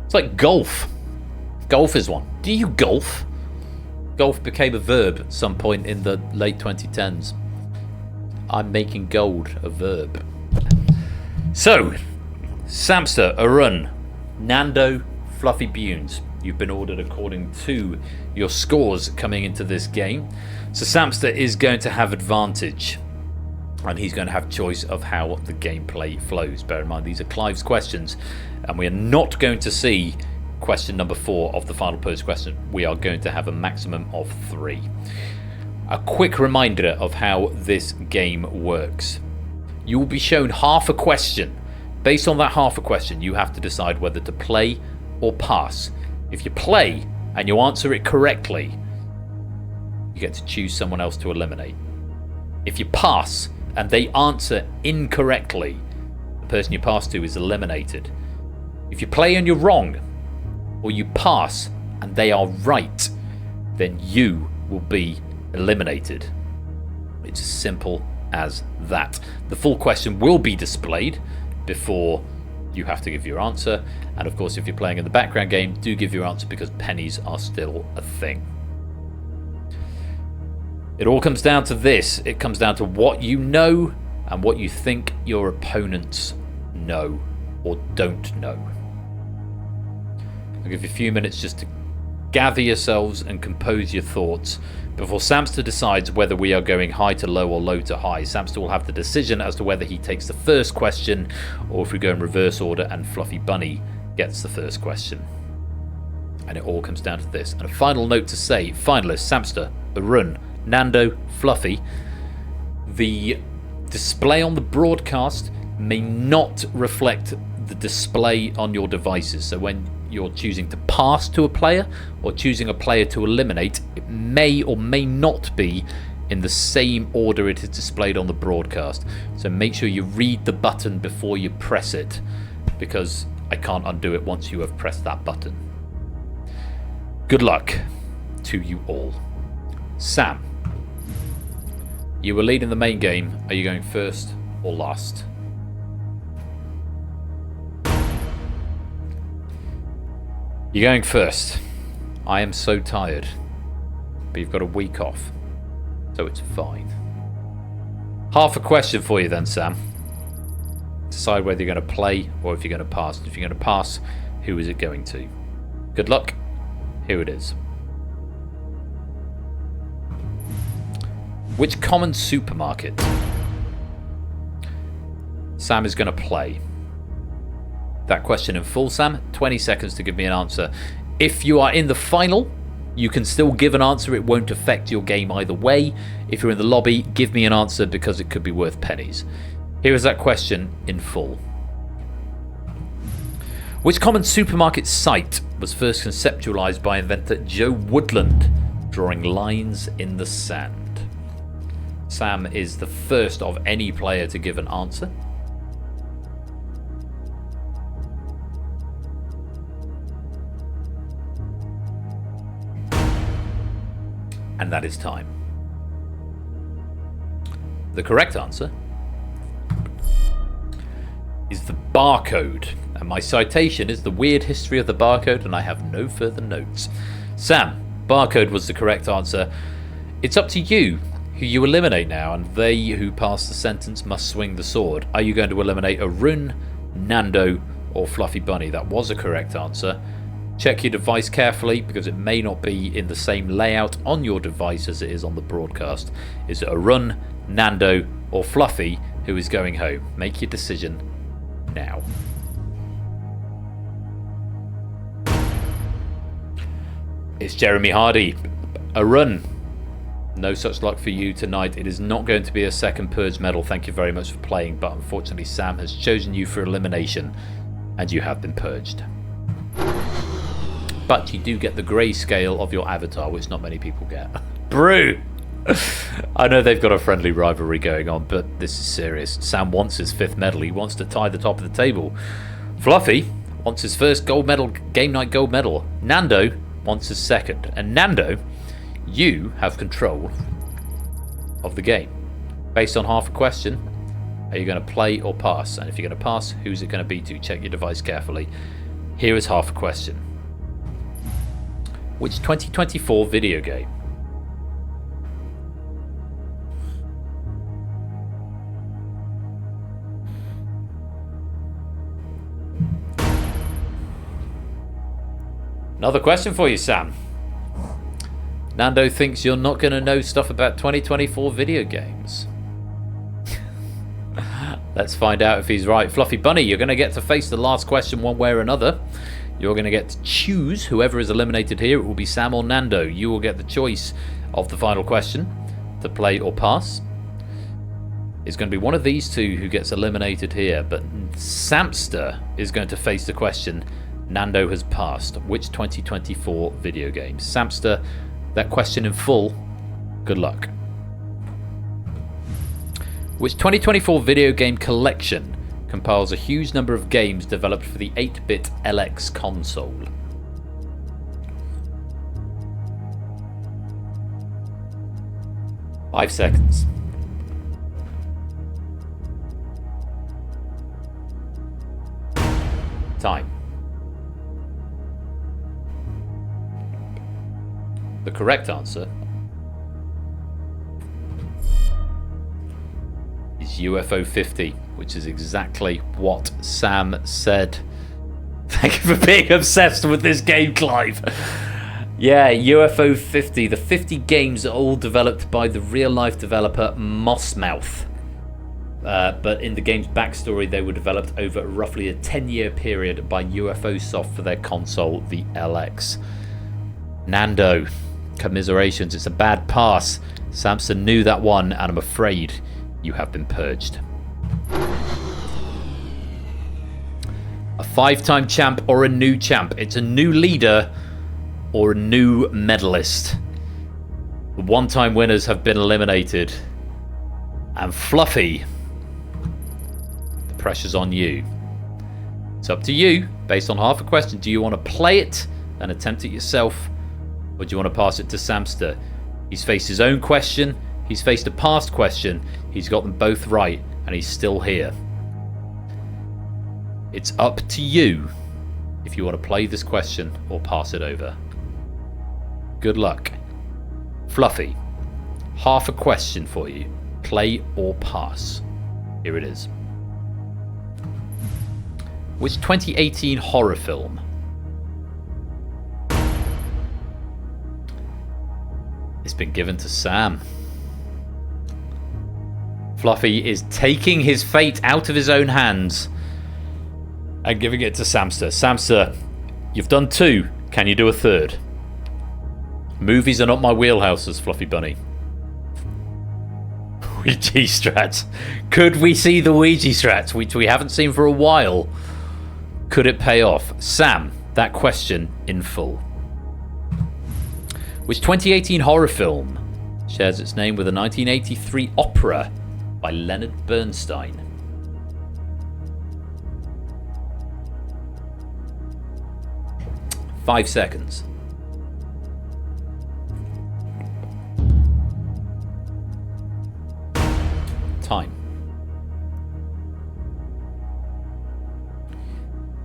It's like golf. Golf is one. Do you golf? Golf became a verb at some point in the late 2010s. I'm making gold a verb. So, Samster, Arun, Nando, Fluffy Bunes. You've been ordered according to your scores coming into this game. So Samster is going to have advantage. And he's going to have choice of how the gameplay flows. Bear in mind, these are Clive's questions. And we are not going to see question number 4 of the final purge question. We are going to have a maximum of 3. a quick reminder of how this game works. You will be shown half a question. Based on that half a question, you have to decide whether to play or pass. If you play and you answer it correctly, you get to choose someone else to eliminate. If you pass and they answer incorrectly, the person you pass to is eliminated. If you play and you're wrong, or you pass and they are right, then you will be eliminated. It's as simple as that. The full question will be displayed before you have to give your answer, and of course if you're playing in the background game, do give your answer because pennies are still a thing. It all comes down to this. It comes down to what you know and what you think your opponents know or don't know. I'll give you a few minutes just to gather yourselves and compose your thoughts before Samster decides whether we are going high to low or low to high. Samster will have the decision as to whether he takes the first question or if we go in reverse order and Fluffy Bunny gets the first question. And it all comes down to this. And a final note to say, finalists, Samster, Arun, Nando, Fluffy, the display on the broadcast may not reflect the display on your devices. So when you're choosing to pass to a player or choosing a player to eliminate, it may or may not be in the same order it is displayed on the broadcast. So make sure you read the button before you press it, because I can't undo it once you have pressed that button. Good luck to you all. Sam, you were leading the main game. Are you going first or last? You're going first. I am so tired, but you've got a week off, so it's fine. Half a question for you then, Sam. Decide whether you're going to play or if you're going to pass. If you're going to pass, who is it going to? Good luck. Here it is. Which common supermarket? Sam is going to play. That question in full, Sam. 20 seconds to give me an answer. If you are in the final, you can still give an answer. It won't affect your game either way. If you're in the lobby, give me an answer because it could be worth pennies. Here is that question in full. Which common supermarket site was first conceptualized by inventor Joe Woodland, drawing lines in the sand? Sam is the first of any player to give an answer. And that is time. The correct answer is the barcode. And my citation is The Weird History of the Barcode, and I have no further notes. Sam, barcode was the correct answer. It's up to you who you eliminate now, and they who pass the sentence must swing the sword. Are you going to eliminate Arun, Nando, or Fluffy Bunny? That was a correct answer. Check your device carefully because it may not be in the same layout on your device as it is on the broadcast. Is it Arun, Nando, or Fluffy who is going home? Make your decision now. It's Jeremy Hardy. Arun. No such luck for you tonight. It is not going to be a second Purge medal. Thank you very much for playing, but unfortunately Sam has chosen you for elimination and you have been purged. But you do get the grayscale of your avatar, which not many people get. Brew! I know they've got a friendly rivalry going on, but this is serious. Sam wants his 5th medal. He wants to tie the top of the table. Fluffy wants his first gold medal, game night gold medal. Nando wants his 2nd. And Nando, you have control of the game. Based on half a question, are you going to play or pass? And if you're going to pass, who's it going to be to? Check your device carefully. Here is half a question. Which 2024 video game? Another question for you, Sam. Nando thinks you're not going to know stuff about 2024 video games. Let's find out if he's right. Fluffy Bunny, you're going to get to face the last question one way or another. You're going to get to choose whoever is eliminated here. It will be Sam or Nando. You will get the choice of the final question. to play or pass. It's going to be one of these two who gets eliminated here, but Samster is going to face the question Nando has passed. Which 2024 video game? Samster, that question in full. Good luck. Which 2024 video game collection compiles a huge number of games developed for the 8-bit LX console? Five seconds. Time. The correct answer is UFO 50, which is exactly what Sam said. Thank you for being obsessed with this game, Clive. Yeah, UFO 50. The 50 games are all developed by the real-life developer Mossmouth. But in the game's backstory, they were developed over roughly a 10-year period by UFO Soft for their console, the LX. Nando, commiserations. It's a bad pass. Samson knew that one, and I'm afraid you have been purged. A 5-time champ or a new champ. It's a new leader or a new medalist. The 1-time winners have been eliminated. And Fluffy, the pressure's on you. It's up to you, based on half a question. Do you want to play it and attempt it yourself, or do you want to pass it to Samster? He's faced his own question, he's faced a past question, he's got them both right, and he's still here. It's up to you if you want to play this question or pass it over. Good luck. Fluffy, half a question for you. Play or pass. Here it is. Which 2018 horror film it's been given to Sam? Fluffy is taking his fate out of his own hands and giving it to Samster. Samster, you've done 2. Can you do a 3rd? Movies are not my wheelhouse as Fluffy Bunny. Ouija strats. Could we see the Ouija strats, which we haven't seen for a while? Could it pay off? Sam, that question in full. Which 2018 horror film shares its name with a 1983 opera by Leonard Bernstein? Five seconds. Time.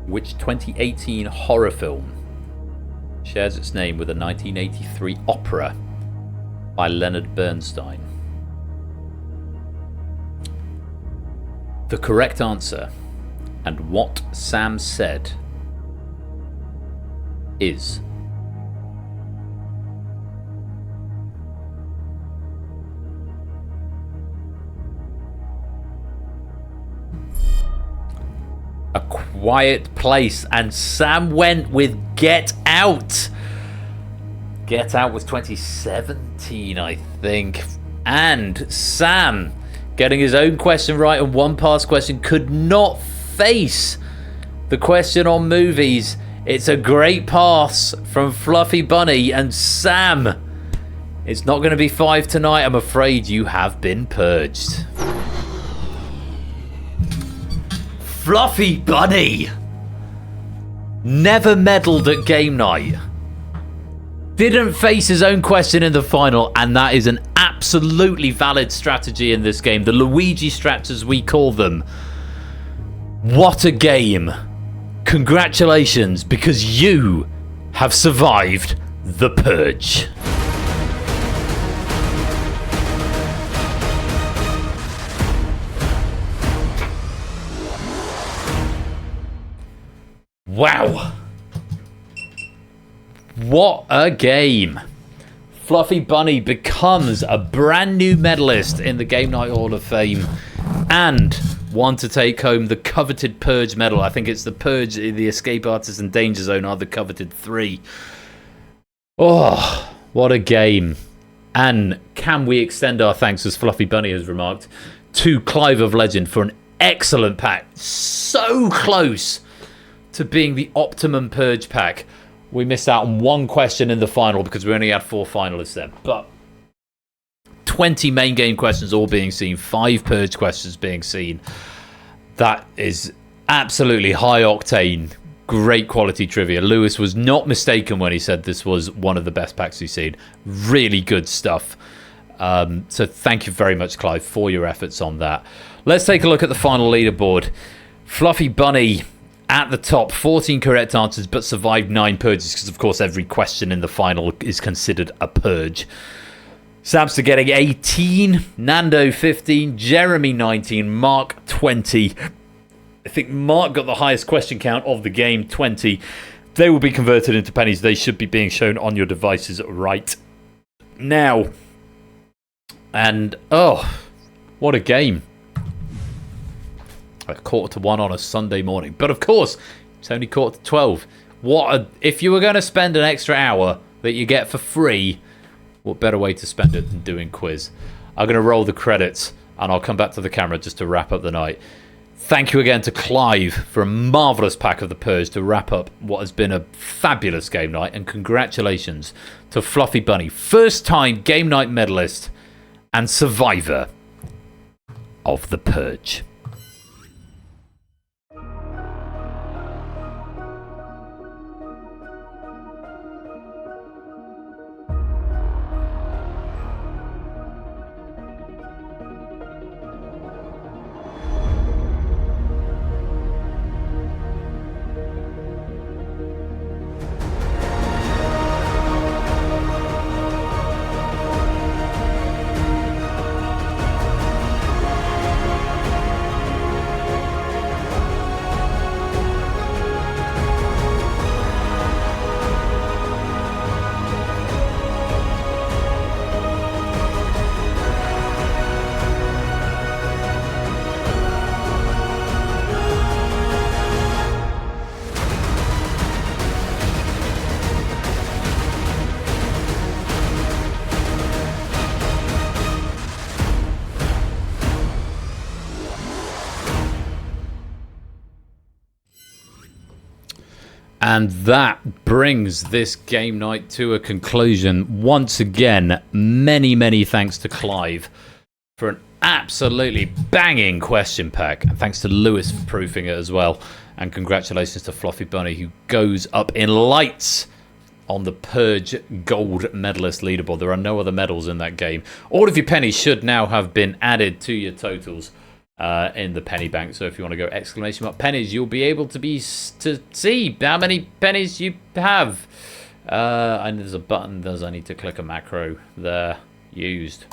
Which 2018 horror film shares its name with a 1983 opera by Leonard Bernstein? The correct answer, and what Sam said, is A Quiet Place, and Sam went with Get Out. Get Out was 2017, I think. And Sam, getting his own question right and one past question, could not face the question on movies. It's a great pass from Fluffy Bunny, and Sam, it's not going to be 5 tonight. I'm afraid you have been purged. Fluffy Bunny never meddled at game night. Didn't face his own question in the final, and that is an absolutely valid strategy in this game. The Luigi strats, as we call them. What a game. Congratulations, because you have survived the purge. Wow. What a game. Fluffy Bunny becomes a brand new medalist in the Game Night Hall of Fame and one to take home the coveted Purge medal. I think it's the Purge, the Escape Artist, and Danger Zone are the coveted 3. Oh, what a game. And can we extend our thanks, as Fluffy Bunny has remarked, to Clive of Legend for an excellent pack. So close to being the optimum Purge pack. We missed out on one question in the final because we only had 4 finalists there. But 20 main game questions all being seen, 5 Purge questions being seen. That is absolutely high octane, great quality trivia. Lewis was not mistaken when he said this was one of the best packs he's seen. Really good stuff. So thank you very much, Clive, for your efforts on that. Let's take a look at the final leaderboard. Fluffy Bunny at the top, 14 correct answers, but survived 9 purges, because of course every question in the final is considered a purge. Sabster getting 18, Nando 15, Jeremy 19, Mark 20. I think Mark got the highest question count of the game, 20. They will be converted into pennies. They should be being shown on your devices right now. And, oh, what a game. A 1:45 on a Sunday morning. But of course, it's only 11:45. If you were going to spend an extra hour that you get for free, what better way to spend it than doing quiz? I'm going to roll the credits, and I'll come back to the camera just to wrap up the night. Thank you again to Clive for a marvellous pack of the Purge to wrap up what has been a fabulous game night. And congratulations to Fluffy Bunny, first time game night medalist and survivor of the Purge. And that brings this game night to a conclusion. Once again, many, many thanks to Clive for an absolutely banging question pack. And thanks to Lewis for proofing it as well. And congratulations to Fluffy Bunny, who goes up in lights on the Purge Gold Medalist leaderboard. There are no other medals in that game. All of your pennies should now have been added to your totals in the penny bank. So if you want to go exclamation mark pennies, you'll be able to see how many pennies you have. And there's a button. I need to click a macro there. Used.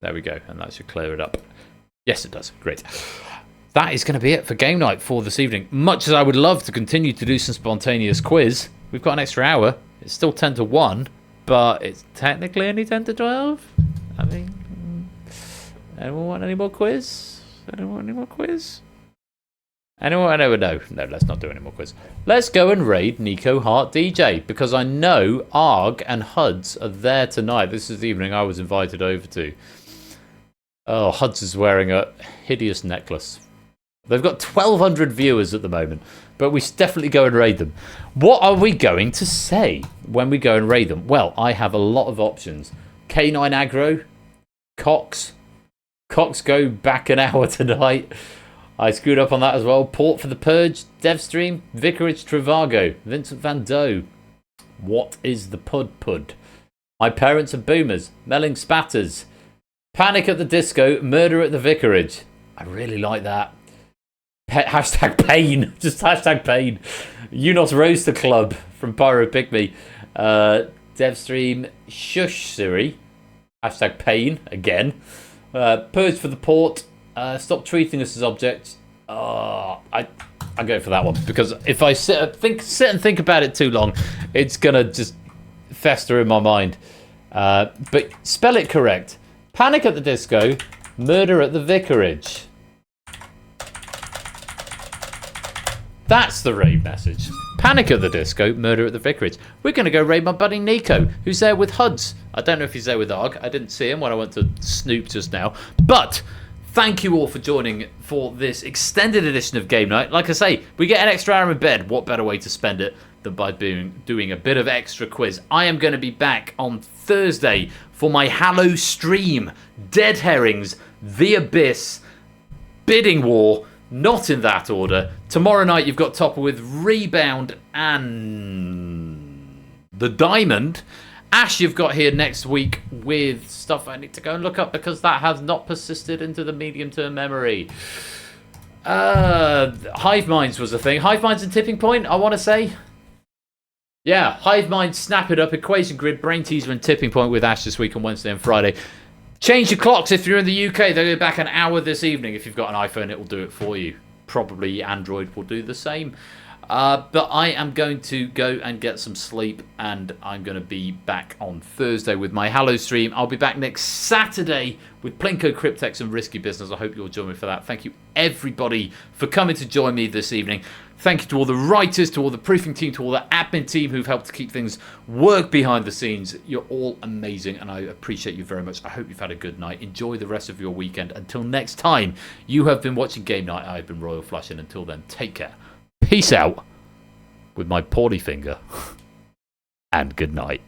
There we go. And that should clear it up. Yes, it does. Great. That is going to be it for game night for this evening. Much as I would love to continue to do some spontaneous quiz, we've got an extra hour. It's still 10 to 1, but it's technically only 10 to 12. I mean, anyone want any more quiz? Anyone want any more quiz? Anyone? No, let's not do any more quiz. Let's go and raid Nico Hart DJ, because I know Arg and Huds are there tonight. This is the evening I was invited over to. Oh, Huds is wearing a hideous necklace. They've got 1,200 viewers at the moment, but we should definitely go and raid them. What are we going to say when we go and raid them? Well, I have a lot of options. K9 Aggro, Cox. Cox go back an hour tonight. I screwed up on that as well. Port for the Purge, Devstream, Vicarage Trivago, Vincent Van Doe. What is the Pud? My parents are boomers. Melling Spatters. Panic at the Disco, Murder at the Vicarage. I really like that. Hashtag pain. Just hashtag pain. Unos Roaster Club from Pyro Pygmy. Devstream Shush Siri. Hashtag pain again. Purge for the Port. Stop treating us as objects. I go for that one, because if I sit and think about it too long, it's gonna just fester in my mind. But spell it correct. Panic at the Disco, Murder at the Vicarage. That's the raid message. Panic at the Disco, Murder at the Vicarage. We're going to go raid my buddy Nico, who's there with HUDs. I don't know if he's there with ARG. I didn't see him when I went to Snoop just now. But thank you all for joining for this extended edition of Game Night. Like I say, we get an extra hour in bed. What better way to spend it than by doing a bit of extra quiz? I am going to be back on Thursday for my Halo stream. Dead Herrings, The Abyss, Bidding War, not in that order. Tomorrow night you've got Topper with Rebound and The Diamond. Ash you've got here next week with stuff I need to go and look up because that has not persisted into the medium-term memory. Hive Minds was a thing. Hive Minds and Tipping Point, I want to say. Yeah, Hive Mind, Snap It Up, Equation Grid, Brain Teaser and Tipping Point with Ash this week on Wednesday and Friday. Change your clocks if you're in the UK. They'll be back an hour this evening. If you've got an iPhone, it will do it for you. Probably Android will do the same. But I am going to go and get some sleep, and I'm going to be back on Thursday with my Halo stream. I'll be back next Saturday with Plinko, Cryptex and Risky Business. I hope you'll join me for that. Thank you, everybody, for coming to join me this evening. Thank you to all the writers, to all the proofing team, to all the admin team who've helped to keep things work behind the scenes. You're all amazing, and I appreciate you very much. I hope you've had a good night. Enjoy the rest of your weekend. Until next time, you have been watching Game Night. I've been Royal Flush, and until then, take care. Peace out with my poorly finger, and good night.